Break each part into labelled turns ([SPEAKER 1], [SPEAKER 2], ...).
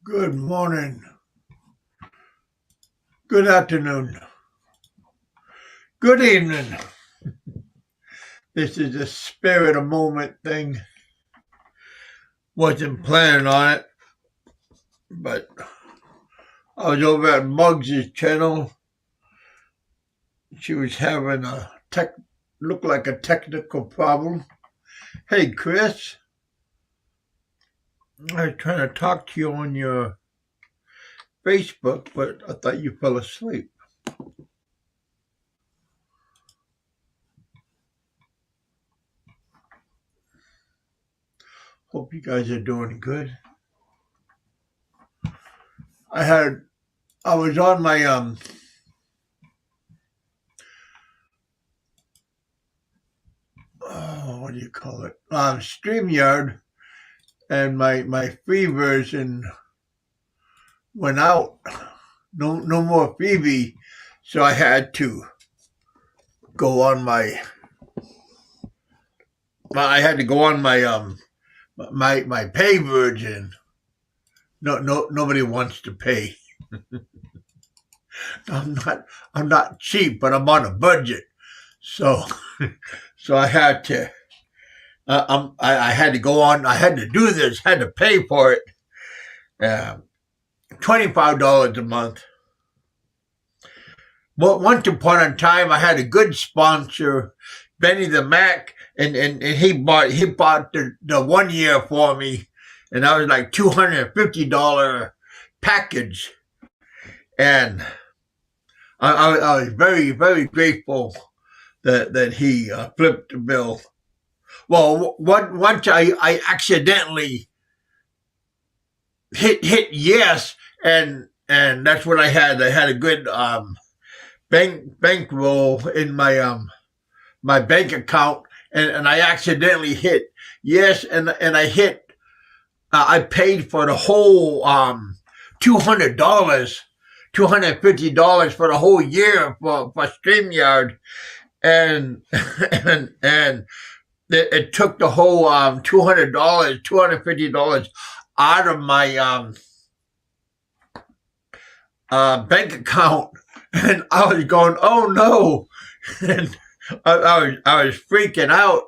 [SPEAKER 1] Good morning. Good afternoon. Good evening. This is a spirit of moment thing. Wasn't planning on it, but I was over at Muggs' channel. She was having looked like a technical problem. Hey, Chris. I was trying to talk to you on your Facebook, but I thought you fell asleep. Hope you guys are doing good. I was on my what do you call it? StreamYard, and my free version went out. No more freebie, so I had to go on my my pay version. Nobody wants to pay. I'm not cheap, but I'm on a budget. So I had to I had to go on. I had to do this. Had to pay for it. $25 a month. Well, once upon a time, I had a good sponsor, Benny the Mac, and he bought the 1 year for me, and that was like $250 package, and I was very, very grateful that he flipped the bill. Well, once I accidentally hit yes, and that's what I had. I had a good bankroll in my my bank account, and I accidentally hit yes, and I hit. I paid for the whole $200, $250 for the whole year for StreamYard, and and it took the whole $200, $250 out of my bank account, and I was going, "Oh no!" and I was freaking out.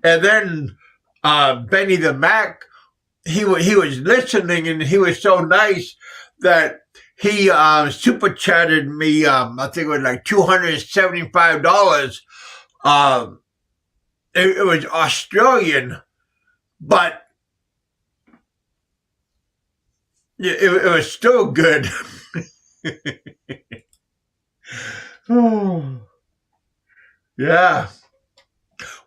[SPEAKER 1] And then Benny the Mac, he was listening, and he was so nice that he super chatted me. I think it was like $275. It was Australian, but it was still good. Yeah.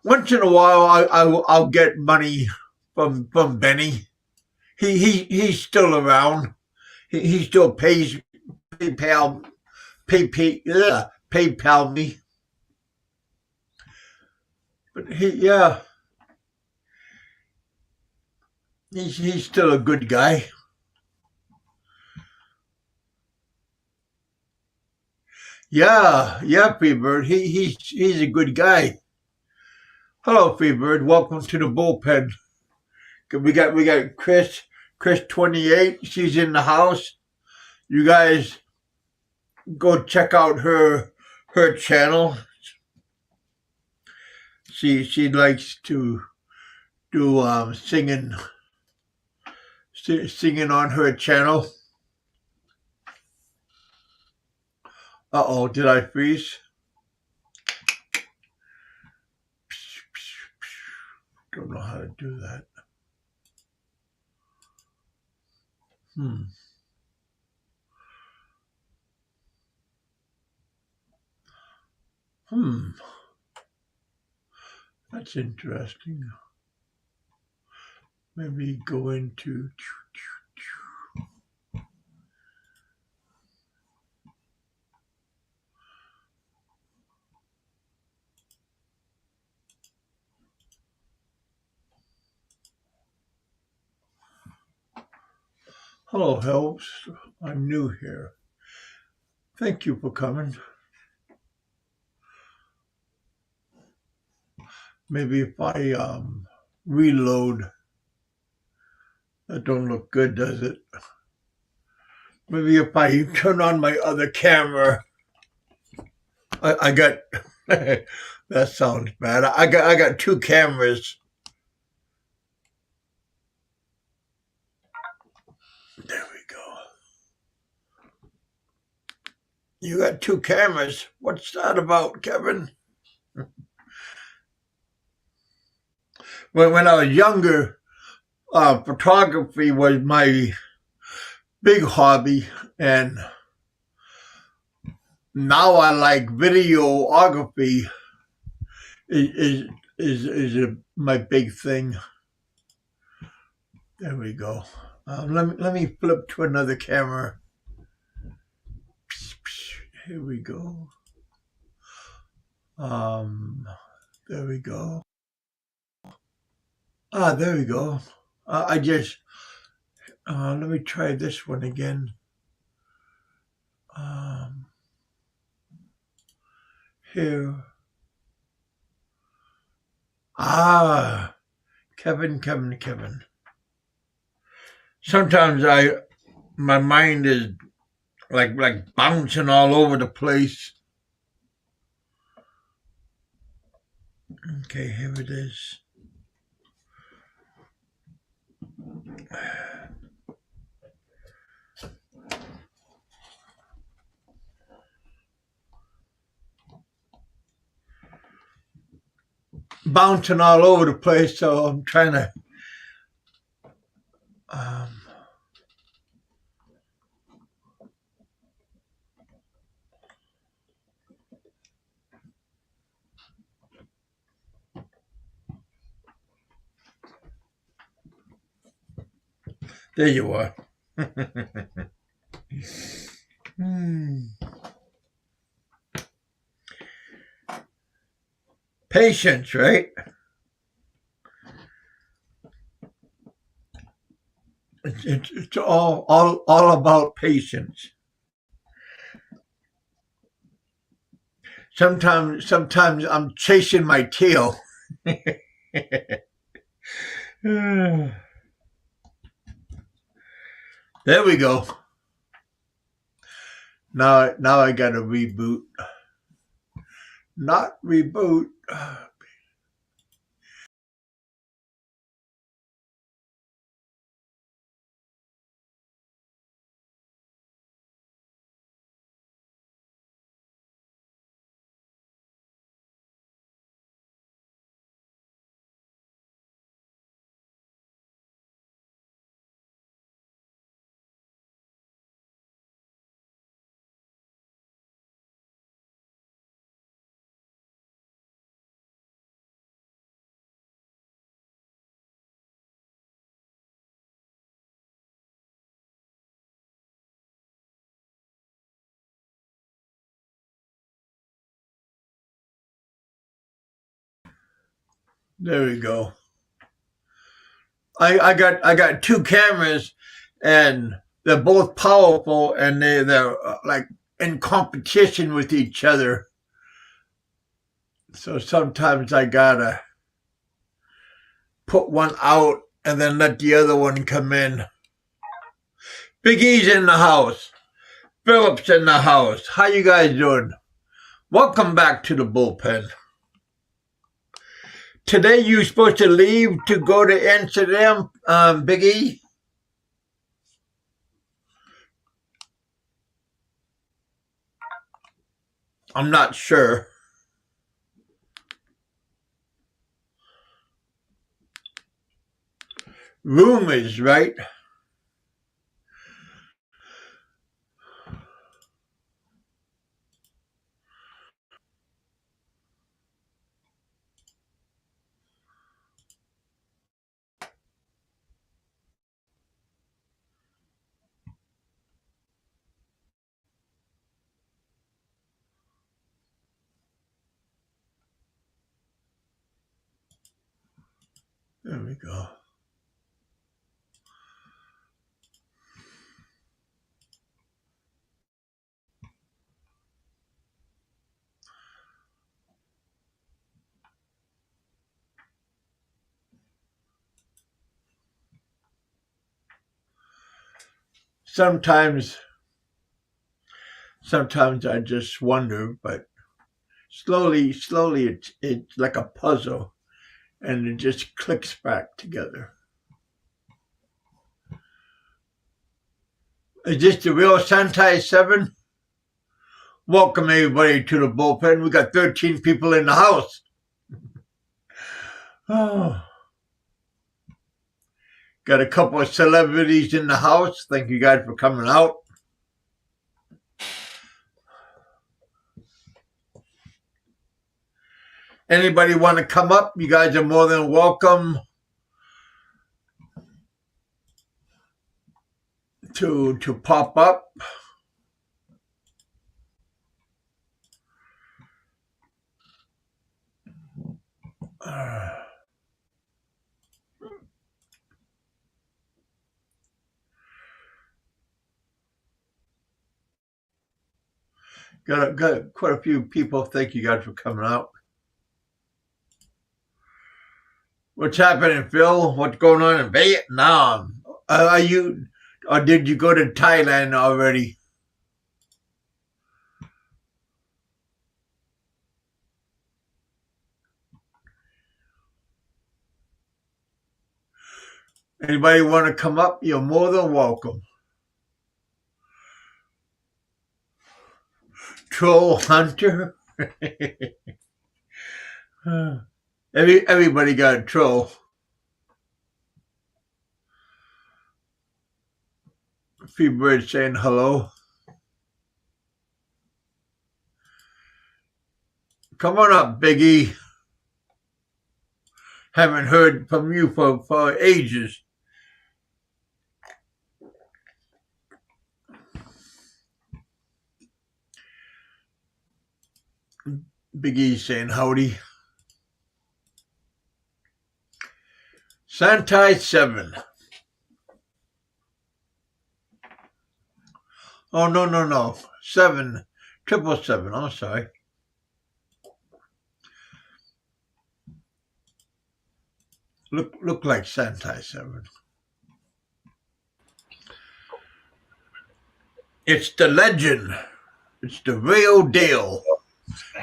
[SPEAKER 1] Once in a while, I'll get money from Benny. He's still around. He still pays PayPal PayPal me. But he's still a good guy. Yeah, Freebird. He's a good guy. Hello, Freebird. Welcome to the bullpen. We got Chris 28. She's in the house. You guys go check out her channel. She likes to do singing on her channel. Uh-oh, did I freeze? Don't know how to do that. That's interesting. Maybe go into... Hello, Helps. I'm new here. Thank you for coming. Maybe if I reload, that don't look good, does it? Maybe if I turn on my other camera, I got that sounds bad. I got two cameras. There we go. You got two cameras. What's that about, Kevin? When I was younger, photography was my big hobby, and now I like videography. Is my big thing. There we go. Let me flip to another camera. Here we go. There we go. There we go. I just let me try this one again. Here. Kevin. Sometimes my mind is like bouncing all over the place. Okay, here it is. Bouncing all over the place, so I'm trying to there you are. Patience, right? It's all about patience. Sometimes I'm chasing my tail. There we go. Now I got to reboot. Not reboot. There we go. I got two cameras, and they're both powerful, and they're like in competition with each other. So sometimes I gotta put one out and then let the other one come in. Big E's in the house. Philip's in the house. How you guys doing? Welcome back to the bullpen. Today you're supposed to leave to go to Amsterdam, Big E? I'm not sure. Rumors, right? There we go. Sometimes Sometimes I just wonder, but slowly, it's like a puzzle, and it just clicks back together. Is this the real Santai 7? Welcome everybody to the bullpen. We got 13 people in the house. Oh. Got a couple of celebrities in the house. Thank you guys for coming out. Anybody want to come up? You guys are more than welcome to pop up. Got quite a few people. Thank you guys for coming out. What's happening, Phil? What's going on in Vietnam? Are you, or did you go to Thailand already? Anybody want to come up? You're more than welcome. Troll hunter. Everybody got a troll. A few birds saying hello. Come on up, Biggie. Haven't heard from you for ages. Biggie saying howdy. Santai 7. Oh, no. 777. I'm sorry. Look like Santai 7. It's the legend. It's the real deal.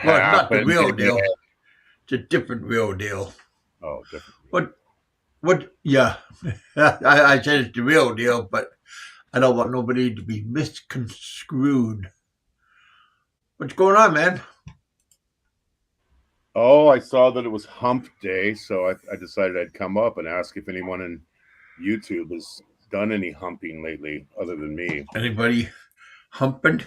[SPEAKER 1] Well, it's not the real deal. It's a different real deal.
[SPEAKER 2] Oh, different.
[SPEAKER 1] What? Yeah. I said it's the real deal, but I don't want nobody to be misconstrued. What's going on, man?
[SPEAKER 2] Oh, I saw that it was hump day, so I decided I'd come up and ask if anyone in YouTube has done any humping lately other than me.
[SPEAKER 1] Anybody humping?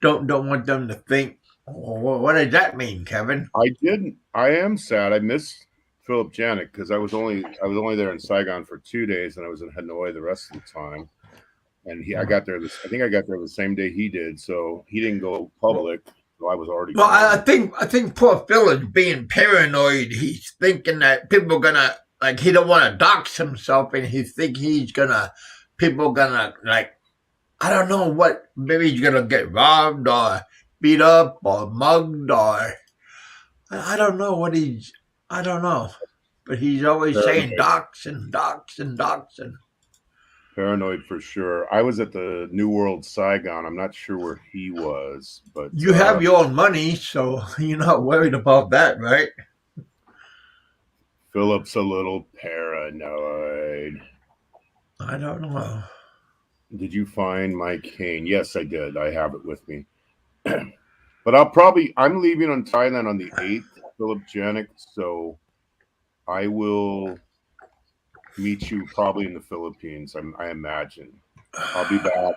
[SPEAKER 1] Don't want them to think. What does that mean, Kevin?
[SPEAKER 2] I didn't. I am sad. I missed Philip Janik because I was only there in Saigon for 2 days, and I was in Hanoi the rest of the time. And I got there. I think I got there the same day he did, so he didn't go public. So I was already.
[SPEAKER 1] Well, I think poor Phil is being paranoid. He's thinking that people are gonna he don't want to dox himself, and he think people gonna I don't know what. Maybe he's gonna get robbed or beat up or mugged or I don't know what he's. I don't know, but he's always saying dox and dox and dox and.
[SPEAKER 2] Paranoid for sure. I was at the New World Saigon. I'm not sure where he was, but
[SPEAKER 1] you have your own money, so you're not worried about that, right?
[SPEAKER 2] Philip's a little paranoid.
[SPEAKER 1] I don't know.
[SPEAKER 2] Did you find my cane? Yes, I did. I have it with me. But I'm leaving on Thailand on the 8th, Philip Janik, so I will meet you probably in the Philippines, I imagine. I'll be back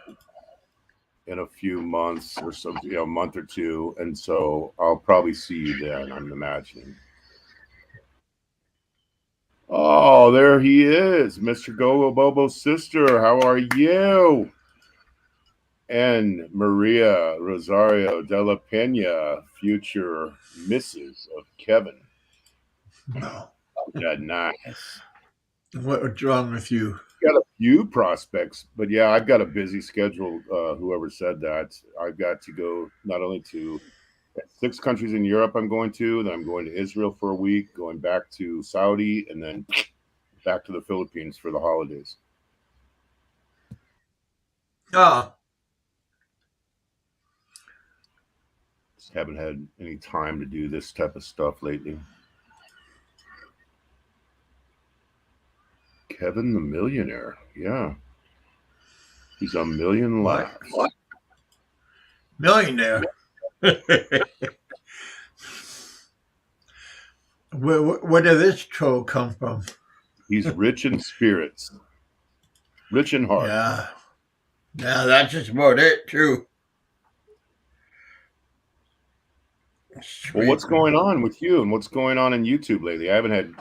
[SPEAKER 2] in a few months or so, a month or two, and so I'll probably see you then, I'm imagining. Oh, there he is, Mr. Gogo Bobo's sister. How are you? And Maria Rosario de la Pena, future Mrs. of Kevin.
[SPEAKER 1] No.
[SPEAKER 2] Yeah, nice.
[SPEAKER 1] What's wrong with you?
[SPEAKER 2] Got a few prospects, but yeah, I've got a busy schedule. Whoever said that, I've got to go not only to 6 countries in Europe I'm going to, then I'm going to Israel for a week, going back to Saudi, and then back to the Philippines for the holidays.
[SPEAKER 1] Oh.
[SPEAKER 2] just haven't had any time to do this type of stuff lately. Kevin the Millionaire. Yeah. He's a million laughs.
[SPEAKER 1] What? Millionaire. Where did this troll come from?
[SPEAKER 2] He's rich in spirits, rich in heart.
[SPEAKER 1] Yeah, that's just about it, too.
[SPEAKER 2] Well, what's going on with you and what's going on in YouTube lately? I haven't had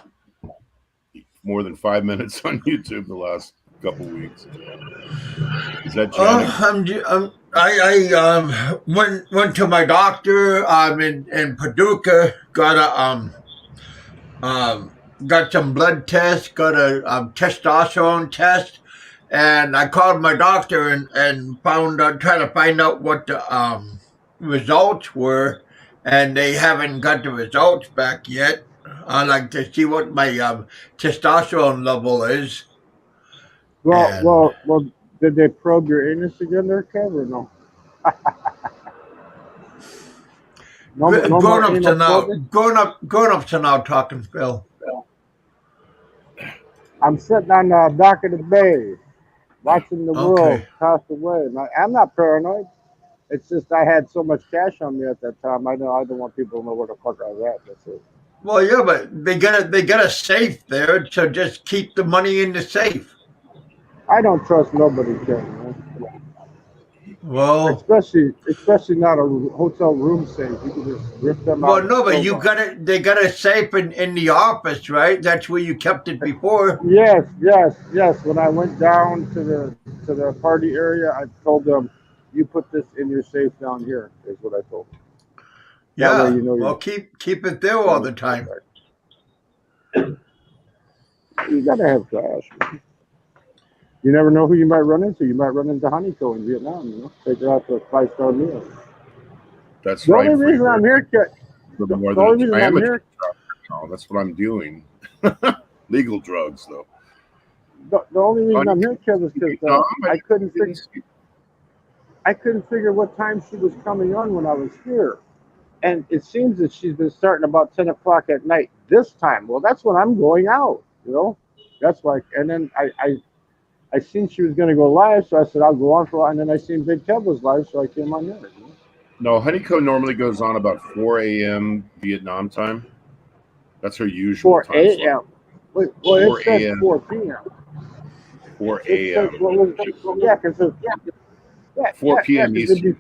[SPEAKER 2] more than 5 minutes on YouTube the last couple weeks. Is that Janet?
[SPEAKER 1] I went to my doctor in Paducah, got some blood tests, got a testosterone test, and I called my doctor and trying to find out what the results were, and they haven't got the results back yet. I like to see what my testosterone level is.
[SPEAKER 3] Well, did they probe your anus again there, Kev, or no?
[SPEAKER 1] Grown-ups are now talking, Phil.
[SPEAKER 3] I'm sitting on the dock of the bay, watching the world pass away. I'm not paranoid. It's just I had so much cash on me at that time. I don't want people to know where the fuck I was at. That's it.
[SPEAKER 1] Well, yeah, but they got a safe there, so just keep the money in the safe.
[SPEAKER 3] I don't trust nobody, Ken, man.
[SPEAKER 1] Well,
[SPEAKER 3] especially not a hotel room safe. You can just rip them out.
[SPEAKER 1] Well, no, but they got a safe in the office, right? That's where you kept it before.
[SPEAKER 3] Yes. When I went down to the party area, I told them, "You put this in your safe down here," is what I told them.
[SPEAKER 1] Yeah. Well, keep it there all the time.
[SPEAKER 3] You gotta have cash. Man. You never know who you might run into. You might run into Nikko in Vietnam. You know, take her out to a 5-star meal.
[SPEAKER 2] That's
[SPEAKER 3] the
[SPEAKER 2] right.
[SPEAKER 3] Only reason I'm here, the only reason I'm here.
[SPEAKER 2] No, that's what I'm doing. Legal drugs, though.
[SPEAKER 3] The only reason I'm here, Kev, is because I couldn't figure what time she was coming on when I was here, and it seems that she's been starting about 10 o'clock at night this time. Well, that's when I'm going out. You know, that's why. And then I seen she was going to go live, so I said I'll go on for a while. And then I seen BigKevin was live, so I came on there. You know?
[SPEAKER 2] No, Honeyco normally goes on about 4 a.m. Vietnam time. That's her usual
[SPEAKER 3] 4
[SPEAKER 2] time.
[SPEAKER 3] 4 a.m. Well, it says 4 p.m.
[SPEAKER 2] 4 a.m.
[SPEAKER 3] Yeah, because
[SPEAKER 2] 4 p.m. Eastern.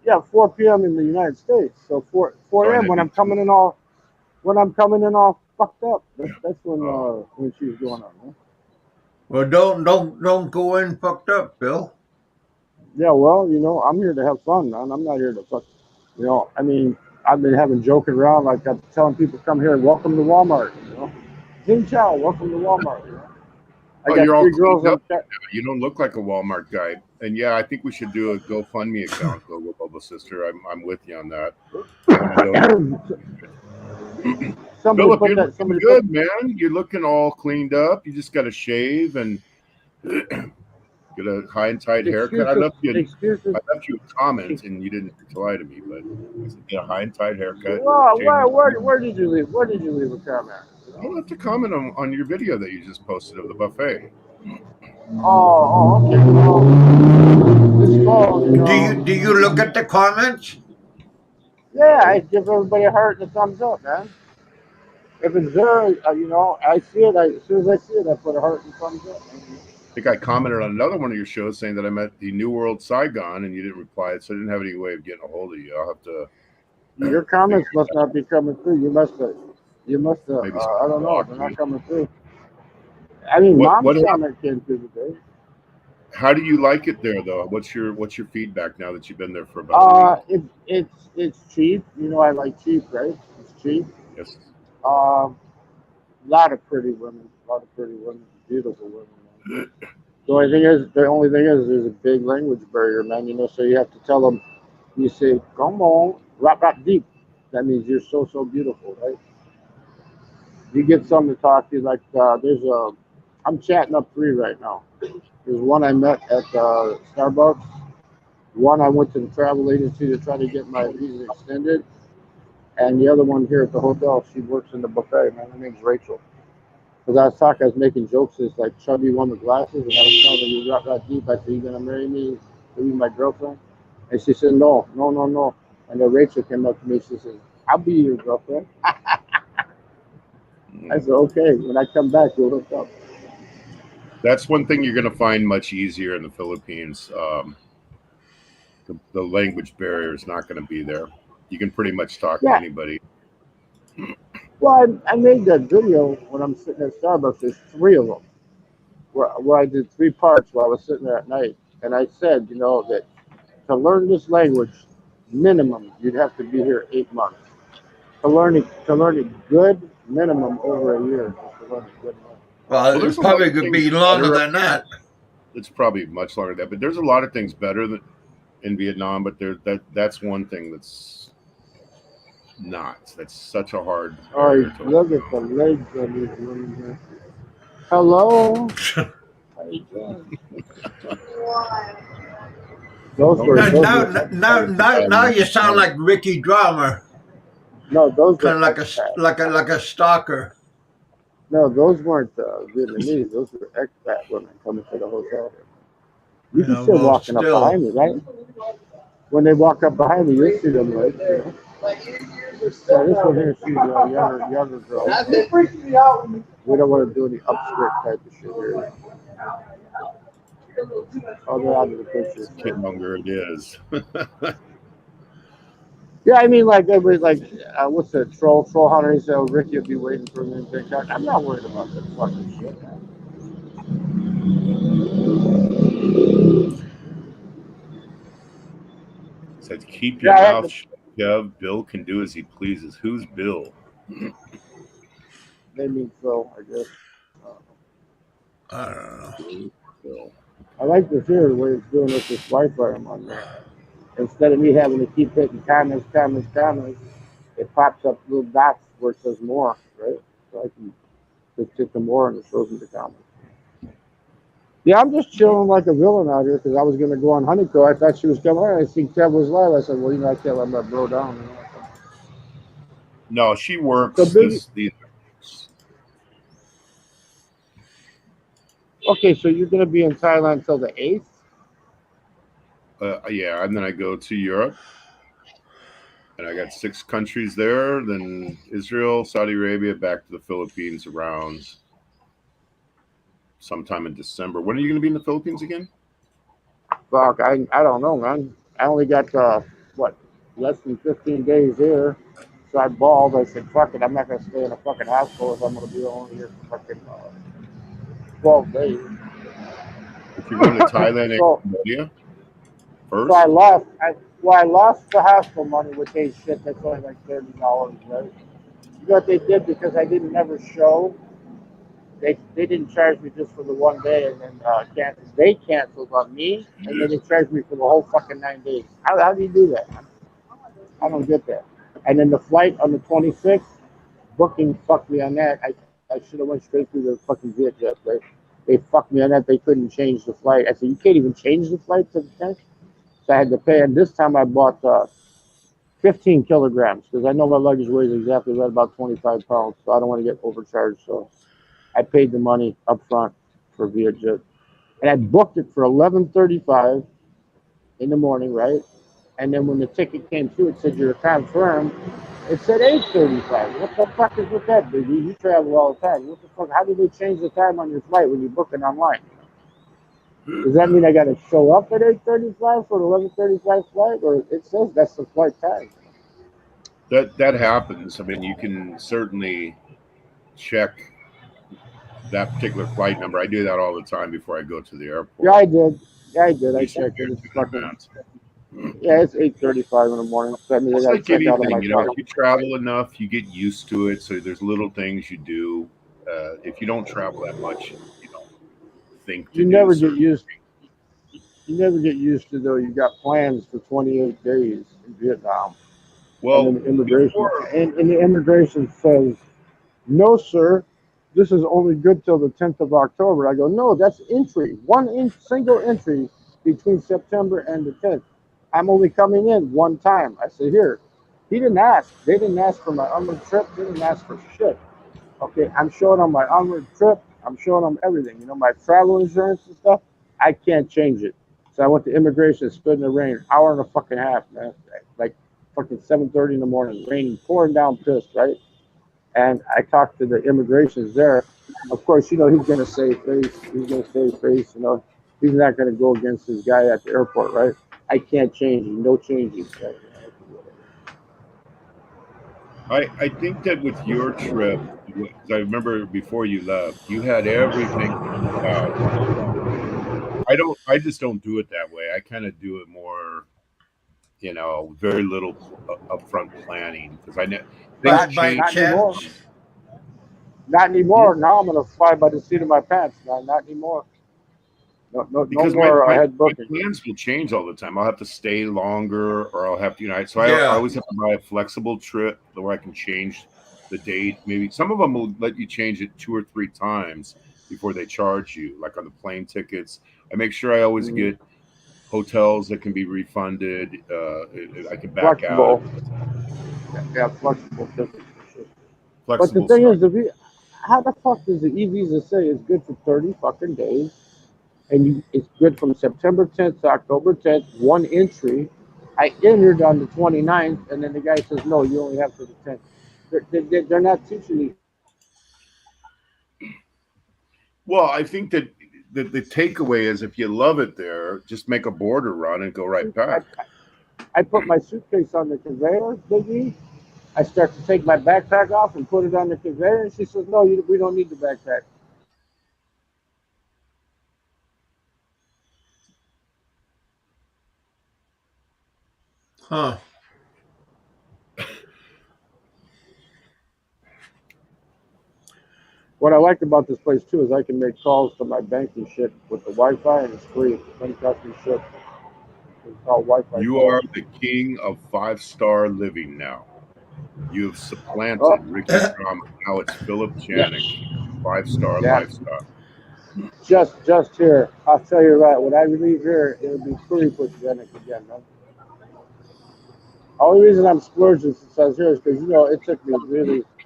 [SPEAKER 3] Yeah, 4 p.m. in the United States. So 4 a.m. when I'm coming in all fucked up. That's when she's going on. Huh?
[SPEAKER 1] Well, don't go in fucked up, Bill.
[SPEAKER 3] Yeah, well, you know, I'm here to have fun, man. I'm not here to fuck. You know, I mean, I've been joking around, like I'm telling people, come here and welcome to Walmart. You know, Jing Chow, welcome to Walmart. You know,
[SPEAKER 2] I got 3 girls up. You don't look like a Walmart guy, and yeah, I think we should do a GoFundMe account, though, with Bubba Sister. I'm with you on that. Philip, you're looking good, man. You're looking all cleaned up. You just got to shave and get a high and tight haircut. I left you a comment, and you didn't reply to me, but get a high and tight haircut.
[SPEAKER 3] Well, where did you leave? Where did you leave a comment?
[SPEAKER 2] I left a comment on your video that you just posted of the buffet.
[SPEAKER 3] Oh, okay. Well,
[SPEAKER 1] do you look at the comments?
[SPEAKER 3] Yeah, I give everybody a heart and a thumbs up, man. If it's there, you know, I see it. As soon as I see it, I put a heart and thumbs up.
[SPEAKER 2] I think I commented on another one of your shows saying that I'm at the New World Saigon, and you didn't reply, so I didn't have any way of getting a hold of you. I'll have to.
[SPEAKER 3] Your comments must not be coming through. You must have. I don't know. They're not coming through. I mean, Mom's comment came through today.
[SPEAKER 2] How do you like it there, though? What's your feedback now that you've been there for about a week?
[SPEAKER 3] It's cheap. You know, I like cheap, right? It's cheap.
[SPEAKER 2] Yes.
[SPEAKER 3] A lot of pretty women, beautiful women. Man. The only thing is, there's a big language barrier, man. You know, so you have to tell them. You say, "Come on, rap deep." That means you're so beautiful, right? You get some to talk to. Like I'm chatting up 3 right now. There's one I met at Starbucks. One, I went to the travel agency to try to get my visa extended, and the other one here at the hotel, she works in the buffet. Man, her name's Rachel. Because I was making jokes. It's like chubby one with glasses, and I was telling her, you got deep. I said, you gonna marry me? To be my girlfriend? And she said, no, no, no, no. And then Rachel came up to me. She said, I'll be your girlfriend. I said, okay. When I come back, we'll hook up.
[SPEAKER 2] That's one thing you're going to find much easier in the Philippines. The language barrier is not going to be there. You can pretty much talk to anybody.
[SPEAKER 3] Well, I made that video when I'm sitting at Starbucks. There's 3 of them where I did 3 parts while I was sitting there at night. And I said, that to learn this language, minimum, you'd have to be here 8 months. To learn it good, minimum over a year. Just to learn it good.
[SPEAKER 1] Well, it probably could be longer than that.
[SPEAKER 2] It's probably much longer than that. But there's a lot of things better than in Vietnam. But that's one thing that's not. That's such a hard.
[SPEAKER 3] Oh, look at the legs on these women here. Hello. How you doing?
[SPEAKER 1] Now you sound like Ricky Drummer.
[SPEAKER 3] No, those
[SPEAKER 1] kind of like a stalker.
[SPEAKER 3] No, those weren't Vietnamese. Those were expat women coming to the hotel. You can see walking up behind me, right? When they walk up behind me, you'll see them legs. So this one here, she's a younger girl. That's freaking me out. We don't want to do any upskirt type of shit here. Oh, they're out of the picture.
[SPEAKER 2] The longer it is.
[SPEAKER 3] Yeah, I mean, like everybody's like, what's that troll hunter? He said, "Oh, Ricky will be waiting for me in TikTok." I'm not worried about that fucking shit.
[SPEAKER 2] Says, keep your mouth shut, Kev. Bill can do as he pleases. Who's Bill?
[SPEAKER 3] They mean Phil, I guess.
[SPEAKER 1] I don't know.
[SPEAKER 2] Bill.
[SPEAKER 3] I like this here, the way it's doing with this Wi-Fi I'm on there. Instead of me having to keep hitting comments, it pops up little dots where it says more, right? So I can just hit the more and it shows me the comments. Yeah, I'm just chilling like a villain out here because I was going to go on Honeyco. I thought she was coming on. I seen Kev was live. I said, well, I can't let my bro down.
[SPEAKER 2] No, she works.
[SPEAKER 3] Okay, so you're going to be in Thailand until the 8th?
[SPEAKER 2] Yeah, and then I go to Europe. And I got 6 countries there. Then Israel, Saudi Arabia, back to the Philippines around sometime in December. When are you going to be in the Philippines again?
[SPEAKER 3] Fuck, I don't know, man. I only got, less than 15 days here. So I bawled. I said, fuck it, I'm not going to stay in a fucking hospital if I'm going to be only here for fucking 12 days.
[SPEAKER 2] If you're going to Thailand and Cambodia first?
[SPEAKER 3] So I lost the hospital money, which ain't shit. That's only like $30, right? You know what they did? Because I didn't never show. They didn't charge me just for the 1 day, and then they canceled on me, and then they charged me for the whole fucking 9 days. How do you do that? I don't get that. And then the flight on the 26th, booking fucked me on that. I should have went straight through the fucking Vietjet, right? They fucked me on that. They couldn't change the flight. I said, you can't even change the flight to the 10th? So I had to pay. And this time I bought 15 kilograms because I know my luggage weighs exactly right about 25 pounds. So I don't want to get overcharged. So I paid the money up front for Vietjet. And I booked it for 11:35 in the morning, right? And then when the ticket came through, it said you're confirmed. It said 8:35. What the fuck is with that, Biggie? You travel all the time. What the fuck? How did they change the time on your flight when you book it online? Does that mean I got to show up at 8:35 for the 11:35 flight, or it says that's the flight time?
[SPEAKER 2] That happens. I mean, you can certainly check that particular flight number. I do that all the time before I go to the airport.
[SPEAKER 3] Yeah, I did. I checked it. It's fucking. Yeah, it's 8:35 in the morning. So that means I got to check out on my flight.
[SPEAKER 2] If you travel enough, you get used to it. So there's little things you do. If you don't travel that much, you don't think to
[SPEAKER 3] you never get used. You never get used to though. You got plans for 28 days in Vietnam.
[SPEAKER 2] Well,
[SPEAKER 3] and the immigration says, "No, sir, this is only good till the 10th of October." I go, "No, that's entry. One single entry between September and the 10th. I'm only coming in one time. I said, here. He didn't ask. They didn't ask for my onward trip. They didn't ask for shit. Okay, I'm showing them my onward trip. I'm showing them everything. You know, my travel insurance and stuff. I can't change it. So I went to immigration, stood in the rain, hour and a fucking half, man. Like fucking 7:30 in the morning, raining, pouring down, pissed, right? And I talked to the immigrations there. Of course, you know, he's gonna save face. He's gonna save face. You know, he's not gonna go against his guy at the airport, right? I can't change it. No changes. Right?
[SPEAKER 2] I think that with your trip, because I remember before you left, you had everything planned out. I just don't do it that way. I kind of do it more, very little upfront planning because I know things
[SPEAKER 1] By
[SPEAKER 2] change.
[SPEAKER 3] Not anymore.
[SPEAKER 1] chance.
[SPEAKER 3] Not
[SPEAKER 2] Hmm?
[SPEAKER 3] anymore. Now I'm gonna fly by the seat of my pants. Not anymore. No
[SPEAKER 2] Because my,
[SPEAKER 3] more
[SPEAKER 2] my
[SPEAKER 3] head
[SPEAKER 2] my
[SPEAKER 3] booking.
[SPEAKER 2] plans will change all the time. I'll have to stay longer, or I'll have to, so I
[SPEAKER 1] Yeah.
[SPEAKER 2] always have to buy a flexible trip where I can change the date. Maybe some of them will let you change it 2 or 3 times before they charge you, like on the plane tickets. I make sure I always
[SPEAKER 3] Mm,
[SPEAKER 2] get hotels that can be refunded. I can back out.
[SPEAKER 3] flexible. Yeah, flexible tickets for sure. But the
[SPEAKER 2] Flexible
[SPEAKER 3] thing
[SPEAKER 2] stuff.
[SPEAKER 3] is, how the fuck does the e-visa say it's good for 30 fucking days, and it's good from September 10th to October 10th, one entry. I entered on the 29th, and then the guy says, no, you only have to the 10th. They're not teaching you.
[SPEAKER 2] Well, I think that the takeaway is if you love it there, just make a border run and go right
[SPEAKER 3] I,
[SPEAKER 2] back.
[SPEAKER 3] I put my suitcase on the conveyor, Biggie. I start to take my backpack off and put it on the conveyor, and she says, no, we don't need the backpack.
[SPEAKER 1] Huh.
[SPEAKER 3] What I like about this place too is I can make calls to my banking shit with the Wi-Fi, and it's free. It doesn't cost me shit. It's called Wi-Fi
[SPEAKER 2] You
[SPEAKER 3] calls.
[SPEAKER 2] are the king of 5-star living now. You have
[SPEAKER 3] Oh,
[SPEAKER 2] supplanted Ricky Drama. Now it's Philip
[SPEAKER 3] yeah,
[SPEAKER 2] Janik, 5-star
[SPEAKER 3] yeah.
[SPEAKER 2] lifestyle.
[SPEAKER 3] Just here. I'll tell you right. When I leave here, it'll be pluripotogenic again, man. Only reason I'm splurging since I was here is because it took me a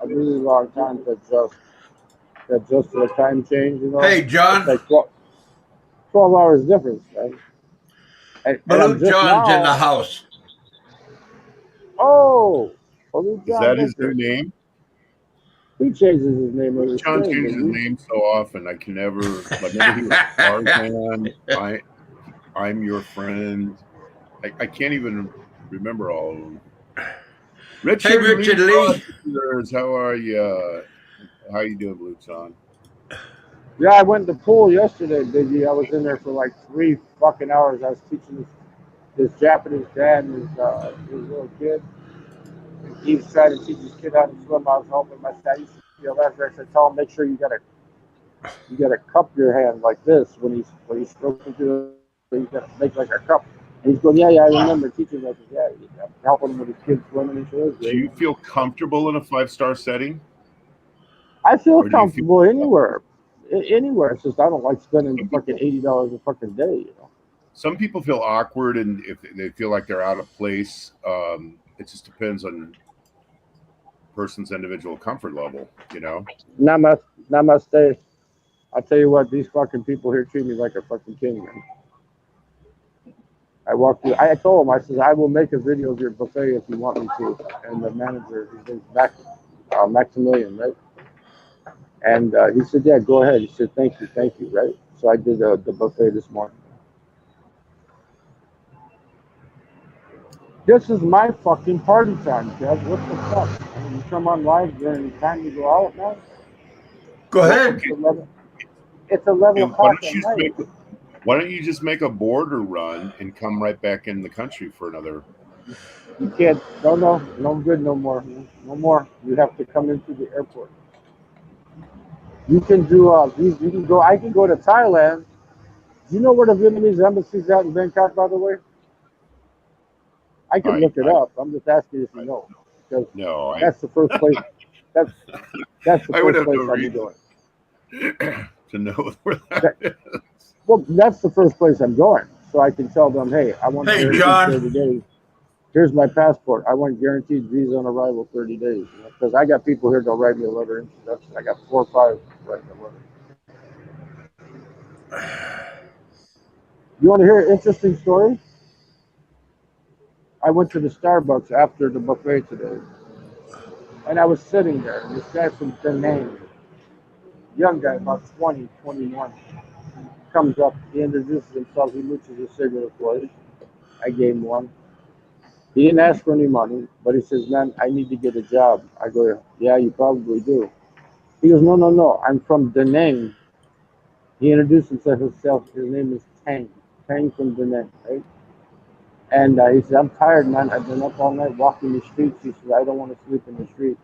[SPEAKER 3] really long time to adjust to the time change.
[SPEAKER 1] Hey,
[SPEAKER 3] It's
[SPEAKER 1] John.
[SPEAKER 3] like 12 hours difference, right? And I'm
[SPEAKER 1] Balut
[SPEAKER 3] just
[SPEAKER 1] John's in the
[SPEAKER 3] now.
[SPEAKER 1] house.
[SPEAKER 3] Oh, Blue
[SPEAKER 2] Is
[SPEAKER 3] John
[SPEAKER 2] that his new
[SPEAKER 3] Baker.
[SPEAKER 2] name?
[SPEAKER 3] He changes his name every
[SPEAKER 2] John
[SPEAKER 3] day,
[SPEAKER 2] changes his
[SPEAKER 3] baby.
[SPEAKER 2] name so often. I can never. Like, remember, he was Tarzan. I'm your friend. I can't even remember all of them.
[SPEAKER 1] Hey,
[SPEAKER 2] Richard
[SPEAKER 1] Richard
[SPEAKER 2] Lee
[SPEAKER 1] Lee.
[SPEAKER 2] Rogers, how are you? How you doing, Blue John?
[SPEAKER 3] Yeah, I went to the pool yesterday, Biggie. I was in there for like 3 fucking hours. I was teaching this Japanese dad and his little kid. He was trying to teach his kid how to swim. I was helping my dad. I used to feel after I said, tell him make sure you gotta cup your hand like this when he's stroking through. You gotta make like a cup. And he's going, yeah, I remember teaching like his dad, helping him with his kids swimming and shit. It was
[SPEAKER 2] Do
[SPEAKER 3] great.
[SPEAKER 2] you feel comfortable in a 5-star setting,
[SPEAKER 3] I feel
[SPEAKER 2] or do you feel?
[SPEAKER 3] comfortable anywhere. Anywhere. It's just I don't like spending fucking $80 a fucking day.
[SPEAKER 2] Some people feel awkward, and if they feel like they're out of place, it just depends on person's individual comfort level.
[SPEAKER 3] Namaste. Namaste. I'll tell you what, these fucking people here treat me like a fucking king, man. I walked through. I told him, I said, I will make a video of your buffet if you want me to. And the manager, his name's Maximilian, right? And he said, yeah, go ahead. He said, thank you, right? So I did the buffet this morning. This is my fucking party time, Kev. What the fuck? I mean, you come on live during the time you go out, man.
[SPEAKER 1] Go
[SPEAKER 2] Well,
[SPEAKER 1] ahead.
[SPEAKER 2] okay.
[SPEAKER 3] It's 11
[SPEAKER 2] And why
[SPEAKER 3] o'clock
[SPEAKER 2] don't
[SPEAKER 3] at
[SPEAKER 2] you just
[SPEAKER 3] night.
[SPEAKER 2] make a border run and come right back in the country for another?
[SPEAKER 3] You can't. No good no more. No more. You have to come into the airport. You can do. You can go. I can go to Thailand. Do you know where the Vietnamese embassy's at in Bangkok? By the way, I can
[SPEAKER 2] I
[SPEAKER 3] look it
[SPEAKER 2] I,
[SPEAKER 3] up. I'm just asking if you
[SPEAKER 2] I
[SPEAKER 3] know, because
[SPEAKER 2] no,
[SPEAKER 3] that's the first place. That's that's the
[SPEAKER 2] I would
[SPEAKER 3] first
[SPEAKER 2] have no
[SPEAKER 3] place I'll be
[SPEAKER 2] reason
[SPEAKER 3] going.
[SPEAKER 2] to know where that
[SPEAKER 3] That,
[SPEAKER 2] is.
[SPEAKER 3] well, that's the first place I'm going. so I can tell them, hey, I want
[SPEAKER 1] Hey,
[SPEAKER 3] guaranteed
[SPEAKER 1] John.
[SPEAKER 3] 30 days. Here's my passport. I want guaranteed visa on arrival 30 days. Because I got people here that'll write me a letter of introduction. I got 4 or 5 writing a letter. You want to hear an interesting story? I went to the Starbucks after the buffet today, and I was sitting there. And this guy from Penang, young guy, about 20, 21, comes up. He introduces himself. He looks a cigarette for us. I gave him one. He didn't ask for any money, but he says, man, I need to get a job. I go, yeah, you probably do. He goes, no, no, no. I'm from Da Nang. He introduced himself. His name is Tang. Tang from Da Nang, right? And he said, I'm tired, man. I've been up all night walking the streets. He said, I don't want to sleep in the street.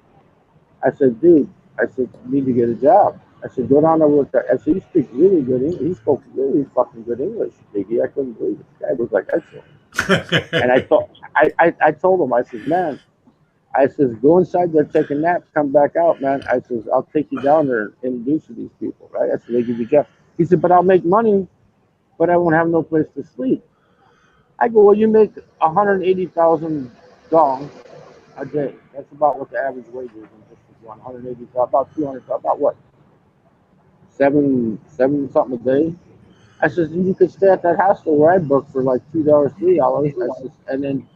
[SPEAKER 3] I said, dude, I said, you need to get a job. I said, go down there with that. I said, you speak really good English. He spoke really fucking good English, Biggie. I couldn't believe it. This guy was like excellent. And I told him, I said, man, I says, go inside there, take a nap, come back out, man. I says, I'll take you down there and introduce you to these people, right? I said, they give you a job. He said, but I'll make money, but I won't have no place to sleep. I go, well, you make 180,000 dong a day. That's about what the average wage is in this one. 180, about 200, about what? Seven something a day. I says, you could stay at that hostel where I booked for like $2, $3. I says, and then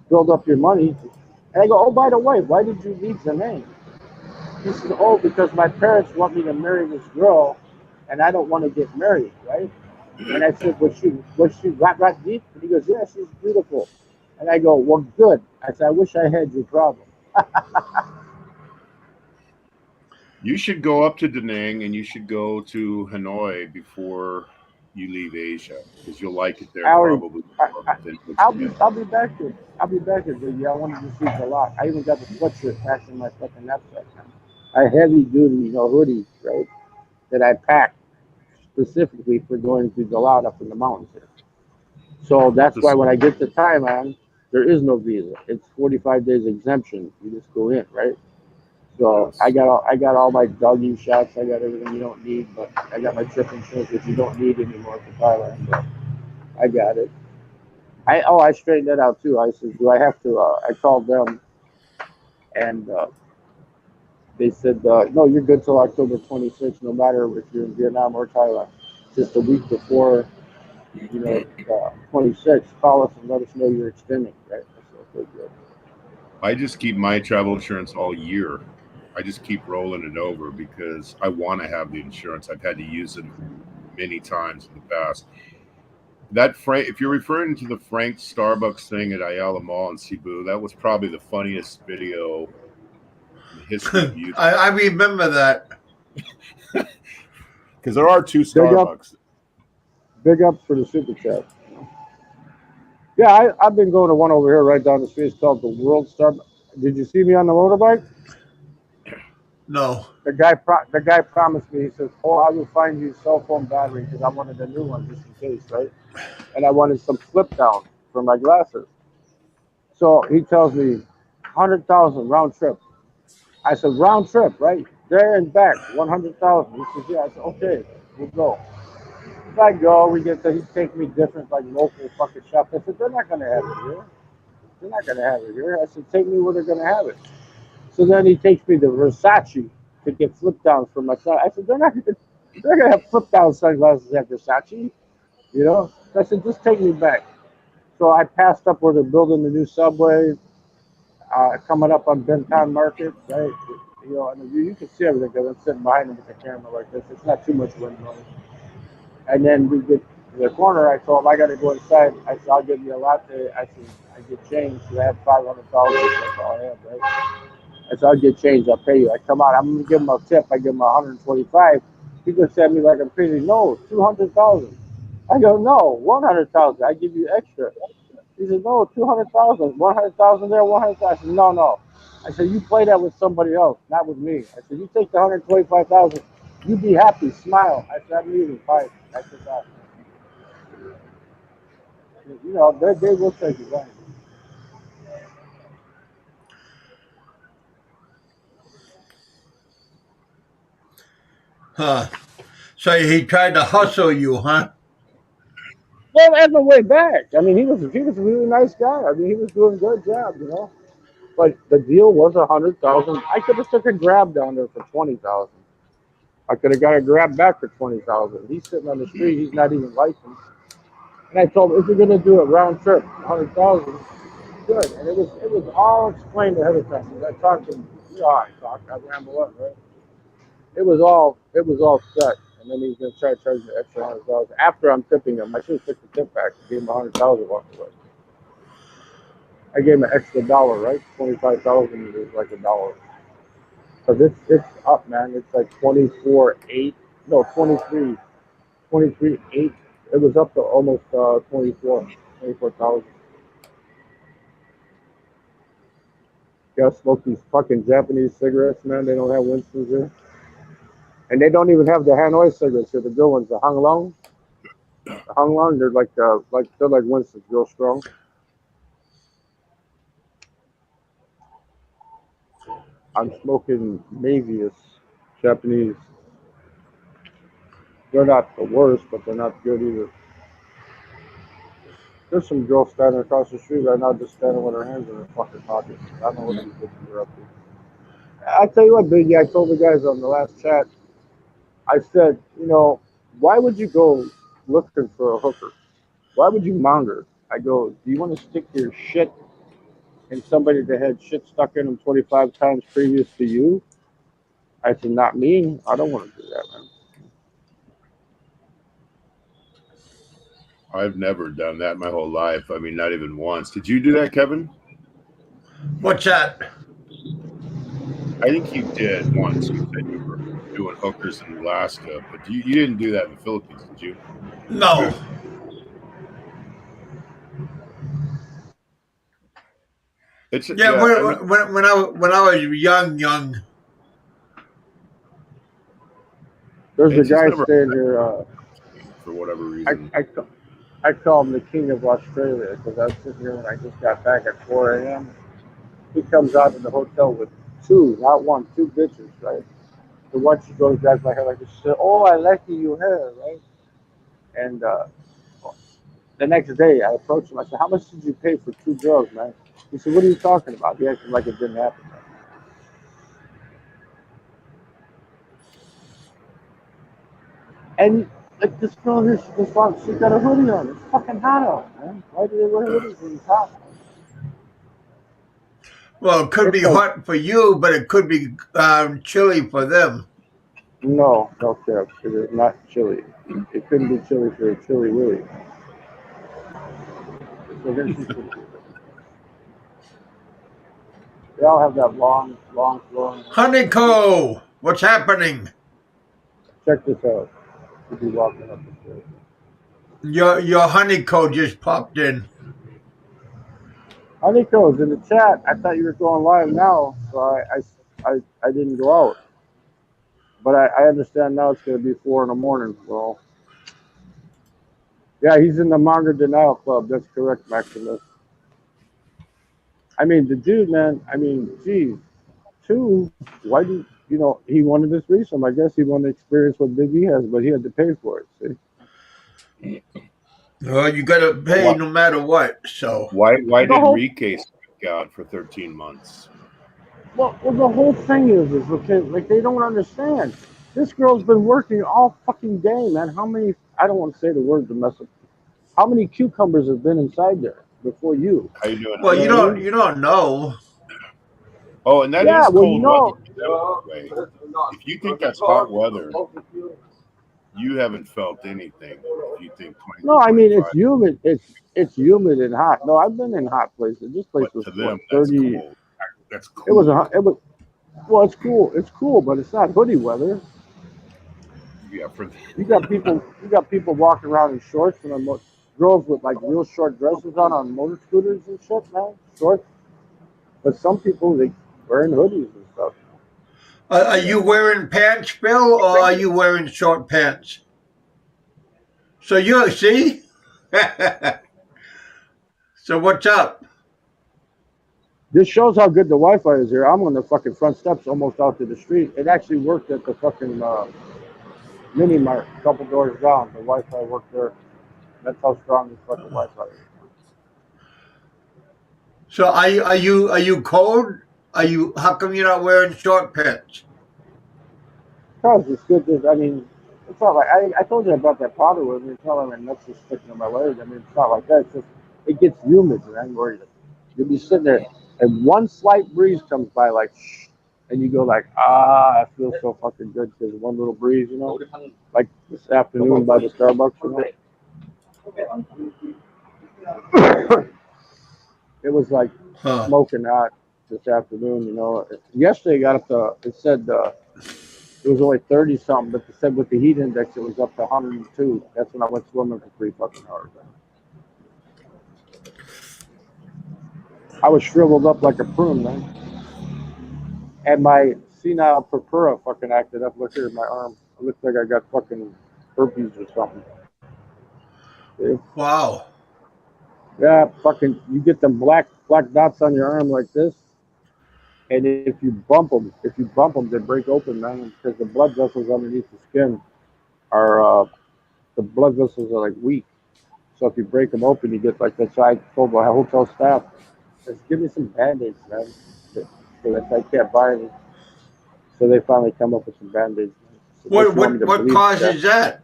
[SPEAKER 3] build up your money. And I go, oh, by the way, why did you leave the name? He says, oh, because my parents want me to marry this girl, and I don't want to get married, right? And I said, was she rat deep? And he goes, yeah, she's beautiful. And I go, well, good. I said, I wish I had your problem.
[SPEAKER 2] You should go up to Da Nang and you should go to Hanoi before you leave Asia because you'll like it there probably more than
[SPEAKER 3] I'll be back here. I'll be back here, baby. I wanted to see a lot. I even got the sweatshirt packed in my fucking knapsack now. A heavy duty, hoodie, right? That I packed specifically for going to Galat up in the mountains here. So that's why when I get to Thailand, there is no visa. It's 45 days exemption. You just go in, right? So
[SPEAKER 2] Yes.
[SPEAKER 3] I got all my doggy shots. I got everything you don't need, but I got my trip insurance, which you don't need anymore for Thailand. But I got it. I straightened that out too. I said, do I have to? I called them, and they said, no, you're good till October 26th, no matter if you're in Vietnam or Thailand. Just a week before, 26th, call us and let us know you're extending, right? I said, okay, good.
[SPEAKER 2] I just keep my travel insurance all year. I just keep rolling it over because I want to have the insurance. I've had to use it many times in the past. That Frank, if you're referring to the Frank Starbucks thing at Ayala Mall in Cebu, that was probably the funniest video in the history of YouTube.
[SPEAKER 1] I remember that.
[SPEAKER 2] Because there are 2 Starbucks.
[SPEAKER 3] Big ups for the super chat. Yeah, I've been going to one over here right down the street. It's called the World Starbucks. Did you see me on the motorbike?
[SPEAKER 1] No.
[SPEAKER 3] The guy promised me. He says, "Oh, I will find you cell phone battery because I wanted a new one just in case, right? And I wanted some flip down for my glasses." So he tells me 100,000 round trip. I said, round trip, right? There and back, 100,000. He says, yeah. I said, okay, we'll go. So I go, we get there. He takes me different, like local fucking shops. I said, they're not going to have it here. They're not going to have it here. I said, take me where they're going to have it. So then he takes me to Versace to get flip downs for my son. I said, they're not going to have flip down sunglasses at Versace, So I said, just take me back. So I passed up where they're building the new subway, coming up on Benton Market, right? And you can see everything because I'm sitting behind him with the camera like this. It's not too much wind noise. And then we get to the corner. I told him I got to go inside. I said, I'll give you a latte. I said, I get change. So I have 500,000. That's all I have, right? I said, I'll get change. I'll pay you. I come out. I'm going to give him a tip. I give him 125. He looks at me like I'm crazy. No, 200,000. I go, no, 100,000. I give you extra. He said, no, 200,000. 100,000 there, 100,000. I said, no. I said, you play that with somebody else, not with me. I said, you take the 125,000. You be happy, smile. I said, I'm leaving. Bye. I said, bye. They will take it. Right?
[SPEAKER 1] Huh. So he tried to hustle you, huh?
[SPEAKER 3] Well, on the way back, I mean, he was a really nice guy. I mean, he was doing a good job, you know. But the deal was 100,000. I could have took a grab down there for 20,000. I could have got a grab back for 20,000. He's sitting on the street. He's not even licensed. And I told him, if you're gonna do a round trip, 100,000, good. And it was all explained ahead of time. I talked to him. You know how I talk. I ramble up, right? It was all set. And then he's gonna try to charge me extra 100,000 after I'm tipping him. I should have took the tip back and gave him 100,000 walked away. I gave him an extra dollar, right? 25,000 is like a dollar. Because it's up, man. It's like 24.8. No, 23.8. It was up to almost 24,000. Gotta smoke these fucking Japanese cigarettes, man. They don't have Winston's here. And they don't even have the Hanoi cigarettes here, the good ones, the Hung Long. The Hung Long, they're like Winston's, real strong. I'm smoking Mavius, Japanese. They're not the worst, but they're not good either. There's some girls standing across the street right now just standing with her hands in her fucking pockets. I don't know what these bitches are up to. I tell you what, Biggie, I told the guys on the last chat, I said, you know, why would you go looking for a hooker? Why would you monger? I go, do you want to stick your shit in somebody that had shit stuck in them 25 times previous to you? I said, not me. I don't want to do that, man.
[SPEAKER 2] I've never done that my whole life. I mean, not even once. Did you do that, Kevin?
[SPEAKER 1] What's that?
[SPEAKER 2] I think you did once. You said you were doing hookers in Alaska, but you didn't do that in the Philippines, did you?
[SPEAKER 1] No.
[SPEAKER 2] It's
[SPEAKER 1] Yeah,
[SPEAKER 2] I mean,
[SPEAKER 1] when I was young.
[SPEAKER 3] There's a
[SPEAKER 2] it's just
[SPEAKER 3] guy
[SPEAKER 2] never
[SPEAKER 3] staying here.
[SPEAKER 2] for whatever reason.
[SPEAKER 3] I call him the king of Australia because I was sitting here when I just got back at 4 a.m. He comes out of the hotel with two, not one, two bitches, right? The one she goes back my hair like this. She said, "Oh, I like your hair," right? And the next day, I approached him. I said, "How much did you pay for two girls, man?" He said, "What are you talking about?" He acted like it didn't happen. Man. And like this girl here, she got a hoodie on. It's fucking hot out, man. Why do they wear hoodies when it's hot?
[SPEAKER 1] Well, it could be
[SPEAKER 3] It's like,
[SPEAKER 1] hot for you, but it could be chilly for them.
[SPEAKER 3] no, Kev, it is not chilly. It couldn't be chilly for a chilly Willie. So then she said, they all have that long flowing.
[SPEAKER 1] Honeyco, what's happening?
[SPEAKER 3] Check this out. You'll be walking up the stairs.
[SPEAKER 1] Your honeyco just popped in.
[SPEAKER 3] Nikko's in the chat. I thought you were going live now, so I didn't go out. But I understand now it's going to be 4 in the morning. So, yeah, he's in the Manga Denial Club. That's correct, Maximus. I mean, the dude, man, I mean, geez. Two, why do you know, he wanted this threesome. I guess he wanted to experience what Big E has, but he had to pay for it, see?
[SPEAKER 1] Well, you got to pay no matter what. So
[SPEAKER 2] why did Enrique stick out for 13 months?
[SPEAKER 3] Well, the whole thing is okay, like they don't understand. This girl's been working all fucking day, man. How many? I don't want to say the word to mess up. How many cucumbers have been inside there before you?
[SPEAKER 2] How you doing?
[SPEAKER 1] well, you don't know.
[SPEAKER 2] Oh, and that is
[SPEAKER 3] Yeah, well,
[SPEAKER 2] cold
[SPEAKER 3] you know.
[SPEAKER 2] weather. If you think that's hot weather, you haven't felt anything. If you think 20,
[SPEAKER 3] No, I mean it's
[SPEAKER 2] 25,
[SPEAKER 3] humid. It's humid and hot. No, I've been in hot places. This place
[SPEAKER 2] but
[SPEAKER 3] was
[SPEAKER 2] to them,
[SPEAKER 3] what, 30.
[SPEAKER 2] that's cold. That's cool.
[SPEAKER 3] It was. Well, it's cool. It's cool, but it's not hoodie weather.
[SPEAKER 2] Yeah,
[SPEAKER 3] You got people walking around in shorts and girls with like real short dresses on motor scooters and shit, man. Shorts. But some people they wearing hoodies and stuff.
[SPEAKER 1] Are you wearing pants, Bill, or are you wearing short pants? So you see. So what's up?
[SPEAKER 3] This shows how good the Wi-Fi is here. I'm on the fucking front steps, almost out to the street. It actually worked at the fucking mini mart, a couple doors down. The Wi-Fi worked there. That's how strong this fucking Wi-Fi is.
[SPEAKER 1] So are you cold? How come you're not wearing short pants?
[SPEAKER 3] Because it's good. I mean, it's not like I told you about that powder with me. It's not like my nuts are sticking to my leg. I mean, it's not like that. It's just it gets humid, man. Where you'll be sitting there, and one slight breeze comes by, like, shh, and you go like, I feel so fucking good because one little breeze, you know, like this afternoon by the Starbucks, you know. It was like
[SPEAKER 1] Huh.
[SPEAKER 3] smoking hot this afternoon, you know. Yesterday I got up to, it said it was only 30 something, but they said with the heat index it was up to 102. That's when I went swimming for 3 fucking hours. I was shriveled up like a prune, man. And my senile purpura fucking acted up. Look here at my arm. It looks like I got fucking herpes or something. See?
[SPEAKER 1] Wow.
[SPEAKER 3] Yeah, fucking, you get them black dots on your arm like this. And if you bump them, they break open, man, because the blood vessels underneath the skin are, the blood vessels are like weak. So if you break them open, you get like that. So I told my hotel staff, just give me some band-aids, man. So that I can't buy any. So they finally come up with some band-aids. So
[SPEAKER 1] What
[SPEAKER 3] you want me
[SPEAKER 1] what
[SPEAKER 3] to
[SPEAKER 1] what
[SPEAKER 3] bleed
[SPEAKER 1] causes that?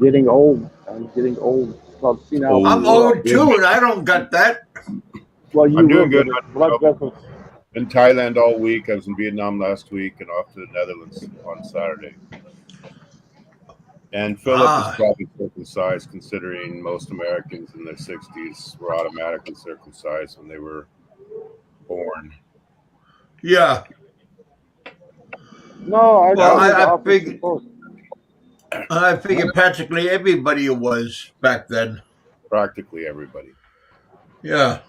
[SPEAKER 3] Getting old. I'm getting old. It's called senile
[SPEAKER 1] I'm
[SPEAKER 2] Oh,
[SPEAKER 3] purpura.
[SPEAKER 1] old too, and I don't got that.
[SPEAKER 3] Well, you
[SPEAKER 2] I'm
[SPEAKER 3] will
[SPEAKER 2] doing
[SPEAKER 3] get
[SPEAKER 2] good.
[SPEAKER 3] it. Blood vessels.
[SPEAKER 2] In Thailand all week. I was in Vietnam last week and off to the Netherlands on Saturday. And Philip is
[SPEAKER 1] Ah,
[SPEAKER 2] probably circumcised, considering most Americans in their 60s were automatically circumcised when they were born.
[SPEAKER 1] yeah.
[SPEAKER 3] No, I
[SPEAKER 1] Well,
[SPEAKER 3] thought it was
[SPEAKER 1] I
[SPEAKER 3] office
[SPEAKER 1] figured
[SPEAKER 3] supposed.
[SPEAKER 1] practically everybody was back then.
[SPEAKER 2] Practically everybody.
[SPEAKER 1] Yeah.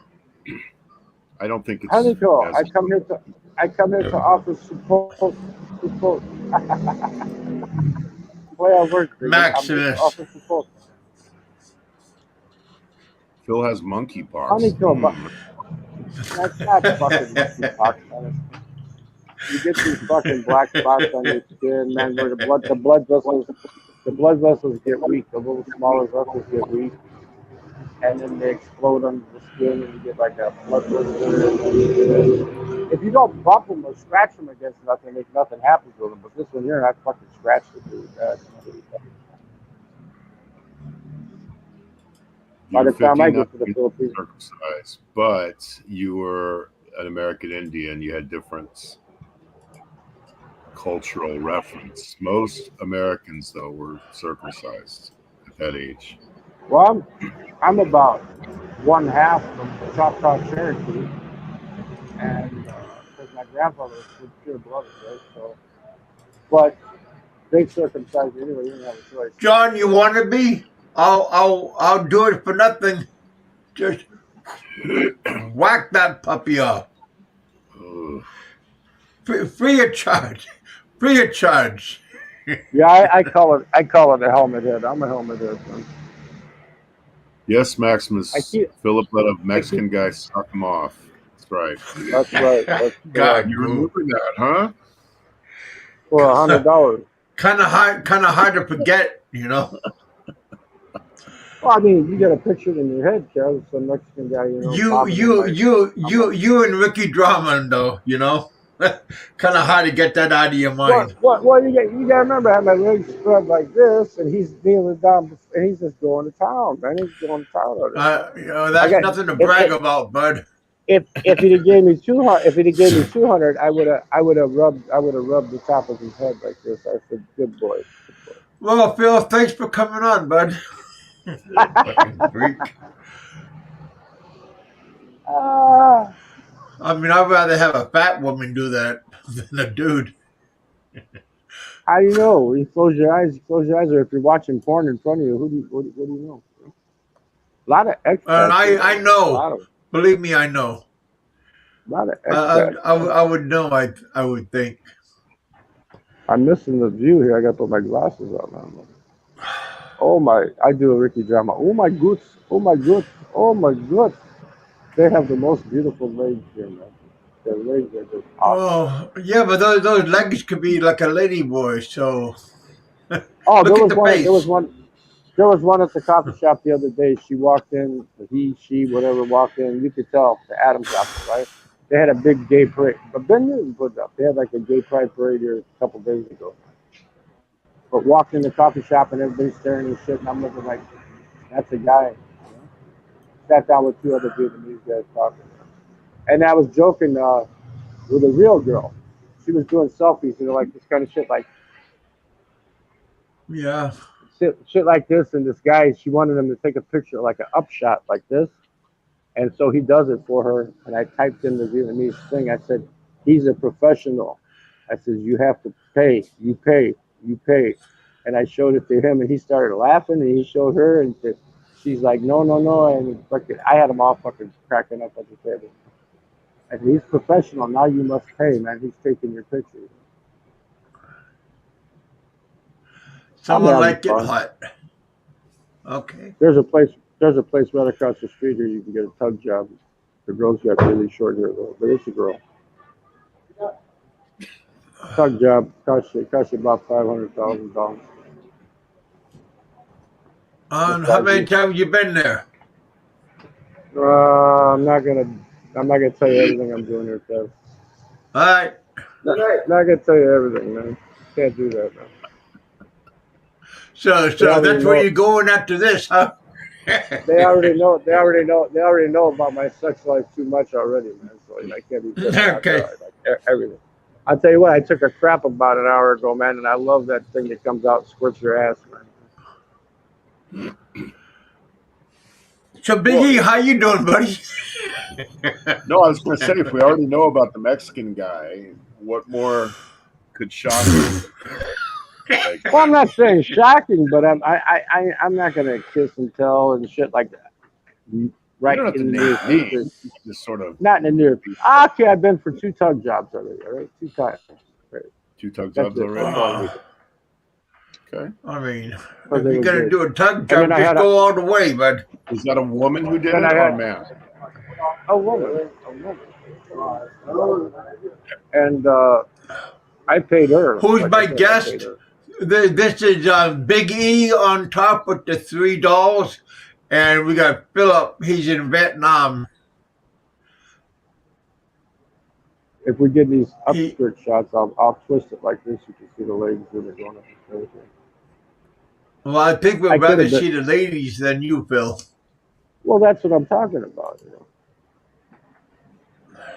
[SPEAKER 2] I don't think it's
[SPEAKER 3] Honeycomb,
[SPEAKER 2] as
[SPEAKER 3] I come here to office support. Play our words, baby. I'm here to
[SPEAKER 1] Maximus.
[SPEAKER 3] offer support.
[SPEAKER 2] Phil has monkeypox.
[SPEAKER 3] Honeycomb, but that's not fucking monkeypox, man. You get these fucking black spots on your skin, man, where the blood vessels get weak. The little smaller vessels get weak, and then they explode under the skin, and you get like a blood blister. If you don't bump them or scratch them against nothing, nothing happens with them. But this one here, I fucking scratched it really bad. By
[SPEAKER 2] You're
[SPEAKER 3] the time I
[SPEAKER 2] 59
[SPEAKER 3] get to the Philippines,
[SPEAKER 2] circumcised, but you were an American Indian. You had different cultural reference. Most Americans, though, were circumcised at that age.
[SPEAKER 3] well, I'm about one half from Choctaw Cherokee, and because my grandfather was pure blooded, right? So, but they circumcised me anyway. You didn't have a choice.
[SPEAKER 1] John, you want to be? I'll do it for nothing. Just whack that puppy off.
[SPEAKER 2] Ugh.
[SPEAKER 1] Free of charge. Free of charge.
[SPEAKER 3] Yeah, I call it a helmet head. I'm a helmet head. Man.
[SPEAKER 2] Yes, Maximus.
[SPEAKER 3] I keep-
[SPEAKER 2] Philip let a Mexican guy suck him off. That's right.
[SPEAKER 3] That's right. That's
[SPEAKER 1] God,
[SPEAKER 2] You remember that, huh?
[SPEAKER 3] for $100.
[SPEAKER 1] Kind of hard to forget, you know.
[SPEAKER 3] Well, I mean, you got a picture in your head, Kev. Some Mexican guy, you know. bobbing in my-
[SPEAKER 1] You and Ricky Drummond, though, you know. Kind of hard to get that out of your mind.
[SPEAKER 3] What you gotta remember, I have my legs spread like this, and he's kneeling down, and he's just going to town, man. He's going to town on it.
[SPEAKER 1] You know, that's nothing to brag about, bud.
[SPEAKER 3] If he'd have gave me 200, I would have rubbed the top of his head like this. I said, "Good boy."
[SPEAKER 1] Well, Phil, thanks for coming on, bud. Fucking freak. I mean, I'd rather have a fat woman do that than a dude.
[SPEAKER 3] How do you know? You close your eyes. Or if you're watching porn in front of you, what do you know? A lot of expats.
[SPEAKER 1] And I know.
[SPEAKER 3] A lot of
[SPEAKER 1] Believe me, I know.
[SPEAKER 3] expats.
[SPEAKER 1] I would know. I would think.
[SPEAKER 3] I'm missing the view here. I got to put my glasses on now. Oh my! I do a Ricky drama. Oh my goodness! Oh my goodness! Oh my goodness! They have the most beautiful legs here, man. Their legs are just awesome.
[SPEAKER 1] Oh, yeah, but those legs could be like a lady boy. So
[SPEAKER 3] Oh,
[SPEAKER 1] look at the face.
[SPEAKER 3] There was one. There was one at the coffee shop the other day. She walked in, she, whatever, walked in. You could tell the Adams apple, right? They had a big gay parade. But Ben Newton put it up. They had like a gay pride parade here a couple days ago. But walked in the coffee shop and everybody's staring and shit. And I'm looking like, that's a guy. Sat down with two other Vietnamese guys talking. And I was joking with a real girl. She was doing selfies, like this kind of shit, like
[SPEAKER 1] Yeah.
[SPEAKER 3] shit like this. And this guy, she wanted him to take a picture, like an upshot like this. And so he does it for her. And I typed in the Vietnamese thing. I said, he's a professional. I said, you have to pay. You pay. You pay. And I showed it to him, and he started laughing, and he showed her, and she's like, no, no, no. And fucking, I had them all fucking cracking up at the table. I said, he's professional. Now you must pay, man. He's taking your picture.
[SPEAKER 1] Someone like it hot. Okay.
[SPEAKER 3] There's a place right across the street here. You can get a tug job. The girl's got really short hair though, but it's a girl. Tug job costs you about $500,000.
[SPEAKER 1] How many times you been there?
[SPEAKER 3] I'm not gonna tell you everything I'm doing here, Kev.
[SPEAKER 1] All right.
[SPEAKER 3] Not gonna tell you everything, man. Can't do that, man.
[SPEAKER 1] So that's where you're going after this, huh?
[SPEAKER 3] They already know. They already know about my sex life too much already, man. So I can't be
[SPEAKER 1] okay.
[SPEAKER 3] Like everything. I'll tell you what. I took a crap about an hour ago, man, and I love that thing that comes out and squirts your ass, man.
[SPEAKER 2] So
[SPEAKER 1] Biggie, how you doing, buddy?
[SPEAKER 2] No, I was going to say, if we already know about the Mexican guy, what more could shock you?
[SPEAKER 3] Well, I'm not saying shocking, but I'm not gonna kiss and tell and shit like that. Right in the near future.
[SPEAKER 2] Just sort of
[SPEAKER 3] not in the near future. Okay, I've been for 2 tug jobs already. All right, 2 times. Right.
[SPEAKER 2] 2 tug jobs already. Okay.
[SPEAKER 1] I mean, if you're gonna do a tug job, just go all the way, bud.
[SPEAKER 2] Is that a woman who did it or a man?
[SPEAKER 3] A woman. And I paid her.
[SPEAKER 1] Who's my guest? This is Big E on top with the $3, and we got Philip. He's in Vietnam.
[SPEAKER 3] If we get these upskirt shots, I'll twist it like this. You can see the legs when they're going up the stairs.
[SPEAKER 1] Well, I think we'd rather see the ladies than you, Phil.
[SPEAKER 3] Well, that's what I'm talking about.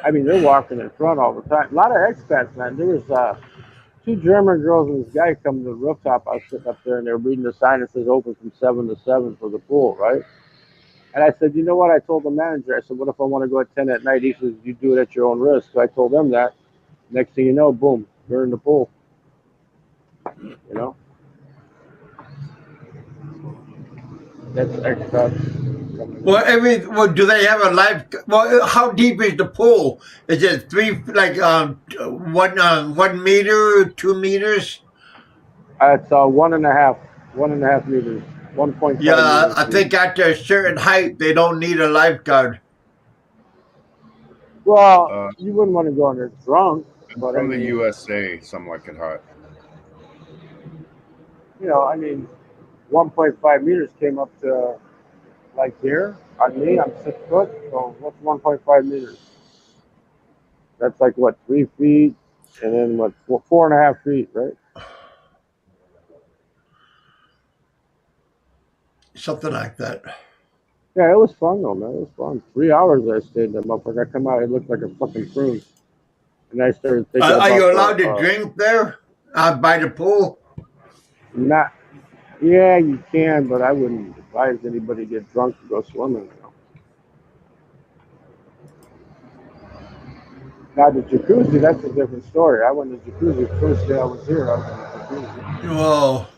[SPEAKER 3] I mean, they're walking in front all the time. A lot of expats, man. There was 2 German girls and this guy come to the rooftop. I was sitting up there, and they were reading the sign that says open from 7 to 7 for the pool, right? And I said, you know what? I told the manager, I said, what if I want to go at 10 at night? He says, you do it at your own risk. So I told them that. Next thing you know, boom, they're in the pool. That's expats.
[SPEAKER 1] Well, do they have a life? Well, how deep is the pool? Is it 1 meter, 2 meters?
[SPEAKER 3] It's 1.5 meters, 1.5.
[SPEAKER 1] Yeah, I think after a certain height, they don't need a lifeguard.
[SPEAKER 3] Well, you wouldn't want to go in there drunk. But
[SPEAKER 2] from the USA, something like it hot.
[SPEAKER 3] 1.5 meters came up to like here on me. I'm 6 foot, so what's 1.5 meters? That's like what, 3 feet, and then what, 4.5 feet, right?
[SPEAKER 1] Something like that.
[SPEAKER 3] Yeah, it was fun though, man. It was fun. 3 hours I stayed in that motherfucker. I come out, it looked like a fucking cruise. And I started thinking
[SPEAKER 1] Are you allowed to drink there by the pool?
[SPEAKER 3] Not. Yeah, you can, but I wouldn't advise anybody to get drunk to go swimming. Now the jacuzzi, that's a different story. I went to jacuzzi the first day I was here. I was in the jacuzzi.
[SPEAKER 1] Well,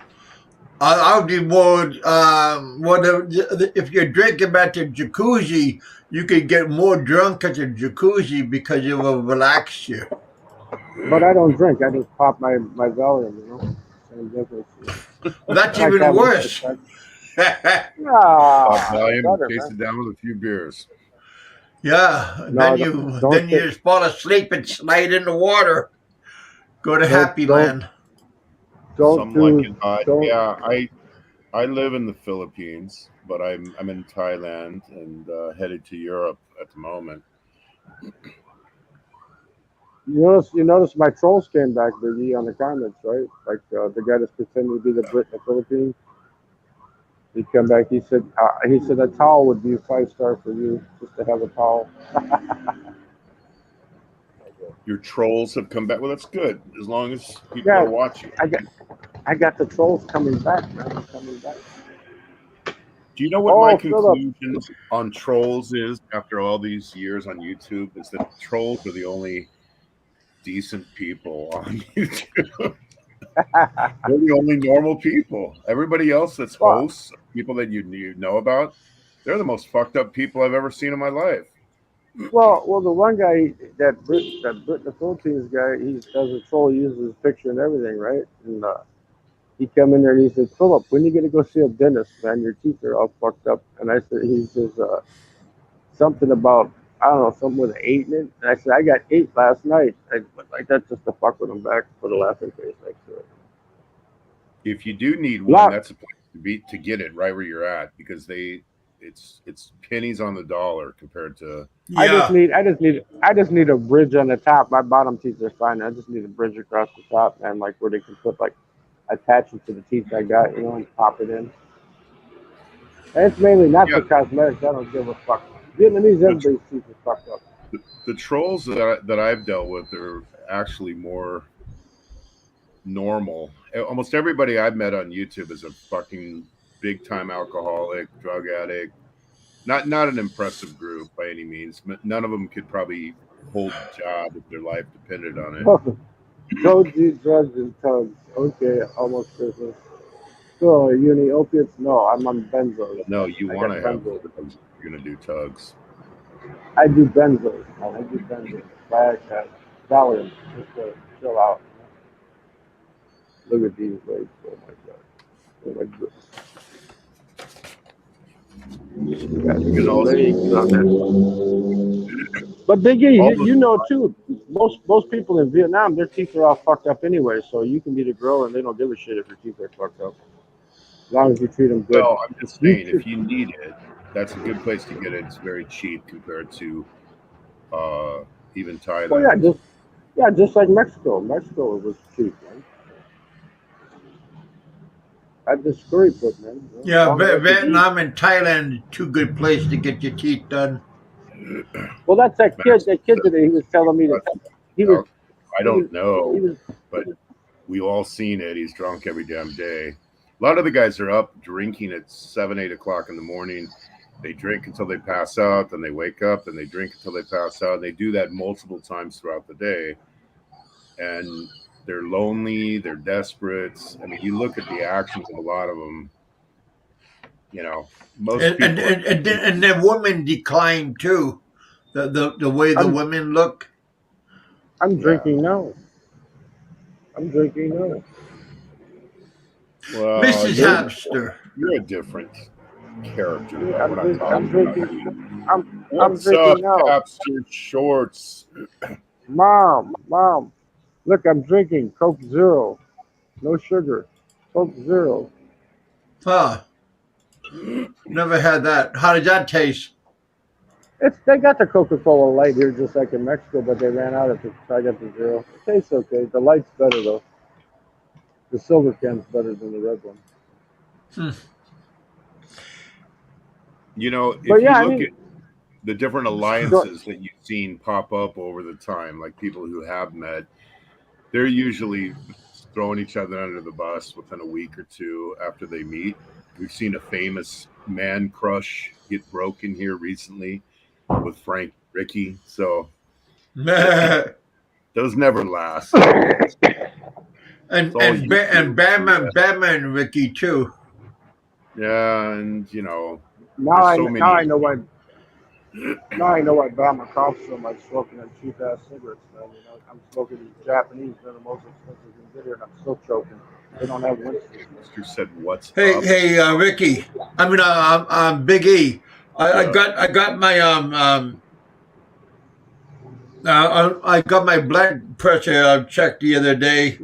[SPEAKER 1] I'll be more. If you're drinking at the jacuzzi, you can get more drunk at the jacuzzi because it will relax you.
[SPEAKER 3] But I don't drink. I just pop my Valium, Same difference.
[SPEAKER 1] Well, that's even worse.
[SPEAKER 2] Pop Valium, chase it down with a few beers.
[SPEAKER 1] Yeah, then you just fall asleep and slide in the water. Go to Happy Land.
[SPEAKER 2] Yeah, I live in the Philippines, but I'm in Thailand and headed to Europe at the moment.
[SPEAKER 3] You notice my trolls came back, Biggie, on the comments, right? Like the guy that's pretending to be the Brit in the Philippines. He come back. He said a towel would be a 5-star for you, just to have a towel.
[SPEAKER 2] Your trolls have come back. Well, that's good as long as people
[SPEAKER 3] Yeah,
[SPEAKER 2] are watching.
[SPEAKER 3] I got the trolls coming back, man. They're coming back.
[SPEAKER 2] Do you know what my
[SPEAKER 3] Philip.
[SPEAKER 2] conclusion on trolls is after all these years on YouTube? Is that trolls are the only decent people on YouTube. They're the only normal people. Everybody else that's
[SPEAKER 3] Well,
[SPEAKER 2] hosts, people that you know about, they're the most fucked up people I've ever seen in my life.
[SPEAKER 3] well, the one guy, that Brit in the Philippines guy, he does a troll, he uses his picture and everything, right? And he come in there and he said, Philip, when you gonna go see a dentist, man? Your teeth are all fucked up. And I said, he says something about, I don't know, something with an 8 in it. And I said, I got 8 last night. Like that's just to fuck with him back, put a laughing face next to it.
[SPEAKER 2] If you do need one, that's a place to get it right where you're at, because it's pennies on the dollar compared to.
[SPEAKER 3] Yeah. I just need a bridge on the top. My bottom teeth are fine. I just need a bridge across the top, man, like where they can put like attach it to the teeth I got, and pop it in. And it's mainly not for cosmetics. I don't give a fuck. Vietnamese, everybody's teeth is fucked up.
[SPEAKER 2] The trolls that I've dealt with are actually more normal. Almost everybody I've met on YouTube is a fucking big time alcoholic, drug addict. Not an impressive group by any means. None of them could probably hold a job if their life depended on it.
[SPEAKER 3] Don't do drugs and tugs. Okay, almost Christmas. So, are you any opiates? No, I'm on benzos.
[SPEAKER 2] No, you want to have drugs. You're going to do tugs.
[SPEAKER 3] I do benzos. I do benzos. Like Valium, just to chill out. Look at these legs. Oh my god. Oh my goodness. But Biggie, you know too. Most people in Vietnam, their teeth are all fucked up anyway. So you can be the girl, and they don't give a shit if your teeth are fucked up, as long as you treat them good.
[SPEAKER 2] Well, I'm just saying, if you need it, that's a good place to get it. It's very cheap compared to even Thailand.
[SPEAKER 3] Well, just like Mexico. Mexico was cheap, right? At the scurry put, man.
[SPEAKER 1] Yeah, Vietnam and Thailand, 2 good places to get your teeth done.
[SPEAKER 3] Well, that's that kid. That kid today, he was telling me that he was.
[SPEAKER 2] I don't know, but we've all seen it. He's drunk every damn day. A lot of the guys are up drinking at 7, 8 o'clock in the morning. They drink until they pass out, then they wake up, and they drink until they pass out. And they do that multiple times throughout the day. And they're lonely. They're desperate. I mean, you look at the actions of a lot of them. Most people.
[SPEAKER 1] And the women decline too. The way the women look.
[SPEAKER 3] I'm drinking now. Well,
[SPEAKER 1] Mrs. Hamster.
[SPEAKER 2] You're a different character.
[SPEAKER 3] Yeah, I'm drinking. I'm
[SPEAKER 2] What's
[SPEAKER 3] drinking
[SPEAKER 2] up,
[SPEAKER 3] now.
[SPEAKER 2] Hamster Shorts?
[SPEAKER 3] Mom, look, I'm drinking Coke Zero, no sugar, Coke Zero.
[SPEAKER 1] Huh. Never had that. How did that taste?
[SPEAKER 3] They got the Coca-Cola Light here just like in Mexico, but they ran out of it, so I got the Zero. It tastes okay. The Light's better though. The silver can's better than the red one.
[SPEAKER 2] If you look at the different alliances that you've seen pop up over the time, like people who have met, they're usually throwing each other under the bus within a week or two after they meet. We've seen a famous man crush get broken here recently with Frank and Ricky. So those never last.
[SPEAKER 1] And Batman and Ricky too.
[SPEAKER 2] Yeah, and
[SPEAKER 3] now I know why. Now I know why Bama coughs so much, smoking them cheap ass cigarettes, man. I'm smoking these Japanese, they're the most expensive you can get here, and I'm still choking. They don't have Winston.
[SPEAKER 2] Mister said, "What's up?"
[SPEAKER 1] Hey, Ricky. I mean, Big E. I got my I got my blood pressure checked the other day,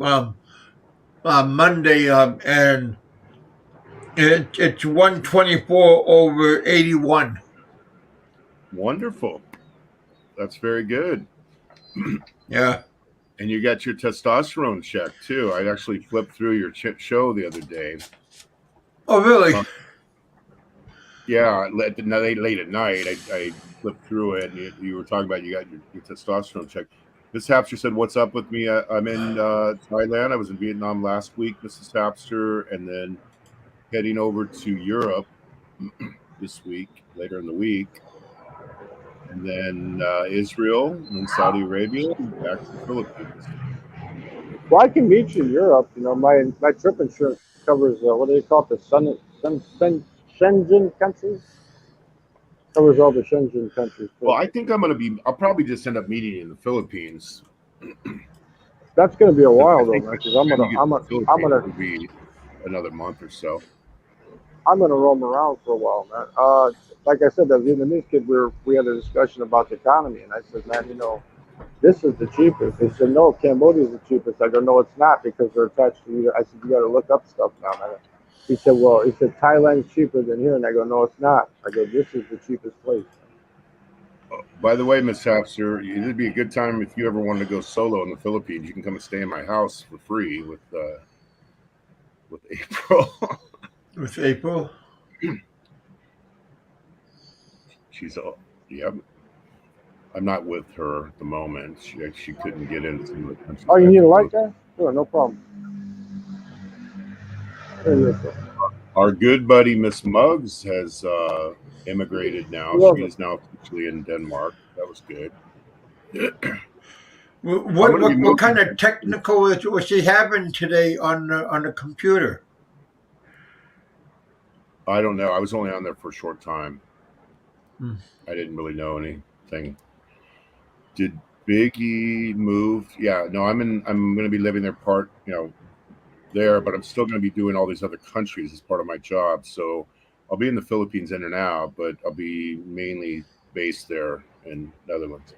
[SPEAKER 1] Monday, and It's 124 over 81.
[SPEAKER 2] Wonderful. That's very good.
[SPEAKER 1] Yeah.
[SPEAKER 2] And you got your testosterone check too. I actually flipped through your show the other day.
[SPEAKER 1] Oh, really?
[SPEAKER 2] Yeah, late at night, I flipped through it, and you were talking about you got your testosterone check. Miss Hapster said, "What's up with me? I'm in Thailand. I was in Vietnam last week, Mrs. Hapster, and then heading over to Europe this week, later in the week, and then Israel, and then Saudi Arabia, and back to the Philippines."
[SPEAKER 3] Well, I can meet you in Europe. You know, my trip insurance covers what do they call it? The Shenzhen countries. Covers all the Shenzhen countries
[SPEAKER 2] Well,
[SPEAKER 3] too.
[SPEAKER 2] I think I'll probably just end up meeting you in the Philippines.
[SPEAKER 3] That's going to be a
[SPEAKER 2] I
[SPEAKER 3] while though,
[SPEAKER 2] think
[SPEAKER 3] man.
[SPEAKER 2] by
[SPEAKER 3] Because
[SPEAKER 2] the time you get to the Philippines, it'll be another month or so.
[SPEAKER 3] I'm gonna roam around for a while, man. Like I said, the Vietnamese kid, we had a discussion about the economy, and I said, man, you know, this is the cheapest. They said, no, Cambodia is the cheapest. I go, no, it's not because they're attached to you. I said, you got to look up stuff now, man. He said, well, Thailand's cheaper than here, and I go, no, it's not. I go, this is the cheapest place.
[SPEAKER 2] By the way, Miss Hapster, it'd be a good time if you ever wanted to go solo in the Philippines. You can come and stay in my house for free with April.
[SPEAKER 1] With April?
[SPEAKER 2] She's yep. I'm not with her at the moment. She couldn't get into some of the countries.
[SPEAKER 3] Oh, you need a light guy? Sure, no problem.
[SPEAKER 2] Our good buddy Miss Muggs has immigrated now. She is now officially in Denmark. That was good.
[SPEAKER 1] What kind of technical was she having today on the computer?
[SPEAKER 2] I don't know. I was only on there for a short time. I didn't really know anything. Did Biggie move? Yeah, no, I'm going to be living there there, but I'm still going to be doing all these other countries as part of my job. So I'll be in the Philippines in and out, but I'll be mainly based there in Netherlands.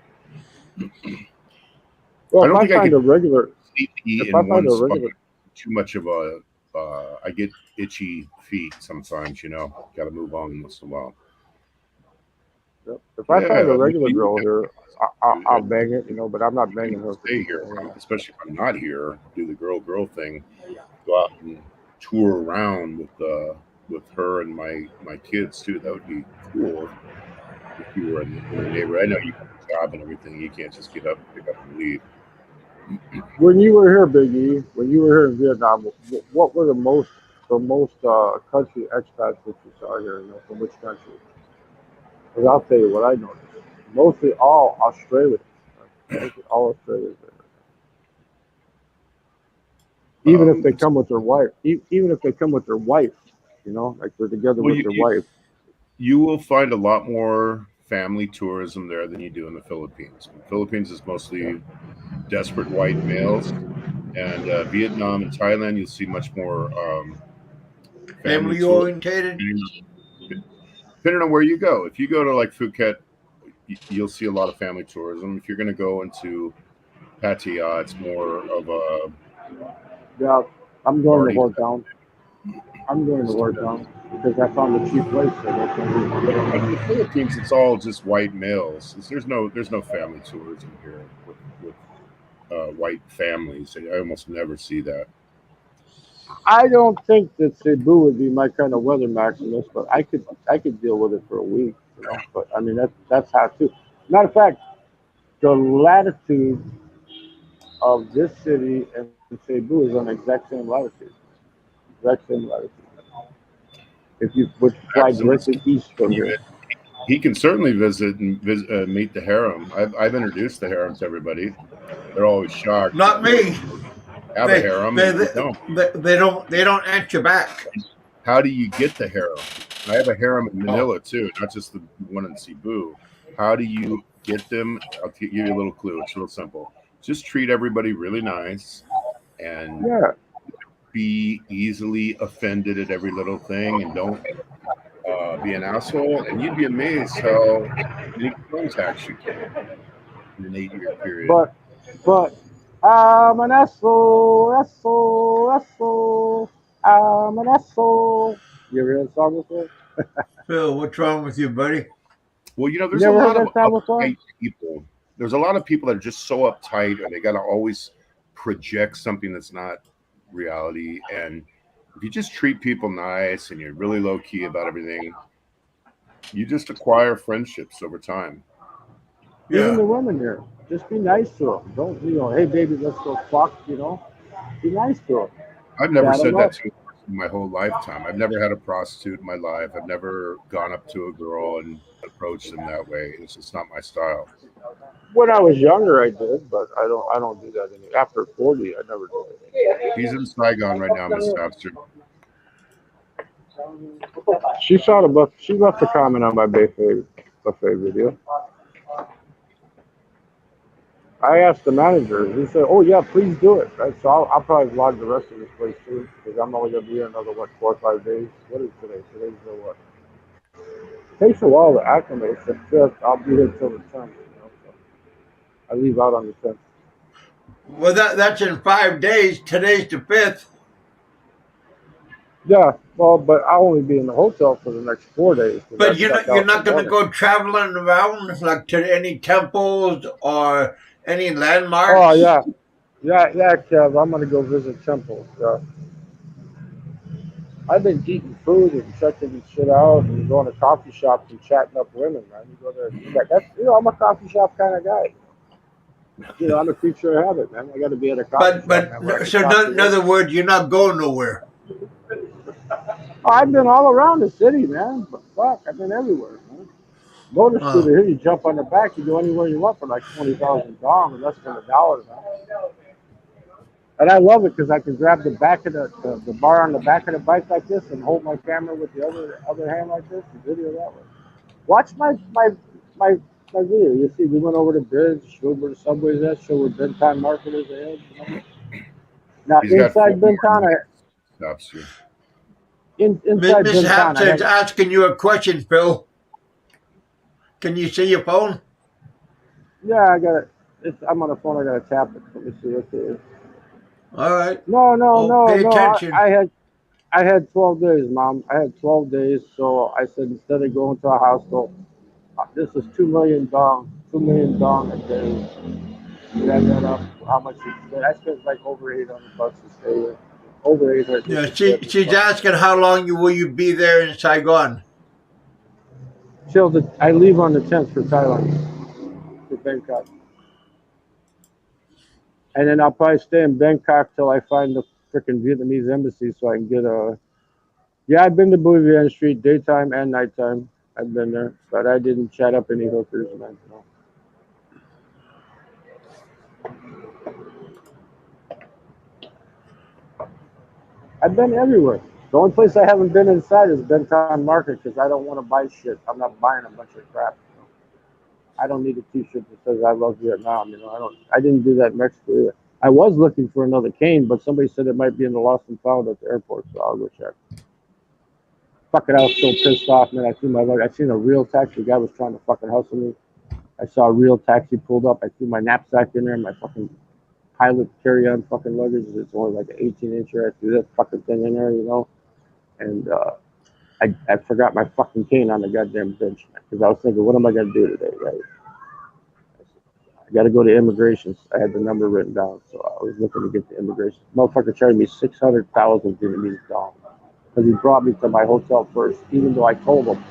[SPEAKER 3] Well,
[SPEAKER 2] I don't think I could
[SPEAKER 3] if I find a regular,
[SPEAKER 2] too much of a. I get itchy feet sometimes. Got to move on once in a while.
[SPEAKER 3] If I find a regular girl here, I'll bang it, but I'm not banging her.
[SPEAKER 2] Stay here, especially if I'm not here. Do the girl thing. Go out and tour around with her and my kids too. That would be cool if you were in the neighborhood. I know you got a job and everything. You can't just get up, pick up, and leave.
[SPEAKER 3] When you were here, Big E, when you were here in Vietnam, what were the most country expats that you saw here? From which country? Because I'll tell you what I noticed. Mostly all Australians. Mostly all Australians. Even if they come with their wife. Even if they come with their wife, like they're together with their wife.
[SPEAKER 2] You will find a lot more family tourism there than you do in the Philippines. The Philippines is mostly desperate white males, and Vietnam and Thailand you'll see much more
[SPEAKER 1] family orientated.
[SPEAKER 2] Depending on where you go. If you go to like Phuket, you'll see a lot of family tourism. If you're going to go into Pattaya, it's more of a
[SPEAKER 3] I'm going to work down. I'm going to work down because I found a cheap place.
[SPEAKER 2] In the Philippines, it's all just white males. There's no family tourism here with white families. I almost never see that.
[SPEAKER 3] I don't think that Cebu would be my kind of weather, Maximus, but I could deal with it for a week. But I mean that's hot too. Matter of fact, the latitude of this city and Cebu is on the exact same latitude. Exact same latitude. If you would fly directly east from here.
[SPEAKER 2] He can certainly visit and meet the harem. I've introduced the harem to everybody. They're always shocked.
[SPEAKER 1] Not me.
[SPEAKER 2] Have a harem.
[SPEAKER 1] They don't answer back.
[SPEAKER 2] How do you get the harem? I have a harem in Manila too, not just the one in Cebu. How do you get them? I'll give you a little clue. It's real simple. Just treat everybody really nice and be easily offended at every little thing, and don't be an asshole. And you'd be amazed how many contacts you get in an 8-year period.
[SPEAKER 3] But I'm an asshole. I'm an asshole. You ever heard that song before?
[SPEAKER 1] Phil, what's wrong with you, buddy?
[SPEAKER 2] Well, you know,
[SPEAKER 3] You
[SPEAKER 2] there's a
[SPEAKER 3] never heard
[SPEAKER 2] lot of
[SPEAKER 3] that song before?
[SPEAKER 2] uptight people. There's a lot of people that are just so uptight, or they got to always project something that's not reality. And if you just treat people nice and you're really low key about everything, you just acquire friendships over time.
[SPEAKER 3] Even
[SPEAKER 1] Yeah.
[SPEAKER 3] the women here, just be nice to them. Don't, hey baby, let's go fuck. Be nice to them.
[SPEAKER 2] I've never
[SPEAKER 3] Chat them
[SPEAKER 2] said that
[SPEAKER 3] up.
[SPEAKER 2] to a person in my whole lifetime. I've never had a prostitute in my life. I've never gone up to a girl and approached them that way. It's just not my style.
[SPEAKER 3] When I was younger, I did, but I don't do that anymore. After 40, I never do it.
[SPEAKER 2] He's in Saigon right now, Miss Tapster.
[SPEAKER 3] She saw the buff. She left a comment on my buffet video. I asked the manager. He said, "Oh yeah, please do it." Right? So I'll probably vlog the rest of this place too, because I'm only gonna be here another 4 or 5 days. What is today? Today's the what? It takes a while to acclimate. So just I'll be here till the 10th. So I leave out on the 10th.
[SPEAKER 1] Well, that's in 5 days. Today's the 5th.
[SPEAKER 3] Yeah, well, but I'll only be in the hotel for the next 4 days because
[SPEAKER 1] But
[SPEAKER 3] I check
[SPEAKER 1] you're
[SPEAKER 3] out in the
[SPEAKER 1] not going to
[SPEAKER 3] morning.
[SPEAKER 1] go traveling around like to any temples or any landmarks.
[SPEAKER 3] Oh yeah, Kev. I'm gonna go visit temples. I've been eating food and checking shit out and going to coffee shops and chatting up women, man. You go there, I'm a coffee shop kind of guy. I'm a creature of habit, man. I got to be at a coffee shop, man, where I can
[SPEAKER 1] So
[SPEAKER 3] talk to
[SPEAKER 1] in
[SPEAKER 3] women.
[SPEAKER 1] other words, you're not going nowhere.
[SPEAKER 3] Oh, I've been all around the city, man. But fuck, I've been everywhere, man. Motor scooter here, you jump on the back, you go anywhere you want for like 20,000 dong or less than $1, man. And I love it because I can grab the back of the bar on the back of the bike like this and hold my camera with the other hand like this and video that way. Watch my video. You see, we went over the bridge, showed where the subway's at, showed where Benton Market is ahead. Now
[SPEAKER 2] He's got 4
[SPEAKER 3] inside
[SPEAKER 2] more
[SPEAKER 3] Benton,
[SPEAKER 2] minutes, Tapster.
[SPEAKER 3] inside
[SPEAKER 1] Miss
[SPEAKER 3] Benton, I
[SPEAKER 1] Hampton's
[SPEAKER 3] had.
[SPEAKER 1] asking you a question, Phil. Can you see your phone?
[SPEAKER 3] Yeah, I got it. I'm on the phone. I got to tap it. Let me see. Okay.
[SPEAKER 1] All right.
[SPEAKER 3] No, no,
[SPEAKER 1] Oh,
[SPEAKER 3] no,
[SPEAKER 1] pay
[SPEAKER 3] no.
[SPEAKER 1] attention.
[SPEAKER 3] I had 12 days, Mom. I had 12 days, so I said instead of going to a hostel, this is 2 million dong, 2 million dong a day. You add that up, how much you spend? I spent like over $800 to stay here. Over 800 just
[SPEAKER 1] Yeah,
[SPEAKER 3] to stay at this
[SPEAKER 1] she's
[SPEAKER 3] fucking
[SPEAKER 1] asking how long will you be there in Saigon?
[SPEAKER 3] I leave on the 10th for Thailand, for Bangkok. And then I'll probably stay in Bangkok till I find the freaking Vietnamese embassy so I can get a. Yeah, I've been to Bouy Vien Street daytime and nighttime. I've been there, but I didn't chat up any hookers, man. No. I've been everywhere. The only place I haven't been inside is Benton Market because I don't want to buy shit. I'm not buying a bunch of crap. I don't need a T-shirt that says "I love Vietnam." I didn't do that in Mexico either. I was looking for another cane, but somebody said it might be in the lost and found at the airport, so I'll go check. Fuck it, I was so pissed off, man. I threw my luggage. I seen a real taxi. The guy was trying to fucking hustle me. I saw a real taxi pulled up. I threw my knapsack in there, my fucking pilot carry-on fucking luggage. It's only like an 18-incher. I threw that fucking thing in there, and I forgot my fucking cane on the goddamn bench because I was thinking, what am I gonna do today, right? I got to go to immigration. I had the number written down, so I was looking to get the immigration. Motherfucker charged me 600,000 Vietnamese dong because he brought me to my hotel first, even though I told him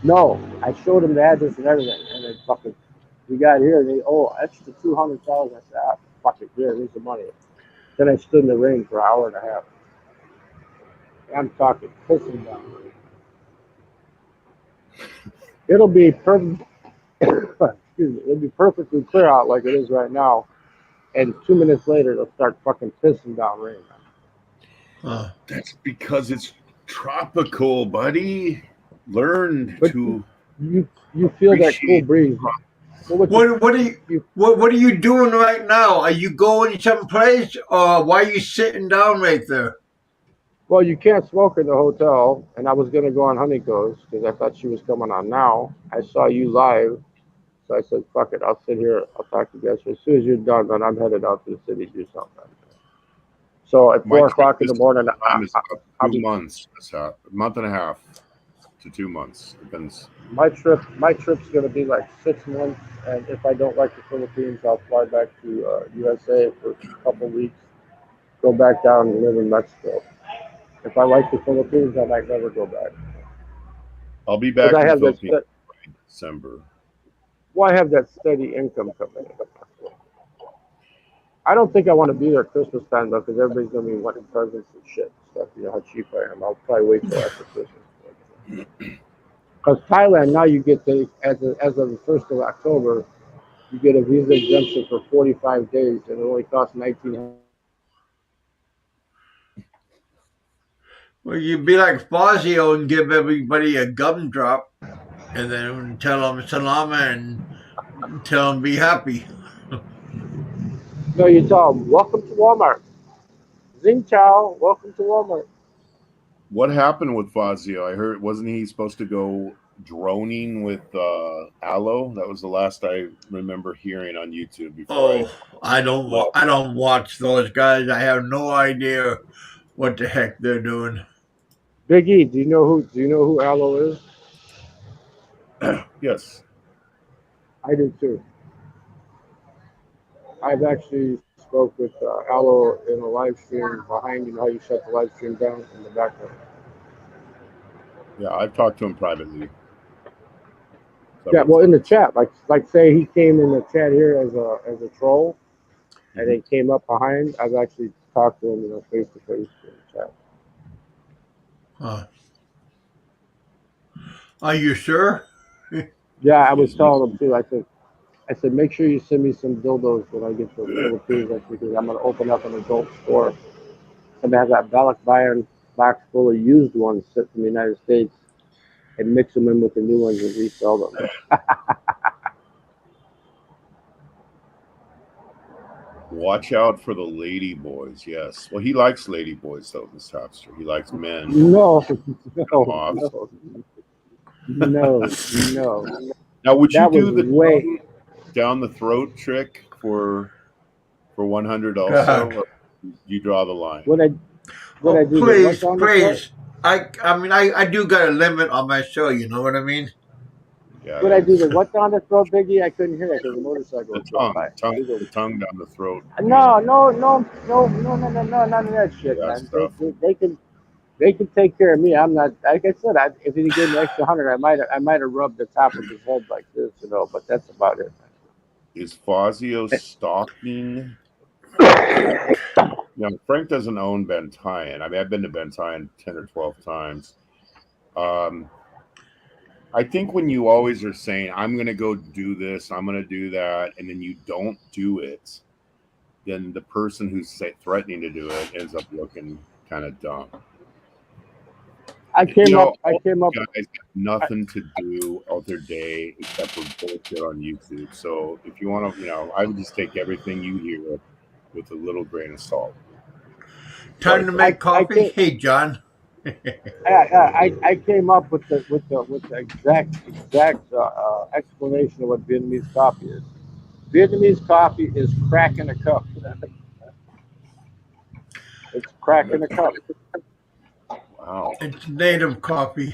[SPEAKER 3] no. I showed him the address and everything, and then fucking we got here and they extra 200,000. I said, fuck it, here, here's the money. Then I stood in the rain for an hour and a half. I'm talking pissing down. It'll be perfect. Excuse me. It'll be perfectly clear out like it is right now, and 2 minutes later it'll start fucking pissing down rain.
[SPEAKER 2] That's because it's tropical, buddy. Learn
[SPEAKER 3] But
[SPEAKER 2] to
[SPEAKER 3] you feel that cool
[SPEAKER 2] appreciate.
[SPEAKER 3] breeze. Well,
[SPEAKER 1] What are you doing right now? Are you going someplace, or why are you sitting down right there?
[SPEAKER 3] Well, you can't smoke in the hotel, and I was gonna go on Honeycombs because I thought she was coming on now. I saw you live, so I said, "Fuck it, I'll sit here. I'll talk to you guys." So as soon as you're done, then I'm headed out to the city to do something. So at
[SPEAKER 2] My
[SPEAKER 3] 4:00 in
[SPEAKER 2] trip
[SPEAKER 3] the
[SPEAKER 2] this
[SPEAKER 3] morning,
[SPEAKER 2] time is about
[SPEAKER 3] I'll
[SPEAKER 2] 2
[SPEAKER 3] be
[SPEAKER 2] months. That's a month and a half to 2 months. Depends.
[SPEAKER 3] my trip's going to be like 6 months, and if I don't like the Philippines, I'll fly back to USA for a couple weeks, go back down and live in Mexico. If I like the Philippines, I might never go back
[SPEAKER 2] I'll be
[SPEAKER 3] because
[SPEAKER 2] back in the Philippines in December.
[SPEAKER 3] I have that steady income coming in. I don't think I want to be there Christmas time though, because everybody's going to be wanting presents and shit and stuff. You know how cheap I am. I'll probably wait till after Christmas. Because Thailand now you get as of the 1st of October, you get a visa exemption for 45 days, and it only costs 19.
[SPEAKER 1] Well, you'd be like Fazio and give everybody a gumdrop, and then tell them salama and tell them be happy.
[SPEAKER 3] No, you tell them, welcome to Walmart. Zing Chow, welcome to Walmart.
[SPEAKER 2] What happened with Fazio? I heard wasn't he supposed to go droning with Aloe? That was the last I remember hearing on YouTube before I
[SPEAKER 1] Oh, I don't
[SPEAKER 2] left.
[SPEAKER 1] I don't watch those guys. I have no idea what the heck they're doing.
[SPEAKER 3] Big E, do you know who Aloe is?
[SPEAKER 2] Yes.
[SPEAKER 3] I do too. I've actually spoke with Aloe in a live stream behind, you know how you shut the live stream down in the background.
[SPEAKER 2] Yeah, I've talked to him privately
[SPEAKER 3] Yeah,
[SPEAKER 2] several
[SPEAKER 3] well, in the
[SPEAKER 2] times.
[SPEAKER 3] chat, like say he came in the chat here as a troll, and
[SPEAKER 2] Mhm.
[SPEAKER 3] then came up behind. I've actually talked to him, face to face in the chat.
[SPEAKER 1] Huh. Are you sure?
[SPEAKER 3] Yeah, I was
[SPEAKER 2] He's
[SPEAKER 3] telling him too. I said, make sure you send me some dildos when I get to the Philippines, because I'm gonna open up an adult store. I'm gonna have that Balikbayan box full of used ones sent from the United States and mix them in with the new ones and resell them.
[SPEAKER 2] Watch out for the lady boys. Yes. Well, he likes lady boys though, Miss Hopster. He likes men.
[SPEAKER 3] No,
[SPEAKER 2] Come
[SPEAKER 3] no,
[SPEAKER 2] off.
[SPEAKER 3] no.
[SPEAKER 2] Now, would you
[SPEAKER 3] That was
[SPEAKER 2] do the
[SPEAKER 3] way.
[SPEAKER 2] down the throat trick for 100 also?
[SPEAKER 1] God.
[SPEAKER 2] Or you draw the line?
[SPEAKER 3] What I what I
[SPEAKER 1] Oh,
[SPEAKER 3] do the what's
[SPEAKER 1] please,
[SPEAKER 3] on the throat?
[SPEAKER 1] please. I do got a limit on my show. You know what I mean?
[SPEAKER 2] Yeah,
[SPEAKER 3] What I do
[SPEAKER 2] there's
[SPEAKER 3] the what's on the throat, Biggie? I couldn't hear it because the motorcycle
[SPEAKER 2] the
[SPEAKER 3] was going
[SPEAKER 2] tongue,
[SPEAKER 3] by. It was
[SPEAKER 2] the tongue down the throat.
[SPEAKER 3] no, none of that shit,
[SPEAKER 2] That
[SPEAKER 3] man. They,
[SPEAKER 2] stuff.
[SPEAKER 3] they, they can they can take care of me. I'm not, like I said. If he gave me extra 100, I might have rubbed the top of his head like this, But that's about it.
[SPEAKER 2] Is Fazio stalking? Frank doesn't own Bentayne. I mean, I've been to Bentayne 10 or 12 times. I think when you always are saying, I'm going to go do this, I'm going to do that, and then you don't do it, then the person who's threatening to do it ends up looking kind of dumb.
[SPEAKER 3] I came up.
[SPEAKER 2] All guys have nothing to do all their day except for bullshit on YouTube. So if you want to, I would just take everything you hear with a little grain of salt.
[SPEAKER 1] Time to make coffee. Hey, John.
[SPEAKER 3] I came up with the exact explanation of what Vietnamese coffee is. Vietnamese coffee is crack in a cup. It's crack in a cup.
[SPEAKER 2] Wow.
[SPEAKER 1] It's native coffee.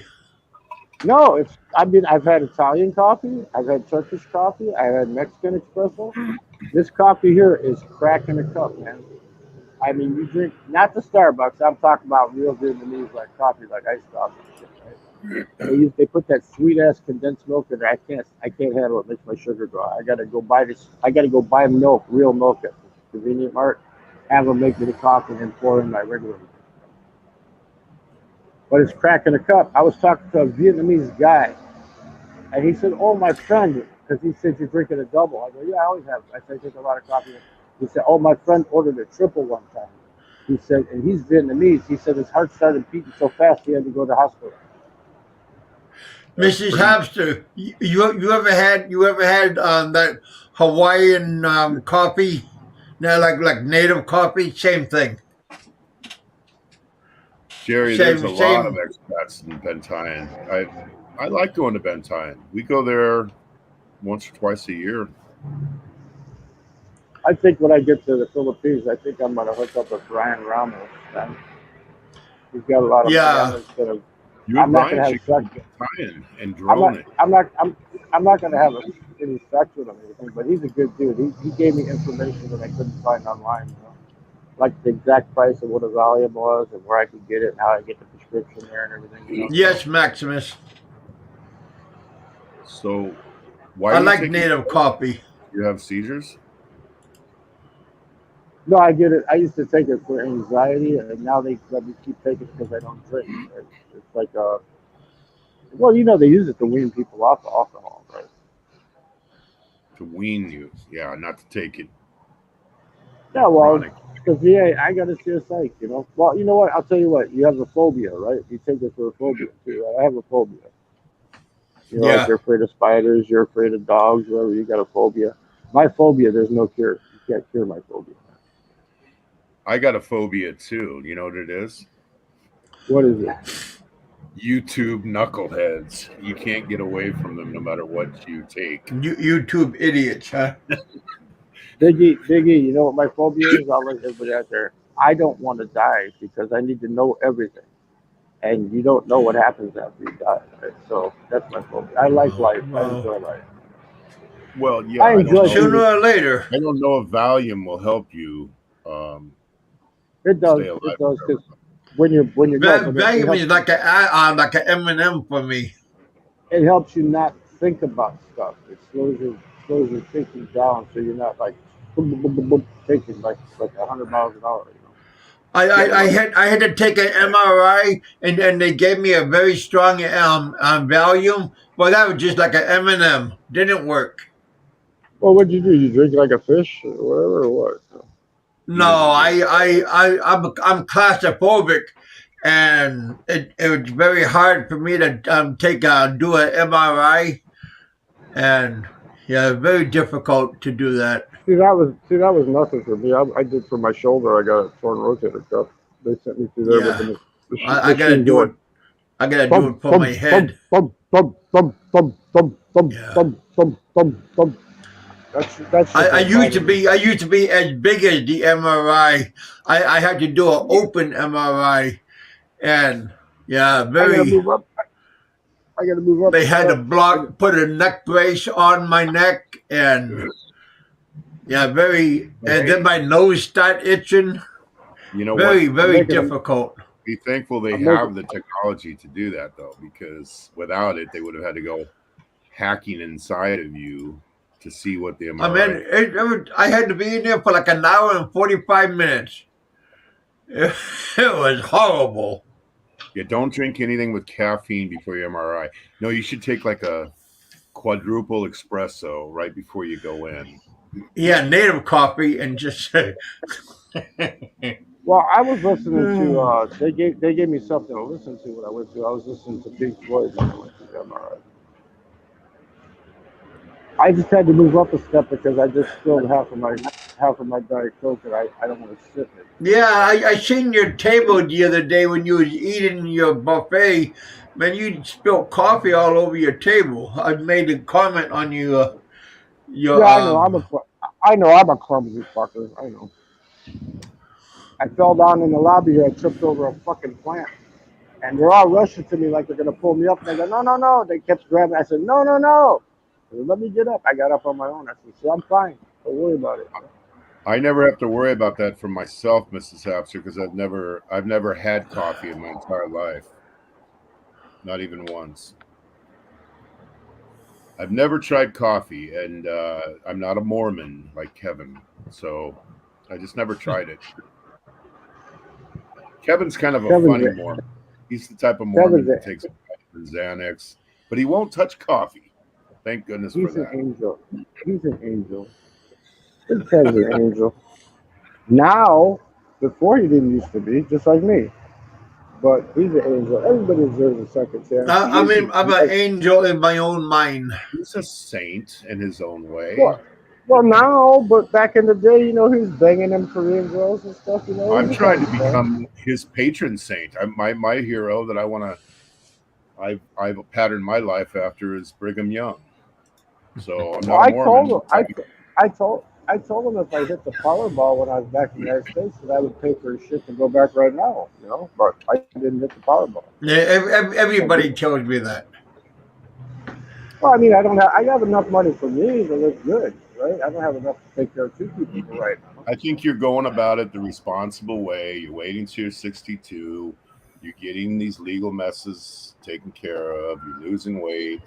[SPEAKER 3] No, I've had Italian coffee, I've had Turkish coffee, I've had Mexican espresso. This coffee here is crack in a cup, man. I mean, you drink not the Starbucks. I'm talking about real Vietnamese like coffee, like iced coffee and shit, right? They put that sweet ass condensed milk in there. I can't handle it. It makes my sugar go high. I gotta go buy this. I gotta go buy milk, real milk at the convenient mart. Have them make me the coffee and then pour in my regular milk. But it's crack in a cup. I was talking to a Vietnamese guy, and he said, "Oh, my friend," because he said you're drinking a double. I go, "Yeah, I always have." I said, "I drink a lot of coffee." He said, "Oh, my friend ordered a triple one time." He said, and he's Vietnamese. He said his heart started beating so fast he had to go to the hospital.
[SPEAKER 1] Mrs. Hamster, you ever had that Hawaiian coffee? Now, like native coffee, same thing.
[SPEAKER 2] Jerry, there's a lot of
[SPEAKER 1] Same.
[SPEAKER 2] expats in Bentayne. I like going to Bentayne. We go there once or twice a year.
[SPEAKER 3] I think when I get to the Philippines, I think I'm gonna hook up with Brian Ramos. Man. He's got a lot of money. I'm
[SPEAKER 1] Yeah.
[SPEAKER 3] just gonna.
[SPEAKER 2] You and
[SPEAKER 3] I'm not
[SPEAKER 2] Brian
[SPEAKER 3] gonna have
[SPEAKER 2] should
[SPEAKER 3] sex.
[SPEAKER 2] go Italian and
[SPEAKER 3] I'm
[SPEAKER 2] drone
[SPEAKER 3] not.
[SPEAKER 2] it.
[SPEAKER 3] I'm not. I'm not gonna have any sex with him or anything. But he's a good dude. He gave me information that I couldn't find online. You know? Like the exact price of what a Valium was and where I could get it and how I get the prescription there and everything. You know?
[SPEAKER 1] Yes, Maximus.
[SPEAKER 2] So, why
[SPEAKER 1] I
[SPEAKER 2] are you
[SPEAKER 1] like
[SPEAKER 2] taking?
[SPEAKER 1] native coffee.
[SPEAKER 2] You have seizures?
[SPEAKER 3] No, I get it. I used to take it for anxiety, and now they let me keep taking it because I don't drink. Right? It's like well, you know, they use it to wean people off of alcohol, right?
[SPEAKER 2] To wean you, yeah, not to take it
[SPEAKER 3] Yeah, well,
[SPEAKER 2] chronic.
[SPEAKER 3] because yeah, I got to see a psych, you know. Well, you know what? I'll tell you what. You have a phobia, right? You take it for a phobia too. Right? I have a phobia. You know, like
[SPEAKER 1] Yeah.
[SPEAKER 3] you're afraid of spiders, you're afraid of dogs, whatever. You got a phobia. My phobia, there's no cure. You can't cure my phobia.
[SPEAKER 2] I got a phobia too. You know what it is?
[SPEAKER 3] What is it?
[SPEAKER 2] YouTube knuckleheads. You can't get away from them no matter what you take.
[SPEAKER 1] YouTube idiots, huh?
[SPEAKER 3] Biggie, you know what my phobia is? I'll let everybody out there. I don't want to die because I need to know everything. And you don't know what happens after you die. Right? So that's my phobia. I like life. I
[SPEAKER 1] Well,
[SPEAKER 3] enjoy life.
[SPEAKER 2] Well, yeah,
[SPEAKER 3] I
[SPEAKER 2] I don't
[SPEAKER 3] enjoy
[SPEAKER 2] know.
[SPEAKER 1] sooner
[SPEAKER 3] being.
[SPEAKER 1] or later.
[SPEAKER 2] I don't know if Valium will help you
[SPEAKER 3] It does.
[SPEAKER 2] stay alive
[SPEAKER 3] It does
[SPEAKER 2] forever.
[SPEAKER 3] because when you're no, but it
[SPEAKER 1] Valium
[SPEAKER 3] helps
[SPEAKER 1] is like a M&M for me.
[SPEAKER 3] it helps you not think about stuff. It slows your thinking down, so you're not like boom, boom, boom, boom, boom, thinking like 100 miles an hour. You know.
[SPEAKER 2] Yeah,
[SPEAKER 1] I had to take an MRI and then they gave me a very strong Valium. Well, that was just like an M&M. Didn't work.
[SPEAKER 3] Well, what'd you do? You drink like a fish or whatever, or what?
[SPEAKER 1] No,
[SPEAKER 2] he doesn't drink.
[SPEAKER 1] I'm claustrophobic, and it was very hard for me to do an MRI, and yeah, very difficult to do that.
[SPEAKER 3] That was nothing for me. I did for my shoulder. I got a torn rotator cuff. They sent me through there with
[SPEAKER 1] Yeah,
[SPEAKER 3] the
[SPEAKER 1] I gotta
[SPEAKER 3] machine
[SPEAKER 1] do
[SPEAKER 3] going
[SPEAKER 1] it. I gotta do
[SPEAKER 3] thump
[SPEAKER 1] it for my
[SPEAKER 3] thump thump
[SPEAKER 1] head.
[SPEAKER 3] thump thump thump thump thump thump
[SPEAKER 1] Yeah.
[SPEAKER 3] thump thump thump thump. That shit don't bother me.
[SPEAKER 1] I used to be as big as the MRI. I had to do an open MRI, and yeah,
[SPEAKER 3] I gotta
[SPEAKER 1] very.
[SPEAKER 3] move up. I gotta move up
[SPEAKER 1] They
[SPEAKER 3] the
[SPEAKER 1] had to
[SPEAKER 3] steps.
[SPEAKER 1] put a neck brace on my neck, and yeah, very. And then my nose start itching.
[SPEAKER 2] You know what?
[SPEAKER 1] Very,
[SPEAKER 3] I'm
[SPEAKER 1] very
[SPEAKER 3] making a.
[SPEAKER 1] difficult.
[SPEAKER 2] Be thankful they
[SPEAKER 3] I'm making.
[SPEAKER 2] have the technology to do that, though, because without it, they would have had to go hacking inside of you to see what the
[SPEAKER 1] I mean,
[SPEAKER 2] MRI.
[SPEAKER 1] I had to be in there for like an hour and 45 minutes. It was horrible.
[SPEAKER 2] Yeah, don't drink anything with caffeine before your MRI. No, you should take like a quadruple espresso right before you go in.
[SPEAKER 1] Yeah, native coffee and just.
[SPEAKER 3] Well, I was listening to. They gave me something to listen to when I went to. I was listening to Pink Floyd when I went to the MRI. I just had to move up a step because I just spilled half of my Diet Coke and I don't want to sit in it.
[SPEAKER 1] Yeah, I seen your table the other day when you was eating your buffet. Man, you spilled coffee all over your table. I made a comment on your
[SPEAKER 3] Yeah, I know I'm a clumsy fucker. I know. I fell down in the lobby here. I tripped over a fucking plant. And they're all rushing to me like they're going to pull me up. And I go, no, no, no. They kept grabbing. I said, no, no, no. They said, let me get up. I got up on my own. I said, see, I'm fine. Don't worry about it.
[SPEAKER 2] I never have to worry about that for myself, Mrs. Hapser, because I've never had coffee in my entire life. Not even once. I've never tried coffee, and I'm not a Mormon like Kevin, so I just never tried it. Kevin's kind of a funny Mormon. He's the type of Mormon that takes Xanax, but he won't touch coffee. Thank goodness for that.
[SPEAKER 3] He's an angel. He's an angel. Big Kevin's an angel. Now, before he didn't used to be, just like me. But he's an angel. Everybody deserves a second chance.
[SPEAKER 1] I mean, I'm an angel in my own mind.
[SPEAKER 2] He's a saint in his own way.
[SPEAKER 3] Well, now, but back in the day, you know, he was banging them Korean girls and stuff. You know,
[SPEAKER 2] I'm trying to become his patron saint. My hero that I want to. I've patterned my life after is Brigham Young. So I'm not a Mormon.
[SPEAKER 3] I told him if I hit the Powerball when I was back in the United States, that I would pay for his shit and go back right now. But I didn't hit the Powerball.
[SPEAKER 1] Yeah, everybody tells me that.
[SPEAKER 3] Well, I mean, I don't have. I have enough money for me to live good, right? I don't have enough to take care of 2 people right now.
[SPEAKER 2] I think you're going about it the responsible way. You're waiting till you're 62. You're getting these legal messes taken care of. You're losing weight.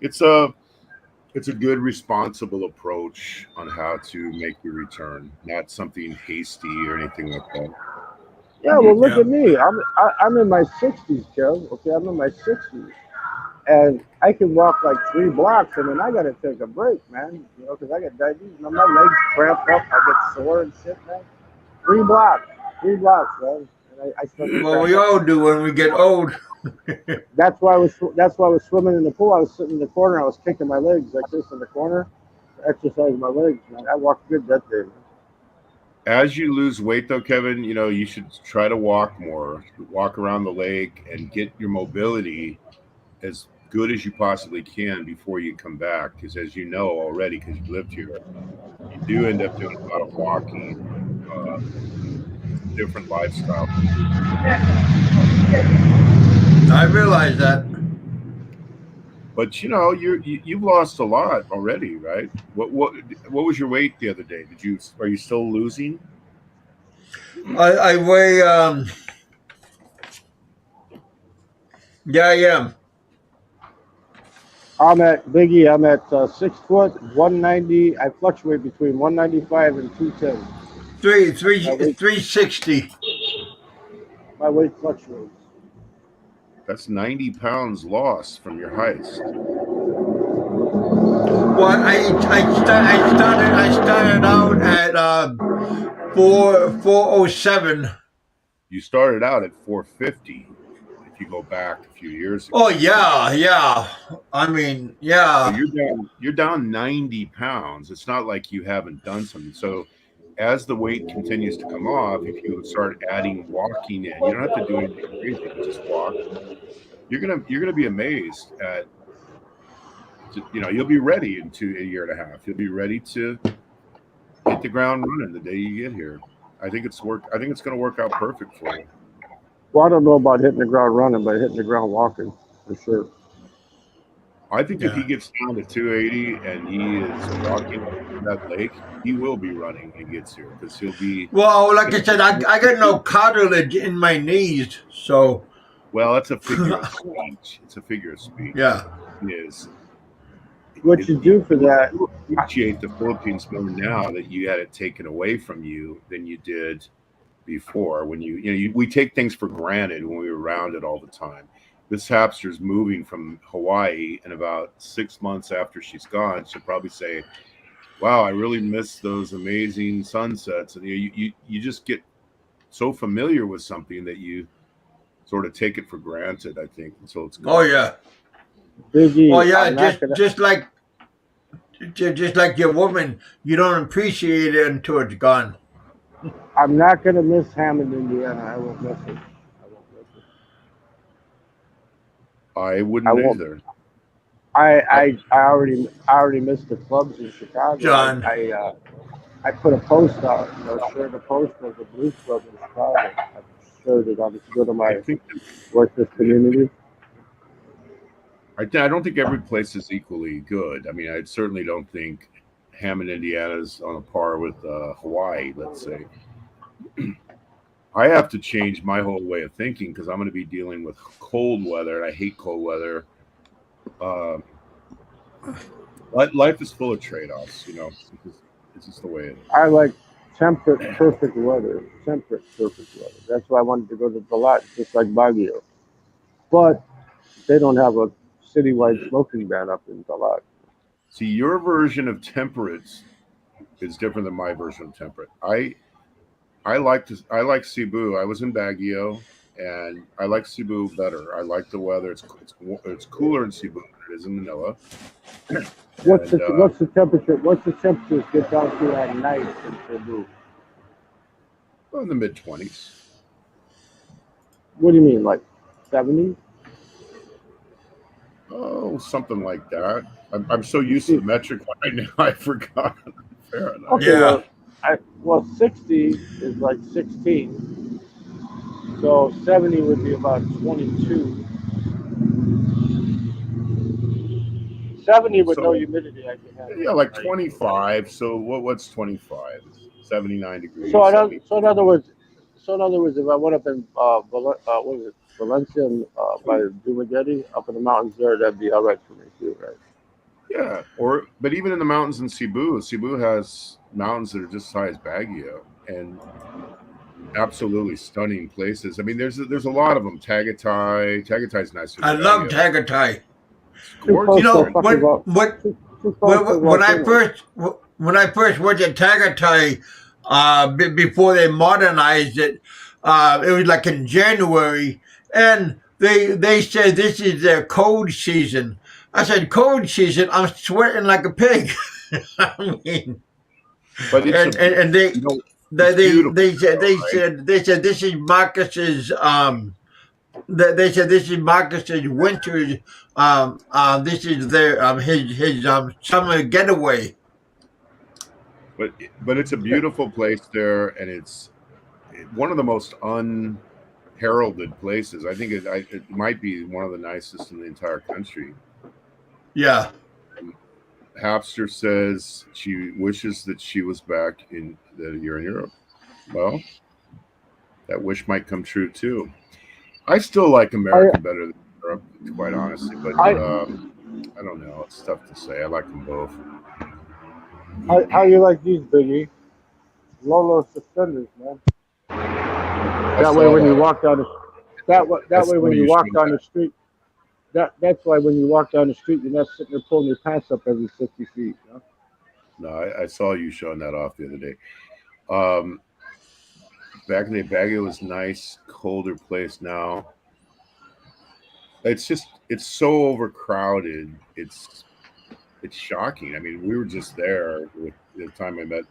[SPEAKER 2] It's a good responsible approach on how to make your return, not something hasty or anything like that.
[SPEAKER 3] Yeah, well, look at me. I'm in my 60s, Kev. Okay, I'm in my 60s, and I can walk like 3 blocks, and then I got to take a break, man. Because I got diabetes. My legs cramp up. I get sore and shit, man. 3 blocks, man. And I start to
[SPEAKER 1] Well,
[SPEAKER 3] cramp
[SPEAKER 1] we
[SPEAKER 3] up.
[SPEAKER 1] all do when we get old.
[SPEAKER 3] That's why I was swimming in the pool. I was sitting in the corner. I was kicking my legs like this in the corner, exercising my legs, man. I walked good that day, man.
[SPEAKER 2] As you lose weight, though, Kevin, you should try to walk more, walk around the lake, and get your mobility as good as you possibly can before you come back. Because as you know already, because you've lived here, you do end up doing a lot of walking, different lifestyle.
[SPEAKER 1] I realize that.
[SPEAKER 2] But you've lost a lot already, right? What was your weight the other day? Are you still losing?
[SPEAKER 1] I weigh. Yeah, I am.
[SPEAKER 3] I'm at 6 foot 190. I fluctuate between 195 and 210.
[SPEAKER 1] 360.
[SPEAKER 3] My weight fluctuates.
[SPEAKER 2] That's 90 pounds lost from your heist.
[SPEAKER 1] Well, I started out at 407.
[SPEAKER 2] You started out at 450. If you go back a few years ago.
[SPEAKER 1] Oh yeah. I mean, yeah.
[SPEAKER 2] So you're down 90 pounds. It's not like you haven't done something. So as the weight continues to come off, if you start adding walking in, you don't have to do anything crazy. Just walk. You're gonna be amazed at. You'll be ready in a year and a half. You'll be ready to hit the ground running the day you get here. I think it's going to work out perfect for you.
[SPEAKER 3] Well, I don't know about hitting the ground running, but hitting the ground walking for sure.
[SPEAKER 2] I think if he gets down to 280 and he is walking that lake, he will be running when he gets here because he'll be.
[SPEAKER 1] Well, like I said, I got no cartilage in my knees, so.
[SPEAKER 2] Well, that's a figure of speech. It's a figure of speech.
[SPEAKER 1] Yeah.
[SPEAKER 2] It is.
[SPEAKER 3] What you do for that?
[SPEAKER 2] You appreciate the Philippines more now that you had it taken away from you than you did before. When we take things for granted when we were around it all the time. This hamster's moving from Hawaii, and about 6 months after she's gone, she'll probably say, "Wow, I really miss those amazing sunsets." And you just get so familiar with something that you sort of take it for granted. I think until it's gone.
[SPEAKER 1] Oh yeah.
[SPEAKER 3] Biggie,
[SPEAKER 1] well, yeah, just like your woman, you don't appreciate it until it's gone.
[SPEAKER 3] I'm not gonna miss Hammond, Indiana. I won't miss it.
[SPEAKER 2] I wouldn't either.
[SPEAKER 3] I already missed the clubs in Chicago.
[SPEAKER 1] John.
[SPEAKER 3] I put a post out, shared a post of the Blues Club in Chicago. I shared it on the good of my worthless community.
[SPEAKER 2] I don't think every place is equally good. I mean, I certainly don't think Hammond, Indiana is on a par with Hawaii, let's say. I have to change my whole way of thinking because I'm going to be dealing with cold weather, and I hate cold weather. Life is full of trade-offs, It's just the way it is.
[SPEAKER 3] I like temperate, perfect weather. That's why I wanted to go to Dalat, just like Baguio. But they don't have a citywide smoking ban up in Dalat.
[SPEAKER 2] See, your version of temperate is different than my version of temperate. I like Cebu. I was in Baguio, and I like Cebu better. I like the weather. It's cooler in Cebu than it is in Manila.
[SPEAKER 3] What's the temperature? What's the temperatures get down to at night in Cebu?
[SPEAKER 2] Well, in the mid-20s.
[SPEAKER 3] What do you mean, like 70?
[SPEAKER 2] Oh, something like that. I'm so used to the metric right now, I forgot. Fair enough.
[SPEAKER 3] Okay,
[SPEAKER 1] Yeah.
[SPEAKER 3] well 60 is like 16, so 70 would be about 22. 70 with no
[SPEAKER 2] So
[SPEAKER 3] humidity, I can handle.
[SPEAKER 2] yeah, like
[SPEAKER 3] Like,
[SPEAKER 2] 25. So what's 25? 79
[SPEAKER 3] so
[SPEAKER 2] degrees, 70.
[SPEAKER 3] in other words, if I went up in what is it, Valencia, by Dumaguete, up in the mountains there, that'd be all right for me too, right?
[SPEAKER 2] Yeah, but even in the mountains in Cebu has mountains that are just as high as Baguio and absolutely stunning places. I mean, there's a lot of them. Tagatai's nicer
[SPEAKER 1] I
[SPEAKER 2] than
[SPEAKER 1] love
[SPEAKER 2] Baguio.
[SPEAKER 1] Tagatai.
[SPEAKER 2] It's
[SPEAKER 3] Too
[SPEAKER 1] You
[SPEAKER 3] close
[SPEAKER 2] gorgeous
[SPEAKER 3] to
[SPEAKER 2] there.
[SPEAKER 1] know
[SPEAKER 3] fucking too close to
[SPEAKER 1] when I
[SPEAKER 3] volcanoes.
[SPEAKER 1] first went to Tagatai, before they modernized it, it was like in January, and they said this is their cold season. I said cold season. I'm sweating like a pig. I mean,
[SPEAKER 2] But
[SPEAKER 1] and
[SPEAKER 2] you know,
[SPEAKER 1] they
[SPEAKER 2] it's
[SPEAKER 1] they
[SPEAKER 2] beautiful,
[SPEAKER 1] they said
[SPEAKER 2] right?
[SPEAKER 1] this is Marcus's they said this is Marcus's winter. This is their his summer getaway.
[SPEAKER 2] But it's a beautiful place there, and it's one of the most unheralded places. I think it might be one of the nicest in the entire country.
[SPEAKER 1] Yeah.
[SPEAKER 2] Hapster says she wishes that she was back in the year in Europe. Well, that wish might come true too. I still like
[SPEAKER 3] I,
[SPEAKER 2] America better than Europe, quite honestly, but
[SPEAKER 3] I,
[SPEAKER 2] I don't know. It's tough to say. I like them both.
[SPEAKER 3] how you like these, Biggie? Lolo suspenders, man.
[SPEAKER 2] I
[SPEAKER 3] That way,
[SPEAKER 2] saw
[SPEAKER 3] when you
[SPEAKER 2] that.
[SPEAKER 3] walk down the
[SPEAKER 2] I
[SPEAKER 3] that way
[SPEAKER 2] saw
[SPEAKER 3] when you
[SPEAKER 2] you
[SPEAKER 3] walk
[SPEAKER 2] showed
[SPEAKER 3] down
[SPEAKER 2] that.
[SPEAKER 3] the street, that's why when you walk down the street, you're not sitting there pulling your pants up every 50 feet. You know?
[SPEAKER 2] No, I saw you showing that off the other day. Um, Back in the day, Baguio was nice, colder place now. It's so overcrowded. It's shocking. I mean, we were just there with the time I met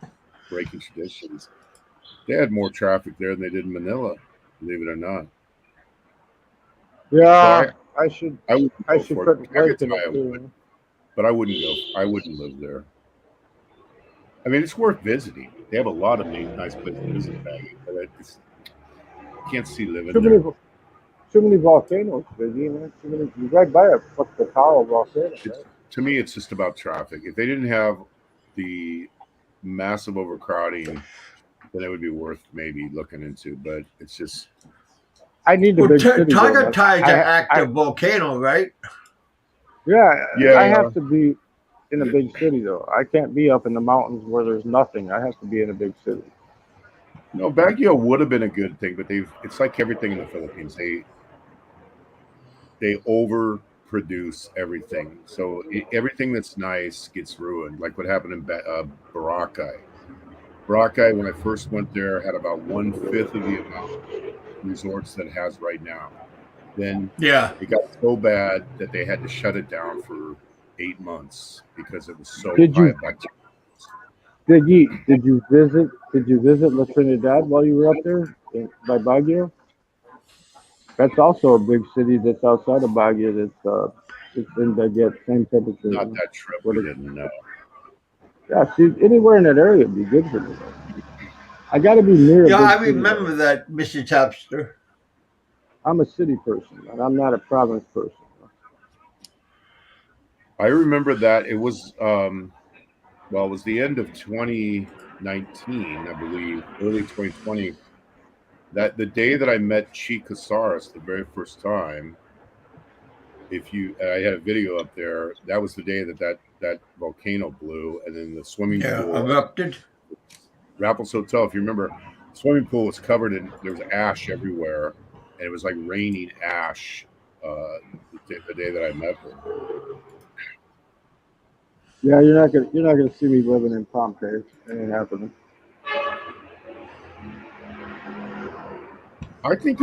[SPEAKER 2] Breaking Traditions. They had more traffic there than they did in Manila, believe it or not. So
[SPEAKER 3] Yeah, I should
[SPEAKER 2] I wouldn't
[SPEAKER 3] I
[SPEAKER 2] go
[SPEAKER 3] should
[SPEAKER 2] for it.
[SPEAKER 3] put weight in
[SPEAKER 2] Tagatai
[SPEAKER 3] it
[SPEAKER 2] I would,
[SPEAKER 3] too.
[SPEAKER 2] but I wouldn't go. I wouldn't live there. I mean, it's worth visiting. They have a lot of nice places to visit in Baguio, but I can't see living
[SPEAKER 3] Too many
[SPEAKER 2] there.
[SPEAKER 3] too many volcanoes, Biggie, man. Too many. You right by a the Tahoe volcano,
[SPEAKER 2] It's
[SPEAKER 3] right?
[SPEAKER 2] To me, it's just about traffic. If they didn't have the massive overcrowding, then it would be worth maybe looking into. But it's just
[SPEAKER 3] I need the
[SPEAKER 1] Well,
[SPEAKER 3] big city though, man.
[SPEAKER 1] Tagatai is an active volcano, right?
[SPEAKER 3] Yeah, I
[SPEAKER 2] yeah.
[SPEAKER 3] have to be in a big city though. I can't be up in the mountains where there's nothing. I have to be in a big city.
[SPEAKER 2] No, Baguio would have been a good thing, but it's like everything in the Philippines. They overproduce everything, so everything that's nice gets ruined. Like what happened in Boracay. Boracay, when I first went there, had about 1/5 of the amount of resorts that it has right now. Then
[SPEAKER 1] Yeah.
[SPEAKER 2] it got so bad that they had to shut it down for 8 months because it was so
[SPEAKER 3] Did
[SPEAKER 2] high
[SPEAKER 3] you
[SPEAKER 2] of bacteria.
[SPEAKER 3] did you visit La Trinidad while you were up there by Baguio? That's also a big city that's outside of Baguio. It's in that same temperature. You
[SPEAKER 2] Not
[SPEAKER 3] know?
[SPEAKER 2] that trip.
[SPEAKER 3] What
[SPEAKER 2] We
[SPEAKER 3] it,
[SPEAKER 2] didn't know.
[SPEAKER 3] yeah, see, anywhere in that area would be good for me. I got to be near a
[SPEAKER 1] Yeah,
[SPEAKER 3] big
[SPEAKER 1] I
[SPEAKER 3] city though.
[SPEAKER 1] remember that, Mr. Tapster.
[SPEAKER 3] I'm a city person, and I'm not a province person.
[SPEAKER 2] I remember that it was it was the end of 2019, I believe, early 2020. That the day that I met Chikasaurus the very first time, I had a video up there. That was the day that volcano blew, and then the swimming
[SPEAKER 1] Yeah,
[SPEAKER 2] pool,
[SPEAKER 1] erupted.
[SPEAKER 2] Raffles Hotel. If you remember, the swimming pool was covered in there was ash everywhere, and it was like raining ash. The day that I met her.
[SPEAKER 3] Yeah, you're not gonna see me living in Palm Cave. It ain't happening.
[SPEAKER 2] I think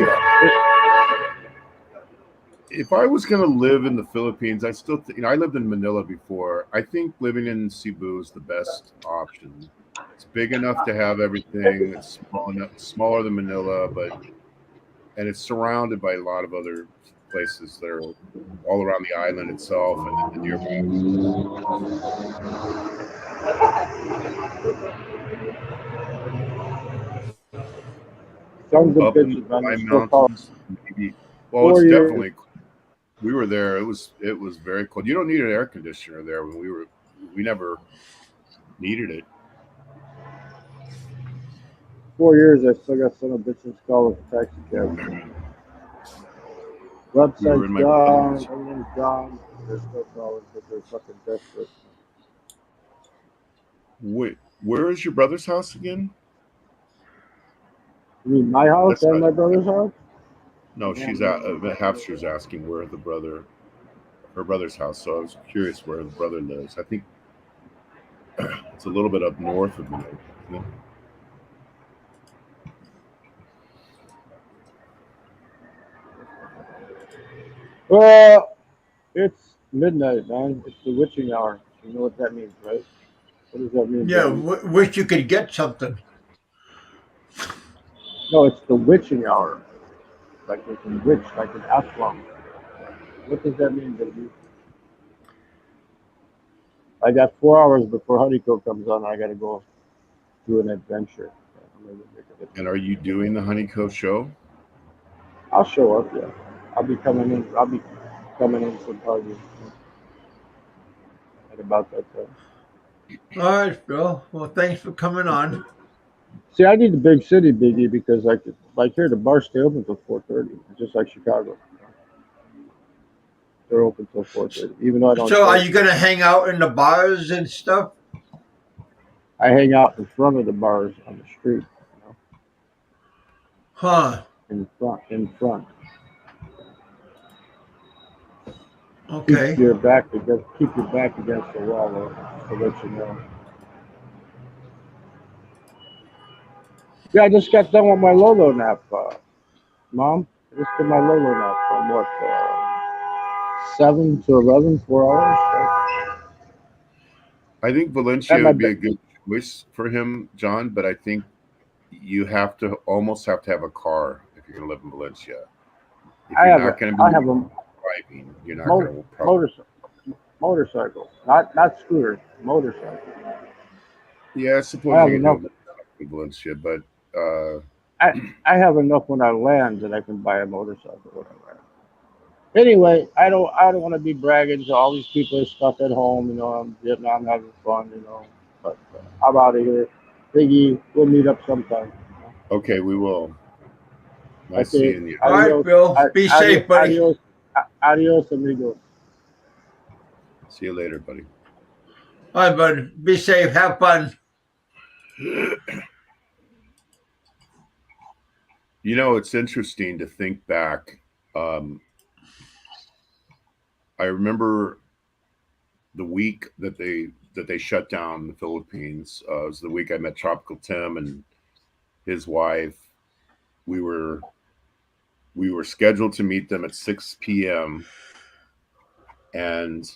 [SPEAKER 2] if I was going to live in the Philippines, I still I lived in Manila before. I think living in Cebu is the best option. It's big enough to have everything. It's small enough, smaller than Manila, and it's surrounded by a lot of other places that are all around the island itself and the nearby.
[SPEAKER 3] Sons of
[SPEAKER 2] Up in the
[SPEAKER 3] bitches, man.
[SPEAKER 2] high
[SPEAKER 3] It's so cold.
[SPEAKER 2] mountains, maybe. Well,
[SPEAKER 3] 4
[SPEAKER 2] it's
[SPEAKER 3] years.
[SPEAKER 2] definitely. We were there. It was very cold. You don't need an air conditioner there. When we never needed it.
[SPEAKER 3] 4 years, I still got son of bitches calling for taxi cab. Website's
[SPEAKER 2] my
[SPEAKER 3] gone,
[SPEAKER 2] brother's.
[SPEAKER 3] everything's gone. They're still calling because they're fucking desperate.
[SPEAKER 2] Wait, where is your brother's house again?
[SPEAKER 3] You mean my house
[SPEAKER 2] That's
[SPEAKER 3] and
[SPEAKER 2] not-
[SPEAKER 3] my brother's house?
[SPEAKER 2] No, she's Hapster's asking where her brother's house. So I was curious where the brother lives. I think it's a little bit up north of me. Isn't it?
[SPEAKER 3] Well, it's midnight, man. It's the witching hour. You know what that means, right? What does that mean?
[SPEAKER 1] Yeah,
[SPEAKER 3] Buddy?
[SPEAKER 1] wish you could get something.
[SPEAKER 3] No, it's the witching hour. Like it's in witch, like in Aslam. What does that mean, baby? I got 4 hours before Honeyco comes on. I got to go do an adventure.
[SPEAKER 2] And are you doing the Honeyco show?
[SPEAKER 3] I'll show up. Yeah, I'll be coming in. I'll be coming in for parties at about that time.
[SPEAKER 1] All right, Phil. Well, thanks for coming on.
[SPEAKER 3] See, I need the big city, Biggie, because like here, the bars stay open till 4:30, just like Chicago. They're open till 4:30, even though I don't.
[SPEAKER 1] So, are you gonna hang out in the bars and stuff?
[SPEAKER 3] I hang out in front of the bars on the street.
[SPEAKER 1] Huh.
[SPEAKER 3] In front.
[SPEAKER 1] Okay.
[SPEAKER 3] Keep your back against the wall, to let you know. Yeah, I just got done with my Lolo nap, Mom. I just did my Lolo nap from what, 7 to 11, 4 hours. Right?
[SPEAKER 2] I think Valencia would be a good choice for him, John, but I think you almost have to have a car if you're going to live in Valencia. If you're not going to be driving, you're not going to probably...
[SPEAKER 3] Motorcycle, not scooter, motorcycle.
[SPEAKER 2] Yeah, I suppose you can do it in Valencia, but
[SPEAKER 3] I have enough when I land that I can buy a motorcycle. Whatever. Anyway, I don't want to be bragging to all these people are stuck at home. You know, I'm Vietnam having fun. You know, but I'm out of here. Biggie, we'll meet up sometime.
[SPEAKER 2] Okay, we will. Nice seeing you.
[SPEAKER 1] All right, Bill. Be safe, buddy.
[SPEAKER 3] Adios, amigos.
[SPEAKER 2] See you later, buddy.
[SPEAKER 1] All right, bud. Be safe. Have fun.
[SPEAKER 2] You know, it's interesting to think back. I remember the week that they shut down the Philippines. It was the week I met Tropical Tim and his wife. We were scheduled to meet them at 6 p.m. and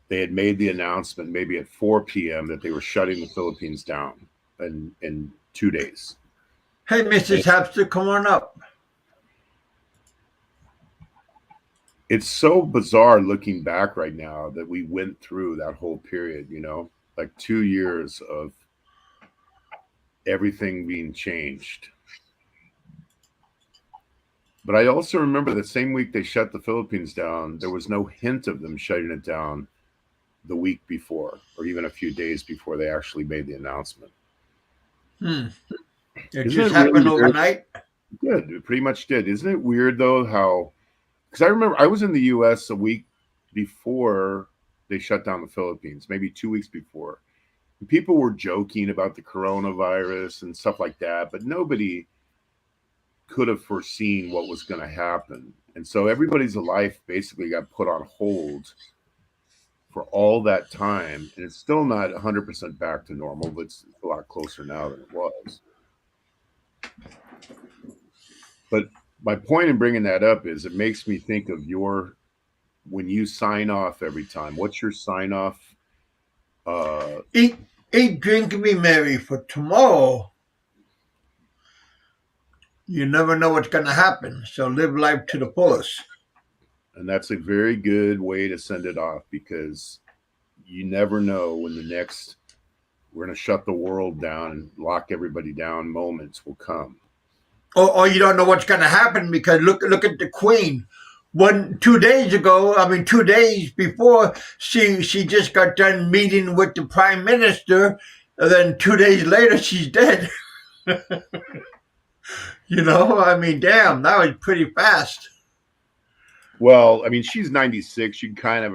[SPEAKER 2] they had made the announcement maybe at 4 p.m. that they were shutting the Philippines down in 2 days.
[SPEAKER 1] Hey, Mrs. Hapster, come on up.
[SPEAKER 2] It's so bizarre looking back right now that we went through that whole period, you know, like 2 years of everything being changed. But I also remember the same week they shut the Philippines down, there was no hint of them shutting it down the week before, or even a few days before they actually made the announcement.
[SPEAKER 1] It just happened overnight?
[SPEAKER 2] Good. It pretty much did. Isn't it weird, though, how... Because I remember I was in the U.S. a week before they shut down the Philippines, maybe 2 weeks before. And people were joking about the coronavirus and stuff like that, but nobody could have foreseen what was going to happen. And so everybody's life basically got put on hold for all that time. And it's still not 100% back to normal, but it's a lot closer now than it was. But my point in bringing that up is it makes me think of when you sign off every time. What's your sign off?
[SPEAKER 1] Eat, drink, and be merry, for tomorrow you never know what's going to happen. So live life to the fullest.
[SPEAKER 2] And that's a very good way to send it off, because you never know when the next we're going to shut the world down and lock everybody down moments will come.
[SPEAKER 1] Or you don't know what's going to happen, because look at the Queen. 2 days ago, 2 days before, she just got done meeting with the Prime Minister, and then 2 days later she's dead. Damn, that was pretty fast.
[SPEAKER 2] Well, I mean, she's 96. You kind of,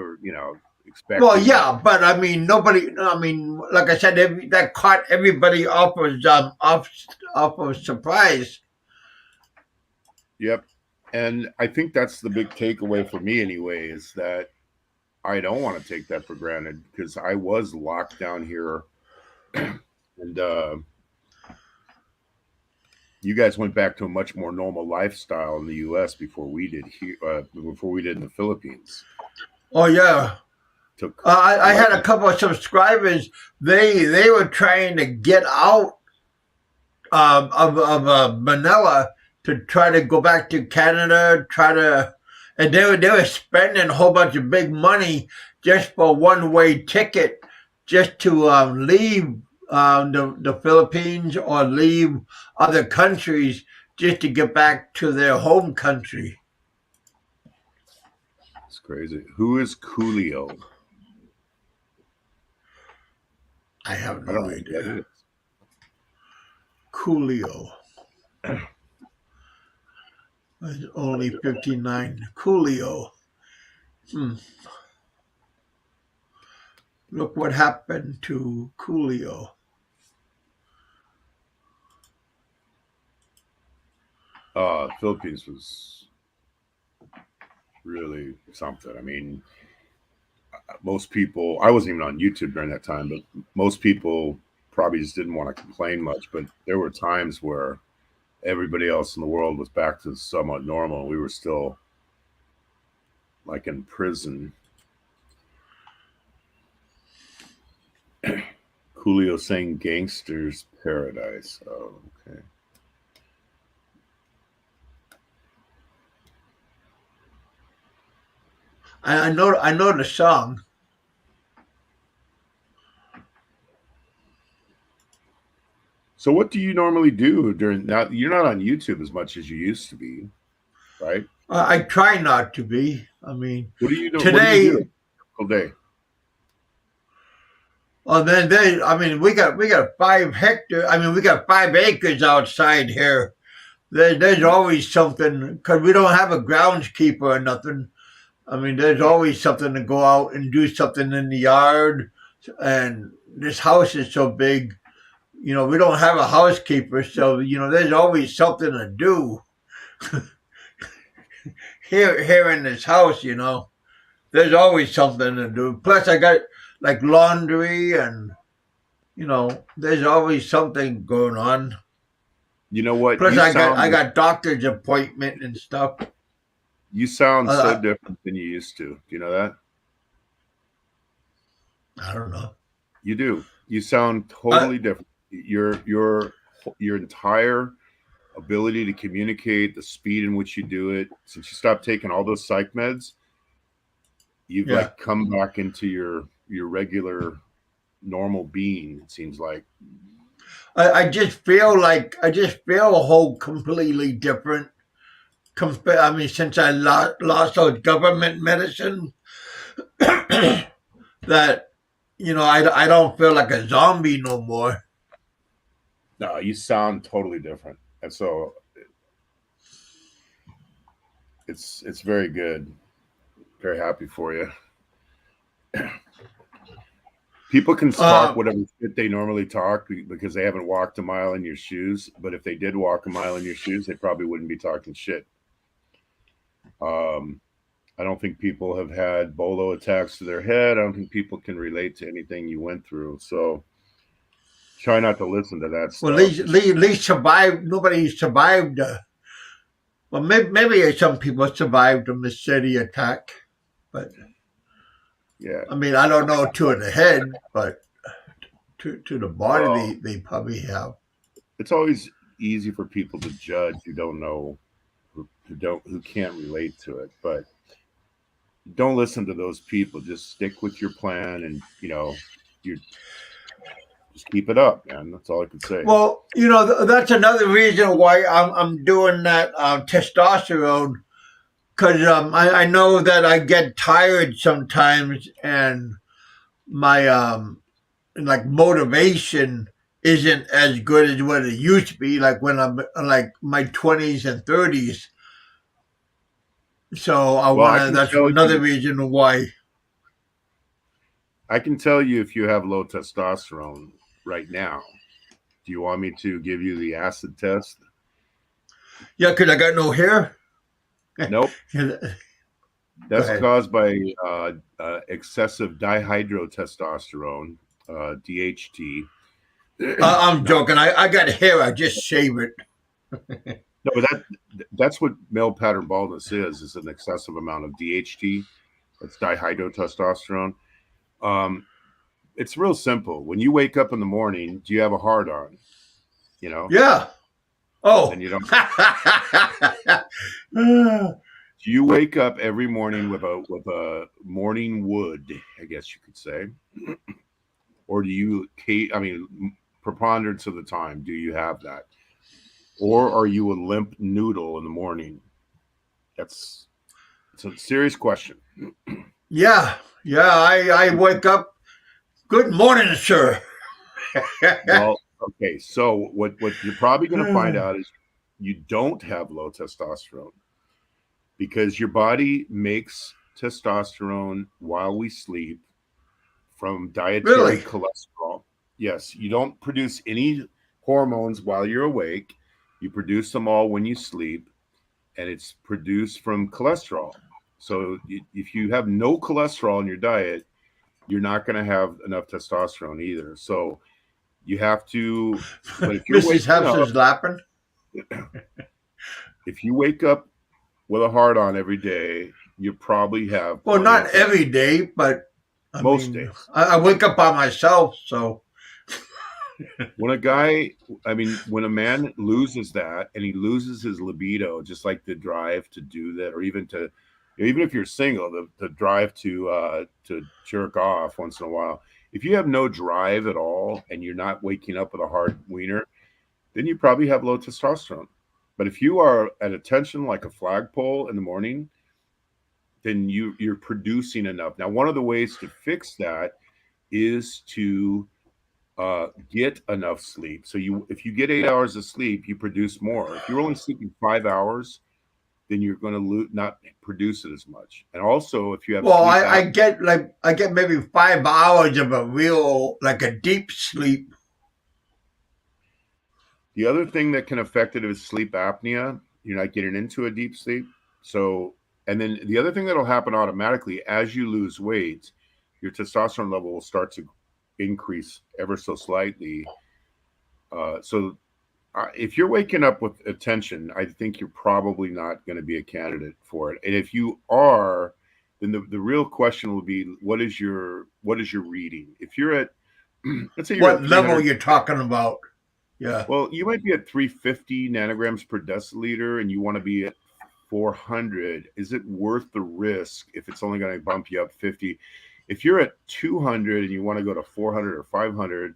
[SPEAKER 2] expect.
[SPEAKER 1] Well, yeah, but nobody. Like I said, that caught everybody off of surprise.
[SPEAKER 2] Yep. And I think that's the big takeaway for me anyway, is that I don't want to take that for granted, because I was locked down here and you guys went back to a much more normal lifestyle in the US before we did here, before we did in the Philippines.
[SPEAKER 1] Oh yeah. I had a couple of subscribers. They were trying to get out of Manila to try to go back to Canada, and they were spending a whole bunch of big money just for one-way ticket, just to leave the Philippines or leave other countries, just to get back to their home country.
[SPEAKER 2] It's crazy. Who is Coolio?
[SPEAKER 1] I have no idea. Coolio. It's only 59. Coolio. Look what happened to Coolio.
[SPEAKER 2] Philippines was really something. I mean, most people, I wasn't even on YouTube during that time, but most people probably just didn't want to complain much. But there were times where everybody else in the world was back to somewhat normal. We were still like in prison. Coolio saying Gangster's Paradise. Oh, okay.
[SPEAKER 1] I know the song.
[SPEAKER 2] So what do you normally do during now? You're not on YouTube as much as you used to be, right?
[SPEAKER 1] I try not to be.
[SPEAKER 2] What do you do
[SPEAKER 1] today?
[SPEAKER 2] All day.
[SPEAKER 1] Oh, then we got 5 hectares. We got 5 acres outside here. There's always something, because we don't have a groundskeeper or nothing. There's always something to go out and do something in the yard. And this house is so big, we don't have a housekeeper, so there's always something to do. here in this house, there's always something to do. Plus, I got like laundry, and there's always something going on.
[SPEAKER 2] You know what?
[SPEAKER 1] Plus, I got doctor's appointment and stuff.
[SPEAKER 2] You sound so different than you used to. Do you know that?
[SPEAKER 1] I don't know.
[SPEAKER 2] You do. You sound totally different. Your entire ability to communicate, the speed in which you do it, since you stopped taking all those psych meds, you've like come back into your regular normal being, it seems like.
[SPEAKER 1] I just feel a whole completely different. Since I lost those government medicine, that I don't feel like a zombie no more.
[SPEAKER 2] No, you sound totally different, and so it's very good. Very happy for you. People can talk whatever shit they normally talk because they haven't walked a mile in your shoes. But if they did walk a mile in your shoes, they probably wouldn't be talking shit. I don't think people have had bolo attacks to their head. I don't think people can relate to anything you went through. So try not to listen to that stuff.
[SPEAKER 1] Well, at least survived. Nobody survived. Well, maybe some people survived a Mississippi attack, but
[SPEAKER 2] yeah.
[SPEAKER 1] I don't know to the head, but to the body, they probably have.
[SPEAKER 2] It's always easy for people to judge who don't know, who can't relate to it. But don't listen to those people. Just stick with your plan, and you just keep it up, man. That's all I can say.
[SPEAKER 1] Well, that's another reason why I'm doing that testosterone, because I know that I get tired sometimes, and my like motivation isn't as good as what it used to be, like when I'm like my 20s and 30s. So I
[SPEAKER 2] Well,
[SPEAKER 1] want to. That's another reason why.
[SPEAKER 2] I can tell you if you have low testosterone right now. Do you want me to give you the acid test?
[SPEAKER 1] Yeah, because I got no hair.
[SPEAKER 2] Nope.
[SPEAKER 1] Go
[SPEAKER 2] That's
[SPEAKER 1] ahead.
[SPEAKER 2] caused by excessive dihydrotestosterone, DHT.
[SPEAKER 1] I'm
[SPEAKER 2] Not,
[SPEAKER 1] joking. I got hair. I just shave it.
[SPEAKER 2] no, but that's what male pattern baldness is an excessive amount of DHT. That's dihydrotestosterone. Um, it's real simple. When you wake up in the morning, do you have a hard on?
[SPEAKER 1] Yeah.
[SPEAKER 2] Then
[SPEAKER 1] Oh.
[SPEAKER 2] you don't. Do you wake up every morning with a morning wood, I guess you could say, or do you? I mean, preponderance of the time, do you have that, or are you a limp noodle in the morning? It's a serious question.
[SPEAKER 1] Yeah. Yeah. I wake up. Good morning, sir.
[SPEAKER 2] Well, okay. So what you're probably going to find out is you don't have low testosterone because your body makes testosterone while we sleep from dietary
[SPEAKER 1] Really?
[SPEAKER 2] cholesterol. Yes, you don't produce any hormones while you're awake. You produce them all when you sleep, and it's produced from cholesterol. So if you have no cholesterol in your diet, you're not going to have enough testosterone either. So you have to, but if you're
[SPEAKER 1] Mrs.
[SPEAKER 2] waking
[SPEAKER 1] House
[SPEAKER 2] up,
[SPEAKER 1] is laughing.
[SPEAKER 2] if you wake up with a hard on every day, you probably have
[SPEAKER 1] Well,
[SPEAKER 2] plenty of
[SPEAKER 1] not
[SPEAKER 2] testosterone
[SPEAKER 1] every day, but I
[SPEAKER 2] most
[SPEAKER 1] mean,
[SPEAKER 2] days.
[SPEAKER 1] I wake up by myself, so
[SPEAKER 2] When when a man loses that and he loses his libido, just like the drive to do that, or even if you're single, the drive to jerk off once in a while. If you have no drive at all and you're not waking up with a hard wiener, then you probably have low testosterone. But if you are at attention like a flagpole in the morning, then you're producing enough. Now, one of the ways to fix that is to get enough sleep. So if you get 8 hours of sleep, you produce more. If you're only sleeping 5 hours, then you're going to not produce it as much. And also, if you have
[SPEAKER 1] well,
[SPEAKER 2] sleep
[SPEAKER 1] I get maybe 5 hours of a real like a deep sleep.
[SPEAKER 2] the other thing that can affect it is sleep apnea. You're not getting into a deep sleep. So, and then the other thing that'll happen automatically as you lose weight, your testosterone level will start to increase ever so slightly. So if you're waking up with attention, I think you're probably not going to be a candidate for it. And if you are, then the real question will be what is your reading? If you're at let's say you're
[SPEAKER 1] What
[SPEAKER 2] at
[SPEAKER 1] level
[SPEAKER 2] 300,
[SPEAKER 1] you're talking about? Yeah.
[SPEAKER 2] well, you might be at 350 nanograms per deciliter and you want to be at 400. Is it worth the risk if it's only going to bump you up 50? If you're at 200 and you want to go to 400 or 500,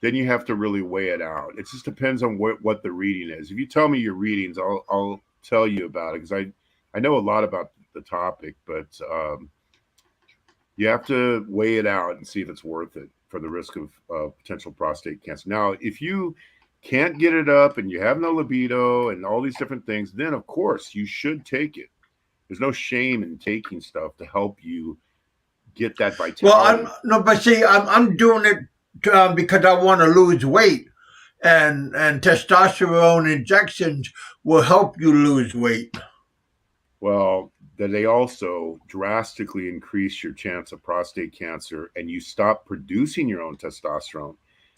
[SPEAKER 2] then you have to really weigh it out. It just depends on what the reading is. If you tell me your readings, I'll tell you about it because I know a lot about the topic, but you have to weigh it out and see if it's worth it for the risk of potential prostate cancer. Now, if you can't get it up and you have no libido and all these different things, then of course you should take it. There's no shame in taking stuff to help you get that
[SPEAKER 1] Well,
[SPEAKER 2] vitality.
[SPEAKER 1] but see, I'm doing it because I want to lose weight, and testosterone injections will help you lose weight.
[SPEAKER 2] Well, that they also drastically increase your chance of prostate cancer and you stop producing your own testosterone.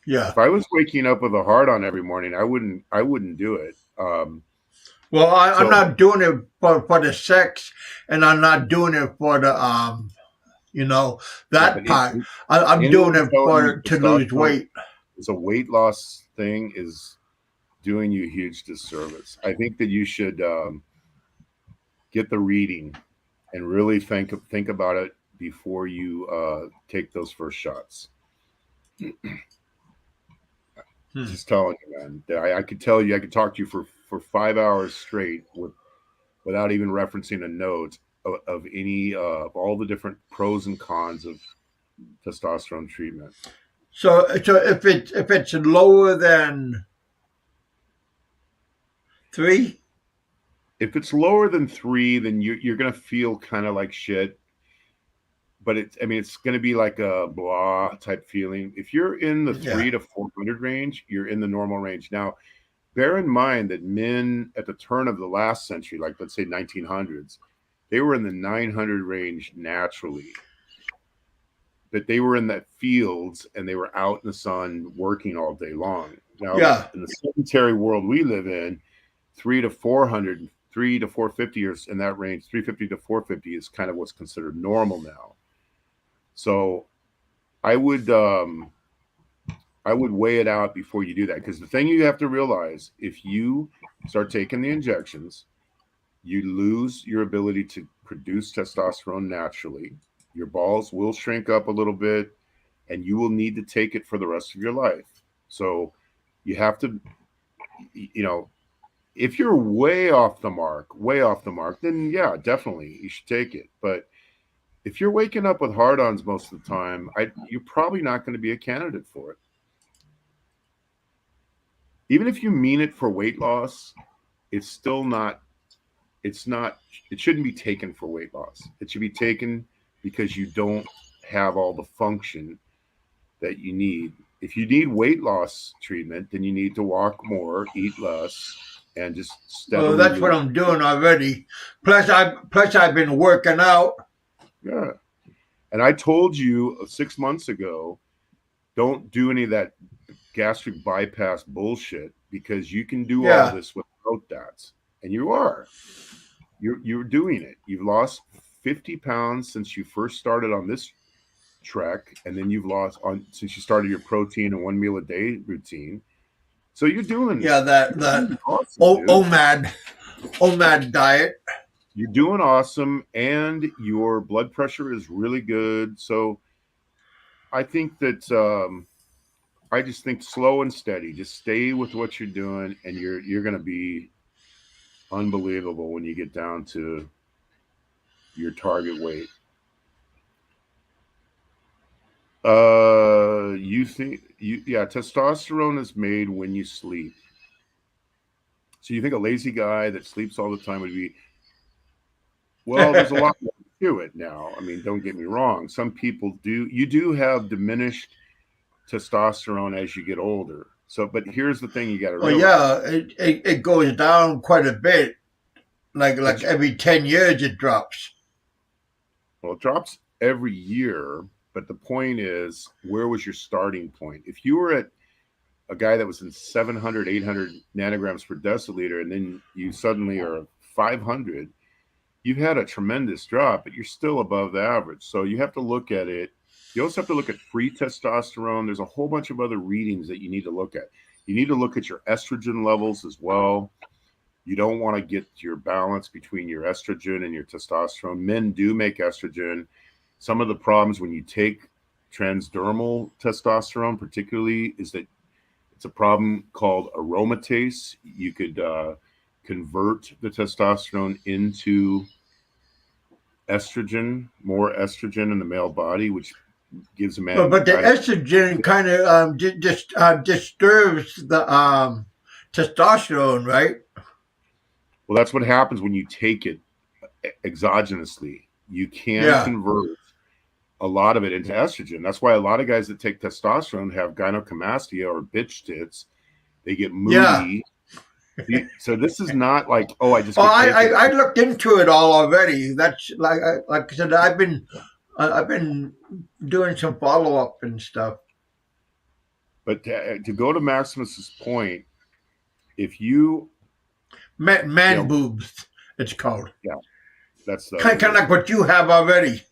[SPEAKER 1] Yeah.
[SPEAKER 2] If I was waking up with a hard on every morning, I wouldn't do it.
[SPEAKER 1] Well, I'm
[SPEAKER 2] So
[SPEAKER 1] not doing it for the sex, and I'm not doing it for the
[SPEAKER 2] yeah,
[SPEAKER 1] that
[SPEAKER 2] but
[SPEAKER 1] part. I'm doing
[SPEAKER 2] anyone
[SPEAKER 1] it
[SPEAKER 2] telling you
[SPEAKER 1] to lose
[SPEAKER 2] testosterone
[SPEAKER 1] weight.
[SPEAKER 2] is a weight loss thing is doing you a huge disservice. I think that you should get the reading and really think about it before you take those first shots. Just telling you, man. I could tell you, I could talk to you for 5 hours straight without even referencing a note of any of all the different pros and cons of testosterone treatment.
[SPEAKER 1] So if it's lower than 3,
[SPEAKER 2] if it's lower than 3, then you're gonna feel kind of like shit. But it's going to be like a blah type feeling. If you're in the 3 to 400 range, you're in the normal range. Now, bear in mind that men at the turn of the last century, like let's say 1900s, they were in the 900 range naturally. But they were in the fields and they were out in the sun working all day long. Now, in the sedentary world we live in, 3 to 400, 3 to 450 is in that range. 350 to 450 is kind of what's considered normal now. So I would weigh it out before you do that, because the thing you have to realize, if you start taking the injections, you lose your ability to produce testosterone naturally. Your balls will shrink up a little bit, and you will need to take it for the rest of your life. So you have to, if you're way off the mark, then yeah, definitely you should take it. But if you're waking up with hard-ons most of the time, you're probably not going to be a candidate for it. Even if you mean it for weight loss, it's still not. It shouldn't be taken for weight loss. It should be taken because you don't have all the function that you need. If you need weight loss treatment, then you need to walk more, eat less, and just steadily.
[SPEAKER 1] Well, that's what I'm doing already. Plus I've been working out.
[SPEAKER 2] Yeah. And I told you 6 months ago, don't do any of that gastric bypass bullshit, because you can do all this without that. And you are. You're doing it. You've lost 50 pounds since you first started on this trek, and then you've lost since you started your protein and 1 meal a day routine. So you're doing
[SPEAKER 1] that
[SPEAKER 2] awesome,
[SPEAKER 1] OMAD diet.
[SPEAKER 2] You're doing awesome, and your blood pressure is really good. So I think that I just think slow and steady. Just stay with what you're doing, and you're going to be unbelievable when you get down to your target weight. Testosterone is made when you sleep. So you think a lazy guy that sleeps all the time would be, well, there's a lot more to it now. I mean, don't get me wrong. Some people you do have diminished testosterone as you get older. So, but here's the thing you got to realize.
[SPEAKER 1] It goes down quite a bit. Like every 10 years it drops.
[SPEAKER 2] Well, it drops every year, but the point is, where was your starting point? If you were at a guy that was in 700, 800 nanograms per deciliter, and then you suddenly are 500, you've had a tremendous drop, but you're still above the average. So you have to look at it. You also have to look at free testosterone. There's a whole bunch of other readings that you need to look at. You need to look at your estrogen levels as well. You don't want to get your balance between your estrogen and your testosterone. Men do make estrogen. Some of the problems when you take transdermal testosterone, particularly, is that it's a problem called aromatase. You could convert the testosterone into estrogen, more estrogen in the male body, which gives a man.
[SPEAKER 1] But the estrogen kind of disturbs the testosterone, right?
[SPEAKER 2] Well, that's what happens when you take it exogenously. You can convert a lot of it into estrogen. That's why a lot of guys that take testosterone have gynecomastia or bitch tits. They get moody. Yeah. So this is not like, I just.
[SPEAKER 1] I looked into it all already. That's like I said, I've been doing some follow up and stuff.
[SPEAKER 2] But to go to Maximus's point, if you
[SPEAKER 1] man boobs, it's called.
[SPEAKER 2] Yeah, that's
[SPEAKER 1] kind of like what you have already.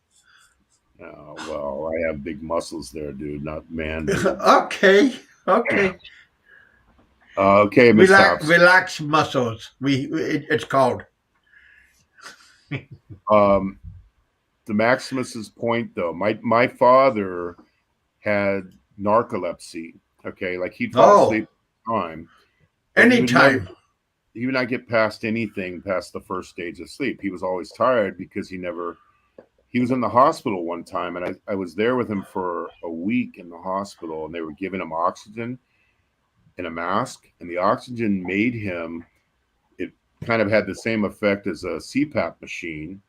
[SPEAKER 2] Oh, well, I have big muscles there, dude, not man.
[SPEAKER 1] Okay.
[SPEAKER 2] Okay, Miss
[SPEAKER 1] relax muscles. It's called.
[SPEAKER 2] Maximus's point, though, my father had narcolepsy. Okay, like he'd fall
[SPEAKER 1] Oh,
[SPEAKER 2] asleep all the time, but
[SPEAKER 1] anytime.
[SPEAKER 2] he would not get past anything past the first stage of sleep. He was always tired because he was in the hospital one time, and I was there with him for a week in the hospital, and they were giving him oxygen in a mask, and the oxygen made him, it kind of had the same effect as a CPAP machine.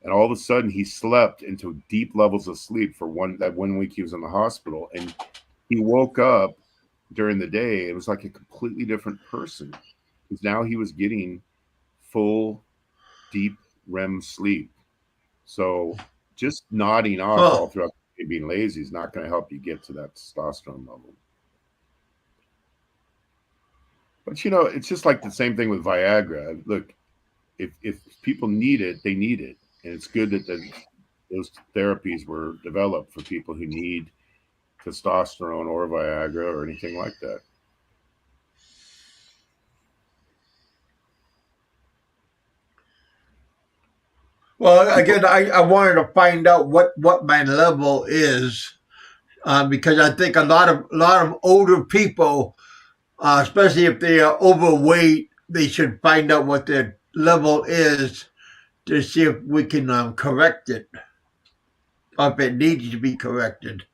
[SPEAKER 2] And all of a sudden he slept into deep levels of sleep for that 1 week he was in the hospital. And he woke up during the day. It was like a completely different person, because now he was getting full, deep REM sleep. So just nodding off
[SPEAKER 1] Huh.
[SPEAKER 2] all throughout the day, being lazy, is not going to help you get to that testosterone level. But it's just like the same thing with Viagra. Look, if people need it, they need it, and it's good that those therapies were developed for people who need testosterone or Viagra or anything like that.
[SPEAKER 1] Well, again, I wanted to find out what my level is, because I think a lot of older people, especially if they are overweight, they should find out what their level is to see if we can correct it, or if it needs to be corrected.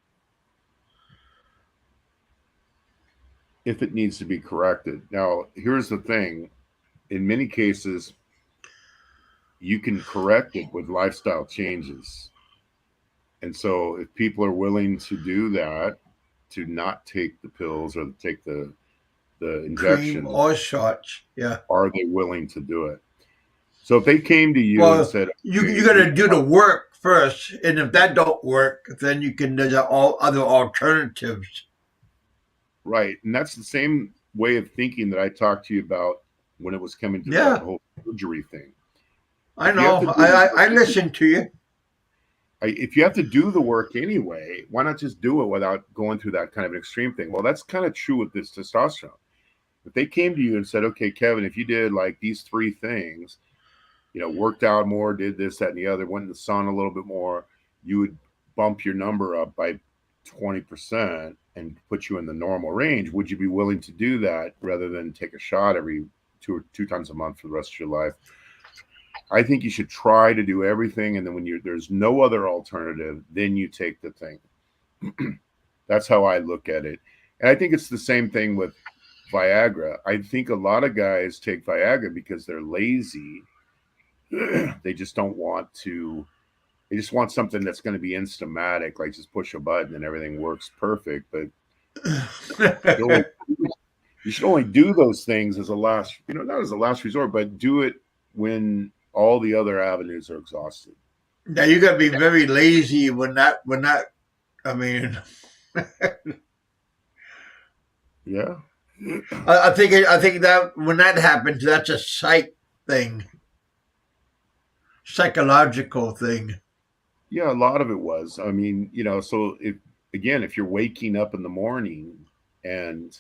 [SPEAKER 2] If it needs to be corrected. Now, here's the thing: in many cases, you can correct it with lifestyle changes. And so, if people are willing to do that, to not take the pills or take the
[SPEAKER 1] Cream
[SPEAKER 2] injection,
[SPEAKER 1] or shots, yeah.
[SPEAKER 2] are they willing to do it? So if they came to you and
[SPEAKER 1] Well,
[SPEAKER 2] said,
[SPEAKER 1] you
[SPEAKER 2] okay,
[SPEAKER 1] got to do the work first, and if that don't work, then you can there's all other alternatives.
[SPEAKER 2] right, and that's the same way of thinking that I talked to you about when it was coming to that
[SPEAKER 1] Yeah,
[SPEAKER 2] whole surgery thing.
[SPEAKER 1] I
[SPEAKER 2] If you have
[SPEAKER 1] know.
[SPEAKER 2] to do
[SPEAKER 1] I listen to you.
[SPEAKER 2] if you have to do the work anyway, why not just do it without going through that kind of an extreme thing? Well, that's kind of true with this testosterone. If they came to you and said, okay, Kevin, if you did like these three things, worked out more, did this, that, and the other, went in the sun a little bit more, you would bump your number up by 20% and put you in the normal range. Would you be willing to do that rather than take a shot every two times a month for the rest of your life? I think you should try to do everything, and then when there's no other alternative, then you take the thing. That's how I look at it. And I think it's the same thing with Viagra. I think a lot of guys take Viagra because they're lazy. They just don't want to. They just want something that's going to be instamatic, like just push a button and everything works perfect. But you should only do those things as a last, not as a last resort, but do it when all the other avenues are exhausted.
[SPEAKER 1] Now you got to be very lazy when that. I mean,
[SPEAKER 2] Yeah.
[SPEAKER 1] I think that when that happens, that's a thing, psychological thing.
[SPEAKER 2] Yeah, a lot of it was. I mean, so if you're waking up in the morning and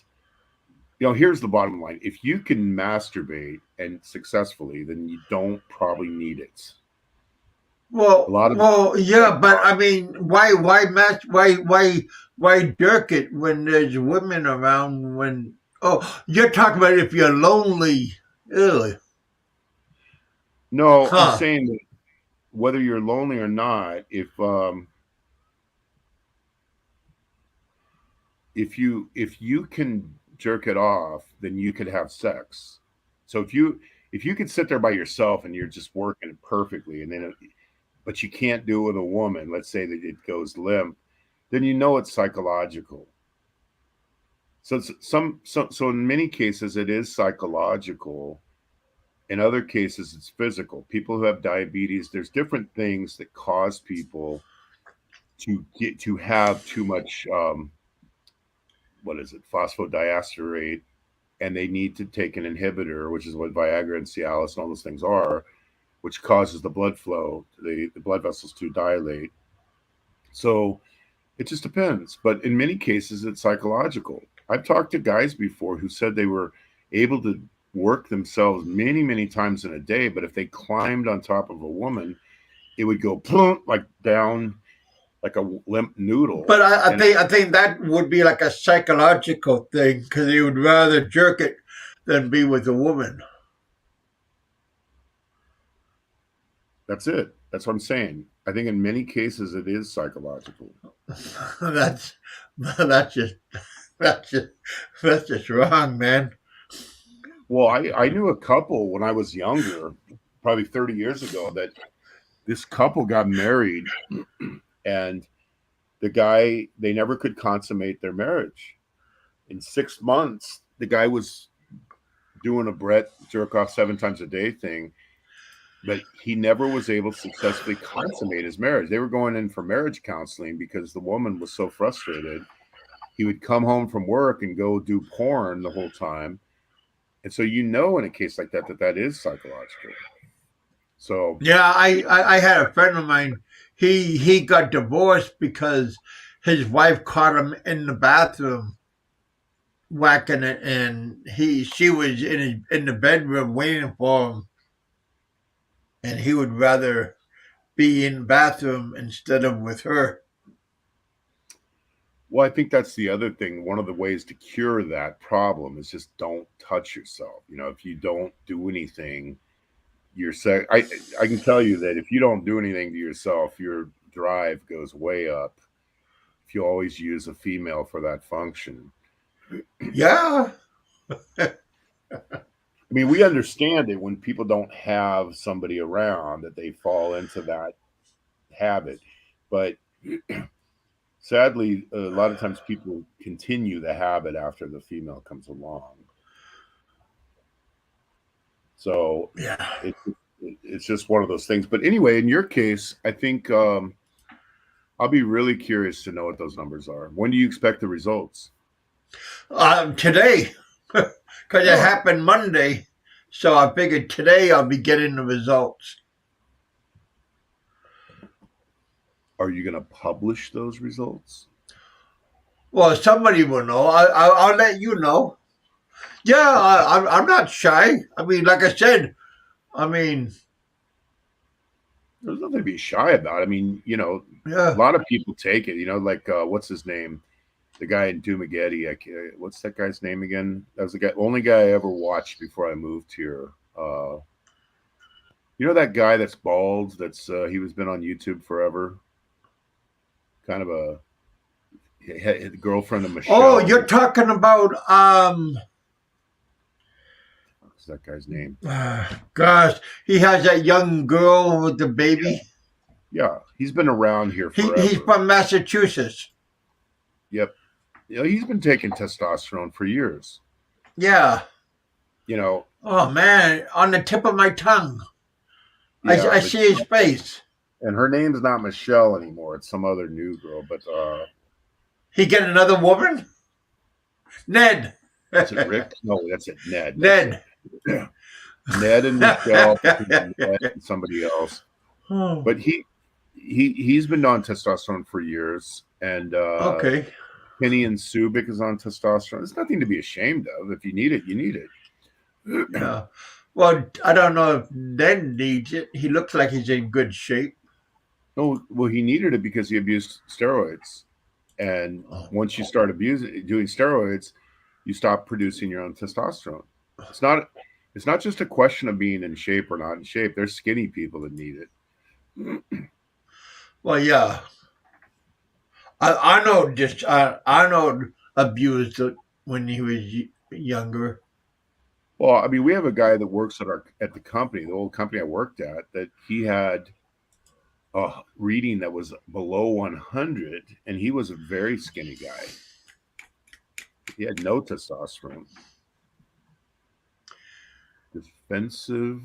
[SPEAKER 2] here's the bottom line. If you can masturbate and successfully, then you don't probably need it. A lot of
[SPEAKER 1] Yeah, but I mean, why jerk it when there's women around? You're talking about if you're lonely. Ew.
[SPEAKER 2] no, I'm
[SPEAKER 1] Huh.
[SPEAKER 2] saying that whether you're lonely or not, if you can jerk it off, then you could have sex. So if you could sit there by yourself and you're just working it perfectly, and then but you can't do it with a woman, let's say that it goes limp, then it's psychological. So in many cases it is psychological. In other cases it's physical. People who have diabetes, there's different things that cause people to have too much what is it, phosphodiesterate, and they need to take an inhibitor, which is what Viagra and Cialis and all those things are, which causes the blood flow, the blood vessels to dilate. So it just depends. But in many cases, it's psychological. I've talked to guys before who said they were able to work themselves many, many times in a day, but if they climbed on top of a woman, it would go plunk, like down like a limp noodle.
[SPEAKER 1] But I
[SPEAKER 2] And
[SPEAKER 1] think that would be like a psychological thing because he would rather jerk it than be with a woman.
[SPEAKER 2] that's it. That's what I'm saying. I think in many cases it is psychological.
[SPEAKER 1] that's that's just that's just that's just wrong, man.
[SPEAKER 2] Well, I knew a couple when I was younger, probably 30 years ago, that this couple got married and the guy, they never could consummate their marriage. In 6 months, the guy was doing a Brett jerk off 7 times a day thing, but he never was able to successfully consummate his marriage. They were going in for marriage counseling because the woman was so frustrated. He would come home from work and go do porn the whole time. And so, in a case like that, that is psychological. So
[SPEAKER 1] Yeah, I had a friend of mine. He got divorced because his wife caught him in the bathroom whacking it, and she was in the bedroom waiting for him, and he would rather be in the bathroom instead of with her.
[SPEAKER 2] well, I think that's the other thing. One of the ways to cure that problem is just don't touch yourself. If you don't do anything, I can tell you that if you don't do anything to yourself, your drive goes way up. If you always use a female for that function.
[SPEAKER 1] Yeah.
[SPEAKER 2] I mean, we understand it when people don't have somebody around that they fall into that habit. But sadly, a lot of times people continue the habit after the female comes along. So
[SPEAKER 1] Yeah.
[SPEAKER 2] it's just one of those things. But anyway, in your case, I think I'll be really curious to know what those numbers are. When do you expect the results?
[SPEAKER 1] Today, because it happened Monday, so I figured today I'll be getting the results.
[SPEAKER 2] Are you going to publish those results?
[SPEAKER 1] Well, somebody will know. I'll let you know. Yeah, I'm not shy. I mean, like I said,
[SPEAKER 2] There's nothing to be shy about. I mean, a
[SPEAKER 1] yeah.
[SPEAKER 2] lot of people take it, like what's his name? The guy in Dumageddon. What's that guy's name again? That was the only guy I ever watched before I moved here. That guy that's bald, he was been on YouTube forever. Kind of a girlfriend of Michelle.
[SPEAKER 1] Oh, you're talking about
[SPEAKER 2] What's that guy's name?
[SPEAKER 1] gosh, he has that young girl with the baby.
[SPEAKER 2] Yeah, he's been around here forever.
[SPEAKER 1] He's from Massachusetts.
[SPEAKER 2] Yep. He's been taking testosterone for years.
[SPEAKER 1] Yeah.
[SPEAKER 2] Oh
[SPEAKER 1] man, on the tip of my tongue. Yeah, I see his face.
[SPEAKER 2] And her name's not Michelle anymore. It's some other new girl. But
[SPEAKER 1] he get another woman? Ned.
[SPEAKER 2] Is it Rick? No, that's it. Ned.
[SPEAKER 1] Ned.
[SPEAKER 2] Yeah. Ned and Michelle and Ned and somebody else. But he's been on testosterone for years. And
[SPEAKER 1] okay.
[SPEAKER 2] Penny and Subic is on testosterone. There's nothing to be ashamed of. If you need it, you need it.
[SPEAKER 1] Yeah. Well, I don't know if Ned needs it. He looks like he's in good shape.
[SPEAKER 2] Oh, well, he needed it because he abused steroids. And once you start doing steroids, you stop producing your own testosterone. It's not just a question of being in shape or not in shape. There's skinny people that need it.
[SPEAKER 1] Well, yeah. I know abused when he was younger.
[SPEAKER 2] Well, I mean, we have a guy that works at the company, the old company I worked at, that he had a reading that was below 100, and he was a very skinny guy. He had no testosterone. Defensive.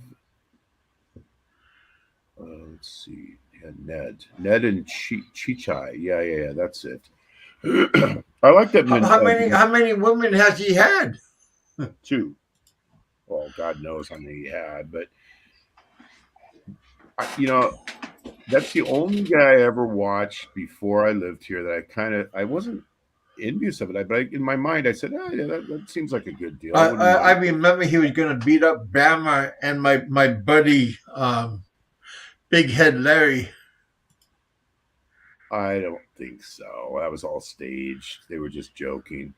[SPEAKER 2] Let's see. Yeah, Ned and Chichai. Yeah, that's it. I like that.
[SPEAKER 1] How many women has he had?
[SPEAKER 2] 2. Well, God knows how many he had, but that's the only guy I ever watched before I lived here that I wasn't envious of it. But in my mind, I said, yeah, that seems like a good deal.
[SPEAKER 1] I remember he was going to beat up Bama and my buddy Big Head Larry.
[SPEAKER 2] I don't think so. That was all staged. They were just joking.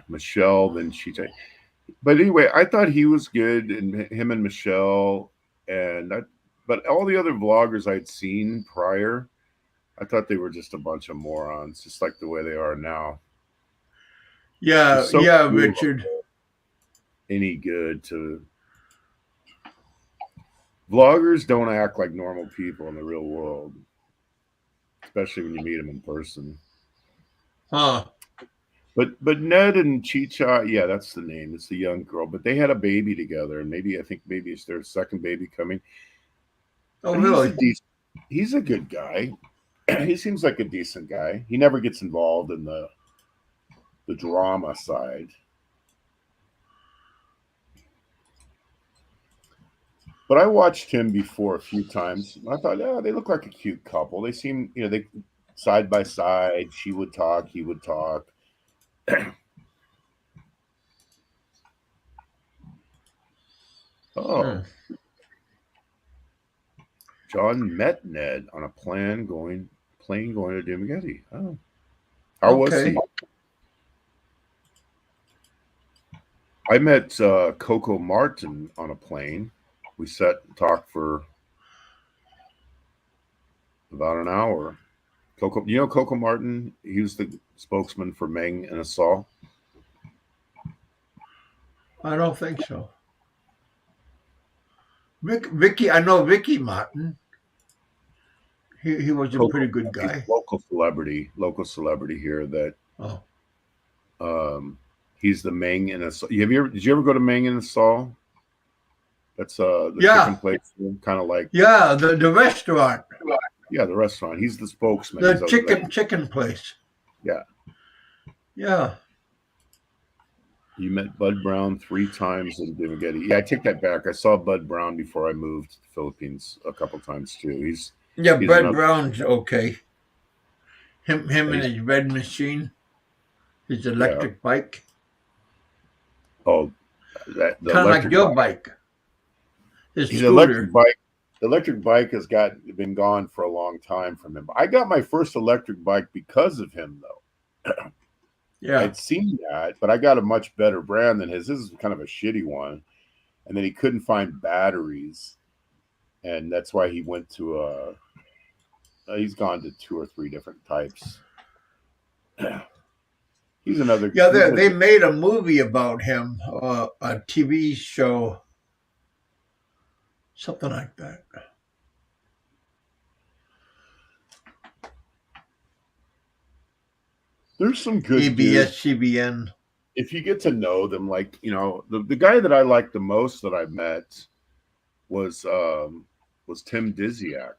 [SPEAKER 2] Michelle, then she. But anyway, I thought he was good, and him and Michelle, and that. But all the other vloggers I'd seen prior, I thought they were just a bunch of morons, just like the way they are now.
[SPEAKER 1] Yeah,
[SPEAKER 2] It's so
[SPEAKER 1] yeah,
[SPEAKER 2] cool,
[SPEAKER 1] Richard.
[SPEAKER 2] any good to vloggers don't act like normal people in the real world, especially when you meet them in person.
[SPEAKER 1] Huh.
[SPEAKER 2] But Ned and Chicha, yeah, that's the name. It's the young girl. But they had a baby together, and maybe I think maybe it's their second baby coming.
[SPEAKER 1] Oh,
[SPEAKER 2] But
[SPEAKER 1] really?
[SPEAKER 2] he's a good guy. He seems like a decent guy. He never gets involved in the drama side. But I watched him before a few times. I thought, yeah, they look like a cute couple. They seem, they side by side. She would talk, he would talk. Oh, John met Ned on a plane going to Dumagetti. Oh, how was he?
[SPEAKER 1] Okay.
[SPEAKER 2] I met Coco Martin on a plane. We sat and talked for about an hour. Coco Martin? He was the spokesman for Meng and Assault.
[SPEAKER 1] I don't think so. Vicky, I know Vicky Martin. He was a pretty good guy.
[SPEAKER 2] Local celebrity here that he's the Meng and Assault. Did you ever go to Meng and Assault? That's the chicken place, kind of like
[SPEAKER 1] the restaurant.
[SPEAKER 2] Yeah, the restaurant. He's the spokesman.
[SPEAKER 1] The chicken place.
[SPEAKER 2] Yeah.
[SPEAKER 1] Yeah.
[SPEAKER 2] You met Bud Brown 3 times in Dumagetti. Yeah, I take that back. I saw Bud Brown before I moved to the Philippines a couple times too. He's
[SPEAKER 1] Bud Brown's okay. Him and his red machine, his electric bike.
[SPEAKER 2] Oh,
[SPEAKER 1] kind of like your bike. His
[SPEAKER 2] electric bike. The electric bike has been gone for a long time from him. I got my first electric bike because of him, though.
[SPEAKER 1] Yeah,
[SPEAKER 2] I'd seen that, but I got a much better brand than his. This is kind of a shitty one, and then he couldn't find batteries, and that's why he went to he's gone to 2 or 3 different types. He's another.
[SPEAKER 1] Yeah, they made a movie about him, a TV show, something like that.
[SPEAKER 2] There's some good
[SPEAKER 1] ABS, CBN.
[SPEAKER 2] If you get to know them, like the guy that I liked the most that I met was Tim Disiak.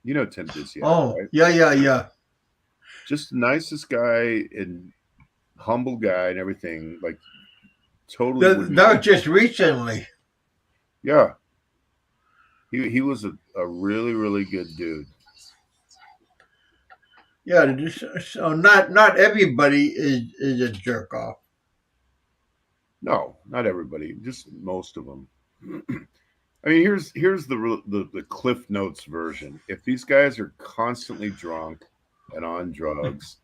[SPEAKER 2] You know Tim Disiak.
[SPEAKER 1] Oh,
[SPEAKER 2] right?
[SPEAKER 1] Yeah.
[SPEAKER 2] Just the nicest guy and humble guy and everything. Like totally.
[SPEAKER 1] That was just recently.
[SPEAKER 2] Yeah. He was a really, really good dude.
[SPEAKER 1] Yeah, so not everybody is a jerk off.
[SPEAKER 2] No, not everybody, just most of them. I mean, here's the Cliff Notes version. If these guys are constantly drunk and on drugs,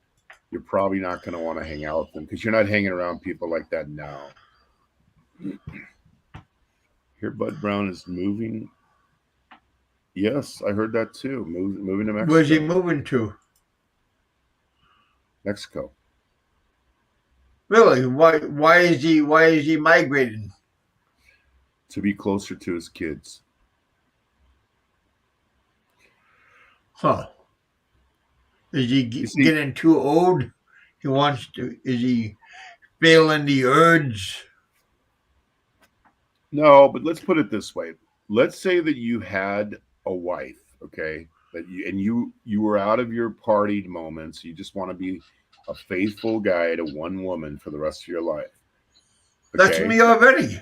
[SPEAKER 2] you're probably not going to want to hang out with them because you're not hanging around people like that now. Here, Bud Brown is moving. Yes, I heard that too. Moving to Mexico.
[SPEAKER 1] Where's he moving to?
[SPEAKER 2] Mexico.
[SPEAKER 1] Really? Why is he migrating?
[SPEAKER 2] To be closer to his kids.
[SPEAKER 1] Huh. Is he getting too old? He wants to. Is he failing the urge?
[SPEAKER 2] No, but let's put it this way. Let's say that you had a wife, okay? That you were out of your partied moments. You just want to be a faithful guy to one woman for the rest of your life.
[SPEAKER 1] Okay? That's me already.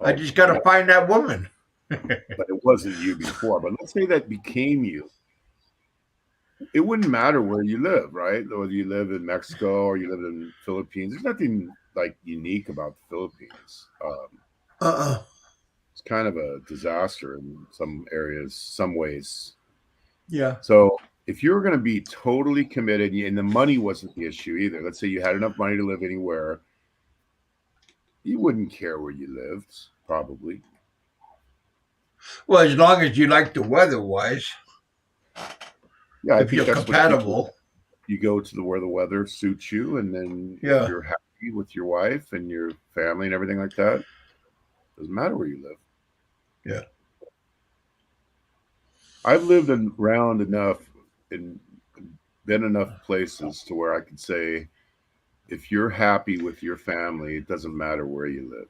[SPEAKER 1] I just got to find that woman.
[SPEAKER 2] But it wasn't you before. But let's say that became you. It wouldn't matter where you live, right? Whether you live in Mexico or you live in the Philippines. There's nothing like unique about the Philippines. it's kind of a disaster in some areas, some ways.
[SPEAKER 1] Yeah.
[SPEAKER 2] So if you were going to be totally committed, and the money wasn't the issue either, let's say you had enough money to live anywhere, you wouldn't care where you lived, probably.
[SPEAKER 1] Well, as long as you like the weather-wise,
[SPEAKER 2] Yeah, I
[SPEAKER 1] if
[SPEAKER 2] think
[SPEAKER 1] you're
[SPEAKER 2] that's what people,
[SPEAKER 1] compatible.
[SPEAKER 2] you go to where the weather suits you, and then if
[SPEAKER 1] Yeah.
[SPEAKER 2] you're happy with your wife and your family and everything like that, doesn't matter where you live.
[SPEAKER 1] Yeah.
[SPEAKER 2] I've lived around enough and been enough places to where I can say, if you're happy with your family, it doesn't matter where you live.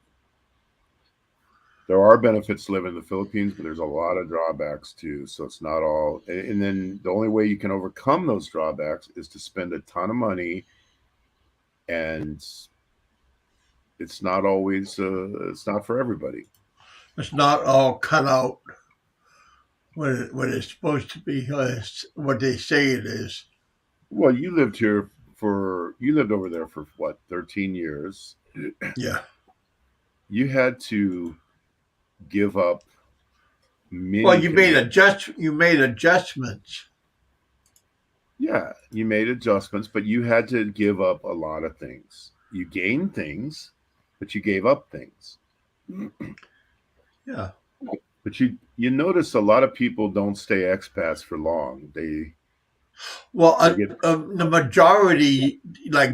[SPEAKER 2] There are benefits to living in the Philippines, but there's a lot of drawbacks too. So it's not all. And then the only way you can overcome those drawbacks is to spend a ton of money, and it's not always. It's not for everybody.
[SPEAKER 1] It's not all cut out what it's supposed to be, what they say it is.
[SPEAKER 2] Well, you lived over there for what, 13 years.
[SPEAKER 1] Yeah.
[SPEAKER 2] You had to give up many.
[SPEAKER 1] Well, you made adjustments.
[SPEAKER 2] Yeah, you made adjustments, but you had to give up a lot of things. You gained things, but you gave up things.
[SPEAKER 1] Yeah.
[SPEAKER 2] But you notice a lot of people don't stay expats for long.
[SPEAKER 1] Well, the majority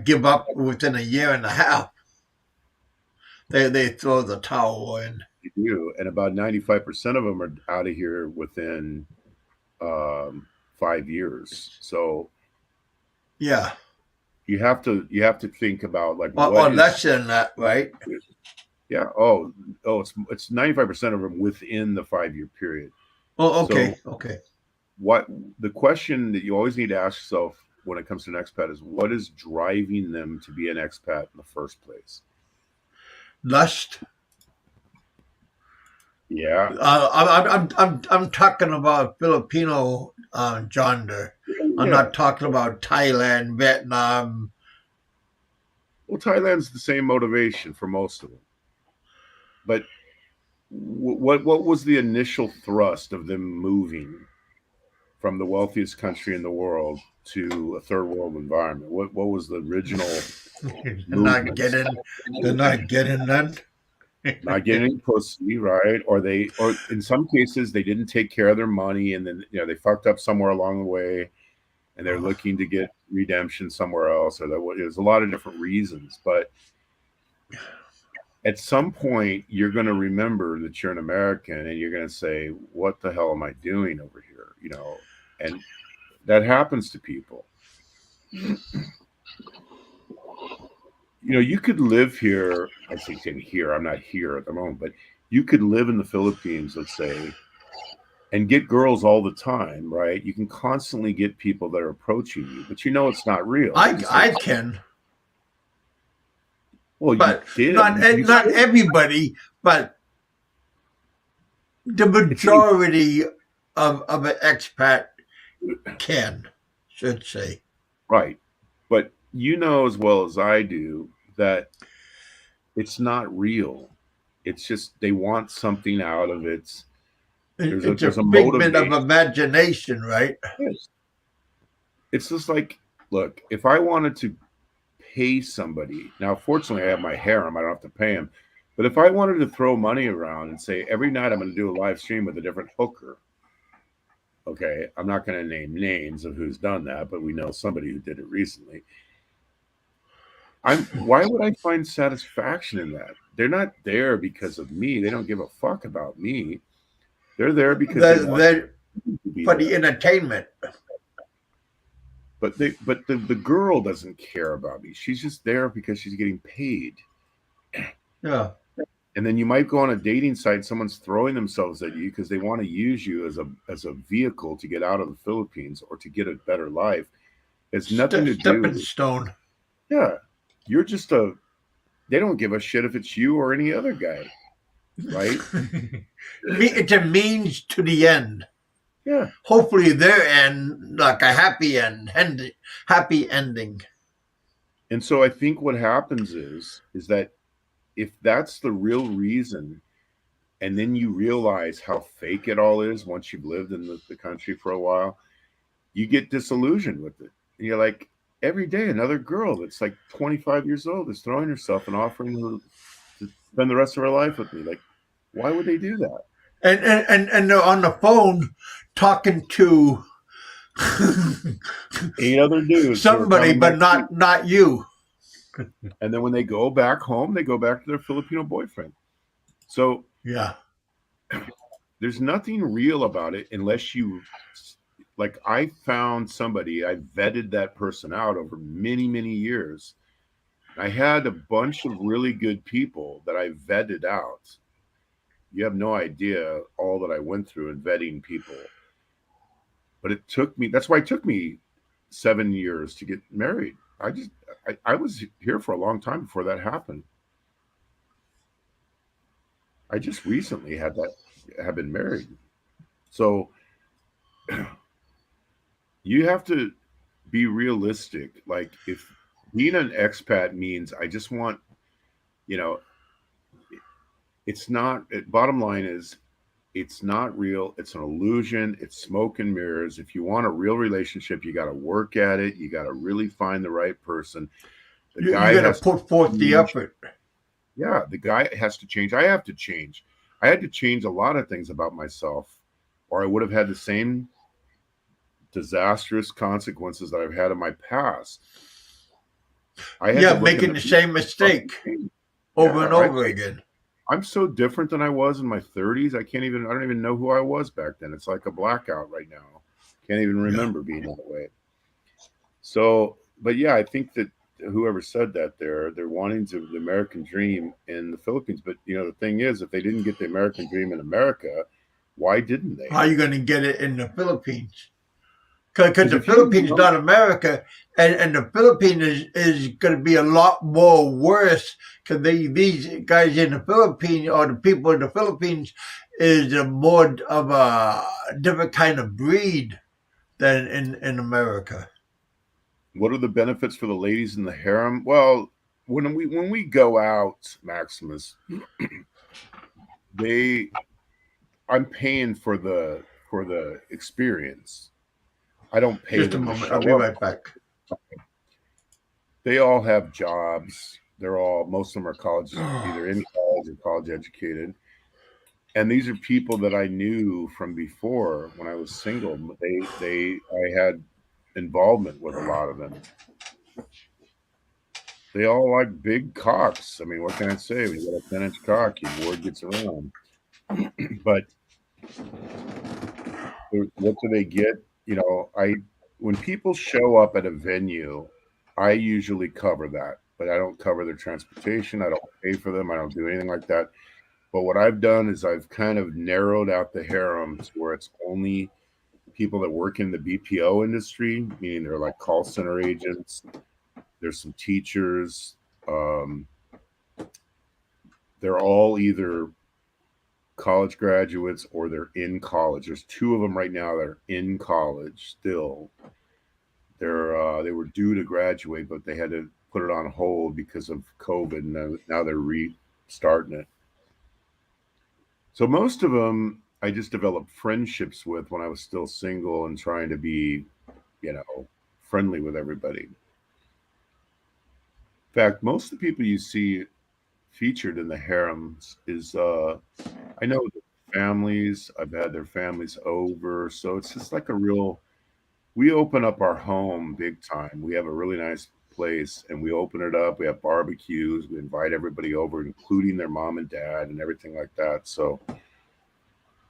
[SPEAKER 1] give up within a year and a half. They throw the towel in.
[SPEAKER 2] They do, and about 95% of them are out of here within 5 years. So
[SPEAKER 1] yeah,
[SPEAKER 2] you have to think about
[SPEAKER 1] or less than that, right?
[SPEAKER 2] Yeah. It's 95% of them within the 5-year period.
[SPEAKER 1] Oh, okay,
[SPEAKER 2] So
[SPEAKER 1] okay.
[SPEAKER 2] what the question that you always need to ask yourself when it comes to an expat is, what is driving them to be an expat in the first place?
[SPEAKER 1] Lust.
[SPEAKER 2] Yeah.
[SPEAKER 1] I'm talking about Filipino gender. I'm not talking about Thailand, Vietnam.
[SPEAKER 2] Well, Thailand's the same motivation for most of them. But what was the initial thrust of them moving from the wealthiest country in the world to a third world environment? What was the original movement?
[SPEAKER 1] They're not getting none.
[SPEAKER 2] Not getting any pussy, right? Or in some cases they didn't take care of their money, and then they fucked up somewhere along the way, and they're looking to get redemption somewhere else, or there's a lot of different reasons. But at some point, you're going to remember that you're an American, and you're going to say, "What the hell am I doing over here?" And that happens to people. You could live here. I say here. I'm not here at the moment, but you could live in the Philippines, let's say, and get girls all the time, right? You can constantly get people that are approaching you, but it's not real.
[SPEAKER 1] I can.
[SPEAKER 2] Well,
[SPEAKER 1] but
[SPEAKER 2] you did.
[SPEAKER 1] not everybody, but the majority of an expat should say.
[SPEAKER 2] Right. But as well as I do that it's not real. It's just they want something out of it.
[SPEAKER 1] There's a figment of imagination, right?
[SPEAKER 2] Yes. It's just like, look, if I wanted to pay somebody, now fortunately I have my harem, I don't have to pay him, but if I wanted to throw money around and say every night I'm going to do a live stream with a different hooker, okay, I'm not going to name names of who's done that, but we know somebody who did it recently. Why would I find satisfaction in that? They're not there because of me. They don't give a fuck about me. They're there because
[SPEAKER 1] they're for the entertainment.
[SPEAKER 2] But the girl doesn't care about me. She's just there because she's getting paid.
[SPEAKER 1] Yeah.
[SPEAKER 2] And then you might go on a dating site, someone's throwing themselves at you because they want to use you as a vehicle to get out of the Philippines or to get a better life. It's nothing to do.
[SPEAKER 1] Stepping stone.
[SPEAKER 2] Yeah. You're just they don't give a shit if it's you or any other guy. Right?
[SPEAKER 1] It's a means to the end.
[SPEAKER 2] Yeah.
[SPEAKER 1] Hopefully their end, like a happy ending.
[SPEAKER 2] And so I think what happens is that if that's the real reason, And then you realize how fake it all is once you've lived in the country for a while. You get disillusioned with it. And you're like, every day another girl that's like 25 years old is throwing herself and offering to spend the rest of her life with me. Like, why would they do that?
[SPEAKER 1] And they're on the phone talking to
[SPEAKER 2] 8 other dudes who are
[SPEAKER 1] somebody,
[SPEAKER 2] coming
[SPEAKER 1] but
[SPEAKER 2] next week.
[SPEAKER 1] not you.
[SPEAKER 2] And then when they go back home, they go back to their Filipino boyfriend. So
[SPEAKER 1] Yeah.
[SPEAKER 2] there's nothing real about it unless you, like, I found somebody, I vetted that person out over many, many years. I had a bunch of really good people that I vetted out. You have no idea all that I went through in vetting people. But it took me, that's why it took me 7 years to get married. I was here for a long time before that happened. I just recently have been married. So you have to be realistic. Like, if being an expat means I just want, you know, it's not, bottom line is it's not real. It's an illusion. It's smoke and mirrors. If you want a real relationship, you got to work at it. You got to really find the right person. The
[SPEAKER 1] You
[SPEAKER 2] guy
[SPEAKER 1] got to
[SPEAKER 2] has to
[SPEAKER 1] put forth the
[SPEAKER 2] change.
[SPEAKER 1] effort.
[SPEAKER 2] Yeah, the guy has to change. I have to change. I had to change a lot of things about myself, or I would have had the same disastrous consequences that I've had in my past. I had to look
[SPEAKER 1] making
[SPEAKER 2] in
[SPEAKER 1] the same mistake over and over again.
[SPEAKER 2] I'm so different than I was in my 30s. I don't even know who I was back then. It's like a blackout right now. Can't even remember being that way. So, but yeah, I think that whoever said that they're wanting to the American dream in the Philippines. But the thing is, if they didn't get the American dream in America, why didn't they?
[SPEAKER 1] How are you going to get it in the Philippines? Because the
[SPEAKER 2] if you
[SPEAKER 1] Philippines
[SPEAKER 2] know-
[SPEAKER 1] not America, and the Philippines is going to be a lot more worse because these guys in the Philippines, or the people in the Philippines, is a more of a different kind of breed than in America.
[SPEAKER 2] What are the benefits for the ladies in the harem? Well, when we go out, Maximus, I'm paying for the experience. I don't pay
[SPEAKER 1] Just a
[SPEAKER 2] them to
[SPEAKER 1] moment, I'll
[SPEAKER 2] show
[SPEAKER 1] be
[SPEAKER 2] up.
[SPEAKER 1] right back.
[SPEAKER 2] They all have jobs. Most of them are college, either in college or college educated. And these are people that I knew from before when I was single. I had involvement with a lot of them. They all like big cocks. I mean, what can I say? When you got a 10-inch cock, your word gets around. But what do they get? When people show up at a venue, I usually cover that, but I don't cover their transportation. I don't pay for them. I don't do anything like that. But what I've done is I've kind of narrowed out the harem to where it's only people that work in the BPO industry, meaning they're like call center agents. There's some teachers. They're all either college graduates or they're in college. There's 2 of them right now that are in college still. They were due to graduate, but they had to put it on hold because of COVID, and now they're restarting it. So most of them I just developed friendships with when I was still single and trying to be, friendly with everybody. In fact, most of the people you see featured in the harems is I know the families. I've had their families over, so it's just like we open up our home big time. We have a really nice place and we open it up. We have barbecues. We invite everybody over, including their mom and dad and everything like that. So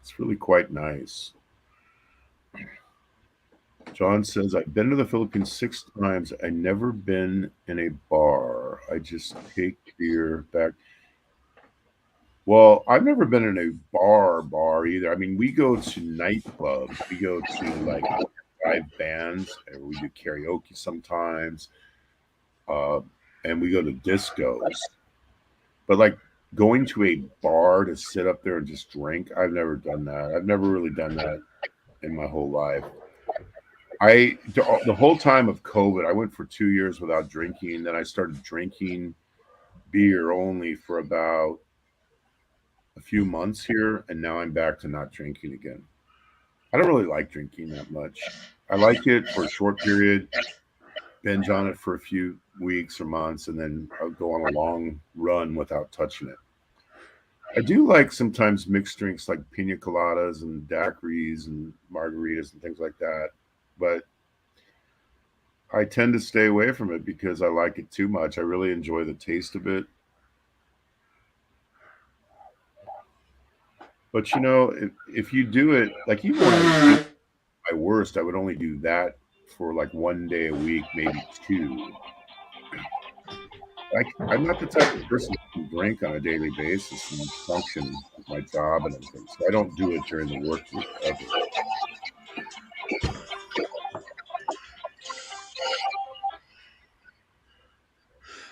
[SPEAKER 2] it's really quite nice. John says, I've been to the Philippines 6 times. I never been in a bar. I just take beer back. Well, I've never been in a bar either. I mean, we go to nightclubs. We go to like live bands, and we do karaoke sometimes, and we go to discos. But like going to a bar to sit up there and just drink, I've never done that. I've never really done that in my whole life. The whole time of COVID, I went for 2 years without drinking. Then I started drinking beer only for about a few months here, and now I'm back to not drinking again. I don't really like drinking that much. I like it for a short period, binge on it for a few weeks or months, and then I'll go on a long run without touching it. I do like sometimes mixed drinks like pina coladas and daiquiris and margaritas and things like that, but I tend to stay away from it because I like it too much. I really enjoy the taste of it. But if you do it, like even when I was doing my worst, I would only do that for like 1 day a week, maybe two. I'm not the type of person that can drink on a daily basis and function with my job and everything. So I don't do it during the work week ever.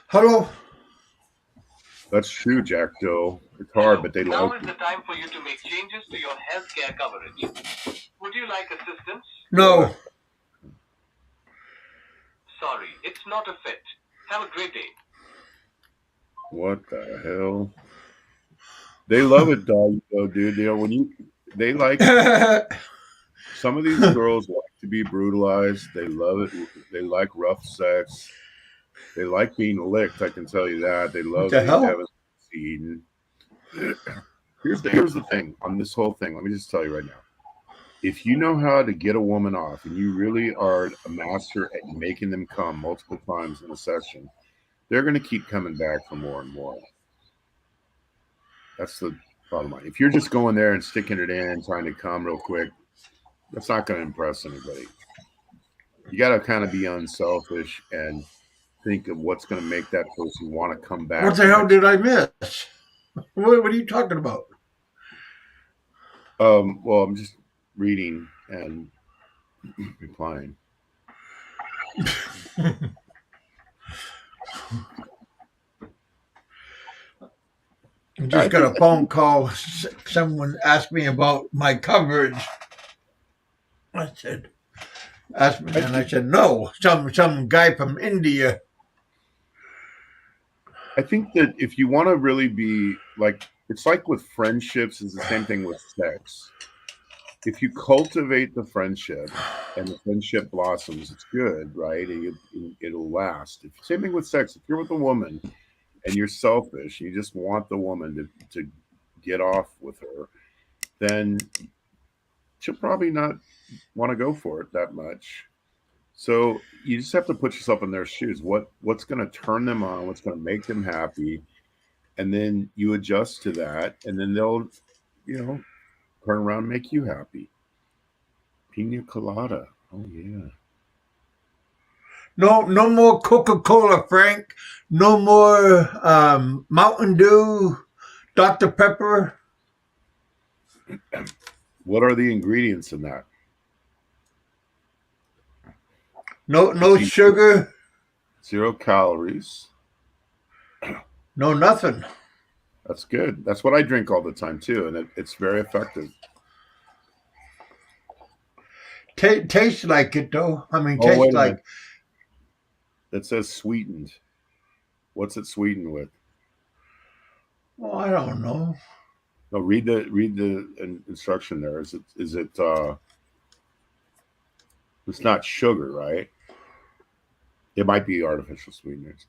[SPEAKER 1] Hello.
[SPEAKER 2] That's true, Jack Doe. It's hard, but they
[SPEAKER 4] Now
[SPEAKER 2] like
[SPEAKER 4] is the
[SPEAKER 2] it.
[SPEAKER 4] time for you to make changes to your healthcare coverage. Would you like assistance?
[SPEAKER 1] No.
[SPEAKER 4] Sorry, it's not a fit. Have a great day.
[SPEAKER 2] What the hell? They love it, dog, though, dude. They like some of these girls like to be brutalized. They love it. They like rough sex. They like being licked. I can tell you that. They
[SPEAKER 1] What
[SPEAKER 2] love
[SPEAKER 1] the hell?
[SPEAKER 2] having eaten. Here's the thing on this whole thing. Let me just tell you right now. If you know how to get a woman off, and you really are a master at making them come multiple times in a session, they're going to keep coming back for more and more. That's the bottom line. If you're just going there and sticking it in, trying to come real quick, that's not going to impress anybody. You got to kind of be unselfish and think of what's going to make that person want to come back.
[SPEAKER 1] What the hell did I miss? What are you talking about?
[SPEAKER 2] Well, I'm just reading and replying.
[SPEAKER 1] I just got a phone call. Someone asked me about my coverage. I said, asked me, and I said, no. Some guy from India.
[SPEAKER 2] I think that if you want to really be like, it's like with friendships, is the same thing with sex. If you cultivate the friendship and the friendship blossoms, it's good, right? It'll last. Same thing with sex. If you're with a woman and you're selfish, you just want the woman to get off with her, then she'll probably not want to go for it that much. So you just have to put yourself in their shoes. What's going to turn them on? What's going to make them happy? And then you adjust to that, and then they'll, turn around and make you happy. Pina colada. Oh yeah.
[SPEAKER 1] No more Coca-Cola, Frank. No more Mountain Dew, Dr. Pepper.
[SPEAKER 2] What are the ingredients in that?
[SPEAKER 1] No sugar.
[SPEAKER 2] 0 calories.
[SPEAKER 1] No nothing.
[SPEAKER 2] That's good. That's what I drink all the time too, and it's very effective.
[SPEAKER 1] Tastes like it though. I mean,
[SPEAKER 2] Oh, wait
[SPEAKER 1] tastes
[SPEAKER 2] a
[SPEAKER 1] like.
[SPEAKER 2] minute. It says sweetened. What's it sweetened with?
[SPEAKER 1] Well, I don't know.
[SPEAKER 2] No, read the instruction there. Is it? It's not sugar, right? It might be artificial sweeteners.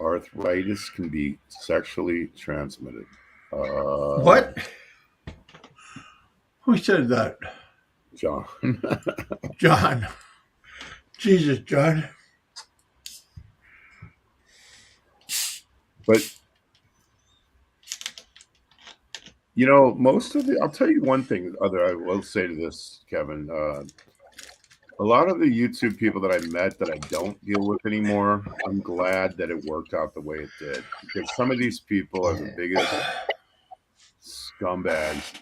[SPEAKER 2] Arthritis can be sexually transmitted.
[SPEAKER 1] What? Who said that?
[SPEAKER 2] John.
[SPEAKER 1] John. Jesus, John.
[SPEAKER 2] But most of I'll tell you one thing I will say to this, Kevin. A lot of the YouTube people that I met that I don't deal with anymore, I'm glad that it worked out the way it did. Because some of these people are the biggest scumbags.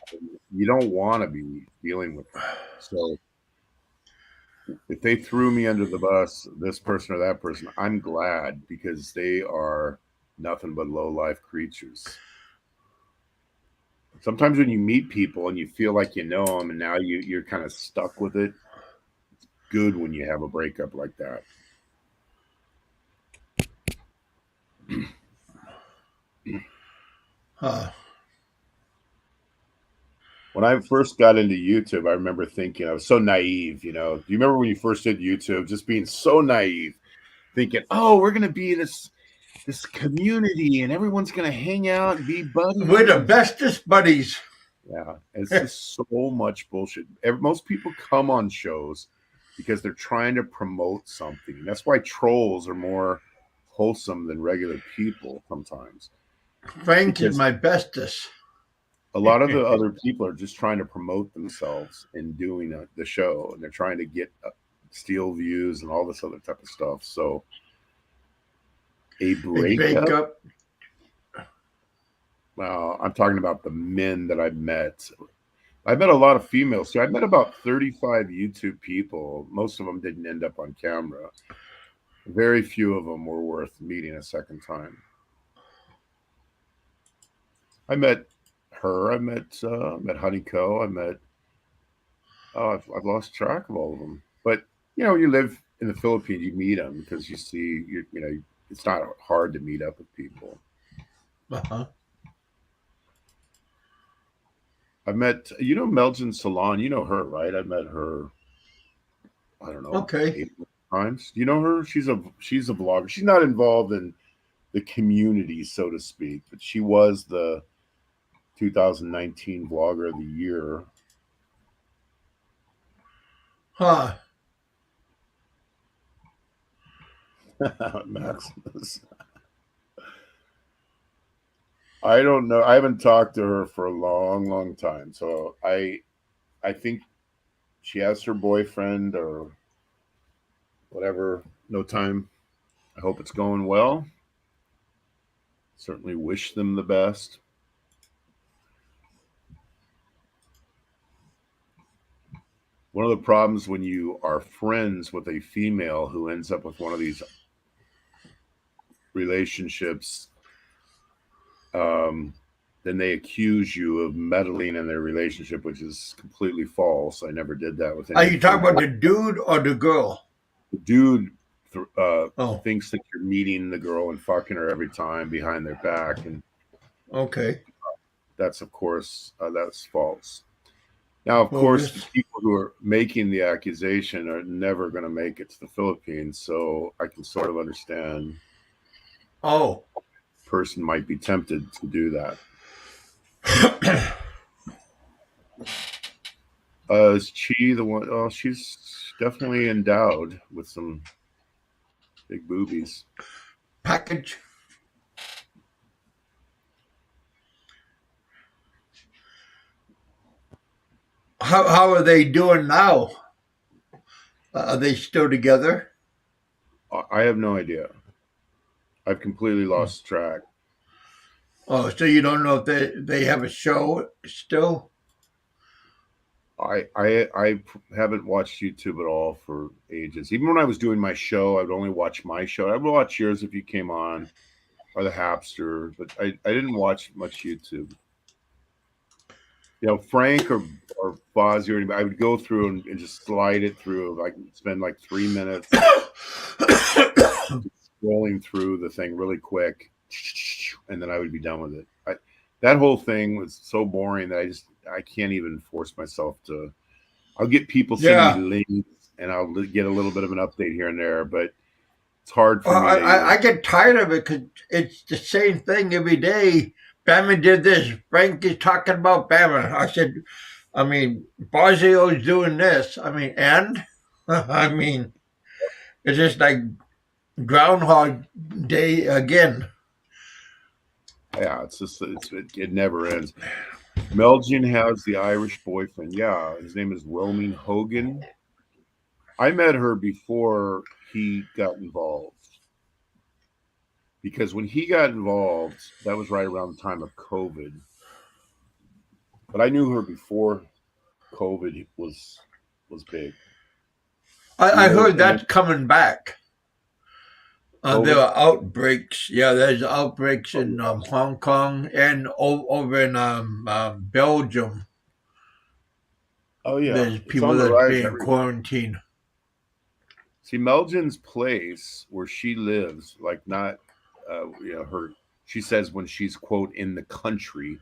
[SPEAKER 2] You don't want to be dealing with them. So if they threw me under the bus, this person or that person, I'm glad, because they are nothing but low-life creatures. Sometimes when you meet people and you feel like you know them and now you're kind of stuck with it, it's good when you have a breakup like that.
[SPEAKER 1] Huh.
[SPEAKER 2] When I first got into YouTube, I remember thinking I was so naive. You know, do you remember when you first did YouTube? Just being so naive, thinking, "Oh, we're gonna be this community, and everyone's gonna hang out and be
[SPEAKER 1] We're
[SPEAKER 2] buddies."
[SPEAKER 1] the
[SPEAKER 2] And
[SPEAKER 1] bestest buddies.
[SPEAKER 2] yeah, it's just so much bullshit. Most people come on shows because they're trying to promote something. That's why trolls are more wholesome than regular people sometimes,
[SPEAKER 1] Frank is
[SPEAKER 2] because
[SPEAKER 1] my bestest.
[SPEAKER 2] a lot of the other people are just trying to promote themselves in doing the show, and they're trying to get steal views and all this other type of stuff. So a
[SPEAKER 1] A
[SPEAKER 2] breakup.
[SPEAKER 1] breakup.
[SPEAKER 2] Well, I'm talking about the men that I've met. I met a lot of females too. I met about 35 YouTube people. Most of them didn't end up on camera. Very few of them were worth meeting a second time. I met her. I met Honeyco. I met. Oh, I've lost track of all of them. But you know, you live in the Philippines, you meet them because you see, you know, it's not hard to meet up with people.
[SPEAKER 1] Uh-huh.
[SPEAKER 2] I met, you know, Melvin Salon. You know her, right? I met her. I don't know,
[SPEAKER 1] Okay.
[SPEAKER 2] 8 times. You know her? She's a vlogger. She's not involved in the community, so to speak, but she was the 2019 Vlogger of the Year.
[SPEAKER 1] Huh.
[SPEAKER 2] Maximus. I don't know. I haven't talked to her for a long, long time. So I think she has her boyfriend or whatever. No time. I hope it's going well. Certainly wish them the best. One of the problems when you are friends with a female who ends up with one of these relationships, then they accuse you of meddling in their relationship, which is completely false. I never did that with
[SPEAKER 1] Are
[SPEAKER 2] any
[SPEAKER 1] you talking
[SPEAKER 2] female.
[SPEAKER 1] about the dude or the girl?
[SPEAKER 2] The dude
[SPEAKER 1] Oh,
[SPEAKER 2] thinks that you're meeting the girl and fucking her every time behind their back, and
[SPEAKER 1] okay.
[SPEAKER 2] that's of course that's false. Now, of course, the
[SPEAKER 1] Bogus.
[SPEAKER 2] people who are making the accusation are never going to make it to the Philippines, so I can sort of understand
[SPEAKER 1] Oh.
[SPEAKER 2] a person might be tempted to do that. Is Chi the one? Oh, she's definitely endowed with some big boobies.
[SPEAKER 1] Package. How are they doing now? Are they still together?
[SPEAKER 2] I have no idea. I've completely lost track.
[SPEAKER 1] Oh, so you don't know if they have a show still?
[SPEAKER 2] I haven't watched YouTube at all for ages. Even when I was doing my show, I would only watch my show. I would watch yours if you came on, or the Hapster, but I didn't watch much YouTube. You know, Frank or Fozzie or anybody, I would go through and just slide it through. I could spend like 3 minutes scrolling through the thing really quick, and then I would be done with it. That whole thing was so boring that I can't even force myself to. I'll get people sending
[SPEAKER 1] Yeah.
[SPEAKER 2] me links, and I'll get a little bit of an update here and there, but it's hard for
[SPEAKER 1] Well,
[SPEAKER 2] me to even.
[SPEAKER 1] I get tired of it because it's the same thing every day. Bama did this. Frank is talking about Bama. I said, I mean, Barzio's doing this. I mean, and I mean, it's just like Groundhog Day again.
[SPEAKER 2] Yeah, it's just it never ends. Meljian has the Irish boyfriend. Yeah, his name is Roaming Hogan. I met her before he got involved. Because when he got involved, that was right around the time of COVID. But I knew her before COVID was big.
[SPEAKER 1] I heard
[SPEAKER 2] And then
[SPEAKER 1] that's coming back. There
[SPEAKER 2] COVID.
[SPEAKER 1] are outbreaks. Yeah, there's outbreaks
[SPEAKER 2] Oh,
[SPEAKER 1] in
[SPEAKER 2] yeah.
[SPEAKER 1] Hong Kong and over in Belgium.
[SPEAKER 2] Oh yeah,
[SPEAKER 1] There's
[SPEAKER 2] it's
[SPEAKER 1] people
[SPEAKER 2] on the
[SPEAKER 1] that's
[SPEAKER 2] rise
[SPEAKER 1] being
[SPEAKER 2] everywhere.
[SPEAKER 1] quarantined.
[SPEAKER 2] See, Meljian's place where she lives, like not She says when she's quote in the country,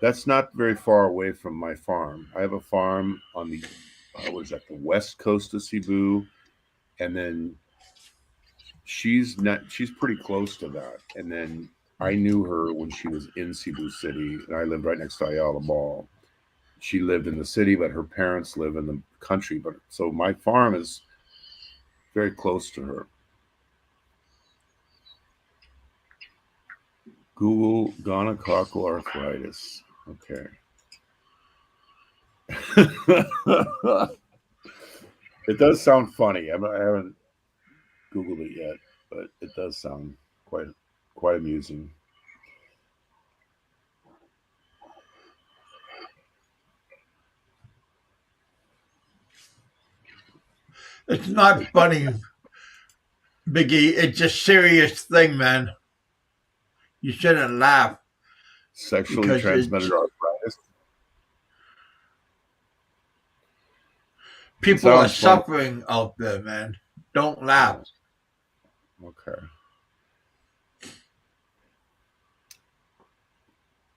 [SPEAKER 2] that's not very far away from my farm. I have a farm on the the west coast of Cebu, and then she's pretty close to that. And then I knew her when she was in Cebu City, and I lived right next to Ayala Mall. She lived in the city, but her parents live in the country. But so my farm is very close to her. Google gonococcal arthritis. Okay. It does sound funny. I haven't Googled it yet, but it does sound quite amusing.
[SPEAKER 1] It's not funny, Biggie. It's a serious thing, man. You shouldn't laugh.
[SPEAKER 2] Sexually transmitted arthritis.
[SPEAKER 1] People are suffering out there, man. Don't laugh.
[SPEAKER 2] Okay.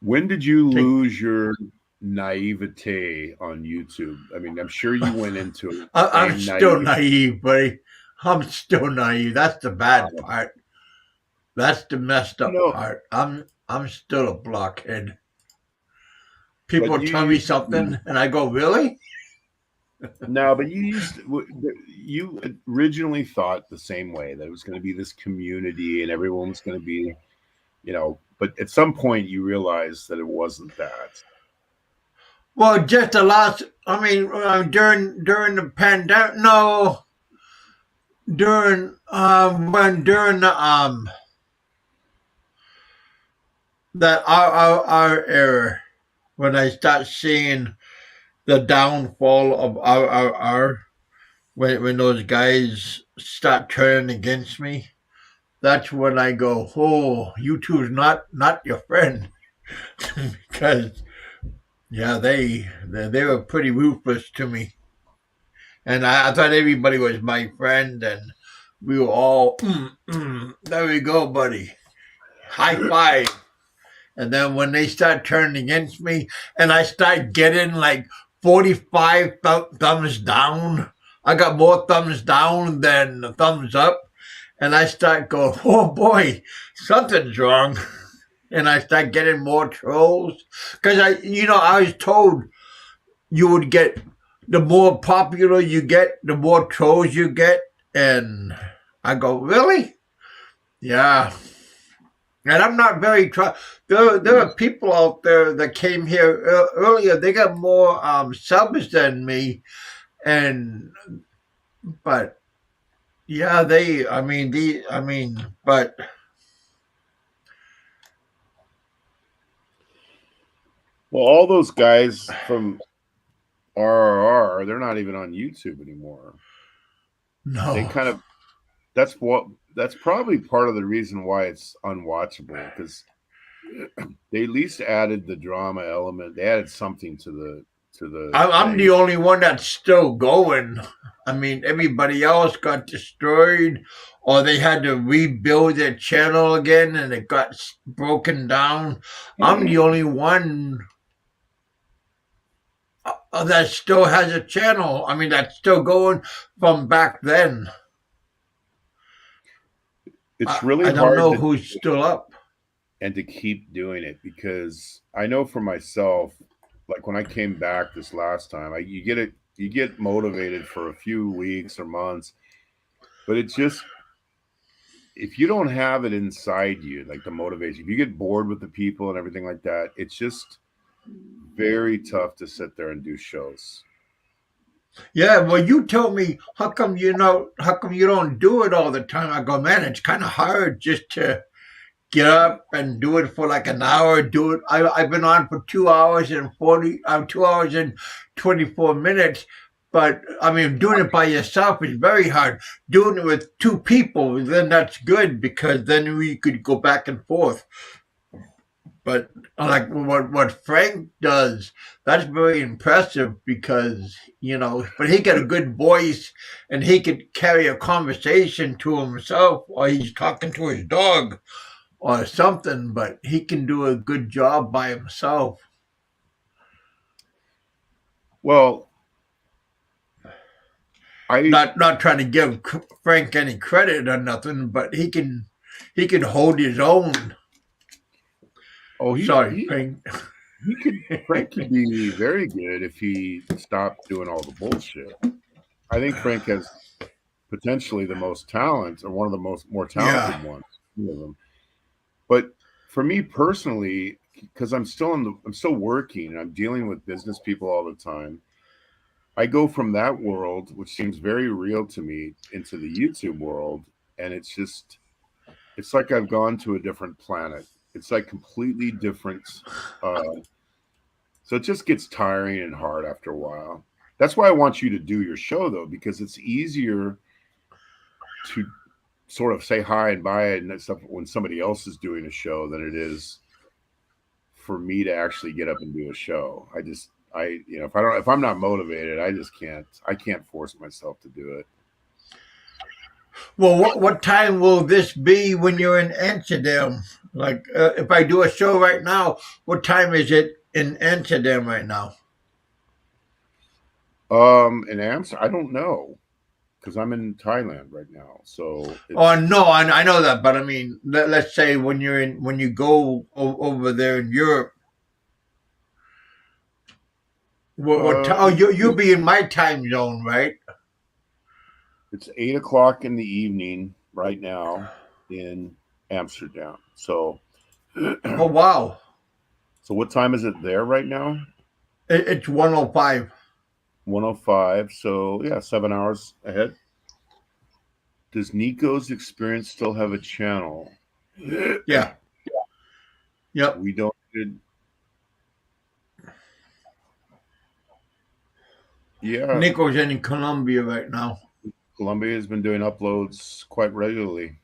[SPEAKER 2] When did you lose your naivete on YouTube? I mean, I'm sure you went into it.
[SPEAKER 1] I'm still naive, buddy. I'm still naive. That's the bad part. That's the messed up part. I'm still a blockhead. People tell me something, and I go, "Really?"
[SPEAKER 2] No, but you originally thought the same way, that it was going to be this community and everyone was going to be, but at some point you realized that it wasn't that.
[SPEAKER 1] Well, just the last, during the pandemic, no, during that our era, when I start seeing the downfall of our when those guys start turning against me, that's when I go, oh, YouTube's not your friend. Because they were pretty ruthless to me, and I thought everybody was my friend, and we were all there we go, buddy, high five. And then when they start turning against me, and I start getting like 45 thumbs down, I got more thumbs down than thumbs up, and I start going, oh boy, something's wrong. And I start getting more trolls, because I was told you would get, the more popular you get, the more trolls you get, and I go, really? Yeah. And I'm not very there are people out there that came here earlier. They got more subs than me, but yeah, but.
[SPEAKER 2] Well, all those guys from RRR, they're not even on YouTube anymore.
[SPEAKER 1] No.
[SPEAKER 2] They kind of, that's probably part of the reason why it's unwatchable, because they at least added the drama element. They added something to the
[SPEAKER 1] I'm the only one that's still going. Everybody else got destroyed, or they had to rebuild their channel again and it got broken down. I'm the only one that still has a channel. That's still going from back then.
[SPEAKER 2] It's really
[SPEAKER 1] I don't
[SPEAKER 2] hard
[SPEAKER 1] know who's still up.
[SPEAKER 2] And to keep doing it, because I know for myself, like when I came back this last time, you get motivated for a few weeks or months, but it's just, if you don't have it inside you, like the motivation, if you get bored with the people and everything like that, it's just very tough to sit there and do shows.
[SPEAKER 1] Yeah, well, you told me, how come you don't do it all the time? I go, man, it's kind of hard just to get up and do it for like an hour. Do it. I've been on for 2 hours and 24 minutes. But doing it by yourself is very hard. Doing it with two people, then that's good, because then we could go back and forth. But like what Frank does, that's very impressive, because but he got a good voice and he could carry a conversation to himself while he's talking to his dog. or something, but he can do a good job by himself.
[SPEAKER 2] Well, I
[SPEAKER 1] Not trying to give Frank any credit or nothing, but he can hold his own.
[SPEAKER 2] oh
[SPEAKER 1] Sorry, Frank.
[SPEAKER 2] Frank could be very good if he stopped doing all the bullshit. I think Frank has potentially the most talent, or one of the more talented
[SPEAKER 1] Yeah.
[SPEAKER 2] ones. One of them. But for me personally, because I'm still working and I'm dealing with business people all the time, I go from that world, which seems very real to me, into the YouTube world, and it's like I've gone to a different planet. It's like completely different. Uh, so it just gets tiring and hard after a while. That's why I want you to do your show though, because it's easier to sort of say hi and bye and stuff when somebody else is doing a show than it is for me to actually get up and do a show. If I'm not motivated, I can't force myself to do it.
[SPEAKER 1] Well, what time will this be when you're in Amsterdam? Like, if I do a show right now, what time is it in Amsterdam right now?
[SPEAKER 2] In Amsterdam, I don't know because I'm in Thailand right now. So
[SPEAKER 1] Oh
[SPEAKER 2] it's
[SPEAKER 1] no, I know that, but I mean, let's say when you go over there in Europe, oh, you'll be in my time zone, right?
[SPEAKER 2] it's 8 o'clock in the evening right now in Amsterdam. So
[SPEAKER 1] Oh wow,
[SPEAKER 2] so what time is it there right now?
[SPEAKER 1] it's 1:05.
[SPEAKER 2] 1:05. So yeah, 7 hours ahead. Does Nikko's Experience still have a channel?
[SPEAKER 1] Yeah. Yep.
[SPEAKER 2] We don't. Yeah,
[SPEAKER 1] Nikko's in Colombia right now.
[SPEAKER 2] Colombia has been doing uploads quite regularly.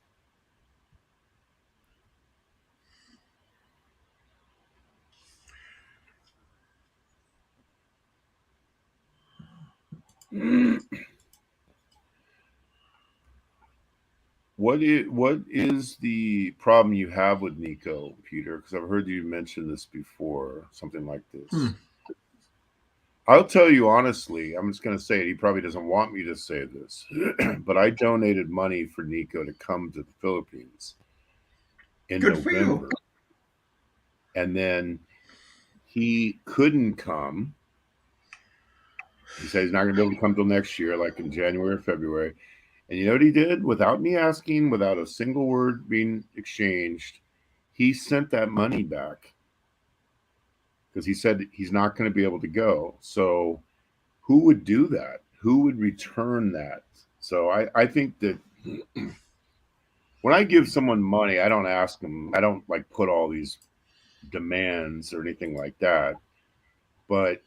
[SPEAKER 2] What is the problem you have with Nikko, Peter? Because I've heard you mention this before, something like this. I'll tell you honestly, I'm just going to say it. He probably doesn't want me to say this, but I donated money for Nikko to come to the Philippines in
[SPEAKER 1] Good for
[SPEAKER 2] November.
[SPEAKER 1] you.
[SPEAKER 2] And then he couldn't come. He said he's not going to be able to come till next year, like in January or February. And you know what he did? Without me asking, without a single word being exchanged, he sent that money back because he said he's not going to be able to go. So who would do that? Who would return that? So I think that when I give someone money, I don't ask them, I don't like put all these demands or anything like that. But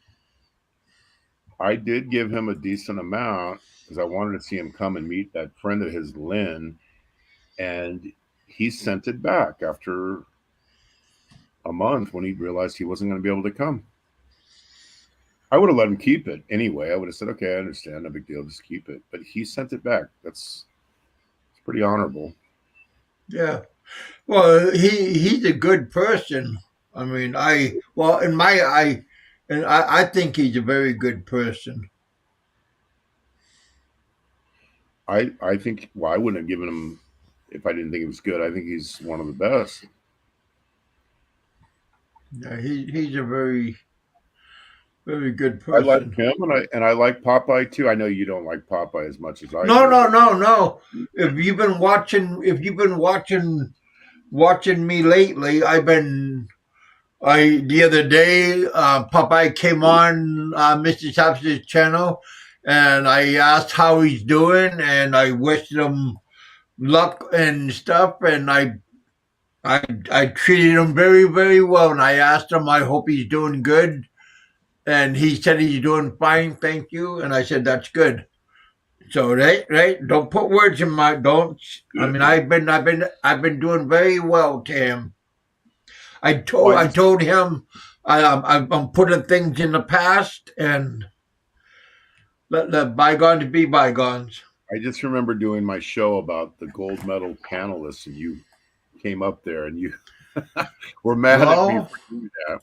[SPEAKER 2] I did give him a decent amount because I wanted to see him come and meet that friend of his, Lynn, and he sent it back after a month when he realized he wasn't going to be able to come. I would have let him keep it anyway. I would have said, okay, I understand, no big deal, just keep it. But he sent it back. It's pretty honorable.
[SPEAKER 1] Yeah. Well, he's a good person. I mean, in my eye, and I think he's a very good person.
[SPEAKER 2] I think, well, I wouldn't have given him if I didn't think he was good. I think he's one of the best.
[SPEAKER 1] Yeah, he's a very good
[SPEAKER 2] I like
[SPEAKER 1] person.
[SPEAKER 2] him, and I like Popeye too. I know you don't like Popeye as much as I
[SPEAKER 1] No,
[SPEAKER 2] do.
[SPEAKER 1] no. If you've been watching me lately, the other day, Popeye came on Mr. Tops's channel, and I asked how he's doing, and I wished him luck and stuff, and I treated him very, very well, and I asked him, I hope he's doing good, and he said he's doing fine, thank you, and I said that's good. So right, don't put words in my don't. I mean, I've been doing very well to him. I told him I'm putting things in the past and let bygones be bygones.
[SPEAKER 2] I just remember doing my show about the gold medal panelists, and you came up there, and you were mad at me
[SPEAKER 1] Well,
[SPEAKER 2] for doing that.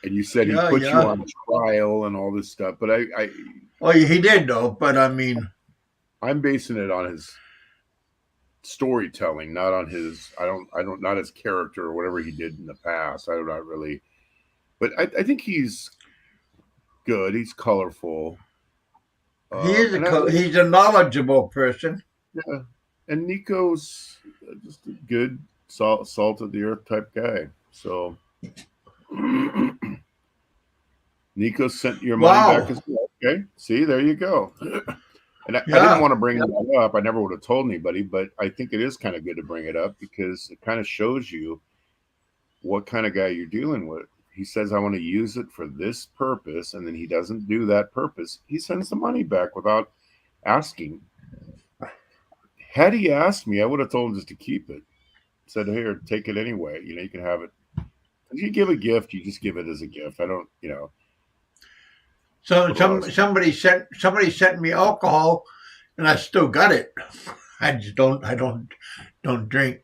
[SPEAKER 2] And you said he
[SPEAKER 1] yeah,
[SPEAKER 2] put you
[SPEAKER 1] yeah.
[SPEAKER 2] on trial and all this stuff. But
[SPEAKER 1] Well, he did though. But I mean,
[SPEAKER 2] I'm basing it on his storytelling, not on his. I don't not his character or whatever he did in the past. I don't not really. But I think he's good. He's colorful.
[SPEAKER 1] he's a knowledgeable person.
[SPEAKER 2] Yeah, and Nikko's just a good salt of the earth type guy. So Nikko sent your money back as well. Okay, see, there you go. And I didn't want to bring that up. I never would have told anybody, but I think it is kind of good to bring it up because it kind of shows you what kind of guy you're dealing with. He says, I want to use it for this purpose, and then he doesn't do that purpose. He sends the money back without asking. Had he asked me, I would have told him just to keep it. Said, here, take it anyway. You know, you can have it. If you give a gift, you just give it as a gift. I don't, you know.
[SPEAKER 1] So somebody sent me alcohol, and I still got it. I just don't drink.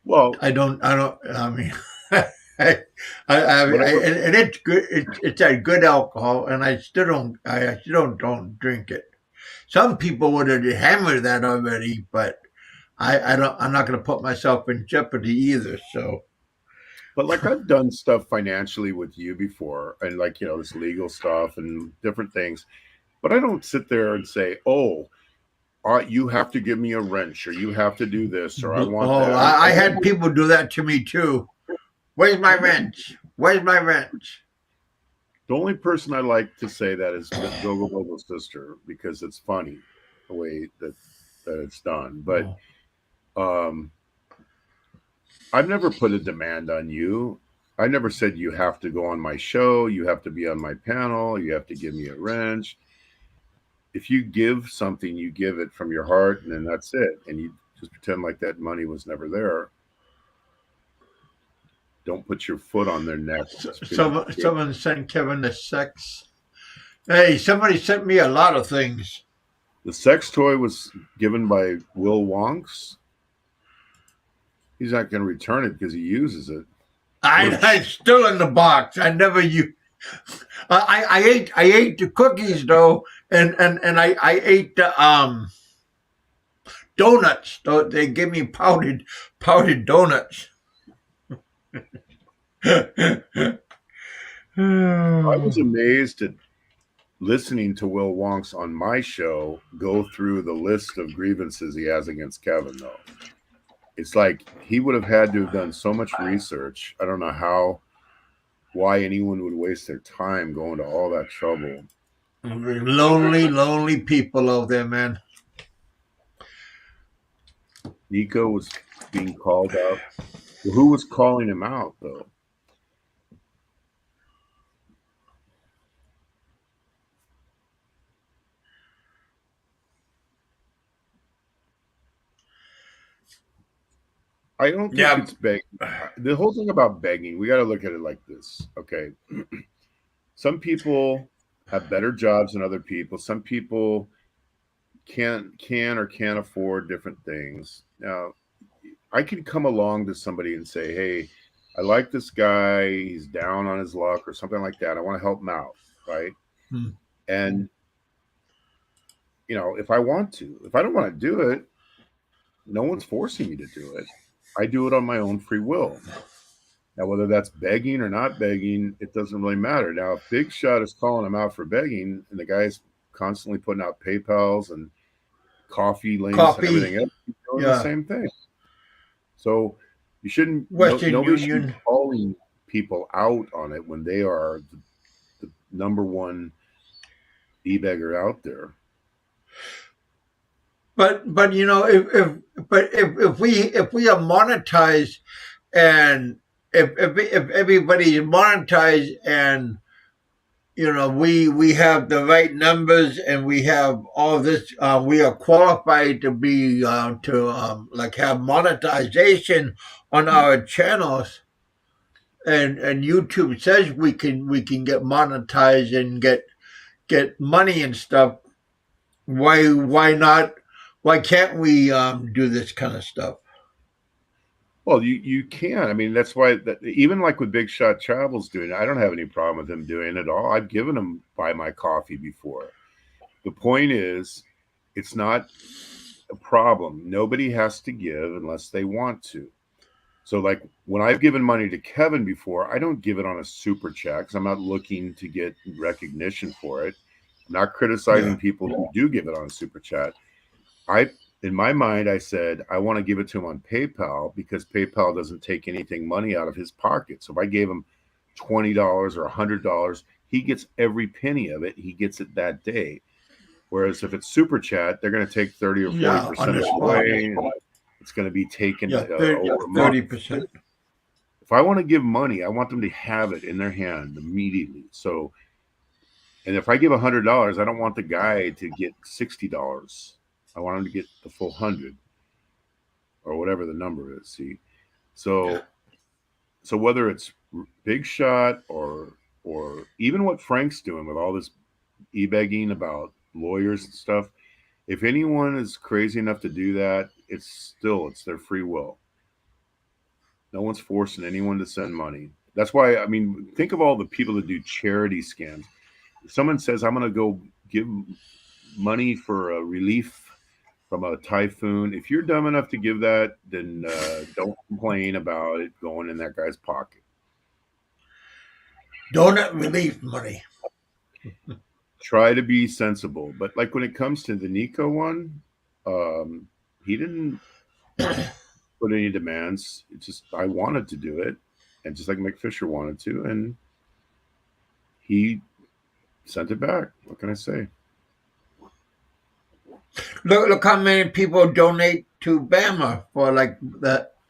[SPEAKER 2] Well,
[SPEAKER 1] I mean, and it's good. It's a good alcohol, and I still don't drink it. Some people would have hammered that already, but I'm not going to put myself in jeopardy either. So.
[SPEAKER 2] But like I've done stuff financially with you before, and like, you know, this legal stuff and different things, but I don't sit there and say, oh, you have to give me a wrench, or you have to do this, or I want that.
[SPEAKER 1] I had people do that to me too. Where's my wrench? Where's my wrench?
[SPEAKER 2] The only person I like to say that is Gogo Gogo's sister, because it's funny the way that it's done. But I've never put a demand on you. I never said you have to go on my show, you have to be on my panel, you have to give me a wrench. If you give something, you give it from your heart, and then that's it. And you just pretend like that money was never there. Don't put your foot on their neck.
[SPEAKER 1] Someone sent Kevin the sex. Hey, somebody sent me a lot of things.
[SPEAKER 2] The sex toy was given by Will Wonks. He's not going to return it because he uses it.
[SPEAKER 1] I still in the box. I never use. I ate the cookies though, and I ate the donuts. They gave me powdered donuts.
[SPEAKER 2] I was amazed at listening to Will Wonks on my show go through the list of grievances he has against Kevin, though. It's like he would have had to have done so much research. I don't know why anyone would waste their time going to all that trouble.
[SPEAKER 1] Lonely people out there, man.
[SPEAKER 2] Nikko was being called out. Well, who was calling him out, though? I don't think it's begging. The whole thing about begging, we got to look at it like this. Okay. Some people have better jobs than other people. Some people can or can't afford different things. Now, I can come along to somebody and say, hey, I like this guy. He's down on his luck or something like that. I want to help him out. Right. And, you know, if I want to, if I don't want to do it, no one's forcing me to do it. I do it on my own free will. Now, whether that's begging or not begging, it doesn't really matter. Now, if Big Shot is calling him out for begging, and the guy's constantly putting out PayPals and coffee links and everything else, he's doing the same thing. So you shouldn't. Nobody should be calling people out on it when they are the number one e-beggar out there.
[SPEAKER 1] But you know, if we are monetized, and if everybody is monetized, and you know we have the right numbers, and we have all this, we are qualified to be like have monetization on our channels, and YouTube says we can get monetized and get money and stuff. Why not? Why can't we do this kind of stuff?
[SPEAKER 2] Well, you can. I mean, that's why even like with Big Shot Travels doing it, I don't have any problem with him doing it at all. I've given him buy my coffee before. The point is, it's not a problem. Nobody has to give unless they want to. So, like when I've given money to Kevin before, I don't give it on a super chat because I'm not looking to get recognition for it. I'm not criticizing
[SPEAKER 1] Yeah.
[SPEAKER 2] people who do give it on a super chat. I, in my mind, I said I want to give it to him on PayPal because PayPal doesn't take anything money out of his pocket. So if I gave him $20 or $100, he gets every penny of it. He gets it that day. Whereas if it's super chat, they're going to take 30 or
[SPEAKER 1] Yeah, on
[SPEAKER 2] 40%
[SPEAKER 1] the
[SPEAKER 2] of it
[SPEAKER 1] spot.
[SPEAKER 2] away. And it's going to be taken
[SPEAKER 1] Yeah,
[SPEAKER 2] over a month.
[SPEAKER 1] 30%.
[SPEAKER 2] If I want to give money, I want them to have it in their hand immediately. So, and if I give $100, I don't want the guy to get $60. I want him to get the full 100 or whatever the number is. See,
[SPEAKER 1] Yeah.
[SPEAKER 2] so whether it's Big Shot or even what Frank's doing with all this e-begging about lawyers and stuff, if anyone is crazy enough to do that, it's their free will. No one's forcing anyone to send money. That's why, I mean, think of all the people that do charity scams. If someone says, I'm going to go give money for a relief from a typhoon, if you're dumb enough to give that, then don't complain about it going in that guy's pocket.
[SPEAKER 1] Donut relief money.
[SPEAKER 2] Try to be sensible. But like when it comes to the Nikko one, he didn't put any demands. It's just I wanted to do it, and just like Mick Fisher wanted to, and he sent it back. What can I say?
[SPEAKER 1] Look how many people donate to Bama for like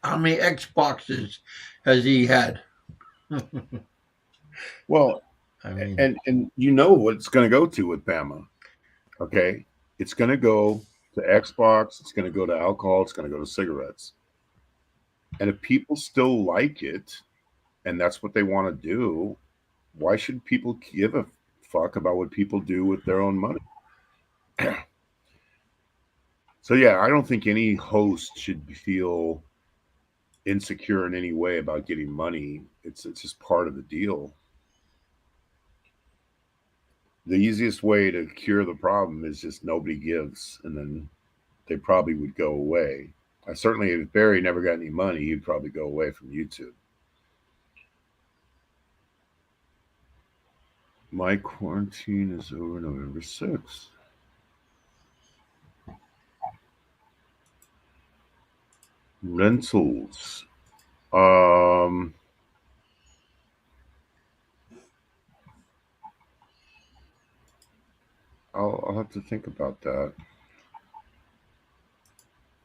[SPEAKER 1] how many Xboxes has he had?
[SPEAKER 2] Well,
[SPEAKER 1] I mean,
[SPEAKER 2] and you know what it's going to go to with Bama. Okay, it's going to go to Xbox. It's going to go to alcohol. It's going to go to cigarettes. And if people still like it, and that's what they want to do, why should people give a fuck about what people do with their own money? So yeah, I don't think any host should feel insecure in any way about getting money. It's just part of the deal. The easiest way to cure the problem is just nobody gives, and then they probably would go away. I certainly, if Barry never got any money, he'd probably go away from YouTube. My quarantine is over November 6th. Rentals. Um, I'll have to think about that.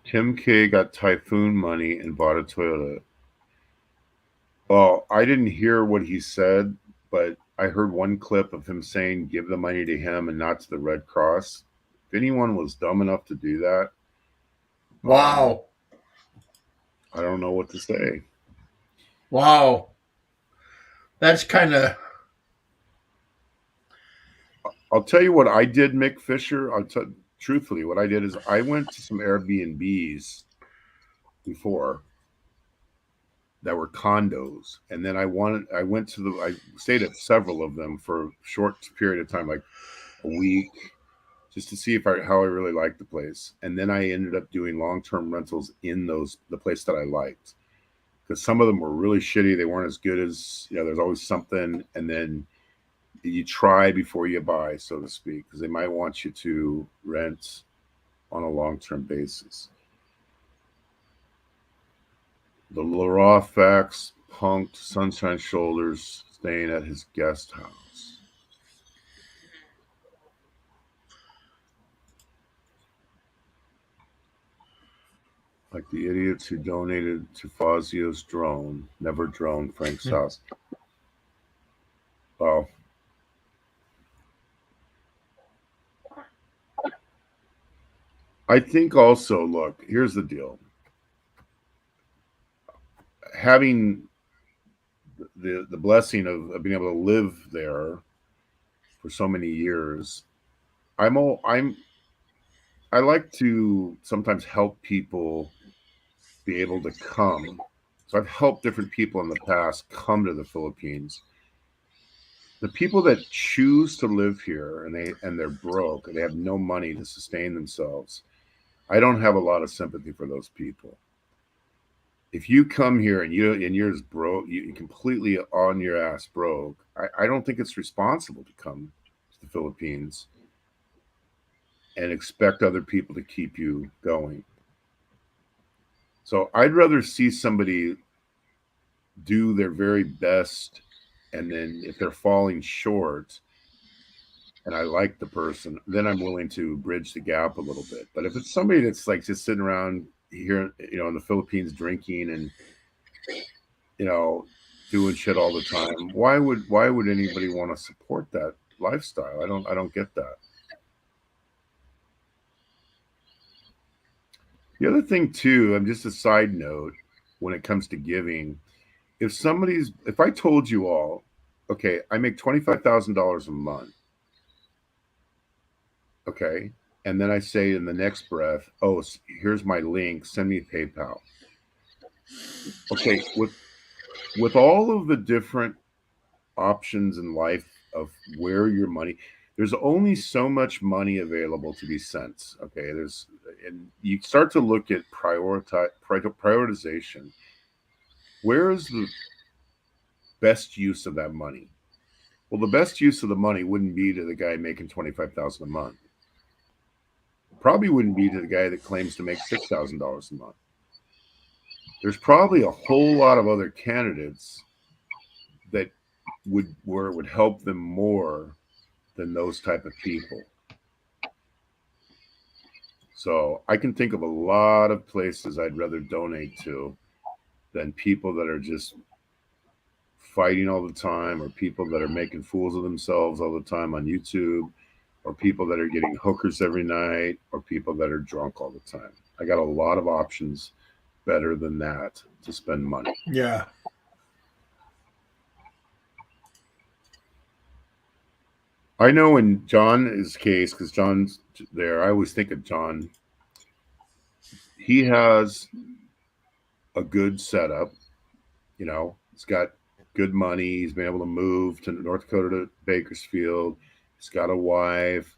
[SPEAKER 2] Tim K got typhoon money and bought a Toyota. Well, I didn't hear what he said, but I heard one clip of him saying, give the money to him and not to the Red Cross. If anyone was dumb enough to do that,
[SPEAKER 1] wow.
[SPEAKER 2] I don't know what to say.
[SPEAKER 1] Wow. That's kind of.
[SPEAKER 2] I'll tell you what I did, Mick Fisher. Truthfully, what I did is I went to some Airbnbs before that were condos, and then I stayed at several of them for a short period of time, like a week, just to see how I really liked the place. And then I ended up doing long-term rentals in the place that I liked, because some of them were really shitty. They weren't as good as, there's always something, and then you try before you buy, so to speak, because they might want you to rent on a long-term basis. The Laura Fax punked Sunshine Shoulders staying at his guest house. Like the idiots who donated to Fazio's drone, never drone Frank's house. Well, I think also, look, here's the deal. Having the blessing of being able to live there for so many years, I like to sometimes help people be able to come So I've helped different people in the past come to the Philippines. The people that choose to live here and they're broke and they have no money to sustain themselves, I don't have a lot of sympathy for those people. If you come here and you're just broke, you completely on your ass broke, I don't think it's responsible to come to the Philippines and expect other people to keep you going. So I'd rather see somebody do their very best, and then if they're falling short and I like the person, then I'm willing to bridge the gap a little bit. But if it's somebody that's like just sitting around here, in the Philippines drinking and doing shit all the time, why would anybody want to support that lifestyle? I don't get that. The other thing too, I'm just a side note when it comes to giving. If I told you all, okay, I make $25,000 a month, okay, and then I say in the next breath, oh, here's my link, send me PayPal. Okay, with all of the different options in life of where your money, there's only so much money available to be sent. Okay, and you start to look at prioritization. Where is the best use of that money? Well, the best use of the money wouldn't be to the guy making 25,000 a month. Probably wouldn't be to the guy that claims to make $6,000 a month. There's probably a whole lot of other candidates that where it would help them more than those type of people. So I can think of a lot of places I'd rather donate to than people that are just fighting all the time, or people that are making fools of themselves all the time on YouTube, or people that are getting hookers every night, or people that are drunk all the time. I got a lot of options better than that to spend money.
[SPEAKER 1] Yeah.
[SPEAKER 2] I know in John's case, because John's there, I always think of John. He has a good setup. He's got good money. He's been able to move to North Dakota to Bakersfield. He's got a wife,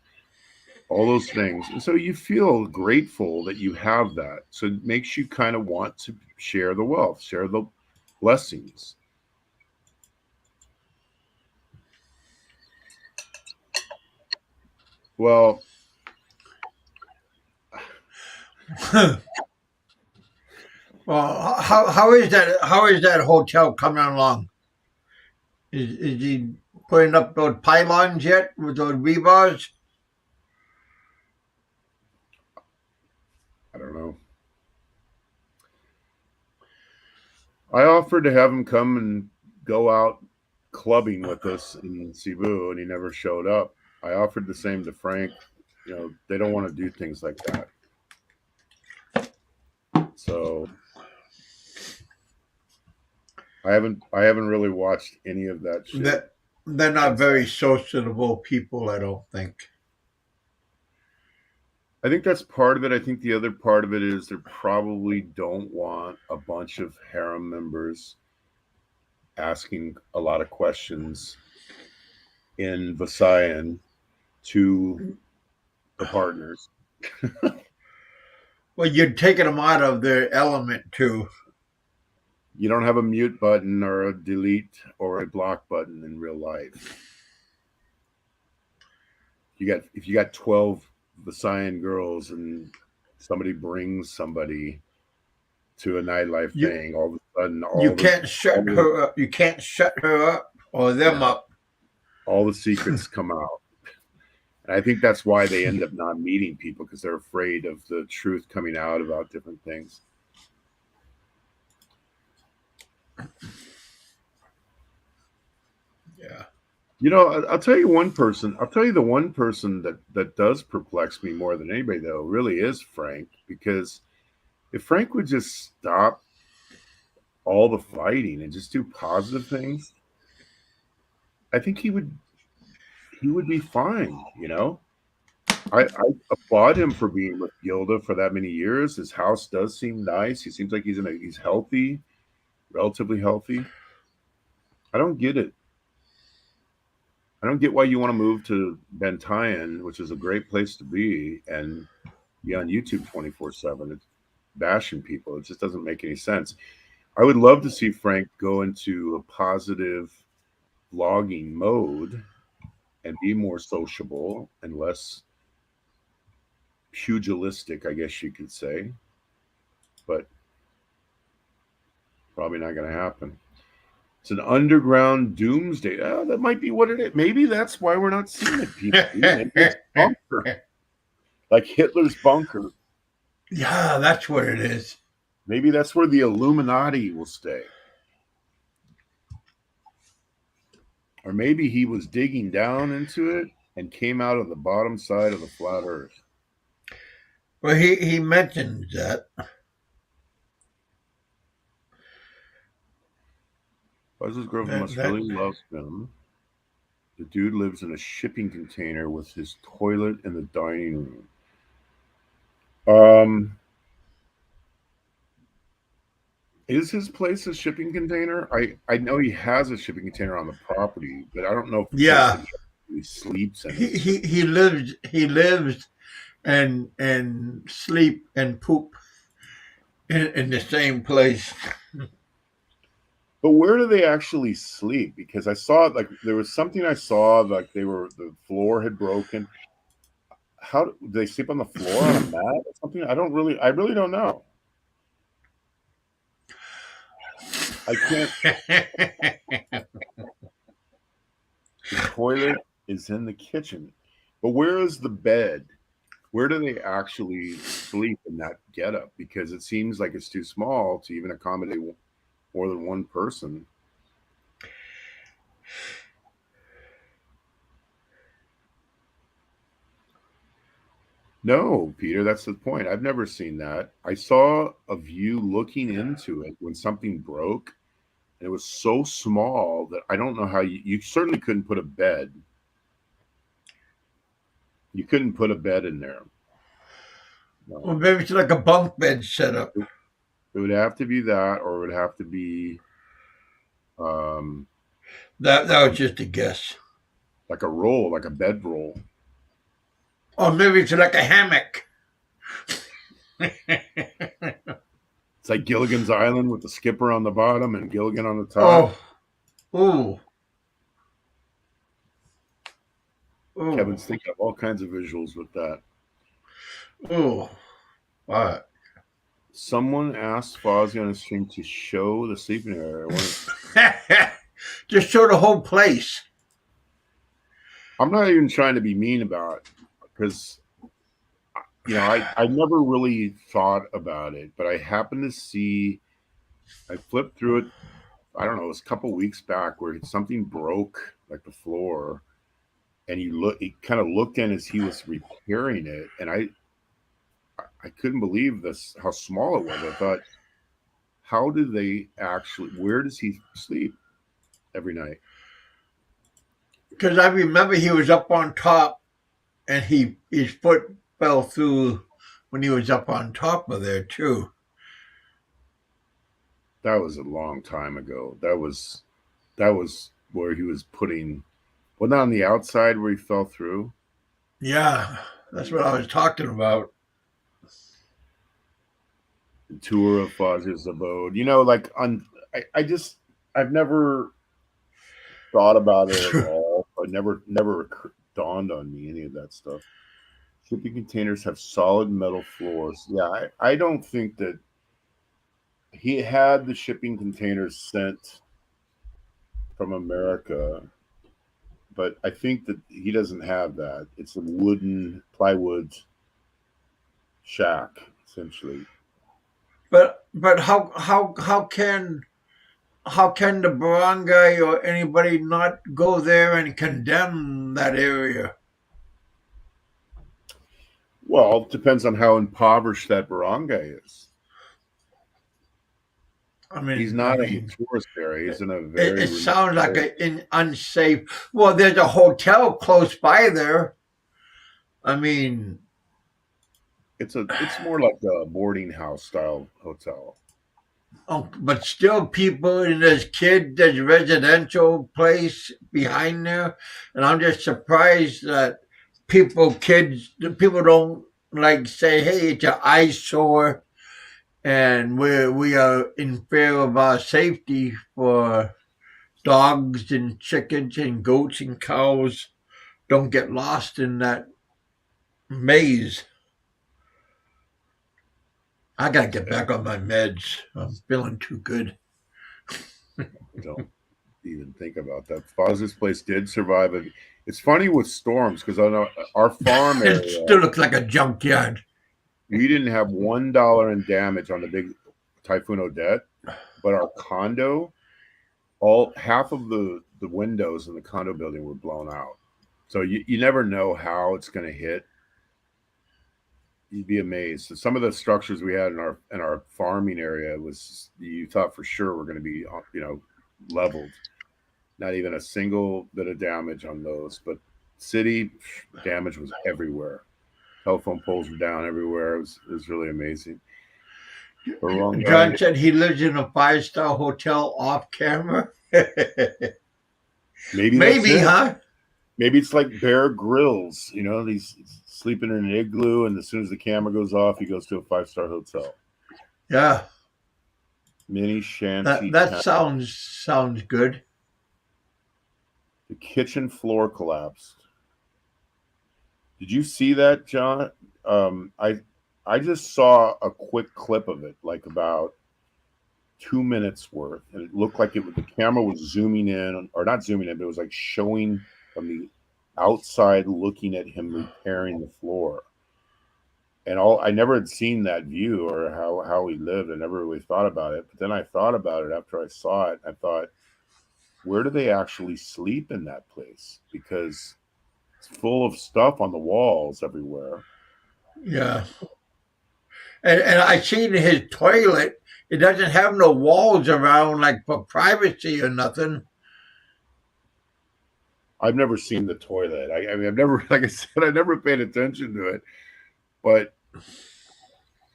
[SPEAKER 2] all those things. And so you feel grateful that you have that. So it makes you kind of want to share the wealth, share the blessings. Well,
[SPEAKER 1] Well, how is that hotel coming along? Is he putting up those pylons yet with those rebars?
[SPEAKER 2] I don't know. I offered to have him come and go out clubbing with us in Cebu, and he never showed up. I offered the same to Frank. They don't want to do things like that. So I haven't really watched any of that shit.
[SPEAKER 1] They're not very sociable people, I don't think.
[SPEAKER 2] I think that's part of it. I think the other part of it is they probably don't want a bunch of harem members asking a lot of questions in Visayan to the partners.
[SPEAKER 1] Well, you're taking them out of their element too.
[SPEAKER 2] You don't have a mute button or a delete or a block button in real life. If you got 12 Visayan girls and somebody brings somebody to a nightlife thing, all of a sudden
[SPEAKER 1] you can't shut her up. You can't shut her up or them up.
[SPEAKER 2] All the secrets come out. And I think that's why they end up not meeting people, because they're afraid of the truth coming out about different things.
[SPEAKER 1] Yeah.
[SPEAKER 2] I'll tell you one person. I'll tell you the one person that does perplex me more than anybody, though, really is Frank. Because if Frank would just stop all the fighting and just do positive things, I think he would be fine. I applaud him for being with Gilda for that many years. His house does seem nice. He seems like he's healthy. Relatively healthy. I don't get it. I don't get why you want to move to Bentayan, which is a great place to be, and be on YouTube 24/7. It's bashing people. It just doesn't make any sense. I would love to see Frank go into a positive vlogging mode and be more sociable and less pugilistic, I guess you could say. But probably not going to happen. It's an underground doomsday. Oh, that might be what it is. Maybe that's why we're not seeing it, people. Maybe it's bunker, like Hitler's bunker.
[SPEAKER 1] Yeah, that's what it is.
[SPEAKER 2] Maybe that's where the Illuminati will stay. Or maybe he was digging down into it and came out of the bottom side of the flat earth.
[SPEAKER 1] Well, he mentioned that.
[SPEAKER 2] Buzz's girlfriend must really love him. The dude lives in a shipping container with his toilet in the dining room. Is his place a shipping container? I know he has a shipping container on the property, but I don't know if
[SPEAKER 1] Yeah,
[SPEAKER 2] he sleeps in it.
[SPEAKER 1] he lives and sleep and poop in the same place.
[SPEAKER 2] But where do they actually sleep? Because I saw like there was something I saw like the floor had broken. How do they sleep on the floor on a mat or something? I really don't know. I can't. The toilet is in the kitchen, but where is the bed? Where do they actually sleep in that getup? Because it seems like it's too small to even accommodate more than one person. No, Peter, that's the point. I've never seen that. I saw a view looking into it when something broke. And it was so small that I don't know how you certainly couldn't put a bed. You couldn't put a bed in there. No.
[SPEAKER 1] Well, maybe it's like a bunk bed setup.
[SPEAKER 2] It would have to be that, or it would have to be
[SPEAKER 1] That was just a guess.
[SPEAKER 2] like a roll, like a bed roll.
[SPEAKER 1] Or maybe it's like a hammock.
[SPEAKER 2] It's like Gilligan's Island with the skipper on the bottom and Gilligan on the top.
[SPEAKER 1] Oh.
[SPEAKER 2] Kevin's thinking of all kinds of visuals with that.
[SPEAKER 1] Oh. What?
[SPEAKER 2] Someone asked Fozzie on his stream to show the sleeping area.
[SPEAKER 1] Just show the whole place.
[SPEAKER 2] I'm not even trying to be mean about it because, you know, I never really thought about it, but I happened to see, I flipped through it, I don't know, it was a couple weeks back where something broke, like the floor, and he kind of looked in as he was repairing it, and I couldn't believe how small it was. I thought, how do they actually, where does he sleep every night?
[SPEAKER 1] Because I remember he was up on top and his foot fell through when he was up on top of there too.
[SPEAKER 2] That was a long time ago. That was where he was putting, well, not on the outside where he fell through.
[SPEAKER 1] Yeah, that's what I was talking about.
[SPEAKER 2] The tour of Fozzie's abode. You know, like I've never thought about it at all. I never dawned on me any of that stuff. Shipping containers have solid metal floors. Yeah, I don't think that he had the shipping containers sent from America, but I think that he doesn't have that. It's a plywood shack, essentially.
[SPEAKER 1] But how can the barangay or anybody not go there and condemn that area?
[SPEAKER 2] Well, it depends on how impoverished that barangay is.
[SPEAKER 1] I mean,
[SPEAKER 2] he's not in a tourist area. He's in a very.
[SPEAKER 1] It sounds like an unsafe. Well, there's a hotel close by there. I mean,
[SPEAKER 2] it's more like a boarding house style hotel.
[SPEAKER 1] But still, people in there's residential place behind there, and I'm just surprised that people don't like say, "Hey, it's an eyesore," and we are in fear of our safety for dogs and chickens and goats and cows don't get lost in that maze. I gotta get back on my meds. I'm feeling too good.
[SPEAKER 2] Don't even think about that. Foz's place did survive it. It's funny with storms because on our farm
[SPEAKER 1] It
[SPEAKER 2] area,
[SPEAKER 1] still looks like a junkyard.
[SPEAKER 2] we didn't have $1 in damage on the big Typhoon Odette, but our condo, half of the windows in the condo building were blown out. So you never know how it's going to hit. You'd be amazed. So some of the structures we had in our farming area was you thought for sure were going to be leveled. Not even a single bit of damage on those, but city damage was everywhere. Telephone poles were down everywhere. It was really amazing.
[SPEAKER 1] John said he lives in a 5-star hotel off camera. Maybe, huh?
[SPEAKER 2] Maybe it's like Bear Grylls. He's sleeping in an igloo, and as soon as the camera goes off, he goes to a 5-star hotel.
[SPEAKER 1] Yeah.
[SPEAKER 2] Mini shanty.
[SPEAKER 1] That sounds good.
[SPEAKER 2] The kitchen floor collapsed. Did you see that, John? I just saw a quick clip of it, like about 2 minutes worth, and it looked like the camera was zooming in, or not zooming in, but it was like showing from the outside, looking at him repairing the floor. And I never had seen that view or how he lived. I never really thought about it. But then I thought about it after I saw it. I thought, where do they actually sleep in that place? Because it's full of stuff on the walls everywhere.
[SPEAKER 1] Yeah. And I seen his toilet. It doesn't have no walls around like for privacy or nothing.
[SPEAKER 2] I've never seen the toilet. I mean, I've never, like I said, I never paid attention to it. But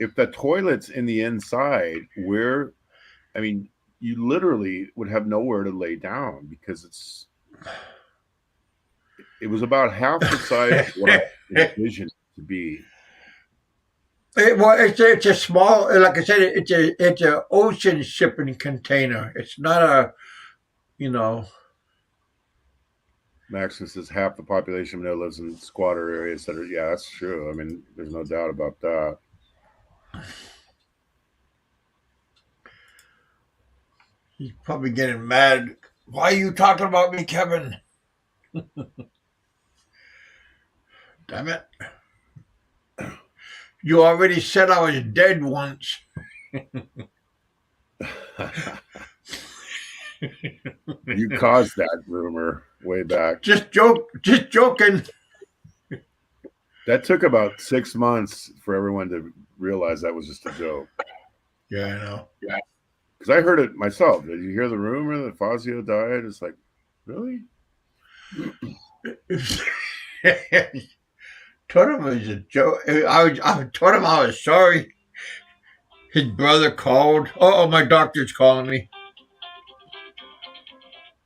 [SPEAKER 2] if the toilet's in the inside, you literally would have nowhere to lay down because it was about half the size of what I envisioned it to be.
[SPEAKER 1] It's a small, like I said, it's a ocean shipping container. It's not
[SPEAKER 2] Maximus says half the population there lives in squatter areas yeah, that's true. I mean, there's no doubt about that.
[SPEAKER 1] He's probably getting mad. Why are you talking about me, Kevin? Damn it. You already said I was dead once.
[SPEAKER 2] You caused that rumor way back.
[SPEAKER 1] Just joking.
[SPEAKER 2] That took about 6 months for everyone to realize that was just a joke.
[SPEAKER 1] Yeah, I know.
[SPEAKER 2] Yeah. Because I heard it myself. Did you hear the rumor that Fazio died? It's like, really?
[SPEAKER 1] Told him it was a joke. I told him I was sorry. His brother called. Oh, my doctor's calling me.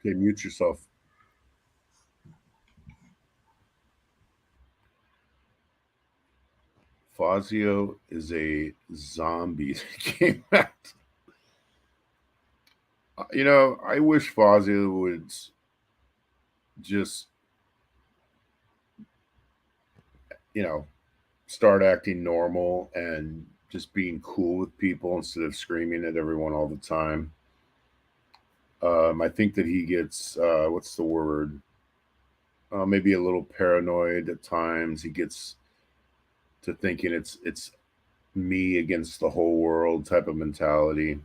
[SPEAKER 2] Okay, mute yourself. Fazio is a zombie that came out. I wish Fazio would just, start acting normal and just being cool with people instead of screaming at everyone all the time. I think that he gets, what's the word? Maybe a little paranoid at times. He gets to thinking it's me against the whole world type of mentality.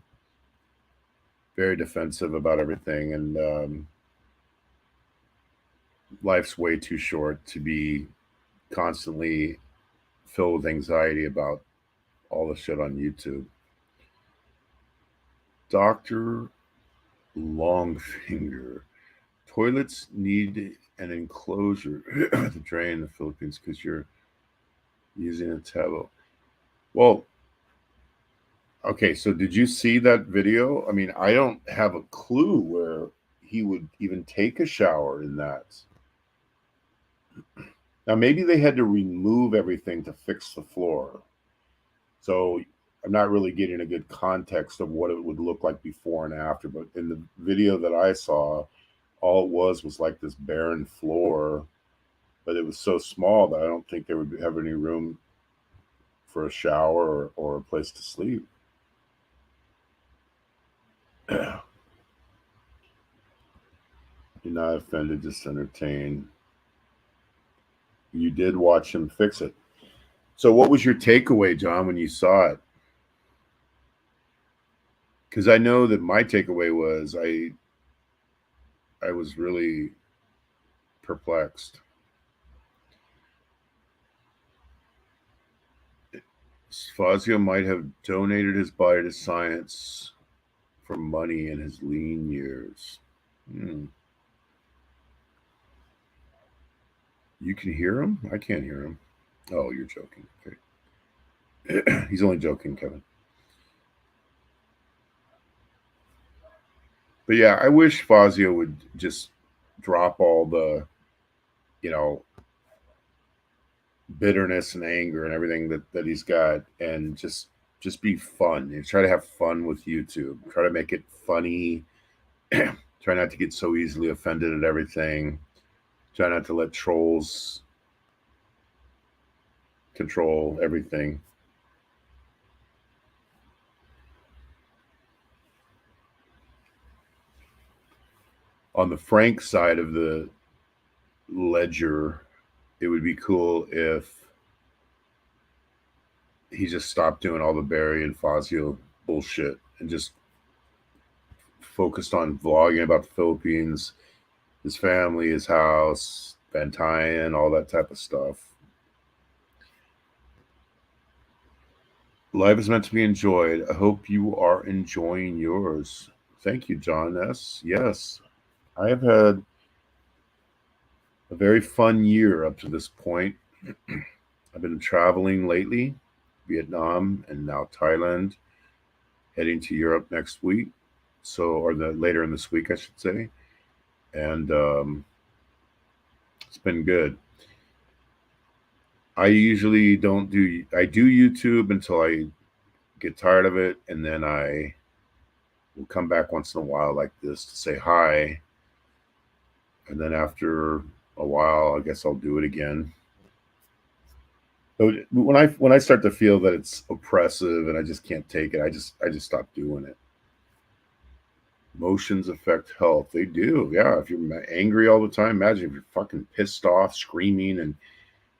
[SPEAKER 2] Very defensive about everything, and life's way too short to be constantly filled with anxiety about all the shit on YouTube. Dr. Longfinger. Toilets need an enclosure to drain in the Philippines because you're using a tabo. Well, Okay, so did you see that video? I mean, I don't have a clue where he would even take a shower in that. Now, maybe they had to remove everything to fix the floor. So I'm not really getting a good context of what it would look like before and after. But in the video that I saw, all it was like this barren floor, but it was so small that I don't think they would have any room for a shower or a place to sleep. You're not offended, just entertained. You did watch him fix it. So, what was your takeaway, John, when you saw it? Because I know that my takeaway was I was really perplexed. Fazio might have donated his body to science for money in his lean years. You can hear him? I can't hear him. Oh, you're joking. Okay. He's only joking, Kevin. But yeah, I wish Fazio would just drop all the, you know, bitterness and anger and everything that he's got, and just be fun and try to have fun with YouTube. Try to make it funny. Try not to get so easily offended at everything. Try not to let trolls control everything. On the Frank side of the ledger, it would be cool if he just stopped doing all the Barry and Fazio bullshit and just focused on vlogging about the Philippines, his family, his house, Van Tyen, all that type of stuff. Life is meant to be enjoyed. I hope you are enjoying yours. Thank you, John S. Yes, I have had a very fun year up to this point. I've been traveling lately, Vietnam and now Thailand, heading to Europe next week. So, or the later in this week, I should say. And it's been good. I usually don't do, I do YouTube until I get tired of it. And then I will come back once in a while like this to say hi. And then after a while, I guess I'll do it again. But when I start to feel that it's oppressive and I just can't take it, I just stop doing it. Emotions affect health. They do. Yeah. If you're angry all the time, imagine if you're fucking pissed off, screaming and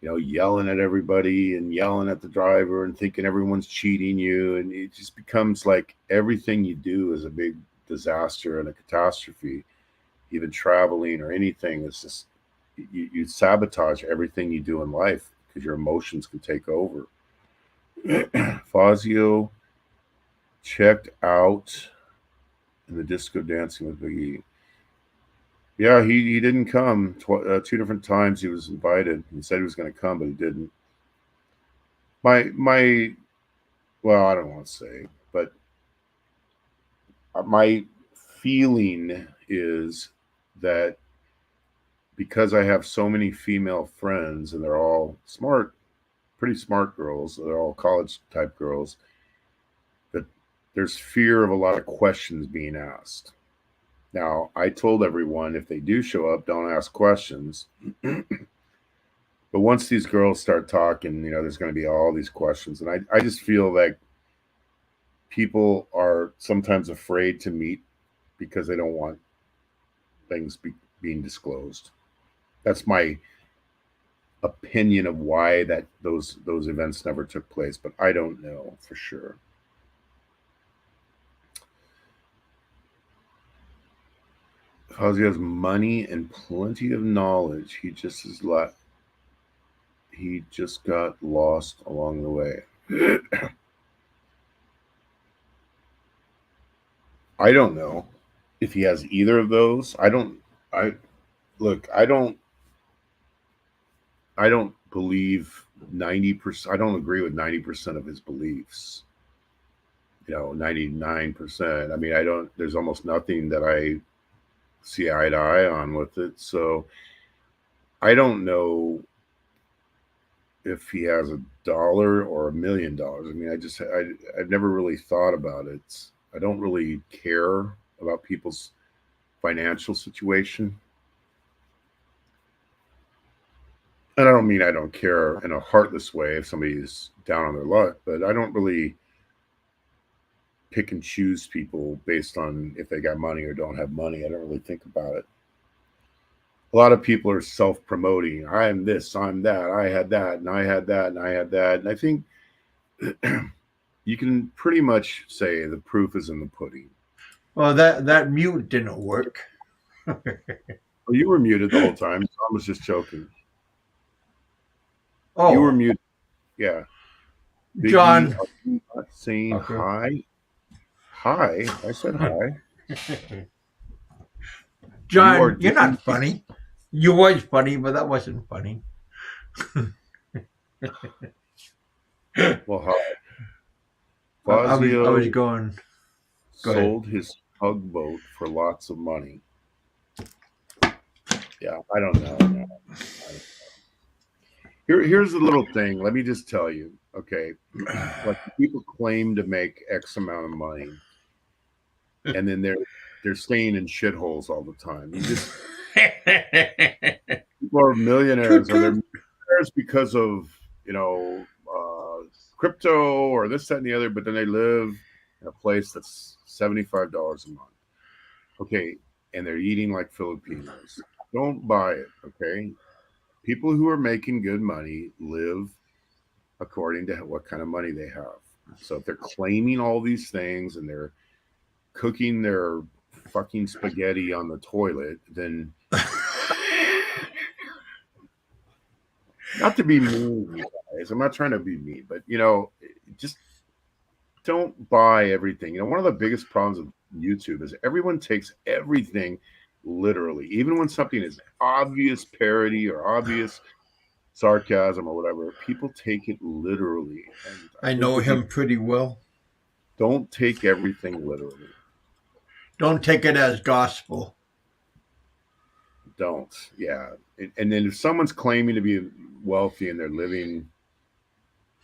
[SPEAKER 2] yelling at everybody and yelling at the driver and thinking everyone's cheating you, and it just becomes like everything you do is a big disaster and a catastrophe. Even traveling or anything is just you sabotage everything you do in life because your emotions can take over. Fazio checked out in the disco dancing with Biggie. Yeah, he didn't come. Two different times he was invited. He said he was going to come, but he didn't. My well, I don't want to say, but my feeling is that because I have so many female friends and they're all smart, pretty smart girls, they're all college type girls, that there's fear of a lot of questions being asked. Now, I told everyone if they do show up, don't ask questions. But once these girls start talking, there's going to be all these questions. And I just feel like people are sometimes afraid to meet because they don't want things being disclosed. That's my opinion of why those events never took place, but I don't know for sure. Because he has money and plenty of knowledge, he just got lost along the way. I don't know if he has either of those. I don't believe 90%. I don't agree with 90% of his beliefs. 99%. I mean, there's almost nothing that I see eye to eye on with it. So I don't know if he has $1 or $1,000,000. I mean, I've never really thought about it. I don't really care about people's financial situation. And I don't mean I don't care in a heartless way if somebody's down on their luck, but I don't really pick and choose people based on if they got money or don't have money. I don't really think about it. A lot of people are self-promoting. I'm this, I'm that, I had that, and I had that, and I had that. And I think you can pretty much say the proof is in the pudding.
[SPEAKER 1] Well, that mute didn't work.
[SPEAKER 2] Well, you were muted the whole time. I was just joking. You were
[SPEAKER 1] Oh,
[SPEAKER 2] muted. Yeah. Biggie,
[SPEAKER 1] John.
[SPEAKER 2] are you not saying
[SPEAKER 1] Okay.
[SPEAKER 2] hi? Hi. I said hi.
[SPEAKER 1] John, you're not funny. You was funny, but that wasn't funny.
[SPEAKER 2] Well, hi.
[SPEAKER 1] I was
[SPEAKER 2] Fazio
[SPEAKER 1] going. Go ahead.
[SPEAKER 2] sold his tugboat for lots of money. Yeah, I don't know. Here's the little thing. Let me just tell you. Okay, like people claim to make X amount of money, and then they're staying in shitholes all the time. People are millionaires, or they're millionaires because of crypto or this, that, and the other. But then they live in a place that's $75 a month. Okay, and they're eating like Filipinos. Don't buy it. Okay, people who are making good money live according to what kind of money they have. So if they're claiming all these things and they're cooking their fucking spaghetti on the toilet, then not to be mean, you guys. I'm not trying to be mean, but just don't buy everything. One of the biggest problems with YouTube is everyone takes everything literally, even when something is obvious parody or obvious sarcasm or whatever. People take it literally. And
[SPEAKER 1] I know him pretty well.
[SPEAKER 2] Don't take everything literally.
[SPEAKER 1] Don't take it as gospel.
[SPEAKER 2] Don't. Yeah. And then if someone's claiming to be wealthy and they're living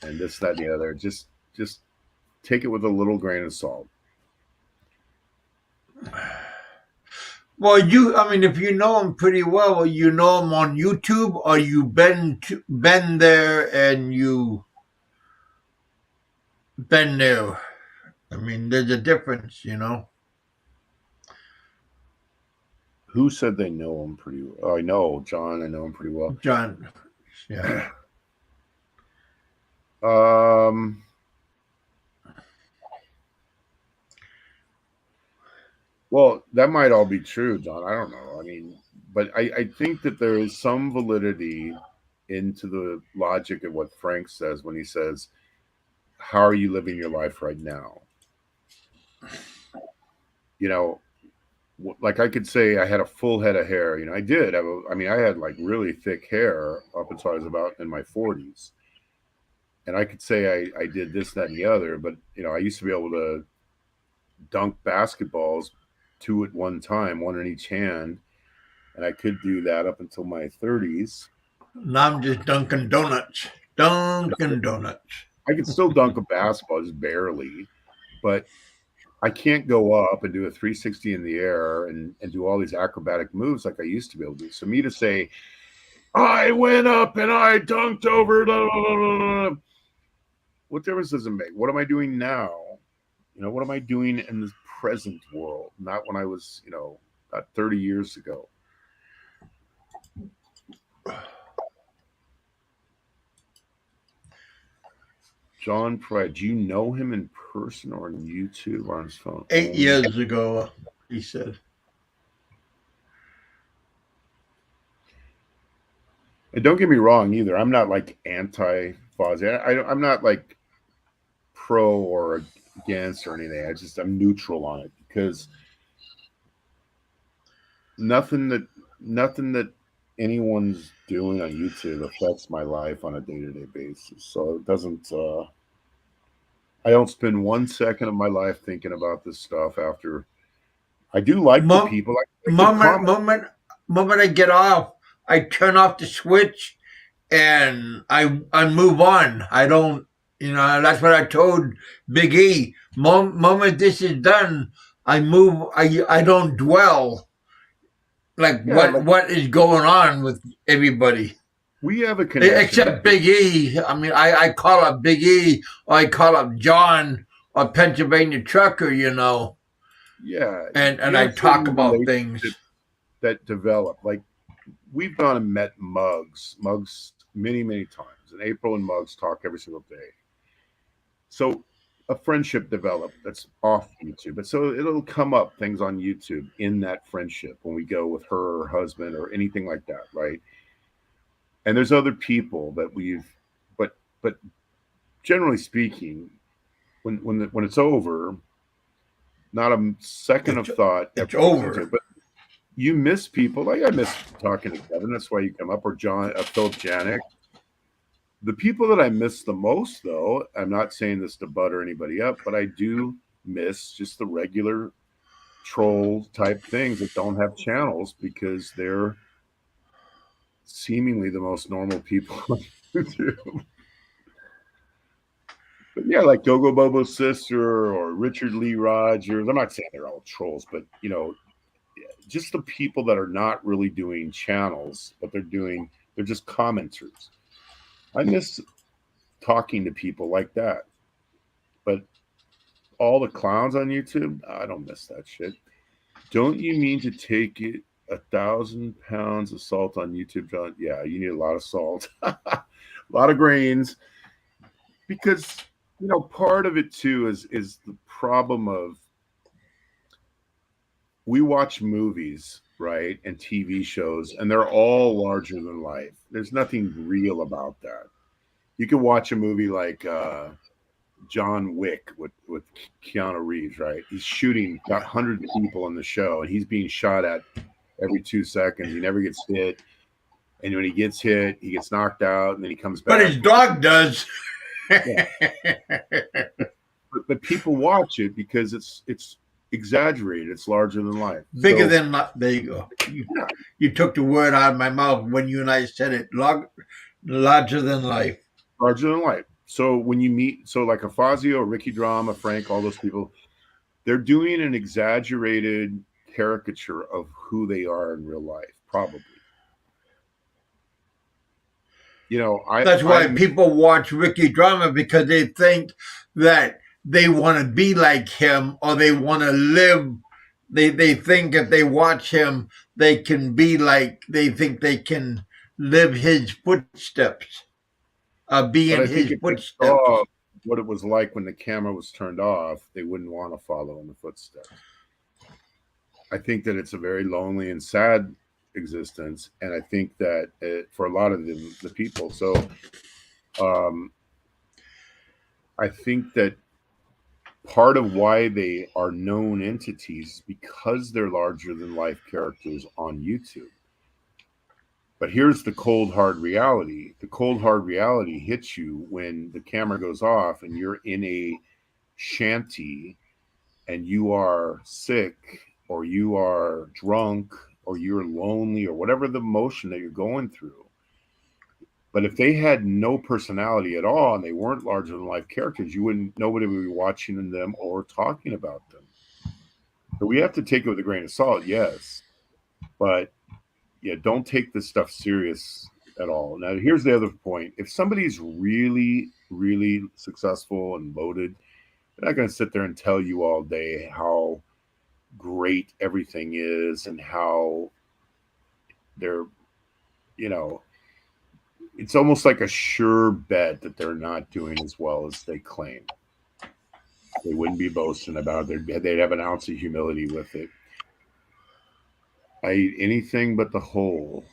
[SPEAKER 2] and this, that, and the other, just take it with a little grain of salt.
[SPEAKER 1] Well, if you know him pretty well, you know him on YouTube, or you been there and you been there. I mean, there's a difference,
[SPEAKER 2] Who said they know him pretty well? Oh, I know John. I know him pretty well.
[SPEAKER 1] John, yeah.
[SPEAKER 2] Well, that might all be true, John. I don't know. I mean, but I think that there is some validity into the logic of what Frank says when he says, how are you living your life right now? Like I could say I had a full head of hair. I did. I had like really thick hair up until I was about in my 40s. And I could say I did this, that, and the other. But, I used to be able to dunk basketballs 2 at one time, 1 in each hand. And I could do that up until my 30s.
[SPEAKER 1] Now I'm just dunking donuts. Dunkin' Donuts.
[SPEAKER 2] I could still dunk a basketball, just barely. But I can't go up and do a 360 in the air and do all these acrobatic moves like I used to be able to do. So me to say, I went up and I dunked over, blah, blah, blah, blah, what difference does it make? What am I doing now? What am I doing in the present world? Not when I was, not 30 years ago. John Pride, do you know him in person or on YouTube or on his phone?
[SPEAKER 1] 8 years ago, he said.
[SPEAKER 2] And don't get me wrong either. I'm not like anti-Fozzy. I'm not like pro or against or anything. I'm neutral on it because nothing that anyone's doing on YouTube affects my life on a day-to-day basis. So it doesn't I don't spend 1 second of my life thinking about this stuff. After I do like the
[SPEAKER 1] Mo-
[SPEAKER 2] people, I like the
[SPEAKER 1] moment,
[SPEAKER 2] comment.
[SPEAKER 1] moment, moment I get off, I turn off the switch and I move on. I don't, that's what I told Big E. Moment this is done, I move. I don't dwell like
[SPEAKER 2] Yeah,
[SPEAKER 1] what is going on with everybody.
[SPEAKER 2] we have a connection.
[SPEAKER 1] Except Big E. I mean, I call up Big E or I call up John or Pennsylvania Trucker,
[SPEAKER 2] Yeah,
[SPEAKER 1] and
[SPEAKER 2] you
[SPEAKER 1] I
[SPEAKER 2] have
[SPEAKER 1] talk
[SPEAKER 2] certain
[SPEAKER 1] about
[SPEAKER 2] relationships
[SPEAKER 1] things.
[SPEAKER 2] that develop. Like we've gone and met Mugs many, many times, and April and Mugs talk every single day. So a friendship developed that's off YouTube. But so it'll come up things on YouTube in that friendship when we go with her or husband or anything like that, right? And there's other people that but generally speaking, when it's over, not a second
[SPEAKER 1] It's
[SPEAKER 2] of thought ever
[SPEAKER 1] it's
[SPEAKER 2] goes into
[SPEAKER 1] over.
[SPEAKER 2] it. But you miss people. Like I miss talking to Kevin. That's why you come up, or John, Philip Janik. The people that I miss the most, though, I'm not saying this to butter anybody up, but I do miss just the regular troll type things that don't have channels because they're seemingly the most normal people on YouTube. But yeah, like Gogo Bobo's sister or Richard Lee Rogers. I'm not saying they're all trolls, but just the people that are not really doing channels, but they're just commenters. I miss talking to people like that. But all the clowns on YouTube, I don't miss that shit. Don't you mean to take it 1,000 pounds of salt on YouTube, John? Yeah, you need a lot of salt, a lot of grains, because part of it too is the problem of we watch movies, right, and TV shows, and they're all larger than life. There's nothing real about that. You can watch a movie like John Wick with Keanu Reeves, right? He's shooting got hundreds of people on the show, and he's being shot at every 2 seconds. He never gets hit, and when he gets hit, he gets knocked out, and then he comes
[SPEAKER 1] But
[SPEAKER 2] back.
[SPEAKER 1] his dog does.
[SPEAKER 2] Yeah. But people watch it because it's exaggerated. It's larger than life.
[SPEAKER 1] Bigger
[SPEAKER 2] So
[SPEAKER 1] than life. There you go. You took the word out of my mouth when you and I said it. Larger than life.
[SPEAKER 2] larger than life. So when you meet, so like a Fazio, Ricky Drama, Frank, all those people, they're doing an exaggerated caricature of who they are in real life, probably.
[SPEAKER 1] That's why
[SPEAKER 2] I'm
[SPEAKER 1] people watch Ricky Drama because they think that they want to be like him or they want to live. They think if they watch him, they can be like, they think they can live his footsteps, be
[SPEAKER 2] but
[SPEAKER 1] in
[SPEAKER 2] I think
[SPEAKER 1] his
[SPEAKER 2] if they
[SPEAKER 1] footsteps.
[SPEAKER 2] saw what it was like when the camera was turned off, they wouldn't want to follow in the footsteps. I think that it's a very lonely and sad existence, and I think that for a lot of the people, so um, I think that part of why they are known entities is because they're larger than life characters on YouTube. But here's the cold hard reality. The cold hard reality hits you when the camera goes off and you're in a shanty and you are sick or you are drunk or you're lonely or whatever the emotion that you're going through. But if they had no personality at all and they weren't larger than life characters, nobody would be watching them or talking about them. So we have to take it with a grain of salt, yes. But yeah, don't take this stuff serious at all. Now, here's the other point. If somebody's really, really successful and loaded, they're not going to sit there and tell you all day how great everything is and how they're, you know, it's almost like a sure bet that they're not doing as well as they claim. They wouldn't be boasting about it. They'd have an ounce of humility with it. I eat anything but the whole.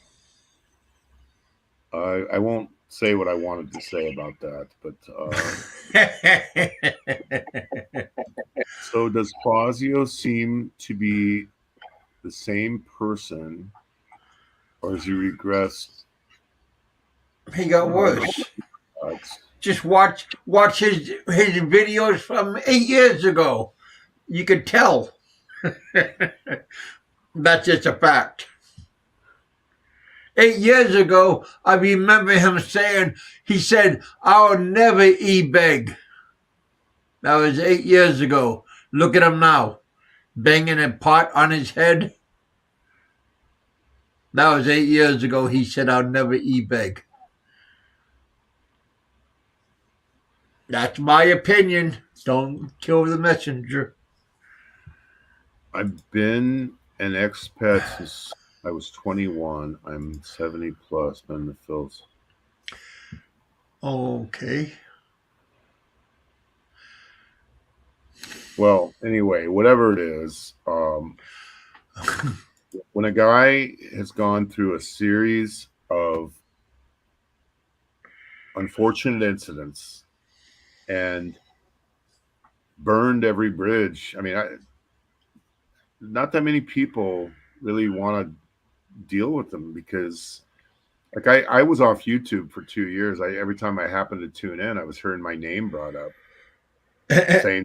[SPEAKER 2] I won't say what I wanted to say about that, but so does Fazio seem to be the same person, or has he regressed?
[SPEAKER 1] He got
[SPEAKER 2] No, I don't
[SPEAKER 1] worse.
[SPEAKER 2] know.
[SPEAKER 1] just watch his videos from 8 years ago. You could tell. That's just a fact. 8 years ago, I remember him saying, he said, "I'll never e-beg." That was 8 years ago. Look at him now, banging a pot on his head. That was 8 years ago. He said, "I'll never e-beg." That's my opinion. Don't kill the messenger.
[SPEAKER 2] I've been an expat since I was 21. I'm 70 plus. Been in the Phils.
[SPEAKER 1] Okay.
[SPEAKER 2] Well, anyway, whatever it is, when a guy has gone through a series of unfortunate incidents and burned every bridge, I mean, not that many people really want to deal with them because, like, I was off YouTube for 2 years. Every time I happened to tune in, I was hearing my name brought up saying,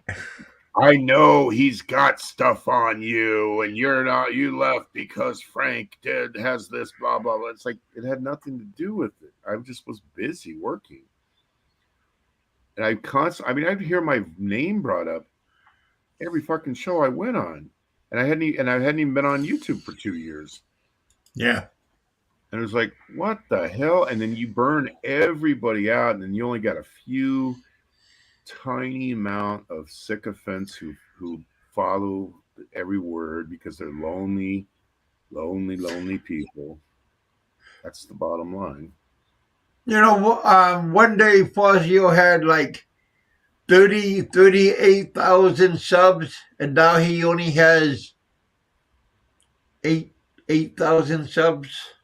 [SPEAKER 2] "I know he's got stuff on you, and you left because Frank has this, blah, blah, blah." It's like, it had nothing to do with it. I just was busy working. And I'd hear my name brought up every fucking show I went on. And I hadn't even been on YouTube for 2 years.
[SPEAKER 1] Yeah.
[SPEAKER 2] And it was like, what the hell? And then you burn everybody out, and then you only got a few tiny amount of sycophants who follow every word because they're lonely people. That's the bottom line.
[SPEAKER 1] You know, one day Fazio had like 38,000 subs, and now he only has 8,000 subs.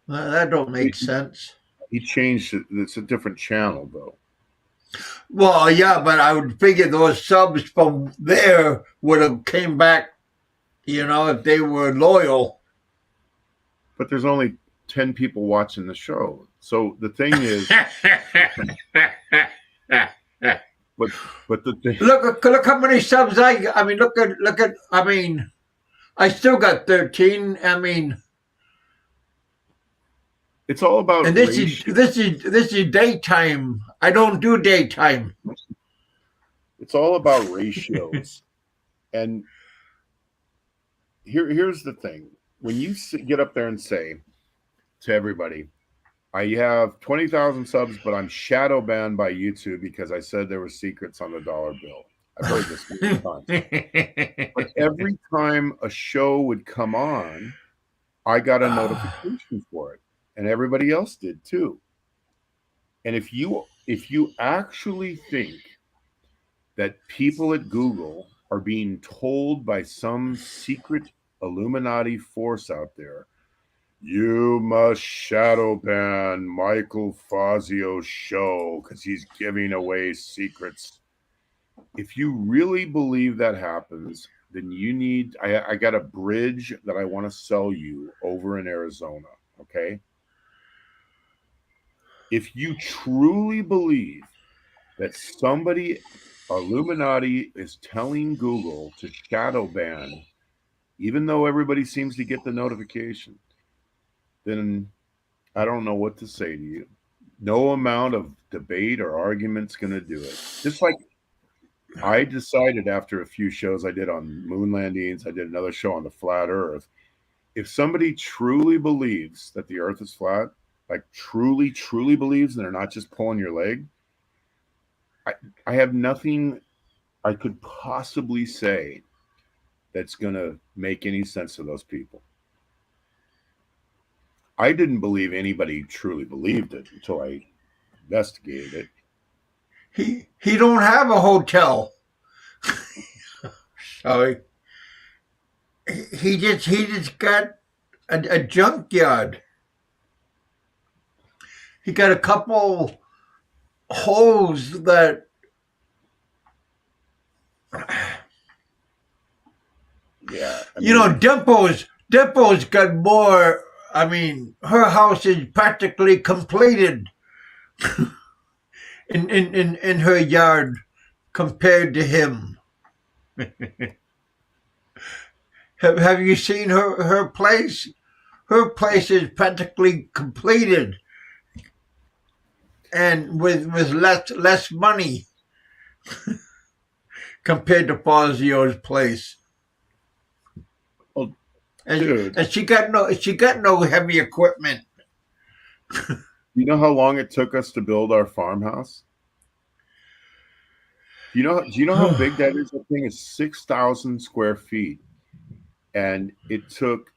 [SPEAKER 1] That don't make sense.
[SPEAKER 2] He changed it. It's a different channel, though.
[SPEAKER 1] Well, yeah, but I would figure those subs from there would have came back, if they were loyal.
[SPEAKER 2] But there's only 10 people watching the show. So the thing is, but the thing,
[SPEAKER 1] look how many subs look at. I still got 13.
[SPEAKER 2] it's all about.
[SPEAKER 1] And this is daytime. I don't do daytime.
[SPEAKER 2] It's all about ratios. And here's the thing: when you get up there and say to everybody, "I have 20,000 subs, but I'm shadow banned by YouTube because I said there were secrets on the dollar bill." I've heard this many times. But every time a show would come on, I got a notification for it, and everybody else did too. And if you actually think that people at Google are being told by some secret Illuminati force out there, "You must shadow ban Michael Fazio's show because he's giving away secrets," if you really believe that happens, then you need, I got a bridge that I want to sell you over in Arizona, okay? If you truly believe that somebody, Illuminati, is telling Google to shadow ban, even though everybody seems to get the notification, then I don't know what to say to you. No amount of debate or argument's going to do it. Just like I decided after a few shows I did on moon landings, I did another show on the flat earth. If somebody truly believes that the earth is flat, like truly, truly believes, and they're not just pulling your leg, I have nothing I could possibly say that's going to make any sense to those people. I didn't believe anybody truly believed it until I investigated it.
[SPEAKER 1] He don't have a hotel. Sorry. He just got a junkyard. He got a couple holes that
[SPEAKER 2] Yeah.
[SPEAKER 1] Dimpo's got more. Her house is practically completed. in her yard compared to him. Have you seen her place? Her place is practically completed, and with less money compared to Fazio's place.
[SPEAKER 2] Oh,
[SPEAKER 1] And,
[SPEAKER 2] dude,
[SPEAKER 1] and she got no heavy equipment.
[SPEAKER 2] you know how long it took us to build our farmhouse? Do you know how big that is? That thing is 6,000 square feet, and it took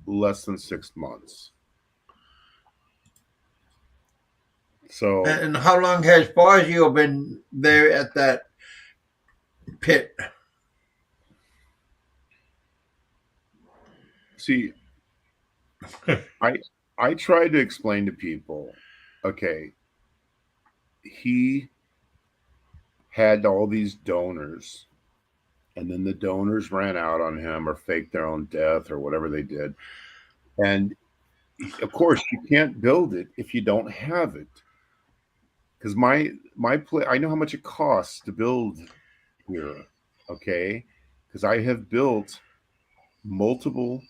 [SPEAKER 2] less than 6 months. So
[SPEAKER 1] And how long has Fazio been there at that pit?
[SPEAKER 2] see, I tried to explain to people, okay, he had all these donors, and then the donors ran out on him or faked their own death or whatever they did. And of course, you can't build it if you don't have it. Because I know how much it costs to build here. Okay, because I have built multiple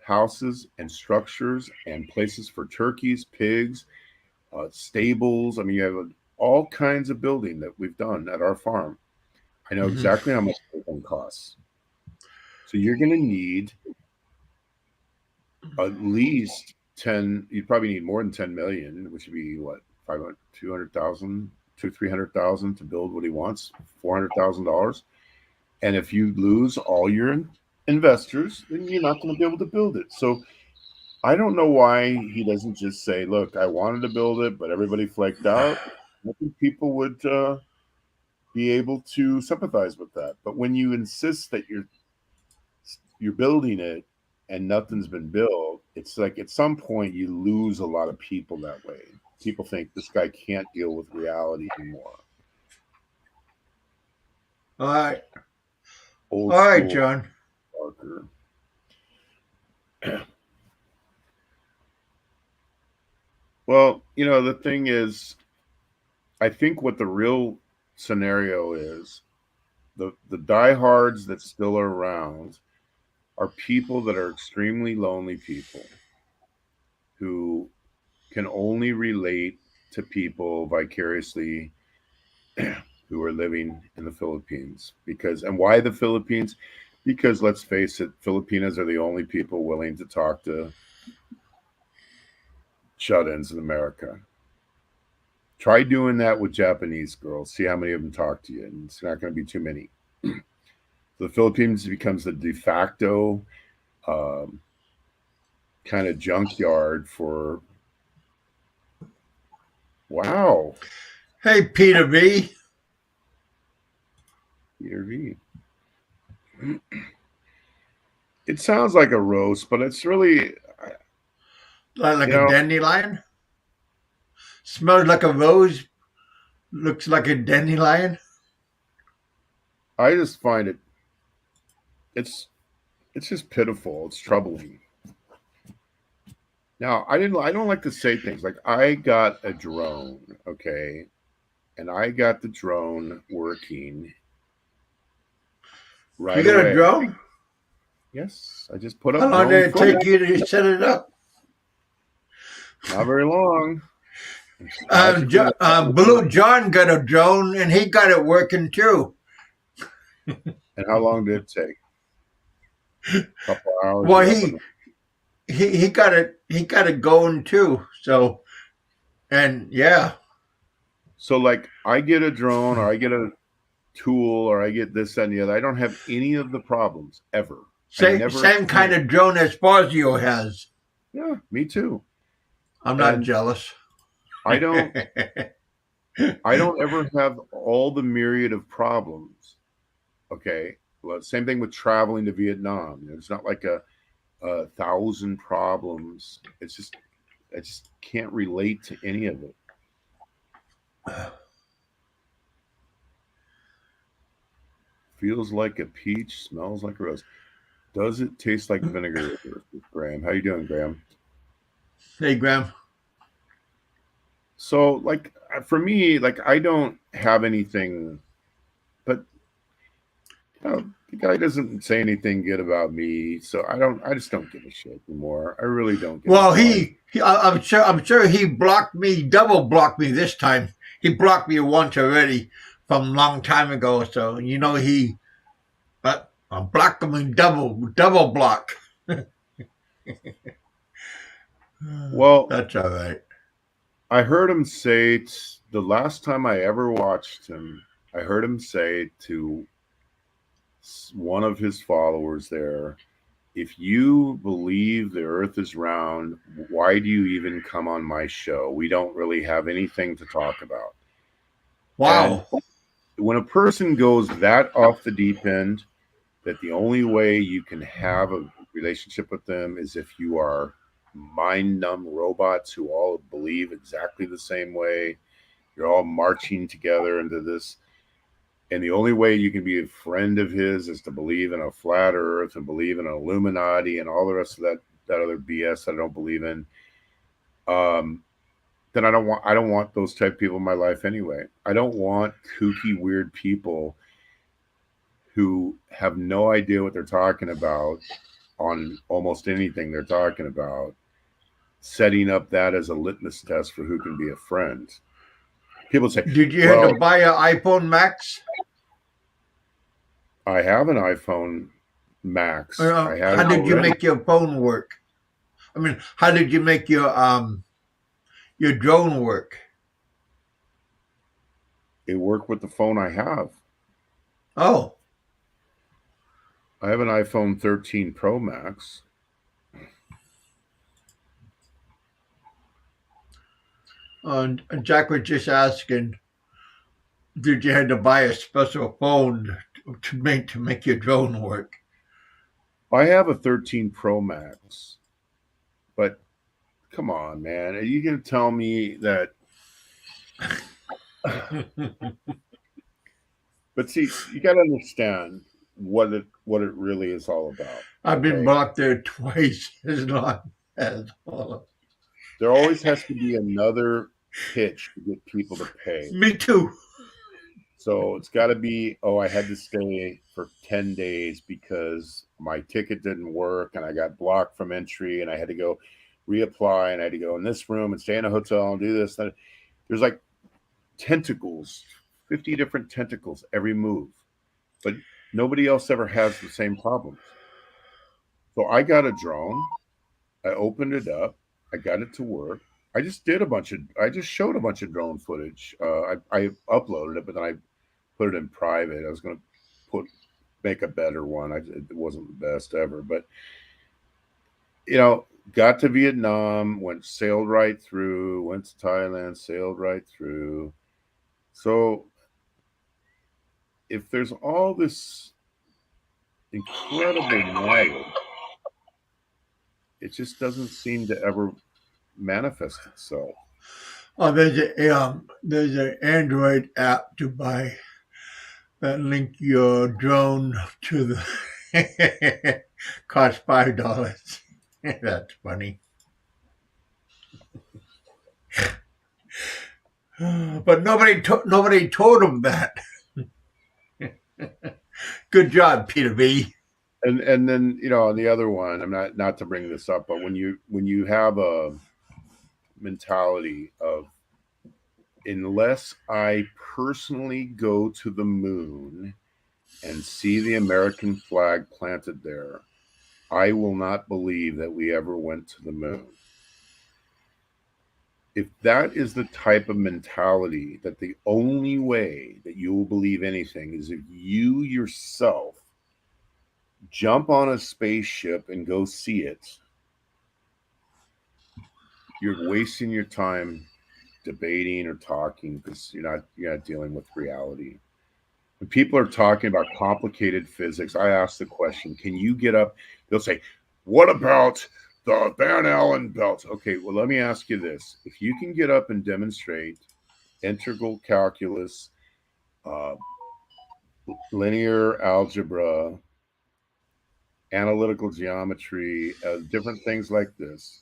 [SPEAKER 2] houses and structures and places for turkeys, pigs, stables. I mean, you have all kinds of building that we've done at our farm. I know
[SPEAKER 1] Mhm.
[SPEAKER 2] exactly how much everything costs. So you're going to need at least 10, you probably need more than 10 million, which would be what, 500, 200,000, 300,000 to build what he wants, $400,000. And if you lose all your investors, then you're not going to be able to build it. So I don't know why he doesn't just say, look, I wanted to build it, but everybody flaked out. I think people would be able to sympathize with that. But when you insist that you're building it and nothing's been built, it's like at some point you lose a lot of people that way. People think this guy can't deal with reality anymore.
[SPEAKER 1] All right,
[SPEAKER 2] Old
[SPEAKER 1] all right,
[SPEAKER 2] school
[SPEAKER 1] John.
[SPEAKER 2] Parker. Well, the thing is, I think what the real scenario is, the diehards that still are around are people that are extremely lonely people who can only relate to people vicariously who are living in the Philippines. And why the Philippines? Because let's face it, Filipinos are the only people willing to talk to shut-ins in America. Try doing that with Japanese girls. See how many of them talk to you, and it's not going to be too many. The Philippines becomes the de facto um, kind of junkyard for. Wow,
[SPEAKER 1] Hey, Peter V.
[SPEAKER 2] Peter V. It sounds like a roast, but it's really,
[SPEAKER 1] Like
[SPEAKER 2] you
[SPEAKER 1] a
[SPEAKER 2] know,
[SPEAKER 1] dandelion. Smells like a rose. Looks like a dandelion.
[SPEAKER 2] I just find it's it's just pitiful. It's troubling. Now, I don't like to say things like I got a drone, okay, and I got the drone working
[SPEAKER 1] You
[SPEAKER 2] right
[SPEAKER 1] got a
[SPEAKER 2] away.
[SPEAKER 1] drone?
[SPEAKER 2] Yes, I just put
[SPEAKER 1] How
[SPEAKER 2] up
[SPEAKER 1] long
[SPEAKER 2] drone
[SPEAKER 1] did it take
[SPEAKER 2] footage.
[SPEAKER 1] you to set it up?
[SPEAKER 2] Not very long. It's magically
[SPEAKER 1] Blue John got a drone and he got it working too.
[SPEAKER 2] And how long did it take? A couple hours.
[SPEAKER 1] Well,
[SPEAKER 2] You're up and
[SPEAKER 1] he got it going too. So, and yeah,
[SPEAKER 2] so like I get a drone or I get a tool or I get this, that, and the other. I don't have any of the problems ever. I never
[SPEAKER 1] same kind of drone as Fazio has.
[SPEAKER 2] Yeah, me too.
[SPEAKER 1] I'm not
[SPEAKER 2] And
[SPEAKER 1] jealous.
[SPEAKER 2] I don't ever have all the myriad of problems. Okay. Well, same thing with traveling to Vietnam. It's not like a 1,000 problems. It's just I just can't relate to any of it. Feels like a peach, smells like a rose. Does it taste like vinegar? Graham, how you doing, Graham?
[SPEAKER 1] Hey, Graham.
[SPEAKER 2] So, like, for me, like, I don't have anything, but the guy doesn't say anything good about me, so I just don't give a shit anymore. I really don't give a
[SPEAKER 1] Well,
[SPEAKER 2] flying.
[SPEAKER 1] I'm sure he blocked me, double blocked me this time. He blocked me once already from a long time ago. So but I'm blocking him double block.
[SPEAKER 2] Well,
[SPEAKER 1] That's all right.
[SPEAKER 2] I heard him say the last time I ever watched him, I heard him say to one of his followers there, if you believe the earth is round, why do you even come on my show? We don't really have anything to talk about. And
[SPEAKER 1] Wow.
[SPEAKER 2] when a person goes that off the deep end, that the only way you can have a relationship with them is if you are mind numb robots who all believe exactly the same way. You're all marching together into this. And the only way you can be a friend of his is to believe in a flat earth and believe in an Illuminati and all the rest of that other BS that I don't believe in. Um, then I don't want those type of people in my life anyway. I don't want kooky, weird people who have no idea what they're talking about on almost anything they're talking about, setting up that as a litmus test for who can be a friend. People say,
[SPEAKER 1] Did you have
[SPEAKER 2] well,
[SPEAKER 1] to buy an iPhone Max?
[SPEAKER 2] I have an iPhone Max. I had
[SPEAKER 1] How
[SPEAKER 2] it
[SPEAKER 1] did you
[SPEAKER 2] already.
[SPEAKER 1] make your phone work? I mean, how did you make your drone work?
[SPEAKER 2] It worked with the phone I have.
[SPEAKER 1] Oh,
[SPEAKER 2] I have an iPhone 13 Pro Max.
[SPEAKER 1] Jack was just asking, did you have to buy a special phone to make your drone work?
[SPEAKER 2] I have a 13 Pro Max, but come on, man. Are you going to tell me that? But see, you got to understand what it really is all about.
[SPEAKER 1] I've been
[SPEAKER 2] Okay,
[SPEAKER 1] blocked there twice as long as all of.
[SPEAKER 2] there always has to be another pitch to get people to pay.
[SPEAKER 1] Me too.
[SPEAKER 2] So it's got to be, oh, I had to stay for 10 days because my ticket didn't work and I got blocked from entry and I had to go reapply and I had to go in this room and stay in a hotel and do this. There's like tentacles, 50 different tentacles every move, but nobody else ever has the same problems. So I got a drone. I opened it up. I got it to work. I just showed a bunch of drone footage. I uploaded it, but then I put it in private. I was going to put make a better one. It wasn't the best ever, but got to Vietnam, sailed right through, went to Thailand, sailed right through. So if there's all this incredible knowledge, it just doesn't seem to ever manifest itself.
[SPEAKER 1] Oh, there's an Android app to buy that link your drone to the cost $5. That's funny. But nobody told him that. Good job, Peter B.
[SPEAKER 2] And then on the other one, I'm not to bring this up, but when you have a mentality of, unless I personally go to the moon and see the American flag planted there, I will not believe that we ever went to the moon. If that is the type of mentality that the only way that you will believe anything is if you yourself jump on a spaceship and go see it, you're wasting your time debating or talking because you're not dealing with reality. When people are talking about complicated physics, I ask the question, can you get up? They'll say, what about the Van Allen belt? Okay, well, let me ask you this. If you can get up and demonstrate integral calculus, uh, linear algebra, analytical geometry, different things like this,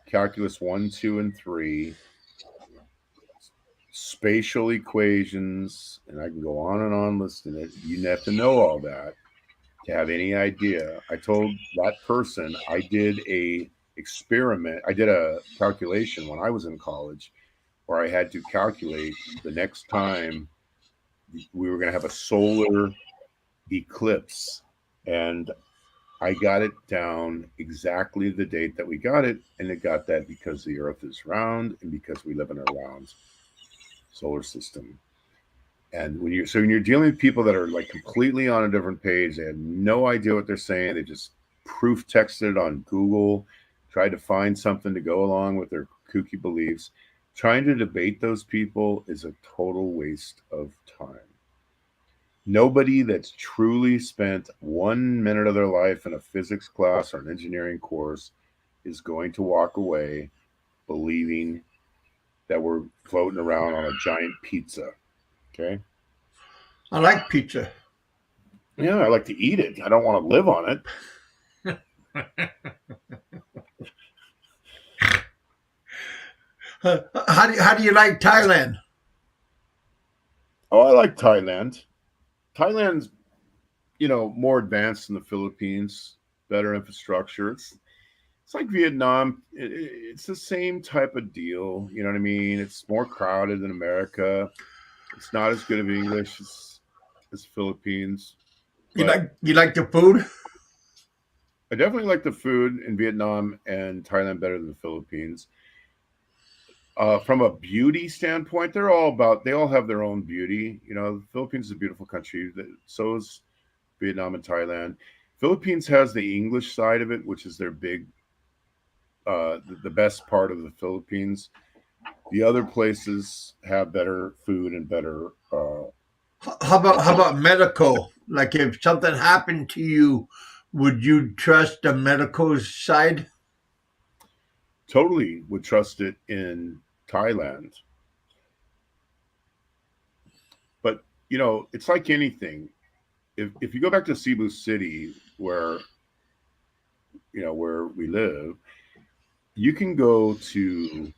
[SPEAKER 2] calculus 1, 2, and 3, spatial equations, and I can go on and on listing it. You have to know all that to have any idea. I told that person I did a experiment. I did a calculation when I was in college where I had to calculate the next time we were going to have a solar eclipse, and I got it down exactly the date that we got it, and it got that because the Earth is round and because we live in a round solar system. And when you're dealing with people that are like completely on a different page, they have no idea what they're saying. They just proof texted it on Google, tried to find something to go along with their kooky beliefs. Trying to debate those people is a total waste of time. Nobody that's truly spent 1 minute of their life in a physics class or an engineering course is going to walk away believing that we're floating around on a giant pizza. Okay.
[SPEAKER 1] I like pizza.
[SPEAKER 2] Yeah, I like to eat it. I don't want to live on it.
[SPEAKER 1] How do you like Thailand?
[SPEAKER 2] Oh, I like Thailand. Thailand's, more advanced than the Philippines, better infrastructure. It's like Vietnam. It's the same type of deal. You know what I mean? It's more crowded than America. It's not as good of English as Philippines.
[SPEAKER 1] You
[SPEAKER 2] But
[SPEAKER 1] like the food?
[SPEAKER 2] I definitely like the food in Vietnam and Thailand better than the Philippines. From a beauty standpoint, they all have their own beauty. The Philippines is a beautiful country. So is Vietnam and Thailand. Philippines has the English side of it, which is their big, the best part of the Philippines. The other places have better food and better.
[SPEAKER 1] How about medical? Like if something happened to you, would you trust the medical side?
[SPEAKER 2] Totally would trust it in Thailand. But it's like anything. If you go back to Cebu City, where where we live, you can go to,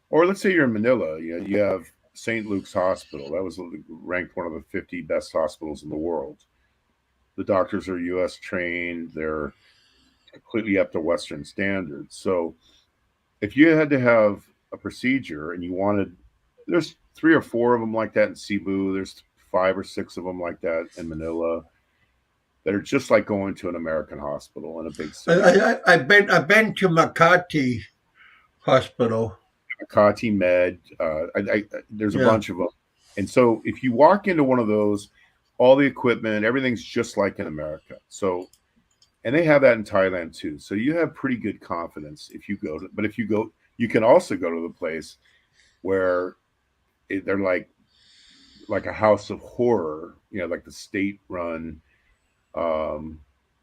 [SPEAKER 2] or let's say you're in Manila. You have St. Luke's Hospital. That was ranked one of the 50 best hospitals in the world. The doctors are U.S. trained. They're completely up to Western standards. So if you had to have a procedure and you wanted, there's 3 or 4 of them like that in Cebu. There's 5 or 6 of them like that in Manila that are just like going to an American hospital in a big city.
[SPEAKER 1] I've been to Makati Hospital.
[SPEAKER 2] Makati Med. There's a
[SPEAKER 1] Yeah.
[SPEAKER 2] bunch of them. And so if you walk into one of those, all the equipment, everything's just like in America. So, and they have that in Thailand too. So you have pretty good confidence if you go to, but if you go, you can also go to the place where they're like a house of horror, like the state run.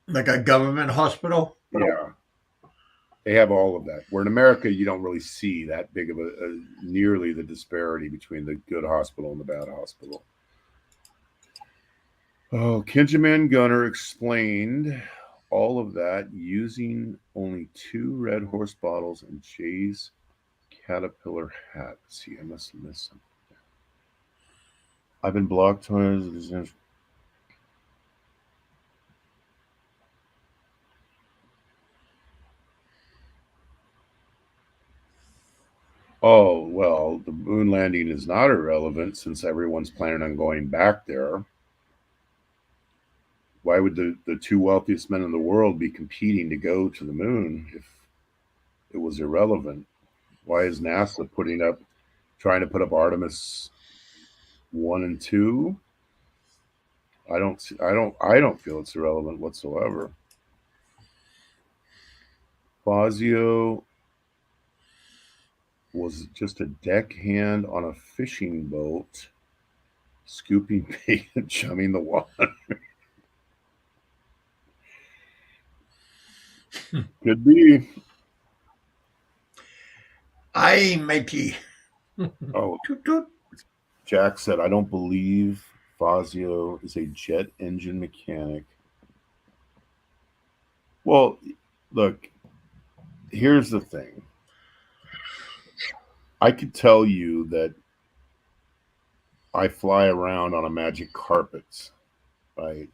[SPEAKER 1] Like a government hospital?
[SPEAKER 2] Yeah. They have all of that. Where in America, you don't really see that big of a nearly the disparity between the good hospital and the bad hospital. Oh, Kinjaman Gunner explained all of that using only 2 Red Horse bottles and Jay's caterpillar hat. See, I must have missed something. I've been blocked twice. Oh, well, the moon landing is not irrelevant since everyone's planning on going back there. Why would the 2 wealthiest men in the world be competing to go to the moon if it was irrelevant? Why is NASA trying to put up Artemis 1 and 2? I don't feel it's irrelevant whatsoever. Fazio was just a deckhand on a fishing boat, scooping bait and chumming the water. Could be.
[SPEAKER 1] Aye, matey.
[SPEAKER 2] Oh,
[SPEAKER 1] Toot, toot.
[SPEAKER 2] Jack said, I don't believe Fazio is a jet engine mechanic. Well, look, here's the thing. I could tell you that I fly around on a magic carpet, right?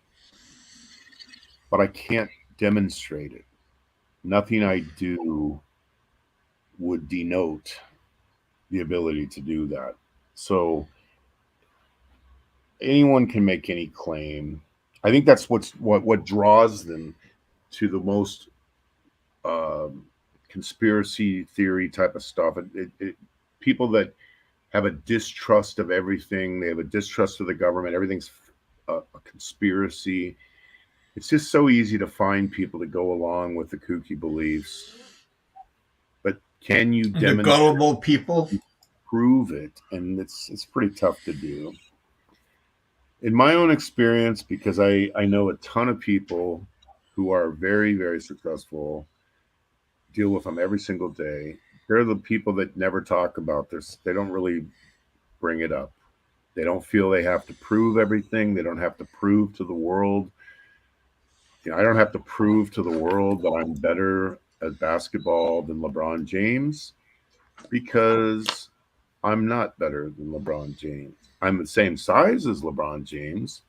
[SPEAKER 2] But I can't demonstrate it. Nothing I do would denote the ability to do that. So anyone can make any claim. I think that's what draws them to the most um, conspiracy theory type of stuff. People that have a distrust of everything. They have a distrust of the government. Everything's a conspiracy. It's just so easy to find people to go along with the kooky beliefs. But can you
[SPEAKER 1] And the
[SPEAKER 2] demonstrate,
[SPEAKER 1] gullible people.
[SPEAKER 2] prove it? And it's pretty tough to do. In my own experience, because I know a ton of people who are very, very successful, deal with them every single day. They're the people that never talk about this. They don't really bring it up. They don't feel they have to prove everything. They don't have to prove to the world. You know, I don't have to prove to the world that I'm better at basketball than LeBron James because I'm not better than LeBron James. I'm the same size as LeBron James,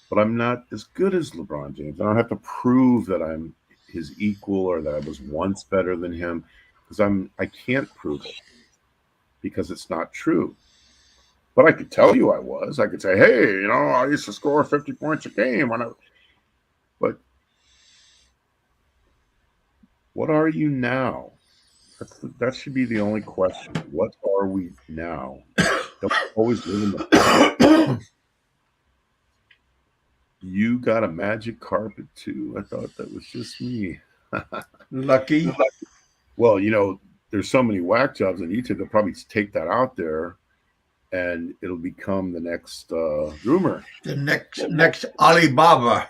[SPEAKER 2] but I'm not as good as LeBron James. I don't have to prove that I'm his equal or that I was once better than him because I can't prove it because it's not true. But I could tell you I was. I could say, hey, you know, I used to score 50 points a game but what are you now? That should be the only question. What are we now? Don't always live in the past. You got a magic carpet too. I thought that was just me.
[SPEAKER 1] Lucky.
[SPEAKER 2] Well, you know, there's so many whack jobs on YouTube. They'll probably take that out there, and it'll become the next rumor.
[SPEAKER 1] The next Alibaba.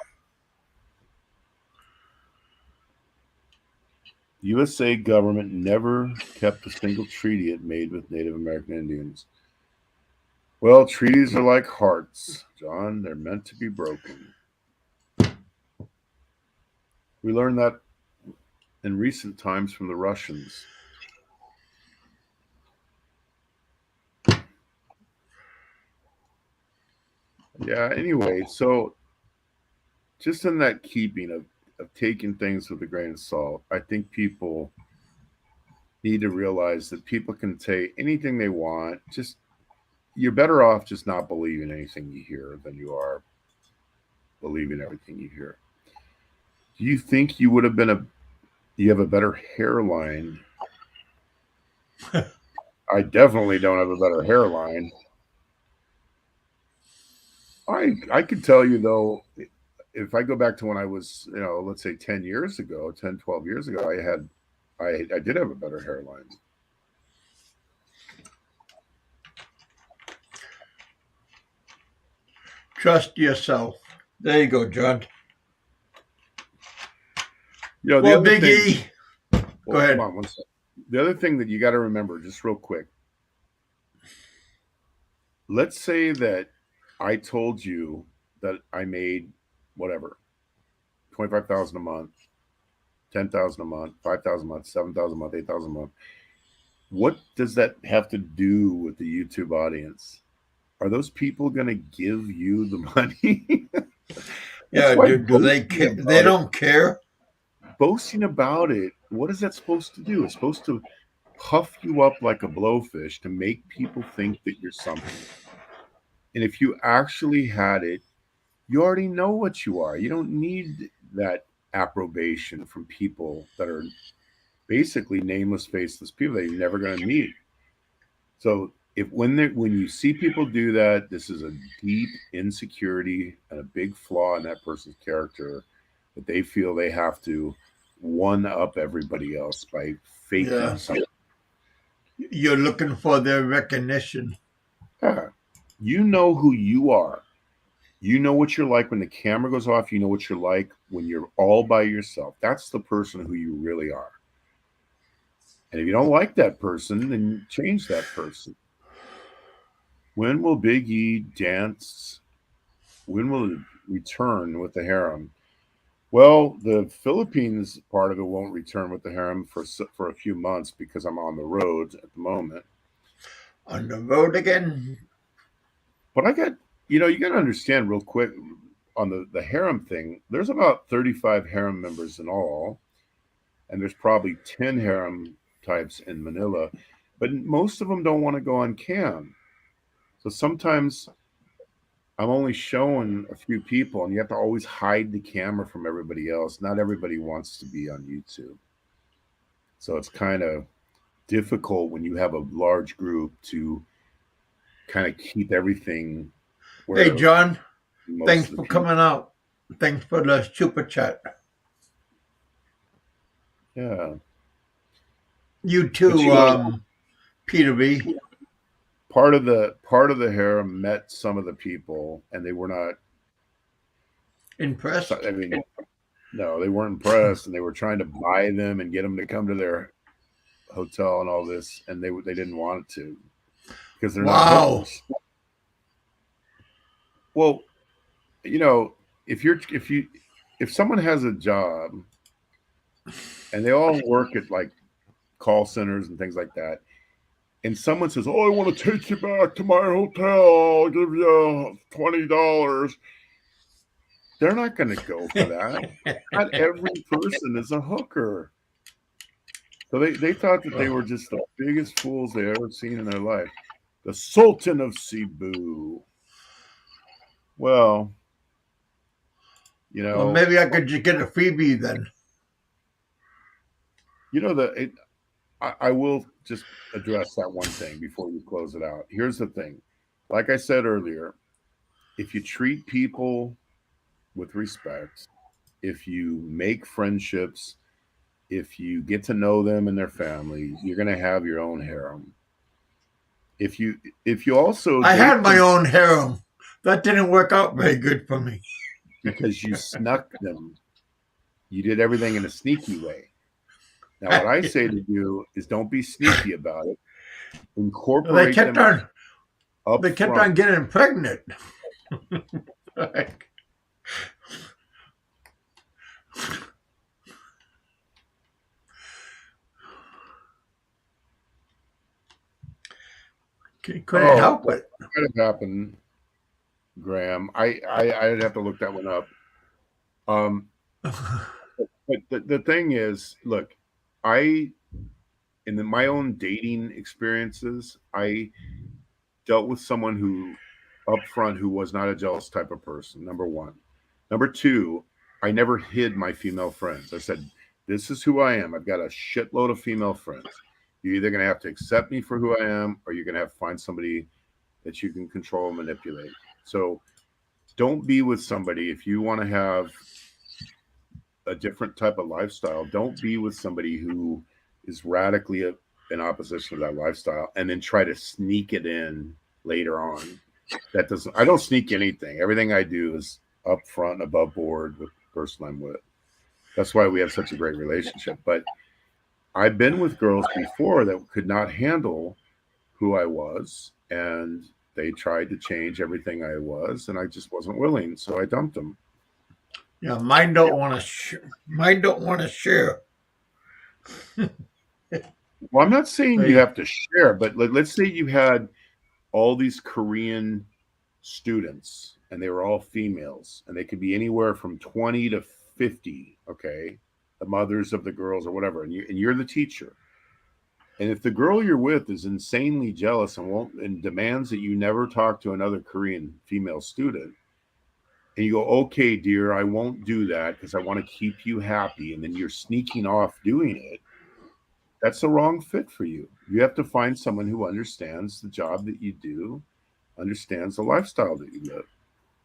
[SPEAKER 2] USA government never kept a single treaty it made with Native American Indians. Well, treaties are like hearts, John. They're meant to be broken. We learned that in recent times from the Russians. Yeah, anyway, so just in that keeping of taking things with a grain of salt, I think people need to realize that people can say anything they want. Just you're better off just not believing anything you hear than you are believing everything you hear. Do you think you would have been you have a better hairline? I definitely don't have a better hairline. I could tell you though, if I go back to when I was, you know, let's say 10 years ago, 10, 12 years ago, I did have a better hairline.
[SPEAKER 1] Trust yourself. There you go, John.
[SPEAKER 2] You know, the
[SPEAKER 1] Well,
[SPEAKER 2] other
[SPEAKER 1] Big
[SPEAKER 2] thing,
[SPEAKER 1] E. Go ahead.
[SPEAKER 2] Come on, one second. The other thing that you got to remember, just real quick, let's say that I told you that I made whatever 25,000 a month, 10,000 a month, 5,000 a month, 7,000 a month, 8,000 a month. What does that have to do with the YouTube audience? Are those people going to give you the money?
[SPEAKER 1] Yeah, do they care? They don't care.
[SPEAKER 2] Boasting about it, what is that supposed to do? It's supposed to puff you up like a blowfish to make people think that you're something. And if you actually had it, you already know what you are. You don't need that approbation from people that are basically nameless, faceless people that you're never going to meet. So when you see people do that, this is a deep insecurity and a big flaw in that person's character that they feel they have to one up everybody else by faking something.
[SPEAKER 1] You're looking for their recognition.
[SPEAKER 2] Yeah. You know who you are. You know what you're like when the camera goes off. You know what you're like when you're all by yourself. That's the person who you really are. And if you don't like that person, then change that person. When will Big E dance? When will it return with the harem? Well, the Philippines part of it won't return with the harem for a few months because I'm on the road at the moment.
[SPEAKER 1] On the road again?
[SPEAKER 2] But you got to understand real quick on the harem thing. There's about 35 harem members in all, and there's probably 10 harem types in Manila, but most of them don't want to go on cam. So sometimes I'm only showing a few people, and you have to always hide the camera from everybody else. Not everybody wants to be on YouTube. So it's kind of difficult when you have a large group to kind of keep everything
[SPEAKER 1] Hey,
[SPEAKER 2] where
[SPEAKER 1] John,
[SPEAKER 2] most
[SPEAKER 1] thanks
[SPEAKER 2] of the
[SPEAKER 1] for
[SPEAKER 2] people.
[SPEAKER 1] coming out. Thanks for the super chat.
[SPEAKER 2] Yeah.
[SPEAKER 1] You
[SPEAKER 2] But
[SPEAKER 1] too, Peter B.
[SPEAKER 2] part of the harem met some of the people, and they were not.
[SPEAKER 1] Impressed?
[SPEAKER 2] I mean, no, they weren't impressed, and they were trying to buy them and get them to come to their hotel and all this, and they didn't want it to because they're not
[SPEAKER 1] Wow.
[SPEAKER 2] hookers. Well, you know, if someone has a job and they all work at like call centers and things like that, and someone says, "Oh, I want to take you back to my hotel. I'll give you $20." They're not going to go for that. Not every person is a hooker. So they thought that they were just the biggest fools they ever seen in their life. The Sultan of Cebu. Well,
[SPEAKER 1] Well, maybe I could just get a freebie then.
[SPEAKER 2] I will just address that one thing before you close it out. Here's the thing. Like I said earlier, if you treat people with respect, if you make friendships, if you get to know them and their family, you're going to have your own harem. If you also
[SPEAKER 1] I had my own harem. That didn't work out very good for me.
[SPEAKER 2] Because you snuck them. You did everything in a sneaky way. Now, what I say to you is don't be sneaky about it. Incorporate
[SPEAKER 1] They kept
[SPEAKER 2] them
[SPEAKER 1] on. They kept on getting pregnant. Couldn't help it.
[SPEAKER 2] What could have happened, Graham? I'd have to look that one up. But the thing is, look, in my own dating experiences, I dealt with someone who up front who was not a jealous type of person. Number one. Number two, I never hid my female friends. I said, this is who I am. I've got a shitload of female friends. You're either going to have to accept me for who I am, or you're going to have to find somebody that you can control and manipulate. So don't be with somebody if you want to have a different type of lifestyle. Don't be with somebody who is radically in opposition to that lifestyle and then try to sneak it in later on. I don't sneak anything. Everything I do is up front and above board with the person I'm with. That's why we have such a great relationship. But I've been with girls before that could not handle who I was, and they tried to change everything I was, and I just wasn't willing, so I dumped them.
[SPEAKER 1] Yeah, mine don't want to. Mine don't want to share.
[SPEAKER 2] Well, I'm not saying you have to share, but let's say you had all these Korean students, and they were all females, and they could be anywhere from 20 to 50. Okay, the mothers of the girls or whatever, and you're the teacher. And if the girl you're with is insanely jealous and demands that you never talk to another Korean female student, and you go, okay, dear, I won't do that because I want to keep you happy, and then you're sneaking off doing it, that's the wrong fit for you. You have to find someone who understands the job that you do, understands the lifestyle that you live.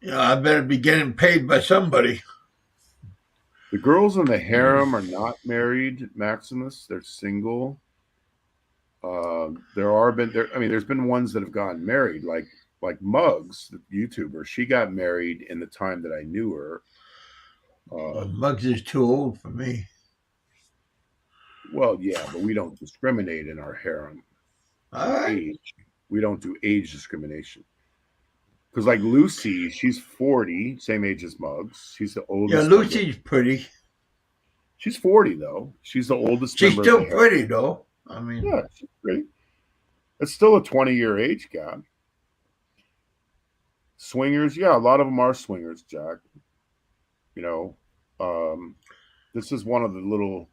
[SPEAKER 1] Yeah, I better be getting paid by somebody.
[SPEAKER 2] The girls in the harem are not married, Maximus. They're single. There's been ones that have gotten married, like Muggs, the YouTuber. She got married in the time that I knew her.
[SPEAKER 1] Muggs is too old for me.
[SPEAKER 2] Well, yeah, but we don't discriminate in our harem.
[SPEAKER 1] All right.
[SPEAKER 2] Age. We don't do age discrimination. Because like Lucy, she's 40, same age as Muggs. She's the oldest.
[SPEAKER 1] Yeah, Lucy's pretty.
[SPEAKER 2] She's 40 though. She's the oldest.
[SPEAKER 1] She's still pretty though. I mean,
[SPEAKER 2] yeah, she's pretty. It's still a 20-year age gap. Swingers, yeah, a lot of them are swingers, Jack. You know, this is one of the little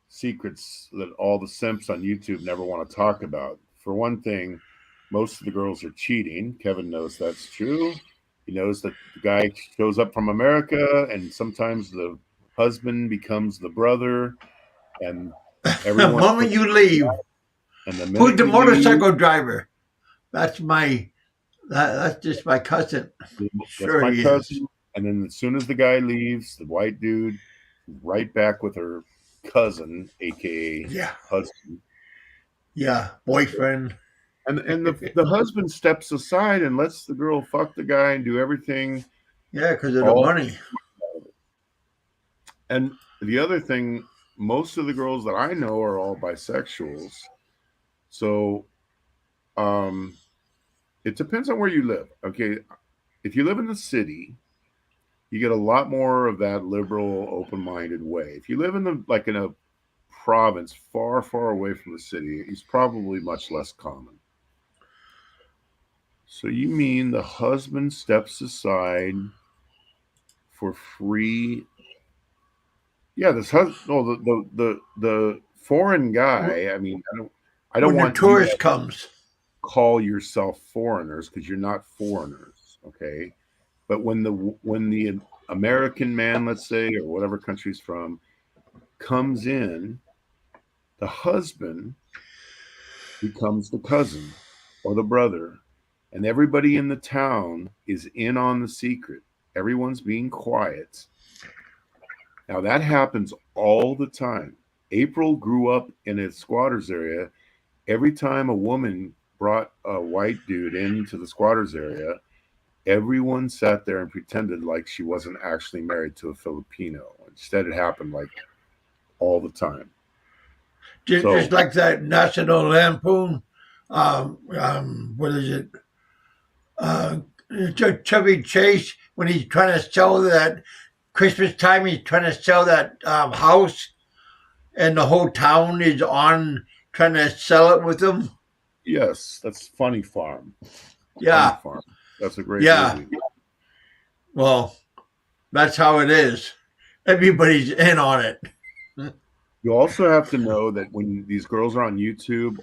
[SPEAKER 2] secrets that all the simps on YouTube never want to talk about. For one thing, most of the girls are cheating. Kevin knows that's true. He knows that the guy shows up from America, and sometimes the husband becomes the brother, and
[SPEAKER 1] The
[SPEAKER 2] everyone.
[SPEAKER 1] moment you leave,
[SPEAKER 2] And the
[SPEAKER 1] who's
[SPEAKER 2] minute
[SPEAKER 1] the
[SPEAKER 2] you leave,
[SPEAKER 1] motorcycle driver? That's that's just my cousin.
[SPEAKER 2] that's
[SPEAKER 1] Sure
[SPEAKER 2] my
[SPEAKER 1] he is.
[SPEAKER 2] cousin. And then as soon as the guy leaves, the white dude, right back with her cousin, aka
[SPEAKER 1] Yeah.
[SPEAKER 2] husband.
[SPEAKER 1] Yeah. Boyfriend.
[SPEAKER 2] And the husband steps aside and lets the girl fuck the guy and do everything.
[SPEAKER 1] Yeah, because of the
[SPEAKER 2] All
[SPEAKER 1] money.
[SPEAKER 2] and the other thing, most of the girls that I know are all bisexuals. So it depends on where you live. Okay. If you live in the city, you get a lot more of that liberal, open-minded way. If you live in in a province far, far away from the city, it's probably much less common. So you mean the husband steps aside for free? Yeah, this husband. No, the foreign guy. I mean, I don't
[SPEAKER 1] When the
[SPEAKER 2] want you
[SPEAKER 1] tourist
[SPEAKER 2] to
[SPEAKER 1] comes.
[SPEAKER 2] call yourself foreigners because you're not foreigners, okay? But when the American man, let's say, or whatever country he's from, comes in, the husband becomes the cousin or the brother, and everybody in the town is in on the secret. Everyone's being quiet. Now that happens all the time. April grew up in a squatters area. Every time a woman brought a white dude into the squatters area, everyone sat there and pretended like she wasn't actually married to a Filipino. Instead, it happened like all the time.
[SPEAKER 1] Just
[SPEAKER 2] So
[SPEAKER 1] like that National Lampoon. What is it? Chevy Chase, when he's trying to sell that Christmas time, he's trying to sell that house, and the whole town is on trying to sell it with him.
[SPEAKER 2] yes, that's Funny Farm.
[SPEAKER 1] Yeah.
[SPEAKER 2] Funny Farm. That's a great
[SPEAKER 1] Yeah.
[SPEAKER 2] movie.
[SPEAKER 1] Well, that's how it is. Everybody's in on it.
[SPEAKER 2] You also have to know that when these girls are on YouTube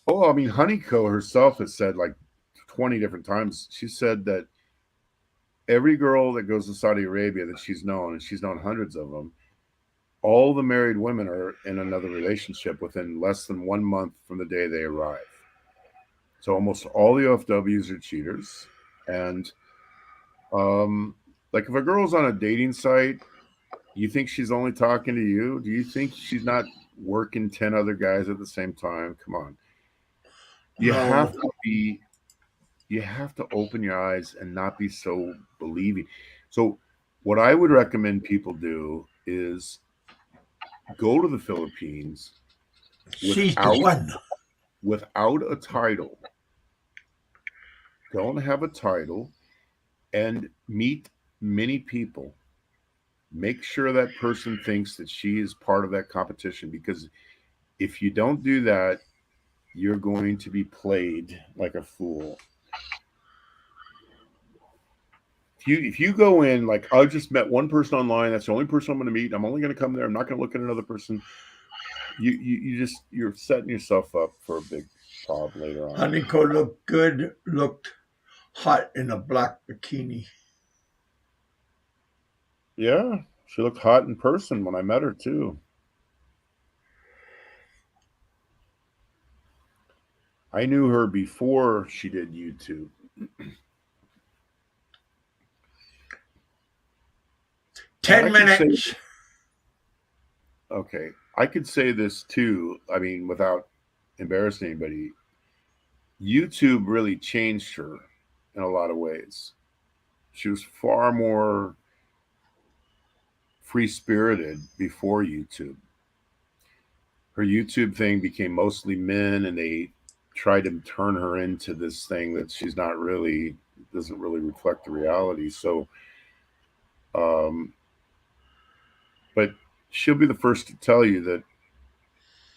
[SPEAKER 2] I mean, Honeyco herself has said like 20 different times. She said that every girl that goes to Saudi Arabia that she's known, and she's known hundreds of them, all the married women are in another relationship within less than 1 month from the day they arrive. So almost all the OFWs are cheaters. And like if a girl's on a dating site, you think she's only talking to you? Do you think she's not working 10 other guys at the same time? Come on. You have to open your eyes and not be so believing. So what I would recommend people do is go to the Philippines
[SPEAKER 1] She's the one.
[SPEAKER 2] without a title. Don't have a title and meet many people. Make sure that person thinks that she is part of that competition, because if you don't do that, you're going to be played like a fool. If you go in like, I just met one person online, that's the only person I'm going to meet, I'm only going to come there, I'm not going to look at another person, you're setting yourself up for a big problem later on.
[SPEAKER 1] Honeyco looked good, looked hot in a black bikini.
[SPEAKER 2] Yeah, she looked hot in person when I met her too. I knew her before she did YouTube.
[SPEAKER 1] 10 minutes.
[SPEAKER 2] Okay, I could say this too. I mean, without embarrassing anybody, YouTube really changed her in a lot of ways. She was far more free spirited before YouTube. Her YouTube thing became mostly men, and they tried to turn her into this thing that she's not really, doesn't really reflect the reality. So, but she'll be the first to tell you that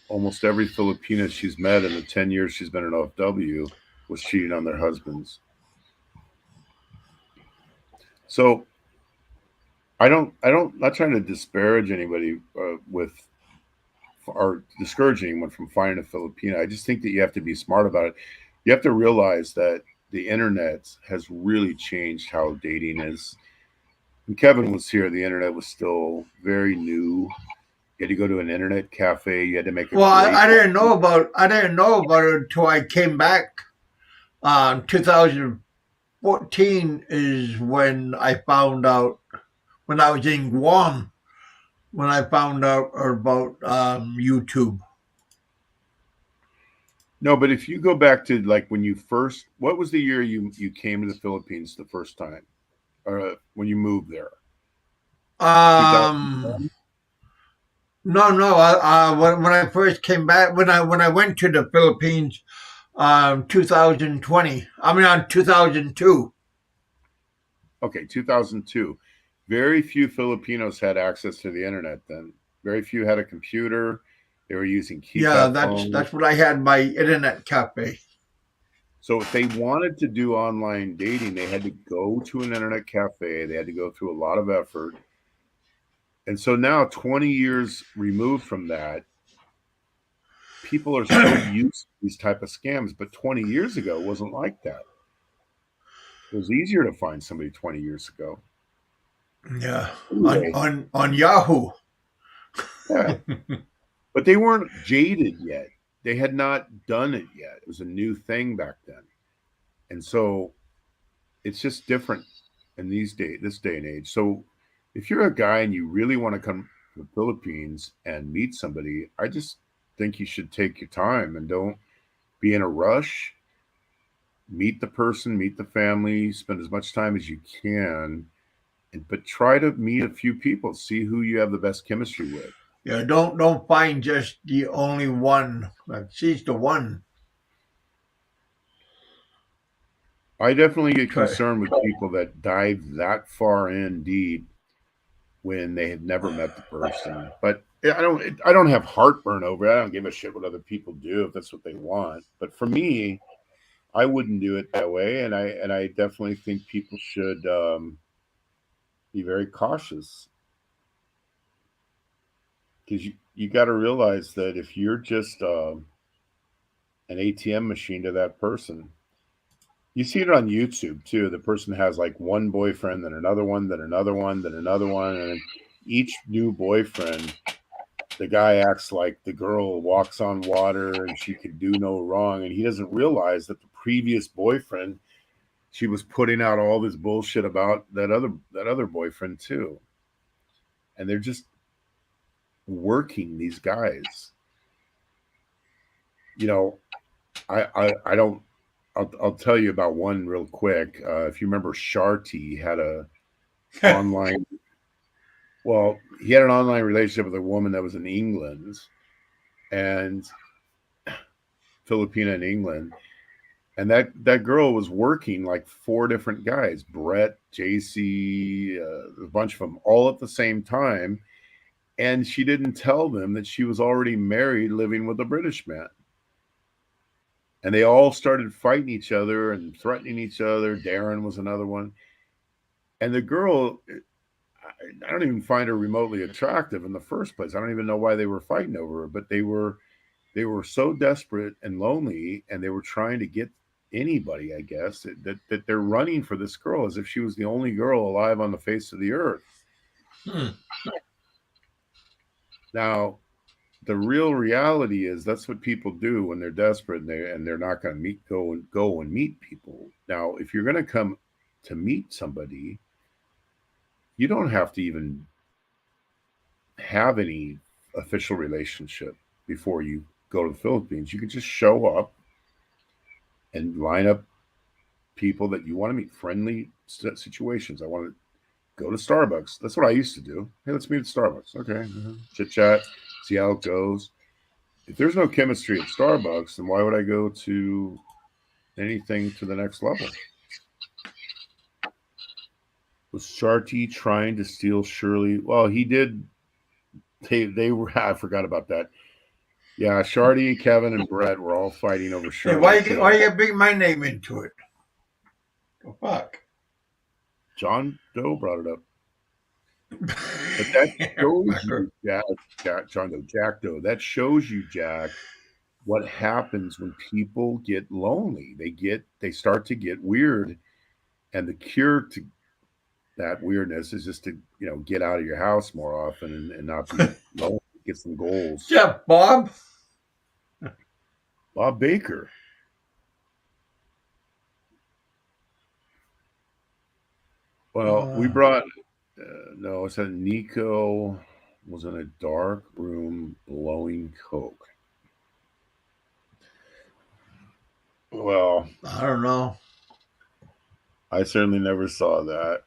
[SPEAKER 2] almost every Filipina she's met in the 10 years she's been in OFW was cheating on their husbands. So not trying to disparage anybody with or discourage anyone from finding a Filipino. I just think that you have to be smart about it. You have to realize that the internet has really changed how dating is. When Kevin was here, the internet was still very new. You had to go to an internet cafe. You had to make a
[SPEAKER 1] Well,
[SPEAKER 2] great.
[SPEAKER 1] I didn't know about it until I came back. 2014 is when I found out, when I was in Guam, when I found out about YouTube.
[SPEAKER 2] No, but if you go back to like when you first, what was the year you came to the Philippines the first time, or when you moved there? 2000.
[SPEAKER 1] Um, no. When I first came back, when I went to the Philippines, 2020. I mean, on 2002.
[SPEAKER 2] Okay, 2002. Very few Filipinos had access to the internet then. Very few had a computer. They were using
[SPEAKER 1] Yeah,
[SPEAKER 2] keypad phones.
[SPEAKER 1] that's what I had my internet cafe.
[SPEAKER 2] So if they wanted to do online dating, they had to go to an internet cafe. They had to go through a lot of effort. And so now, 20 years removed from that, people are so used to these type of scams. But 20 years ago, it wasn't like that. It was easier to find somebody 20 years ago.
[SPEAKER 1] Yeah,
[SPEAKER 2] Anyway,
[SPEAKER 1] on Yahoo.
[SPEAKER 2] yeah. But they weren't jaded yet. They had not done it yet. It was a new thing back then. And so it's just different in this day and age. So if you're a guy and you really want to come to the Philippines and meet somebody, I just think you should take your time and don't be in a rush. Meet the person, meet the family, spend as much time as you can, but try to meet a few people, see who you have the best chemistry with.
[SPEAKER 1] Yeah, don't find just the only one. Like, she's the one.
[SPEAKER 2] I definitely get
[SPEAKER 1] Try.
[SPEAKER 2] concerned with people that dive that far in deep when they have never met the person. But I don't have heartburn over it. I don't give a shit what other people do if that's what they want. But for me, I wouldn't do it that way, and I definitely think people should be very cautious because you got to realize that if you're just an ATM machine to that person. You see it on YouTube too. The person has like one boyfriend, then another one, then another one, then another one, and each new boyfriend, the guy acts like the girl walks on water and she can do no wrong, and he doesn't realize that the previous boyfriend, she was putting out all this bullshit about that other boyfriend too, and they're just working these guys. You know, I don't. I'll tell you about one real quick. If you remember, Sharty had a online. Well, he had an online relationship with a woman that was in England, and Filipina in England, and that girl was working like four different guys: Brett, JC, a bunch of them, all at the same time, and she didn't tell them that she was already married, living with a British man. And they all started fighting each other and threatening each other. Darren was another one. And the girl, I don't even find her remotely attractive in the first place. I don't even know why they were fighting over her, but they were so desperate and lonely, and they were trying to get anybody, I guess, that they're running for this girl as if she was the only girl alive on the face of the earth. Now, the real reality is that's what people do when they're desperate and they're not going to go and meet people. Now, if you're going to come to meet somebody, you don't have to even have any official relationship before you go to the Philippines. You can just show up and line up people that you want to meet, friendly situations. I want to go to Starbucks. That's what I used to do. Hey, let's meet at Starbucks. Okay. Chit chat, see how it goes. If there's no chemistry at Starbucks, then why would I go to anything to the next level? Was Sharty trying to steal Shirley? Well, he did. They were. I forgot about that. Yeah, Sharty, Kevin, and Brett were all fighting over
[SPEAKER 1] Hey,
[SPEAKER 2] Shirley.
[SPEAKER 1] why you bring my name into it? The fuck?
[SPEAKER 2] John Doe brought it up. But that shows you, Jack Doe. That shows you, Jack, what happens when people get lonely. They start to get weird, and the cure to that weirdness is just to get out of your house more often and not be lonely. Get some goals.
[SPEAKER 1] Yeah, Bob.
[SPEAKER 2] Bob Baker. Well, we brought. No, it said Nikko was in a dark room blowing coke. Well,
[SPEAKER 1] I don't know.
[SPEAKER 2] I certainly never saw that.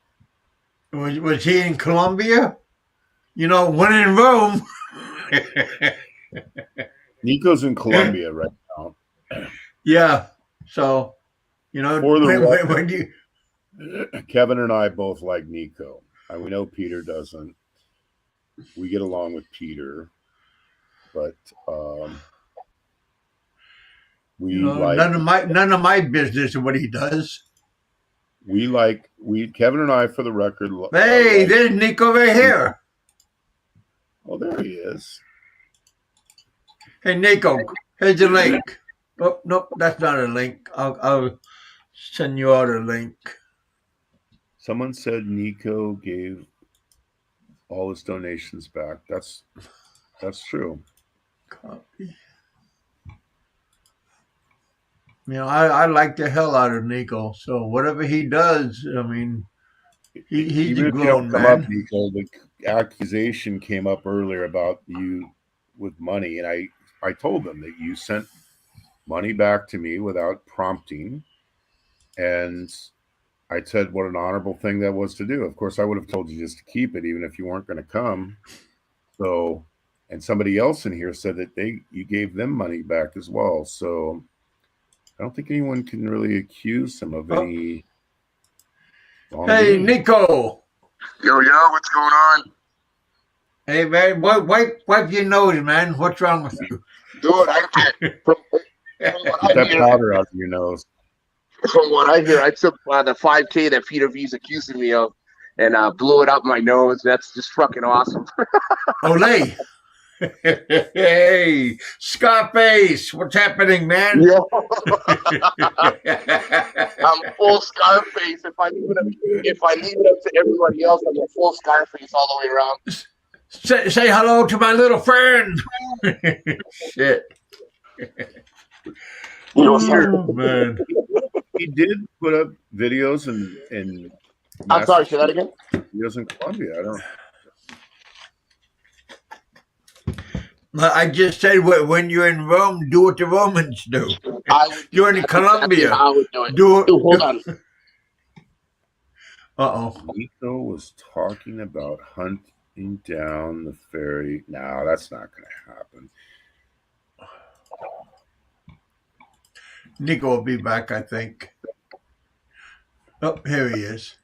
[SPEAKER 1] Was he in Colombia? When in Rome.
[SPEAKER 2] Nikko's in Colombia right now.
[SPEAKER 1] Yeah. So,
[SPEAKER 2] For the
[SPEAKER 1] when you.
[SPEAKER 2] Kevin and I both like Nikko. And we know Peter doesn't. We get along with Peter, but we like
[SPEAKER 1] none of my business what he does.
[SPEAKER 2] Kevin and I, for the record.
[SPEAKER 1] Hey, there's Nikko right here.
[SPEAKER 2] Oh, there he is.
[SPEAKER 1] Hey, Nikko, here's a link. Oh, nope, that's not a link. I'll send you out a link.
[SPEAKER 2] Someone said Nikko gave all his donations back. That's true.
[SPEAKER 1] Copy. I like the hell out of Nikko. So whatever he does, I mean, he's a grown man.
[SPEAKER 2] Up, Nikko, the accusation came up earlier about you with money, and I told them that you sent money back to me without prompting, and I said what an honorable thing that was to do. Of course, I would have told you just to keep it, even if you weren't going to come. So, and somebody else in here said that you gave them money back as well. So, I don't think anyone can really accuse him of any.
[SPEAKER 1] Hey, Nikko.
[SPEAKER 5] Yo, what's going on?
[SPEAKER 1] Hey, man, wipe your nose, man. What's wrong with you?
[SPEAKER 5] Dude,
[SPEAKER 2] Put that powder out of your nose.
[SPEAKER 5] From what I hear, I took the 5K that Peter V's accusing me of and blew it up my nose. That's just fucking awesome.
[SPEAKER 1] Olay. Hey, Scarface, what's happening, man?
[SPEAKER 5] Yo. I'm full Scarface. If I leave it up to everybody else, I'm a full Scarface all the way around.
[SPEAKER 1] Say hello to my little friend. Shit. Oh, man.
[SPEAKER 2] He did put up videos and
[SPEAKER 5] I'm sorry, say that again?
[SPEAKER 2] Videos in Colombia. I don't.
[SPEAKER 1] I just said when you're in Rome, do what the Romans do. You're in Colombia.
[SPEAKER 5] I would do it. Hold on.
[SPEAKER 1] Uh-oh.
[SPEAKER 2] Nikko was talking about hunting down the ferry. No, that's not going to happen.
[SPEAKER 1] Nikko will be back, I think. Oh, here he is.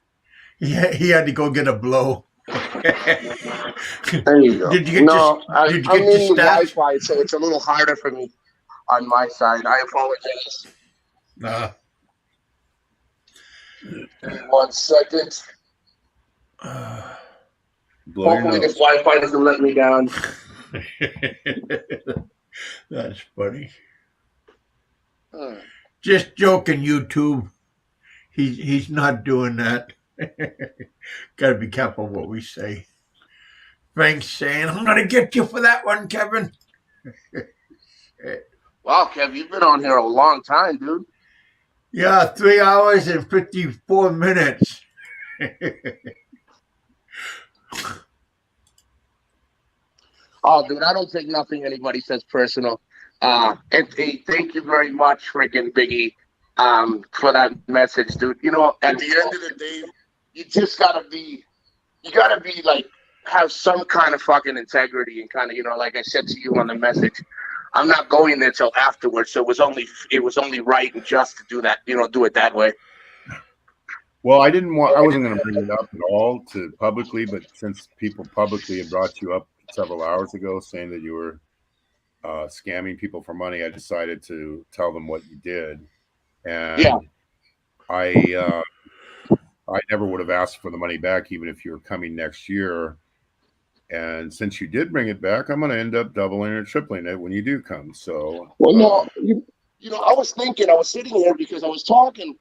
[SPEAKER 1] He had to go get a blow.
[SPEAKER 5] There you go.
[SPEAKER 1] Did you get
[SPEAKER 5] I'm
[SPEAKER 1] your
[SPEAKER 5] in the
[SPEAKER 1] stash?
[SPEAKER 5] Wi-Fi, so it's a little harder for me on my side. I apologize. 1 second. Hopefully this Wi-Fi doesn't let me down.
[SPEAKER 1] That's funny. Just joking, YouTube. He's not doing that. Gotta be careful what we say. Frank's saying, I'm gonna get you for that one, Kevin.
[SPEAKER 5] Wow, Kev, you've been on here a long time, dude.
[SPEAKER 1] Yeah, 3 hours and 54 minutes.
[SPEAKER 5] Oh, dude, I don't take nothing anybody says personal. And hey, thank you very much, freaking Biggie, for that message, dude. At the end of the day, you gotta be like, have some kind of fucking integrity and kind of, like I said to you on the message, I'm not going there till afterwards. So it was only right and just to do that, do it that way.
[SPEAKER 2] Well, I wasn't going to bring it up at all publicly, but since people publicly had brought you up several hours ago saying that you were scamming people for money, I decided to tell them what you did. And yeah. I I never would have asked for the money back, even if you're coming next year. And since you did bring it back, I'm going to end up doubling or tripling it when you do come. So,
[SPEAKER 5] Well, no, you know, I was thinking, I was sitting here because I was talking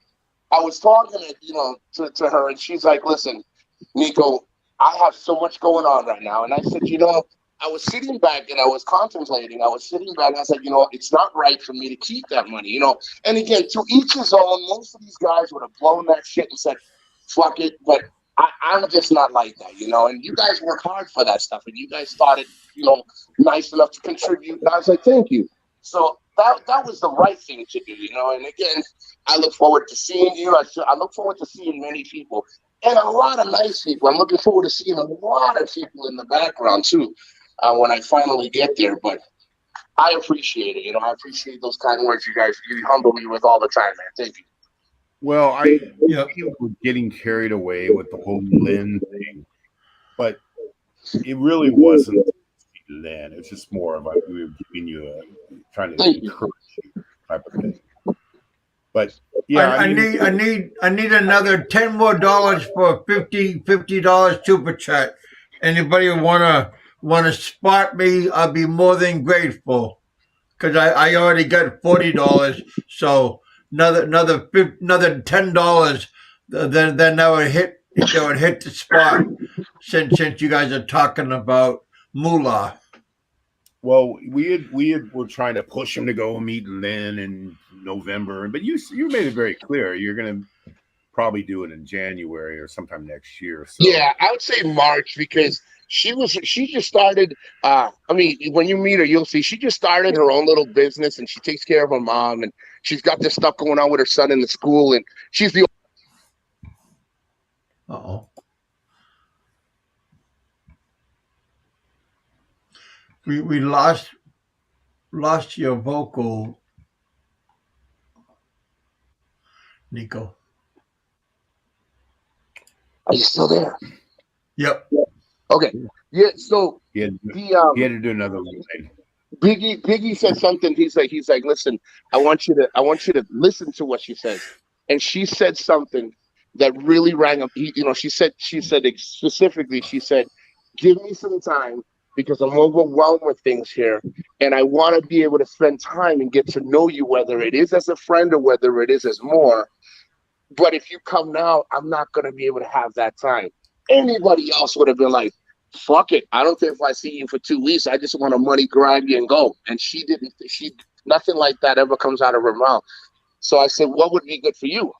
[SPEAKER 5] to her, and she's like, listen, Nikko, I have so much going on right now. And I said, you know, I was sitting back and I was contemplating. I was sitting back and I said, you know, it's not right for me to keep that money, you know. And again, to each his own. Most of these guys would have blown that shit and said, fuck it. But I'm just not like that, you know. And you guys work hard for that stuff. And you guys thought it, you know, nice enough to contribute. And I was like, thank you. So that was the right thing to do, you know. And again, I look forward to seeing you. I look forward to seeing many people. And a lot of nice people. I'm looking forward to seeing a lot of people in the background, too, when I finally get there. But I appreciate it. You know, I appreciate those kind words you guys humble me with all the time, man. Thank you.
[SPEAKER 2] Well, people were getting carried away with the whole Lynn thing, but it really wasn't Lynn. It's just more of we were giving you trying to encourage you type of thing. But yeah,
[SPEAKER 1] I need another $10 more for $50 super chat. Anybody wanna spot me? I'll be more than grateful. Because I already got $40, so another $10, then that would hit the spot. Since you guys are talking about moolah.
[SPEAKER 2] Well, we were trying to push him to go meet Lynn in November, but you made it very clear you're going to probably do it in January or sometime next year. So.
[SPEAKER 5] Yeah, I would say March because she just started. I mean, when you meet her, you'll see she just started her own little business and she takes care of her mom and she's got this stuff going on with her son in the school and she's the.
[SPEAKER 1] Uh-oh. We lost your vocal, Nikko.
[SPEAKER 5] Are you still there?
[SPEAKER 1] Yep.
[SPEAKER 5] Okay. Yeah. So
[SPEAKER 2] he had to do another line.
[SPEAKER 5] Biggie said something. He's like, listen, I want you to listen to what she says. And she said something that really rang up. She said specifically, she said, give me some time because I'm overwhelmed with things here. And I want to be able to spend time and get to know you, whether it is as a friend or whether it is as more. But if you come now, I'm not going to be able to have that time. Anybody else would have been like, fuck it. I don't care if I see you for 2 weeks. I just want to money grab you and go. And nothing like that ever comes out of her mouth. So I said, what would be good for you?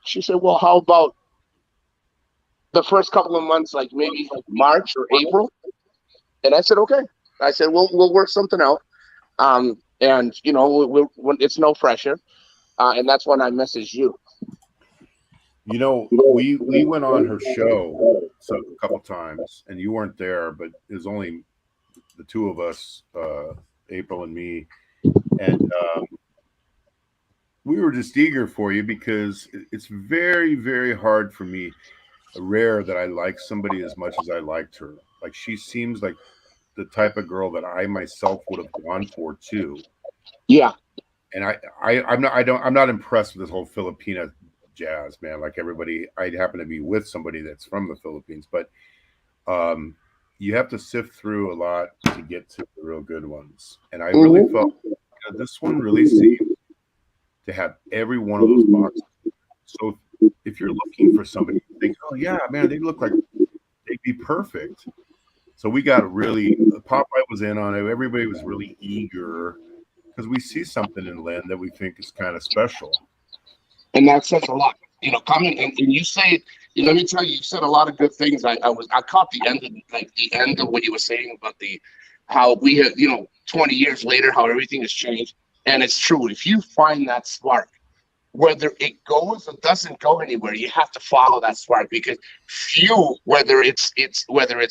[SPEAKER 5] She said, well, how about the first couple of months, like maybe March or April? And I said, okay. I said, we'll work something out. And, it's no pressure. And that's when I messaged you.
[SPEAKER 2] You know, we went on her show a couple times, and you weren't there, but it was only the two of us, April and me, and we were just eager for you because it's very, very hard for me, rare that I like somebody as much as I liked her. Like she seems like the type of girl that I myself would have gone for too.
[SPEAKER 5] Yeah,
[SPEAKER 2] and I'm not impressed with this whole Filipina jazz, man. Like everybody, I happen to be with somebody that's from the Philippines, but you have to sift through a lot to get to the real good ones. And I really felt this one really seemed to have every one of those boxes. So if you're looking for somebody, you think, oh yeah, man, they look like they'd be perfect. So we got really, Popeye was in on it. Everybody was really eager because we see something in Lynn that we think is kind of special.
[SPEAKER 5] And that says a lot, coming and you say, let me tell you said a lot of good things. I caught the end of what you were saying about how we have, 20 years later, how everything has changed. And it's true. If you find that spark, whether it goes or doesn't go anywhere, you have to follow that spark because few, whether it's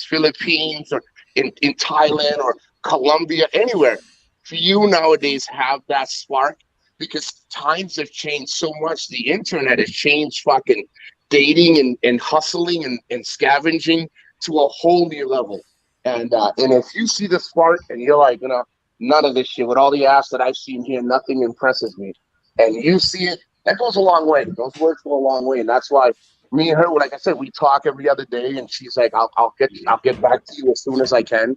[SPEAKER 5] Philippines or in Thailand or Colombia, anywhere, few nowadays have that spark. Because times have changed so much. The internet has changed fucking dating and hustling and scavenging to a whole new level. And if you see the spark and you're like, none of this shit, with all the ass that I've seen here, nothing impresses me. And you see it, that goes a long way. Those words go a long way. And that's why me and her, like I said, we talk every other day, and she's like, I'll get back to you as soon as I can,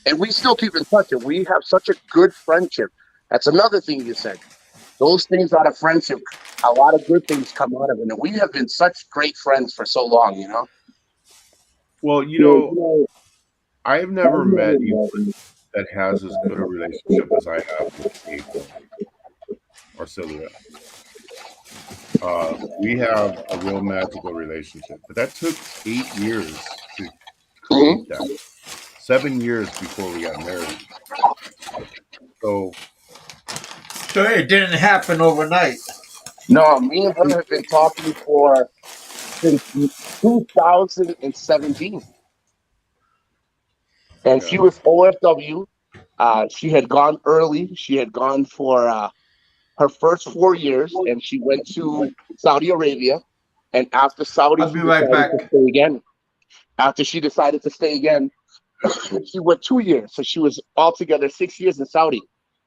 [SPEAKER 5] and we still keep in touch, and we have such a good friendship. That's another thing you said. Those things out of friendship, a lot of good things come out of it, and we have been such great friends for so long, you know.
[SPEAKER 2] Well, I've never met anyone that has as good a relationship as I have with Kate or Sylvia. We have a real magical relationship, but that took 8 years to complete that. 7 years before we got married. So
[SPEAKER 1] it didn't happen overnight.
[SPEAKER 5] No, me and her have been talking for since 2017, and she was OFW. She had gone early. She had gone for her first 4 years, and she went to Saudi Arabia. And after Saudi,
[SPEAKER 1] I'll
[SPEAKER 5] she
[SPEAKER 1] be right
[SPEAKER 5] decided to
[SPEAKER 1] back.
[SPEAKER 5] stay again. After she decided to stay again, she went 2 years. So she was altogether 6 years in Saudi.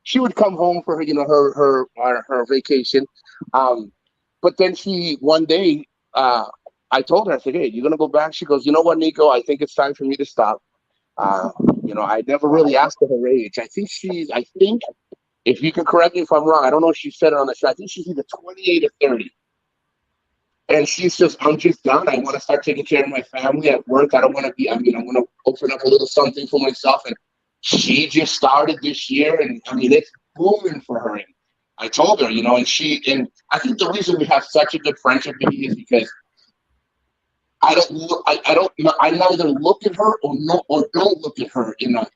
[SPEAKER 5] She would come home for her vacation. But then one day, I told her, I said, "Hey, you're gonna go back?" She goes, "You know what, Nico? I think it's time for me to stop." I never really asked her age. I think if you can correct me if I'm wrong, I don't know if she said it on the show. I think she's either 28 or 30. And she's just, I'm just done. I want to start taking care of my family at work. I don't want to be, I want to open up a little something for myself. And she just started this year. And it's booming for her. And I told her, and I think the reason we have such a good friendship is because I neither look at her or don't look at her in a,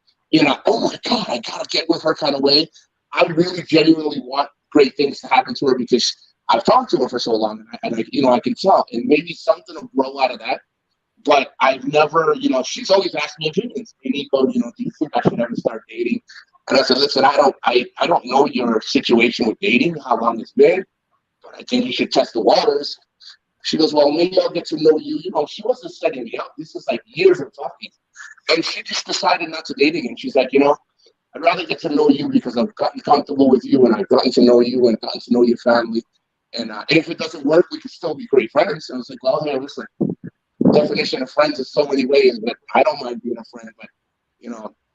[SPEAKER 5] oh my God, I got to get with her kind of way. I really genuinely want great things to happen to her because I've talked to her for so long, and I can tell, and maybe something will grow out of that. But I've never, she's always asked me opinions. Hey, Nico, do you think I should ever start dating? And I said, listen, I don't know your situation with dating, how long it's been, but I think you should test the waters. She goes, well, maybe I'll get to know you. She wasn't setting me up. This is like years of talking, and she just decided not to date again. She's like, I'd rather get to know you because I've gotten comfortable with you, and I've gotten to know you and gotten to know your family. And if it doesn't work, we can still be great friends. And I was like, well, hey, listen, definition of friends is so many ways, but I don't mind being a friend. But,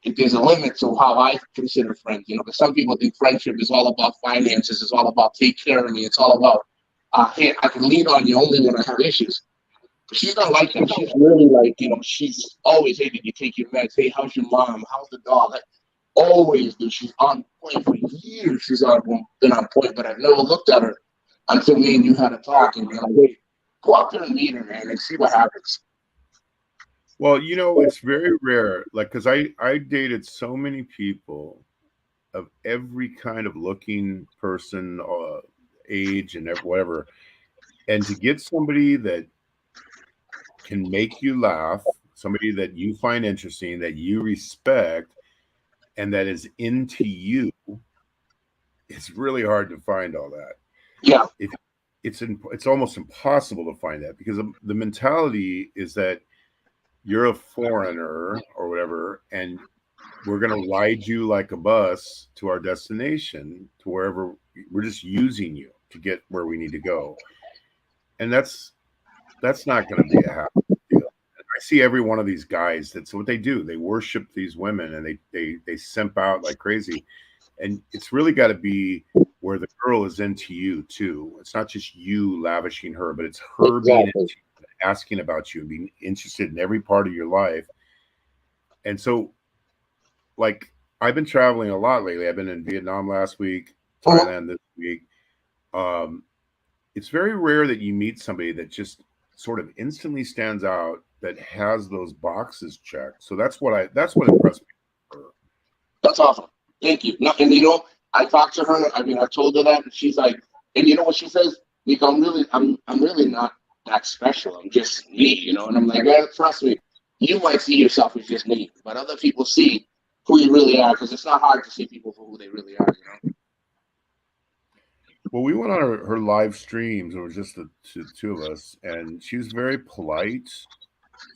[SPEAKER 5] if there's a limit to how I consider friends, because some people think friendship is all about finances. It's all about take care of me. It's all about, hey, I can lean on you only when I have issues. But she's not like that. She's really like, she's always, hey, did you take your meds? Hey, how's your mom? How's the dog? Like, always, dude. She's on point for years. She's been on point, but I've never looked at her until me and you had a talk and be like, wait, go out there and meet her, man, and see what happens.
[SPEAKER 2] Well, it's very rare, like, because I dated so many people of every kind of looking person, age, and whatever, and to get somebody that can make you laugh, somebody that you find interesting, that you respect, and that is into you, it's really hard to find all that.
[SPEAKER 5] Yeah.
[SPEAKER 2] It's almost impossible to find that because the mentality is that you're a foreigner or whatever, and we're going to ride you like a bus to our destination, to wherever we're just using you to get where we need to go. And that's not going to be a happy deal. I see every one of these guys, that's what they do. They worship these women and they simp out like crazy. And it's really got to be where the girl is into you too. It's not just you lavishing her, but it's her being into you, asking about you, and being interested in every part of your life. And so, like, I've been traveling a lot lately. I've been in Vietnam last week, Thailand this week. It's very rare that you meet somebody that just sort of instantly stands out, that has those boxes checked. So that's what impressed me.
[SPEAKER 5] That's awesome. Thank you. And I talked to her. I told her that, and she's like, and you know what she says? Nico, I'm really not that special. I'm just me, And I'm like, yeah, trust me. You might see yourself as just me, but other people see who you really are, because it's not hard to see people for who they really are,
[SPEAKER 2] Well, we went on her live streams. It was just the two of us, and she was very polite.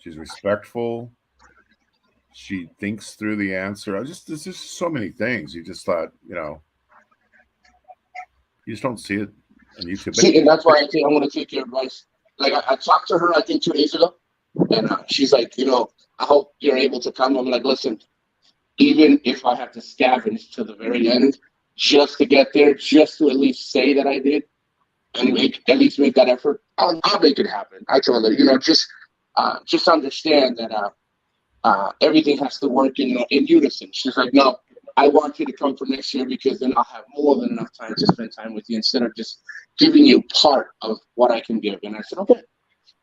[SPEAKER 2] She's respectful. She thinks through the answer. There's just so many things. You just thought, you just don't see it on YouTube.
[SPEAKER 5] See, and that's why I think I'm going to take your advice. like I talked to her, I think 2 days ago, and she's like, I hope you're able to come. I'm like, listen, even if I have to scavenge to the very end just to get there, just to at least say that I did and at least make that effort, I'll make it happen. I told her, just understand that everything has to work in unison. She's like, no, I want you to come for next year because then I'll have more than enough time to spend time with you instead of just giving you part of what I can give. And I said, okay.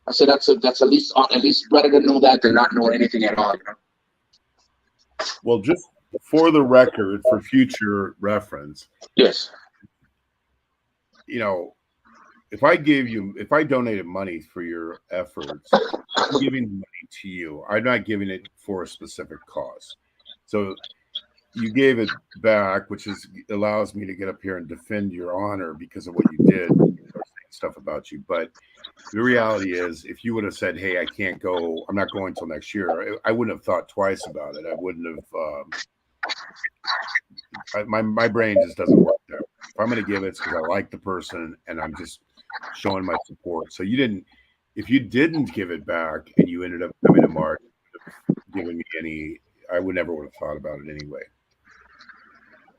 [SPEAKER 5] I said that's at least better to know that than not know anything at all.
[SPEAKER 2] Well, just for the record, for future reference,
[SPEAKER 5] Yes.
[SPEAKER 2] If I donated money for your efforts, I'm giving the money to you. I'm not giving it for a specific cause. So you gave it back, which allows me to get up here and defend your honor because of what you did, or saying stuff about you. But the reality is, if you would have said, "Hey, I can't go. I'm not going till next year," I wouldn't have thought twice about it. I wouldn't have. My brain just doesn't work there. If I'm going to give it, it's because I like the person and I'm just showing my support. So if you didn't give it back and you ended up coming to March, giving me any, I would never would have thought about it anyway.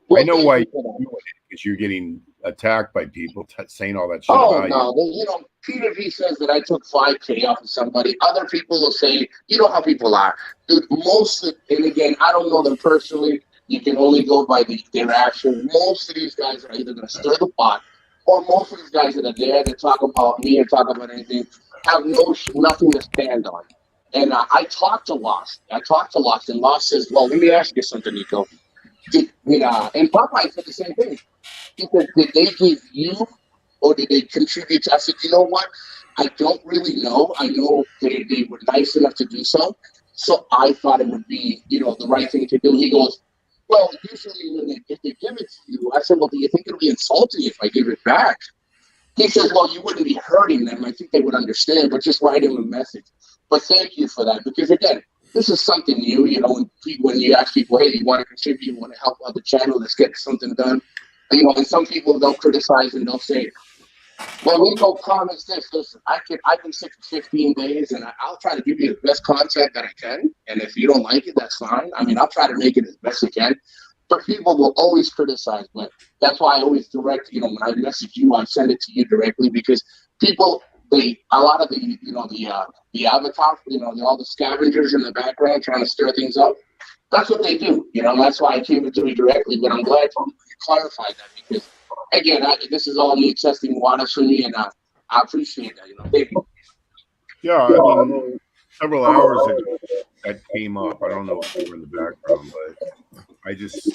[SPEAKER 2] Well, I know why you're doing it, because you're getting attacked by people saying all that shit about you.
[SPEAKER 5] No, Peter V says that I took $5K off of somebody. Other people will say, you know how people are. Dude, and again, I don't know them personally. You can only go by their actions. Most of these guys are either going to stir the pot, or most of these guys that are there to talk about me or talk about anything have nothing to stand on. And I talked to Lost. And Lost says, well, let me ask you something, Nikko. And Popeye said the same thing. He said, did they give you or did they contribute to? I said, you know what? I don't really know. I know they were nice enough to do so. So I thought it would be, the right thing to do. He goes, well, usually if they give it to you, I said, well, do you think it'll be insulting if I give it back? He says, well, you wouldn't be hurting them. I think they would understand, but just write him a message. But thank you for that, because again, this is something new, when you ask people, hey, you want to contribute, you want to help out the channel, let's get something done. And some people, they'll criticize and they'll say, well, Nikko promised this. Listen, I can sit for 15 days and I'll try to give you the best content that I can. And if you don't like it, that's fine. I mean, I'll try to make it as best I can. But people will always criticize. But that's why I always direct, when I message you, I send it to you directly, because people, a lot of the avatars, all the scavengers in the background trying to stir things up. That's what they do, That's why I came to you directly. But I'm glad you clarified that, because again, this is all me testing waters for me, and I appreciate that. Thank you.
[SPEAKER 2] Yeah, I mean, several hours ago that came up. I don't know if they were in the background, but I just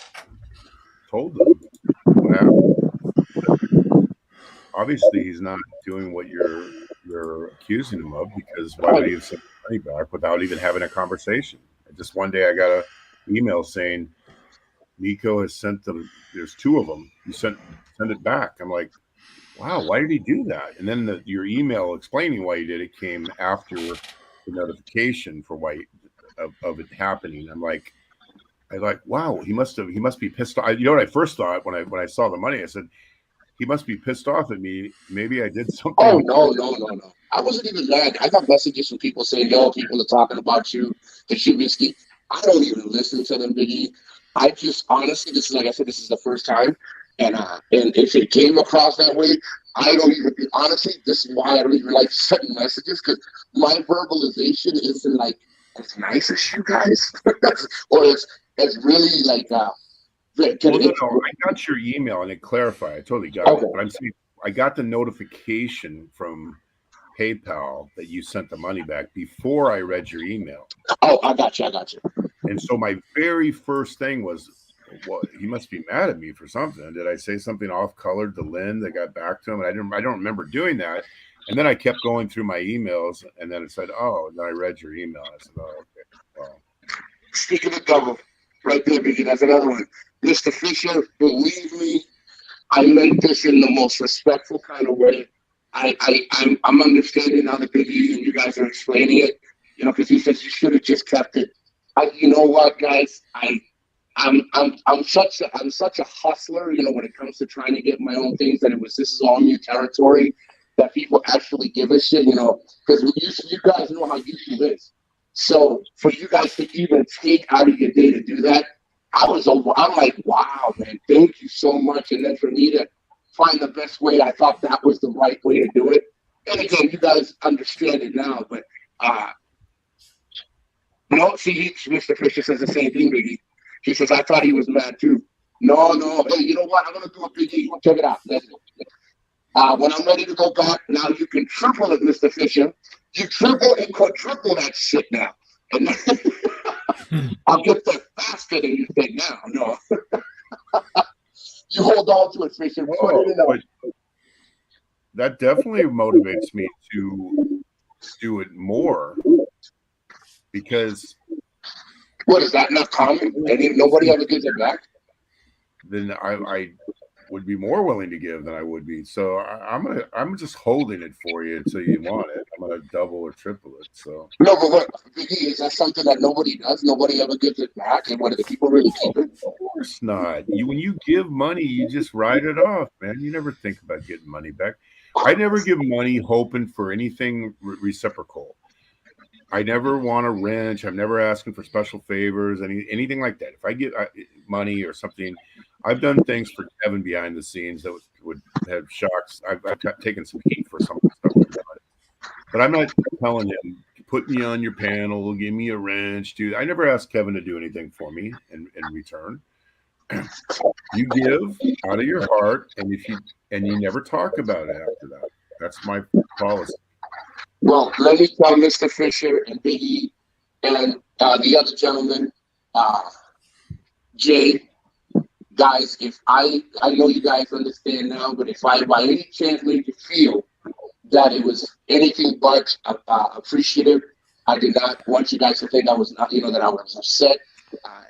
[SPEAKER 2] told them what happened. Obviously, he's not doing what you're accusing him of, because why would he have sent money back without even having a conversation? Just one day I got an email saying Nikko has sent them. There's 2 of them. You send it back. I'm like, wow, why did he do that? And then your email explaining why he did it came after the notification for why of it happening. I'm like, wow, he must be pissed off. You know what I first thought when I saw the money? I said, he must be pissed off at me. Maybe I did something.
[SPEAKER 5] Oh, no. I wasn't even mad. I got messages from people saying, yo, people are talking about you, that you risky. I don't even listen to them, Biggie. I just, honestly, this is, like I said, this is the first time. And if it came across that way, I don't even, honestly, this is why I don't even like sending messages, because my verbalization isn't like as nice as you guys. Or it's really like,
[SPEAKER 2] I got your email and it clarified. I totally got it. But I'm saying I got the notification from PayPal that you sent the money back before I read your email.
[SPEAKER 5] Oh, I got you.
[SPEAKER 2] And so my very first thing was, well, he must be mad at me for something. Did I say something off-colored to Lynn that got back to him? And I don't remember doing that. And then I kept going through my emails, and then it said, oh, and then I read your email. I said, oh, okay. Well.
[SPEAKER 5] Speaking of double, right there, Biggie, that's another one. Mr. Fisher, believe me, I meant this in the most respectful kind of way. I'm understanding now the Biggie and you guys are explaining it, because he says you should have just kept it. You know what, guys? I'm such a hustler, when it comes to trying to get my own things, and this is all new territory. that people actually give a shit, you know, because you guys know how YouTube is. So for you guys to even take out of your day to do that, I'm like, wow, man, thank you so much. And then for me to find the best way, I thought that was the right way to do it. And again, you guys understand it now, but no, see, Mr. Fisher says the same thing, Biggie. He says, I thought he was mad too. No, hey, you know what? I'm going to do a Biggie. Check it out. Listen. When I'm ready to go back, now you can triple it, Mr. Fisher. You triple and quadruple that shit now. And I'll get there faster than you think now. No. You hold on to it, Fisher.
[SPEAKER 2] That definitely motivates me to do it more because.
[SPEAKER 5] What, is that not common? Nobody ever gives it back?
[SPEAKER 2] Then I would be more willing to give than I would be. So I'm just holding it for you until you want it. I'm gonna double or triple it. So
[SPEAKER 5] no, but what, is that something that nobody does? Nobody ever gives it back, and what do the people really keep it?
[SPEAKER 2] Of course not. When you give money, you just write it off, man. You never think about getting money back. I never give money hoping for anything reciprocal. I never want a wrench. I'm never asking for special favors, anything like that. If I get money or something, I've done things for Kevin behind the scenes that would have shocks. I've taken some heat for some of the stuff I've done. But I'm not telling him, put me on your panel, give me a wrench, dude. I never asked Kevin to do anything for me in return. You give out of your heart, and you never talk about it after that. That's my policy.
[SPEAKER 5] Well, let me tell Mr. Fisher and Biggie and the other gentleman, Jay, guys, if I know you guys understand now, but if I by any chance made you feel that it was anything but appreciative, I did not want you guys to think I was not, that I was upset.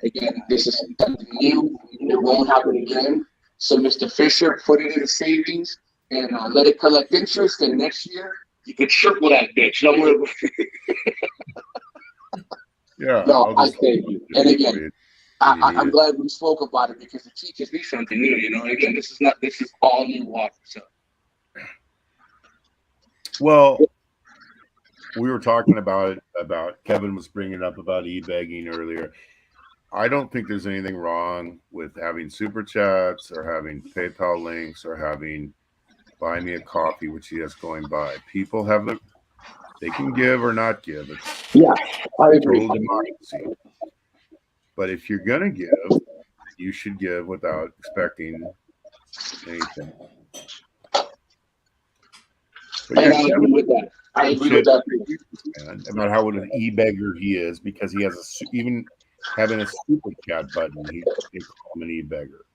[SPEAKER 5] Again, this is something new. It won't happen again. So, Mr. Fisher, put it in the savings and let it collect interest. And next year, you can triple that bitch.
[SPEAKER 2] Yeah.
[SPEAKER 5] No, I thank you. And again, I'm glad we spoke about it because it teaches me something new. Again, this is all new water. So.
[SPEAKER 2] Well, we were talking about Kevin was bringing up about e-begging earlier. I don't think there's anything wrong with having super chats or having PayPal links or having buy me a coffee, which he has going by. People they can give or not give. It's
[SPEAKER 5] I agree.
[SPEAKER 2] Total democracy. But if you're gonna give, you should give without expecting anything. But
[SPEAKER 5] I agree with that. I agree with that.
[SPEAKER 2] Man, about how an e-beggar he is because he has even having a super chat button, they call him an e-beggar.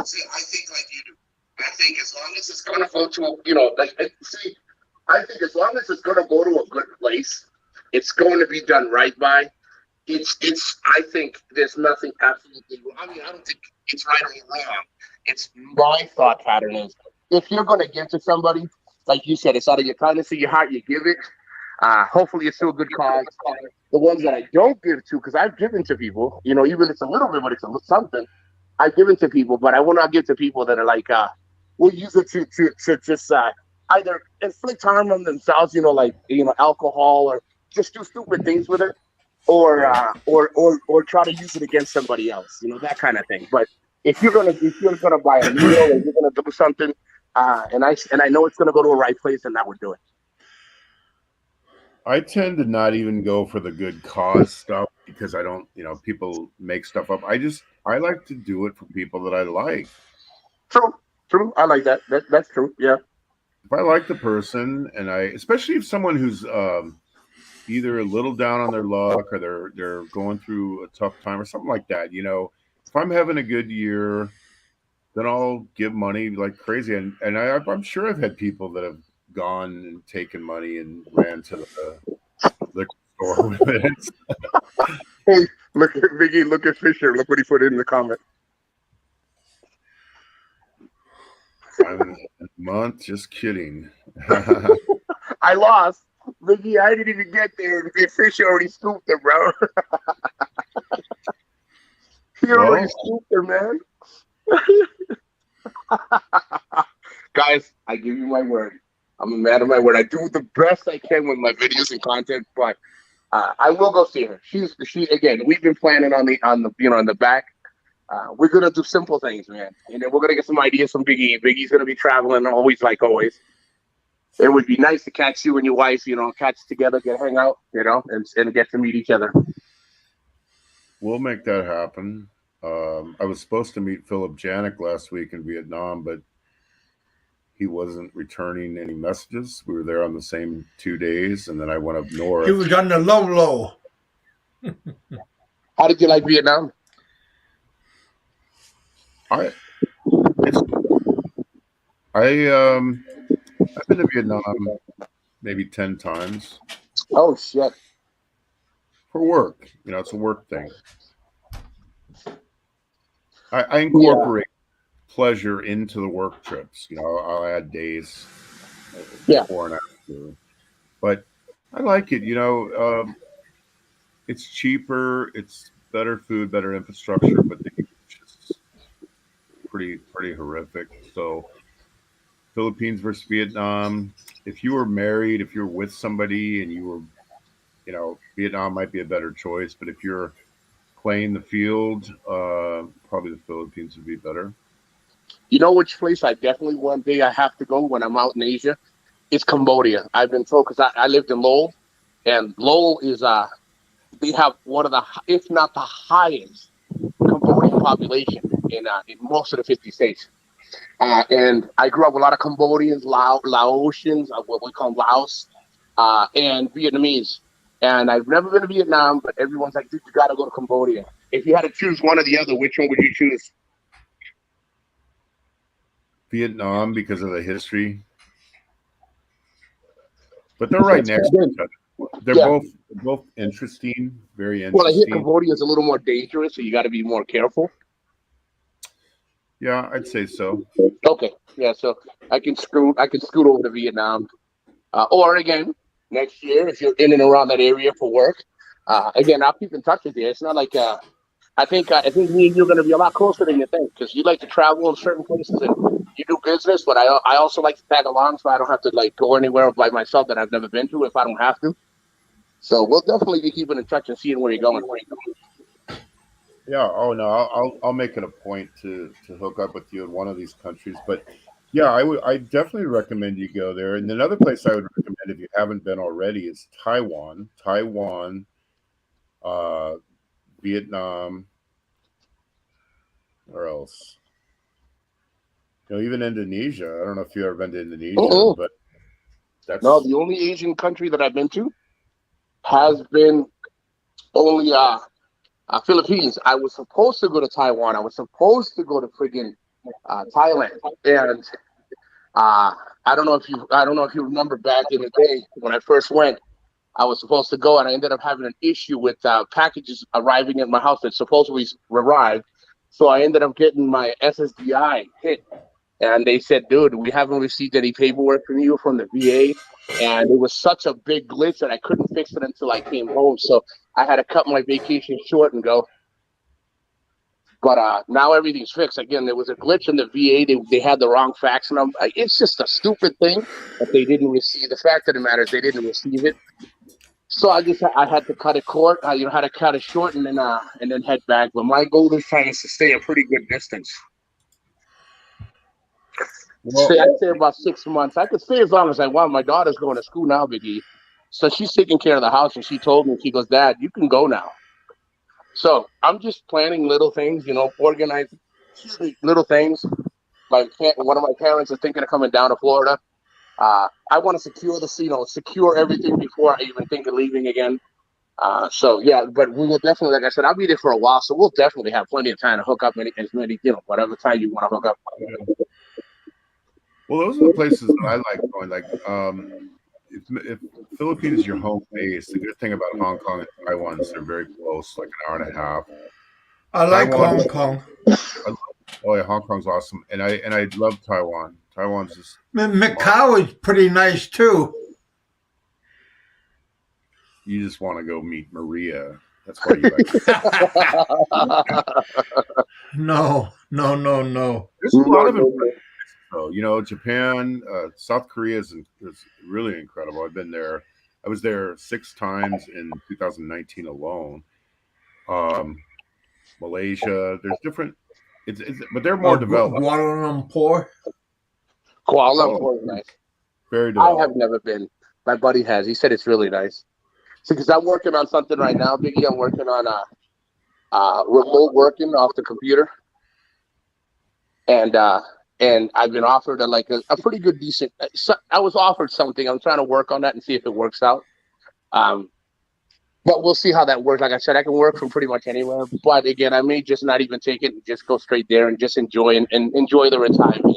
[SPEAKER 5] See, I think like you do. I think as long as it's going to go to, I think as long as it's going to go to a good place, it's going to be done right by. I think there's nothing absolutely wrong. I mean, I don't think it's right or wrong. It's my thought pattern is if you're going to give to somebody, like you said, it's out of your kindness of your heart, you give it. Hopefully it's still a good cause. The ones that I don't give to, because I've given to people, even if it's a little bit, but it's something, I've given to people, but I will not give to people that are like, will use it to just either inflict harm on themselves, alcohol, or just do stupid things with it, or try to use it against somebody else, that kind of thing. But if you're gonna buy a meal or you're gonna do something, and I know it's gonna go to a right place, then I would do it.
[SPEAKER 2] I tend to not even go for the good cause stuff because I don't, people make stuff up. I like to do it for people that I like.
[SPEAKER 5] True. I like that. That's true. Yeah.
[SPEAKER 2] If I like the person, and especially if someone who's either a little down on their luck or they're going through a tough time or something like that, if I'm having a good year, then I'll give money like crazy. And I'm sure I've had people that have gone and taken money and ran to the liquor store with it.
[SPEAKER 5] Hey, look at Biggie, look at Fisher. Look what he put in the comment.
[SPEAKER 2] I'm in a month, just kidding.
[SPEAKER 5] I lost. Biggie, I didn't even get there. Fisher already scooped her, bro. He already scooped her, man. Guys, I give you my word. I'm a man of my word. I do the best I can with my videos and content, but I will go see her. She again. We've been planning on the in the back. We're gonna do simple things, man, and then we're gonna get some ideas from Biggie. Biggie's gonna be traveling always, like always. It would be nice to catch you and your wife, catch together, hang out, and get to meet each other.
[SPEAKER 2] We'll make that happen. I was supposed to meet Philip Janik last week in Vietnam, but he wasn't returning any messages. We were there on the same 2 days, and then I went up north.
[SPEAKER 1] He was on the low.
[SPEAKER 5] How did you like Vietnam?
[SPEAKER 2] I've been to Vietnam maybe 10 times
[SPEAKER 5] Oh shit!
[SPEAKER 2] for work. It's a work thing. I incorporate pleasure into the work trips. I'll add days before and after. But I like it. It's cheaper. It's better food, better infrastructure, but the English is pretty horrific. So Philippines versus Vietnam. If you were married, if you're with somebody and you were, Vietnam might be a better choice. But if you're playing the field, probably the Philippines would be better.
[SPEAKER 5] You know which place I definitely one day I have to go when I'm out in Asia? It's Cambodia. I've been told because I lived in Lowell, and Lowell is they have one of the, if not the highest, Cambodian population in most of the 50 states. And I grew up with a lot of Cambodians, Laotians, what we call Laos, and Vietnamese. And I've never been to Vietnam, but everyone's like, dude, you got to go to Cambodia. If you had to choose one or the other, which one would you choose?
[SPEAKER 2] Vietnam, because of the history. But they're right next to each other. They're both interesting, very interesting.
[SPEAKER 5] Well, I hear Cambodia is a little more dangerous, so you got to be more careful.
[SPEAKER 2] Yeah, I'd say so.
[SPEAKER 5] Okay, yeah, so I can scoot over to Vietnam, or again next year if you're in and around that area for work. Again, I'll keep in touch with you. It's not like I think me and you're going to be a lot closer than you think because you like to travel in certain places and you do business, but I also like to tag along so I don't have to like go anywhere by myself that I've never been to if I don't have to. So we'll definitely be keeping in touch and seeing where you're going.
[SPEAKER 2] Yeah. Oh no, I'll make it a point to hook up with you in one of these countries. But yeah, I definitely recommend you go there. And another place I would recommend if you haven't been already is Taiwan. Vietnam, or else. Even Indonesia. I don't know if you've ever been to Indonesia, but that's
[SPEAKER 5] the only Asian country that I've been to has been only Philippines. I was supposed to go to Taiwan. I was supposed to go to friggin' Thailand, and I don't know if you remember back in the day when I first went. I was supposed to go, and I ended up having an issue with packages arriving at my house that supposedly arrived. So I ended up getting my SSDI hit, and they said, "Dude, we haven't received any paperwork from you from the VA." And it was such a big glitch that I couldn't fix it until I came home. So I had to cut my vacation short and go. But now everything's fixed. Again, there was a glitch in the VA. They had the wrong fax number. It's just a stupid thing that they didn't receive. The fact of the matter is they didn't receive it. So I had to cut it short. Had to cut it short and then head back. But my goal this time is to stay a pretty good distance.
[SPEAKER 2] Well,
[SPEAKER 5] I'd say about 6 months. I could stay as long as I want. My daughter's going to school now, Biggie. So she's taking care of the house, and she told me, she goes, "Dad, you can go now." So I'm just planning little things, organizing little things. Like one of my parents is thinking of coming down to Florida. I want to secure everything before I even think of leaving again. So yeah, but we will definitely, like I said, I'll be there for a while, so we'll definitely have plenty of time to hook up as many, whatever time you want to hook up.
[SPEAKER 2] Well, those are the places that I like going. Like, if Philippines is your home base, the good thing about Hong Kong and Taiwan is they're very close, like an hour and a half.
[SPEAKER 1] I like
[SPEAKER 2] Taiwan,
[SPEAKER 1] Hong Kong.
[SPEAKER 2] Oh yeah, Hong Kong's awesome, and I love Taiwan. Taiwan's just
[SPEAKER 1] Macau is pretty nice too.
[SPEAKER 2] You just want to go meet Maria. That's why you like it.
[SPEAKER 1] No.
[SPEAKER 2] There's a lot of So, Japan, South Korea is really incredible. I've been there. I was there 6 times in 2019 alone. Malaysia, there's different, but they're more developed.
[SPEAKER 1] Kuala Lumpur.
[SPEAKER 5] Kuala
[SPEAKER 2] Oh,
[SPEAKER 5] Lumpur is nice.
[SPEAKER 2] very
[SPEAKER 5] I
[SPEAKER 2] developed.
[SPEAKER 5] have never been. My buddy has. He said it's really nice. So, because I'm working on something right now, Biggie. I'm working on remote working off the computer, and I've been offered a pretty good, decent. I was offered something. I'm trying to work on that and see if it works out. But we'll see how that works. Like I said, I can work from pretty much anywhere. But again, I may just not even take it and just go straight there and just enjoy and enjoy the retirement.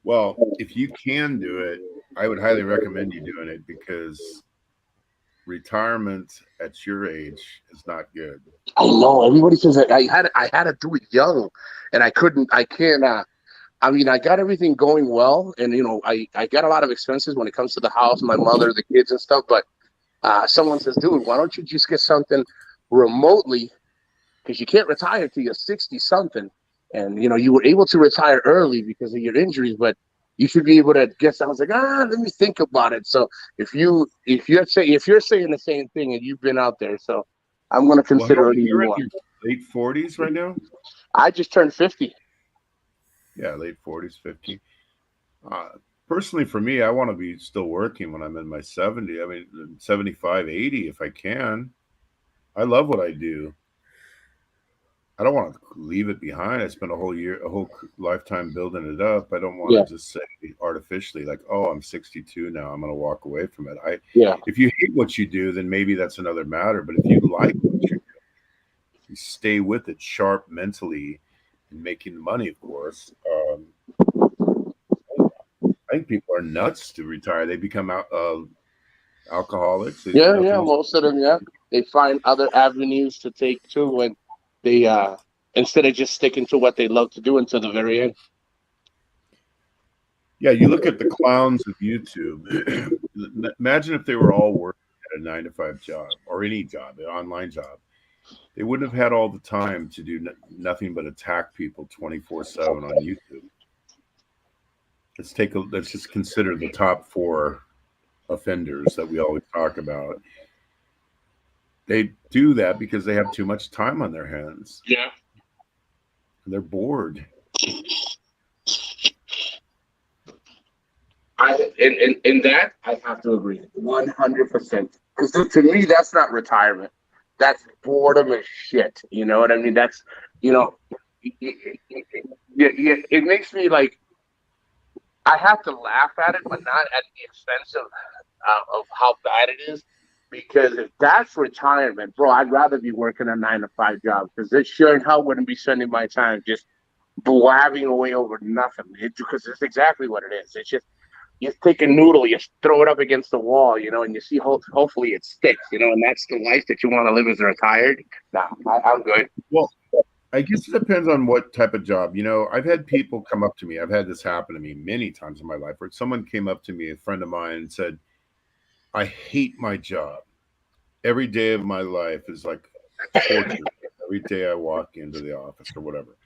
[SPEAKER 2] Well, if you can do it, I would highly recommend you doing it, because retirement at your age is not good.
[SPEAKER 5] I know everybody says that I had to do it young, and I couldn't. I can't. I mean, I got everything going well, and I got a lot of expenses when it comes to the house, my mother, the kids, and stuff. But someone says, "Dude, why don't you just get something remotely? Because you can't retire till you're 60 something, and you were able to retire early because of your injuries, but you should be able to get." I was like, let me think about it. So if you're saying the same thing and you've been out there, so I'm going to consider it even
[SPEAKER 2] You're in
[SPEAKER 5] more.
[SPEAKER 2] your late 40s right now.
[SPEAKER 5] I just turned 50.
[SPEAKER 2] Yeah, late 40s, 50. Personally, for me, I want to be still working when I'm in my 70s. I mean, 75, 80 if I can. I love what I do. I don't want to leave it behind. I spent a whole lifetime building it up. I don't want to just say artificially, like, oh, I'm 62 now, I'm going to walk away from it. If you hate what you do, then maybe that's another matter. But if you like what you do, you stay with it sharp mentally and making money, of course. I think people are nuts to retire. They become alcoholics.
[SPEAKER 5] Most of them, they find other avenues to take too, and they instead of just sticking to what they love to do until the very end.
[SPEAKER 2] Yeah, you look at the clowns of YouTube. Imagine if they were all working at a 9-to-5 job, or any job, an online job. They wouldn't have had all the time to do nothing but attack people 24/7 on YouTube. Let's just consider the top 4 offenders that we always talk about. They do that because they have too much time on their hands.
[SPEAKER 5] Yeah.
[SPEAKER 2] And they're bored.
[SPEAKER 5] In that I have to agree 100%. Because to me, that's not retirement. That's boredom as shit. You know what I mean? That's it makes me like, I have to laugh at it, but not at the expense of how bad it is. Because if that's retirement, bro, I'd rather be working a 9-to-5 job, because it sure and hell wouldn't be spending my time just blabbing away over nothing. Because it's exactly what it is. It's just, you take a noodle, you throw it up against the wall, and you see hopefully it sticks, and that's the life that you want to live as retired. Nah, I'm good.
[SPEAKER 2] Well, I guess it depends on what type of job. I've had people come up to me. I've had this happen to me many times in my life, where someone came up to me, a friend of mine, and said, I hate my job. Every day of my life is like torture. Every day I walk into the office or whatever.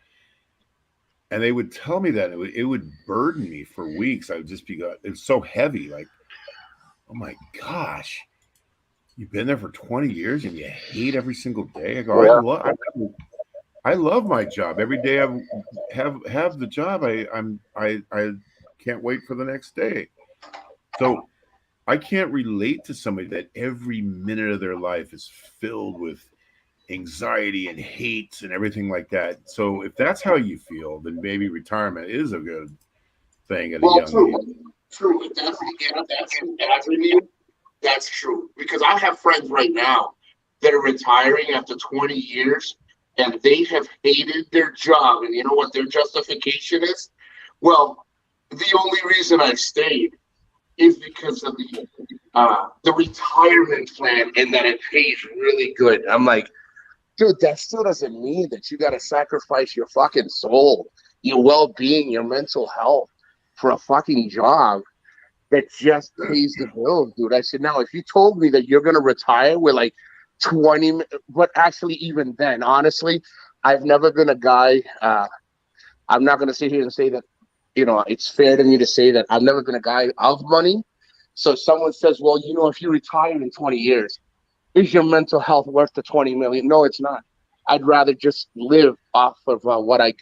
[SPEAKER 2] And they would tell me that it would burden me for weeks. I would just be, it's so heavy. Like, oh my gosh, you've been there for 20 years and you hate every single day. I go, I love my job. Every day I have the job. I can't wait for the next day. So I can't relate to somebody that every minute of their life is filled with anxiety and hate and everything like that. So if that's how you feel, then maybe retirement is a good thing at a young age.
[SPEAKER 5] True. If that's an avenue, that's true. Because I have friends right now that are retiring after 20 years, and they have hated their job. And you know what their justification is? Well, the only reason I stayed is because of the retirement plan, and that it pays really good. I'm like, dude, that still doesn't mean that you got to sacrifice your fucking soul, your well-being, your mental health for a fucking job that just pays the bills, dude. I said, now, if you told me that you're going to retire with like 20, but actually even then, honestly, I've never been a guy I'm not going to sit here and say that, it's fair to me to say that I've never been a guy of money. So someone says, well, if you retire in 20 years, is your mental health worth the 20 million? No, it's not. I'd rather just live off of what I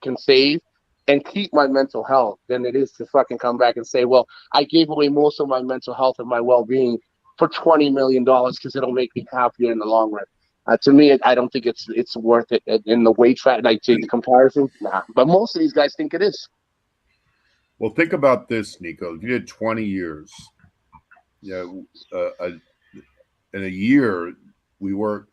[SPEAKER 5] can save and keep my mental health than it is to fucking come back and say, well, I gave away most of my mental health and my well-being for $20 million because it'll make me happier in the long run. To me, I don't think it's worth it in the weight track, like the comparison. Nah, but most of these guys think it is.
[SPEAKER 2] Well, think about this, Nikko. If you did 20 years, in a year, we work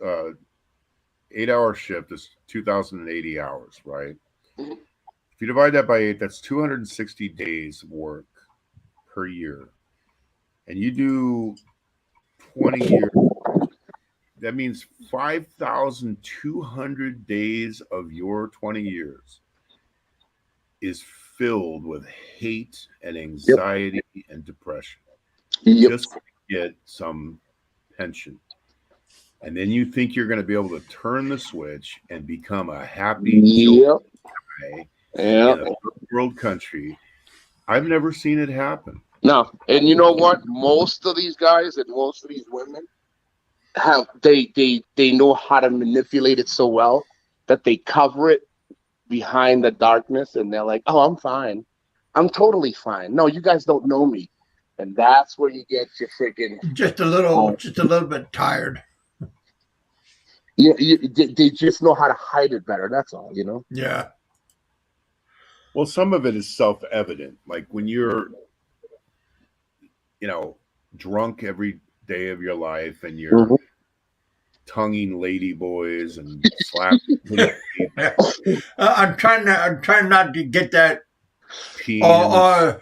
[SPEAKER 2] 8-hour shift is 2,080 hours, right?
[SPEAKER 5] Mm-hmm.
[SPEAKER 2] If you divide that by 8, that's 260 days of work per year. And you do 20 years, that means 5,200 days of your 20 years is filled with hate and anxiety and depression. Just to get some pension. And then you think you're going to be able to turn the switch and become a happy guy in a third-world country. I've never seen it happen.
[SPEAKER 5] No, and you know what? Most of these guys and most of these women they know how to manipulate it so well that they cover it behind the darkness, and they're like, "Oh, I'm fine. I'm totally fine." No, you guys don't know me, and that's where you get your freaking
[SPEAKER 1] just a little bit tired.
[SPEAKER 5] Yeah, they just know how to hide it better. That's all,
[SPEAKER 1] Yeah.
[SPEAKER 2] Well, some of it is self-evident. Like when you're, drunk every day of your life and you're tonguing lady boys and slapping.
[SPEAKER 1] I'm trying not to get that. Or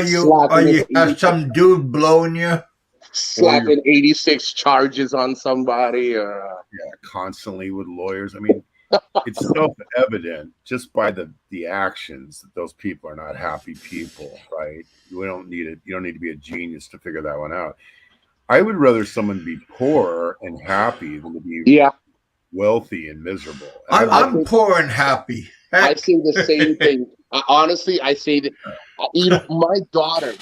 [SPEAKER 1] you have some dude blowing you.
[SPEAKER 5] Slapping 86 charges on somebody, or
[SPEAKER 2] constantly with lawyers. I mean, it's self-evident just by the actions that those people are not happy people, right? You don't need to be a genius to figure that one out. I would rather someone be poor and happy than to be wealthy and miserable. And
[SPEAKER 1] I'm poor and happy.
[SPEAKER 5] I say the same thing. Honestly, I say that. My daughter,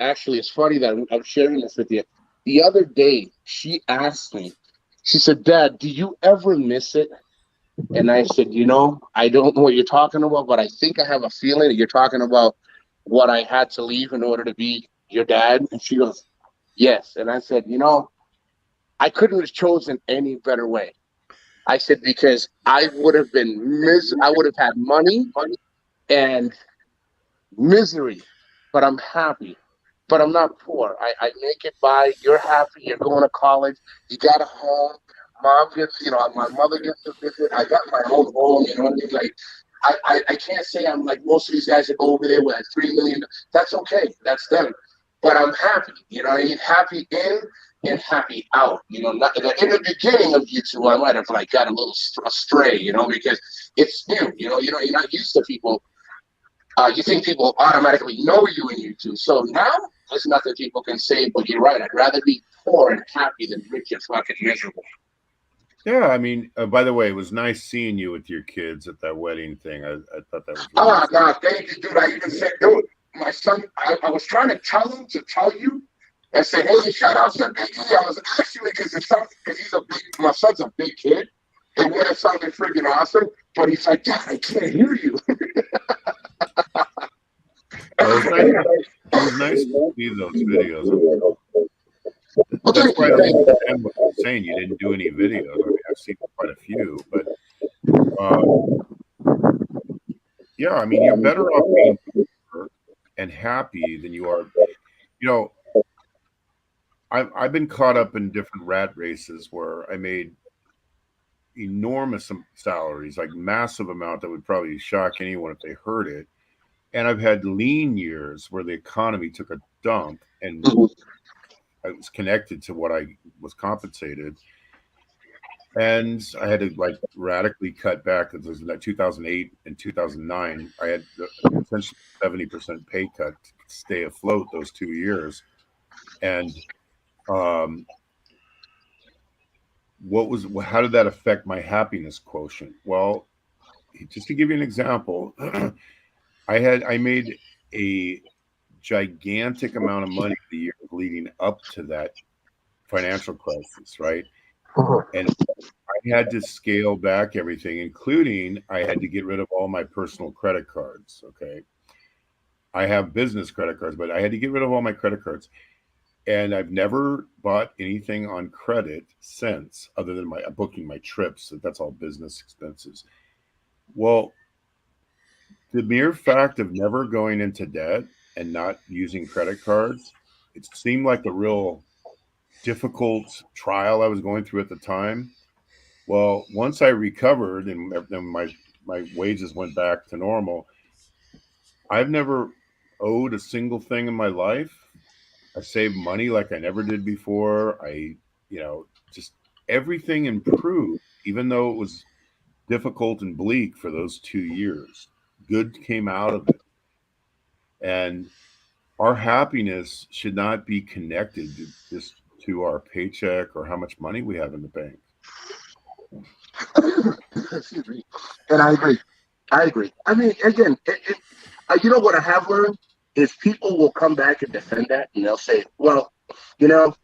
[SPEAKER 5] actually, it's funny that I'm sharing this with you. The other day, she asked me, she said, "Dad, do you ever miss it?" And I said, I don't know what you're talking about, but I think I have a feeling that you're talking about what I had to leave in order to be your dad. And she goes, "Yes." And I said, I couldn't have chosen any better way. I said, because I would have had money and misery, but I'm happy. But I'm not poor. I make it by. You're happy. You're going to college. You got a home. Mom gets, my mother gets to visit. I got my own home. You know what I mean? Like, I can't say I'm like most of these guys that go over there with $3 million. That's okay. That's them. But I'm happy. You know what I mean? Happy in and happy out. Not, in the beginning of YouTube, I might have like got a little astray. Because it's new. You're not used to people. You think people automatically know you in YouTube. So now there's nothing people can say, but you're right. I'd rather be poor and happy than rich and fucking miserable.
[SPEAKER 2] Yeah, I mean, by the way, it was nice seeing you with your kids at that wedding thing. I thought that was
[SPEAKER 5] really God, thank you, dude. I even said, dude, my son, I was trying to tell him to tell you and say, hey, shout out to Biggie. I was actually, because my son's a big kid. It would have sounded freaking awesome, but he's like, Dad, I can't hear you.
[SPEAKER 2] It was nice to see those videos. That's why I don't understand what you're saying. You didn't do any videos. I mean, I've seen quite a few, but yeah, I mean, you're better off being poor and happy than you are. I've been caught up in different rat races where I made enormous salaries, like massive amount that would probably shock anyone if they heard it. And I've had lean years where the economy took a dump and I was connected to what I was compensated. And I had to like radically cut back. Because it was like 2008 and 2009. I had essentially 70% pay cut to stay afloat those 2 years. And how did that affect my happiness quotient? Well, just to give you an example, I made a gigantic amount of money the year leading up to that financial crisis, right? And I had to scale back everything, including I had to get rid of all my personal credit cards. Okay. I have business credit cards, but I had to get rid of all my credit cards. And I've never bought anything on credit since, other than my booking my trips. That's all business expenses. Well, the mere fact of never going into debt and not using credit cards, it seemed like a real difficult trial I was going through at the time. Well, once I recovered and my wages went back to normal, I've never owed a single thing in my life. I saved money like I never did before. Just everything improved, even though it was difficult and bleak for those 2 years. Good came out of it. And our happiness should not be connected just to our paycheck or how much money we have in the bank.
[SPEAKER 5] Excuse me. And I agree. I mean, again, you know what I have learned is people will come back and defend that, and they'll say, well, you know,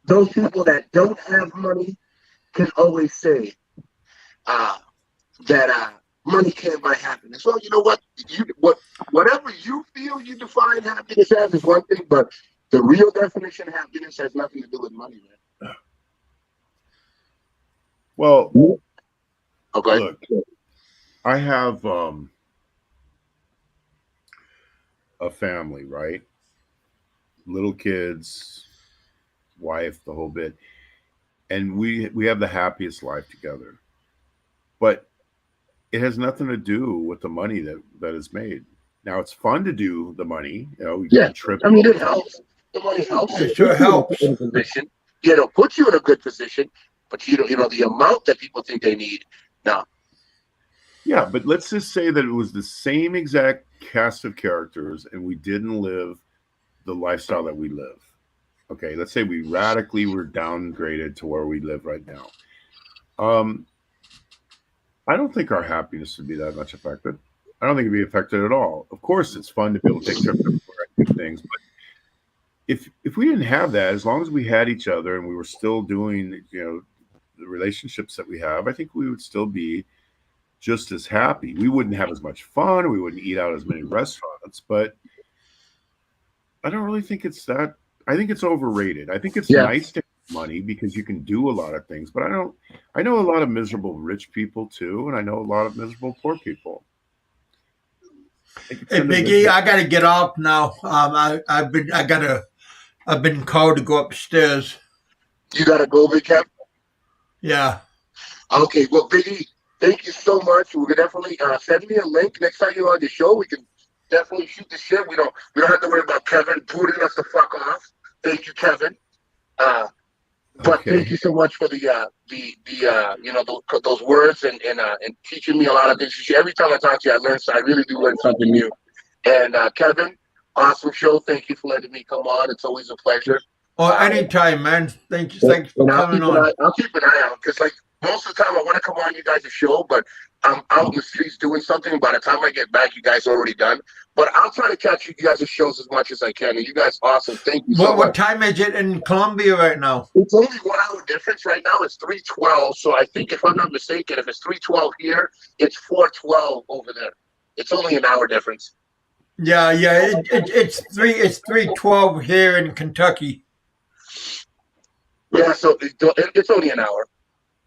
[SPEAKER 5] those people that don't have money can always say that money can't buy happiness. Well, you know what? Whatever you feel you define happiness as is one thing, but the real definition of happiness has nothing to do with money, man.
[SPEAKER 2] Well,
[SPEAKER 5] okay.
[SPEAKER 2] Look, I have a family, right? Little kids, wife, the whole bit. And we have the happiest life together. But it has nothing to do with the money that is made. Now it's fun to do the money, we
[SPEAKER 5] Yeah,
[SPEAKER 2] trip.
[SPEAKER 5] I mean, it helps. The money helps.
[SPEAKER 1] It sure helps.
[SPEAKER 5] In a position, puts you in a good position, but you know the amount that people think they need. No.
[SPEAKER 2] Yeah, but let's just say that it was the same exact cast of characters, and we didn't live the lifestyle that we live. Okay, let's say we radically were downgraded to where we live right now. I don't think our happiness would be that much affected. I don't think it'd be affected at all. Of course, it's fun to be able to take trips everywhere and do things, but if we didn't have that, as long as we had each other and we were still doing, the relationships that we have, I think we would still be just as happy. We wouldn't have as much fun. We wouldn't eat out as many restaurants, but I don't really think it's that. I think it's overrated. I think it's nice to have money because you can do a lot of things, but I know a lot of miserable rich people too, and I know a lot of miserable poor people.
[SPEAKER 1] Hey, Biggie, I got to get off now. I've been called to go upstairs.
[SPEAKER 5] You got to go, BigKevin?
[SPEAKER 1] Yeah.
[SPEAKER 5] Okay, well, Biggie, thank you so much. We're gonna definitely send me a link next time you're on the show. We can definitely shoot the shit. We don't have to worry about Kevin booting us the fuck off. Thank you, Kevin. But thank you so much for those words and teaching me a lot of things. Every time I talk to you, I really do learn something new. And Kevin, awesome show. Thank you for letting me come on. It's always a pleasure.
[SPEAKER 1] Oh, anytime, man. Thanks for coming on.
[SPEAKER 5] I'll keep an eye out because, most of the time I want to come on you guys' show, but I'm out in the streets doing something. By the time I get back, you guys are already done. But I'll try to catch you guys' shows as much as I can. And you guys, awesome. Thank you so much.
[SPEAKER 1] What time is it in Colombia right now?
[SPEAKER 5] It's only 1 hour difference right now. It's 3:12. So I think, if I'm not mistaken, if it's 3:12 here, it's 4:12 over there. It's only an hour difference.
[SPEAKER 1] Yeah. It's 3:12 here in Kentucky.
[SPEAKER 5] Yeah, so it's only an hour.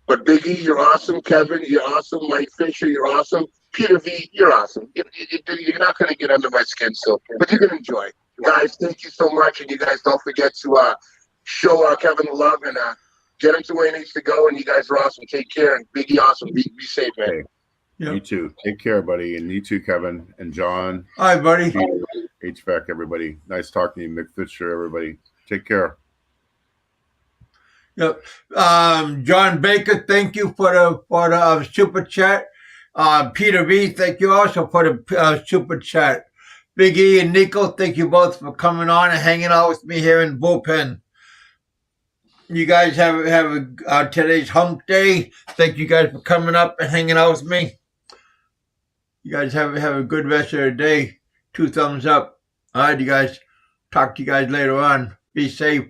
[SPEAKER 5] But Biggie, you're awesome. Kevin, you're awesome. Mike Fisher, you're awesome. Peter V, you're awesome. You're not going to get under my skin, but you can enjoy. Guys, thank you so much. And you guys don't forget to show Kevin the love and get him to where he needs to go. And you guys are awesome. Take care. And Biggie, awesome. Be safe, man.
[SPEAKER 2] Hey, you too. Take care, buddy. And you too, Kevin and John.
[SPEAKER 1] All right, buddy.
[SPEAKER 2] HVAC, everybody. Nice talking to you, Mick Fisher, everybody. Take care.
[SPEAKER 1] Yep. John Baker, thank you for the super chat. Peter V, thank you also for the super chat. Big E and Nikko, thank you both for coming on and hanging out with me here in Bullpen. You guys have today's hump day. Thank you guys for coming up and hanging out with me. You guys have a good rest of the day. 2 thumbs up. All right, you guys. Talk to you guys later on. Be safe.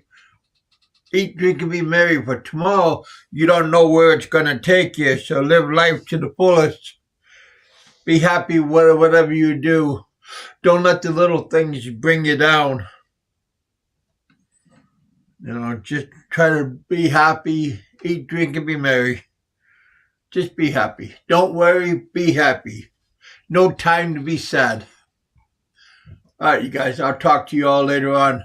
[SPEAKER 1] Eat, drink, and be merry. For tomorrow, you don't know where it's going to take you. So live life to the fullest. Be happy whatever you do. Don't let the little things bring you down. Just try to be happy. Eat, drink, and be merry. Just be happy. Don't worry. Be happy. No time to be sad. All right, you guys. I'll talk to you all later on.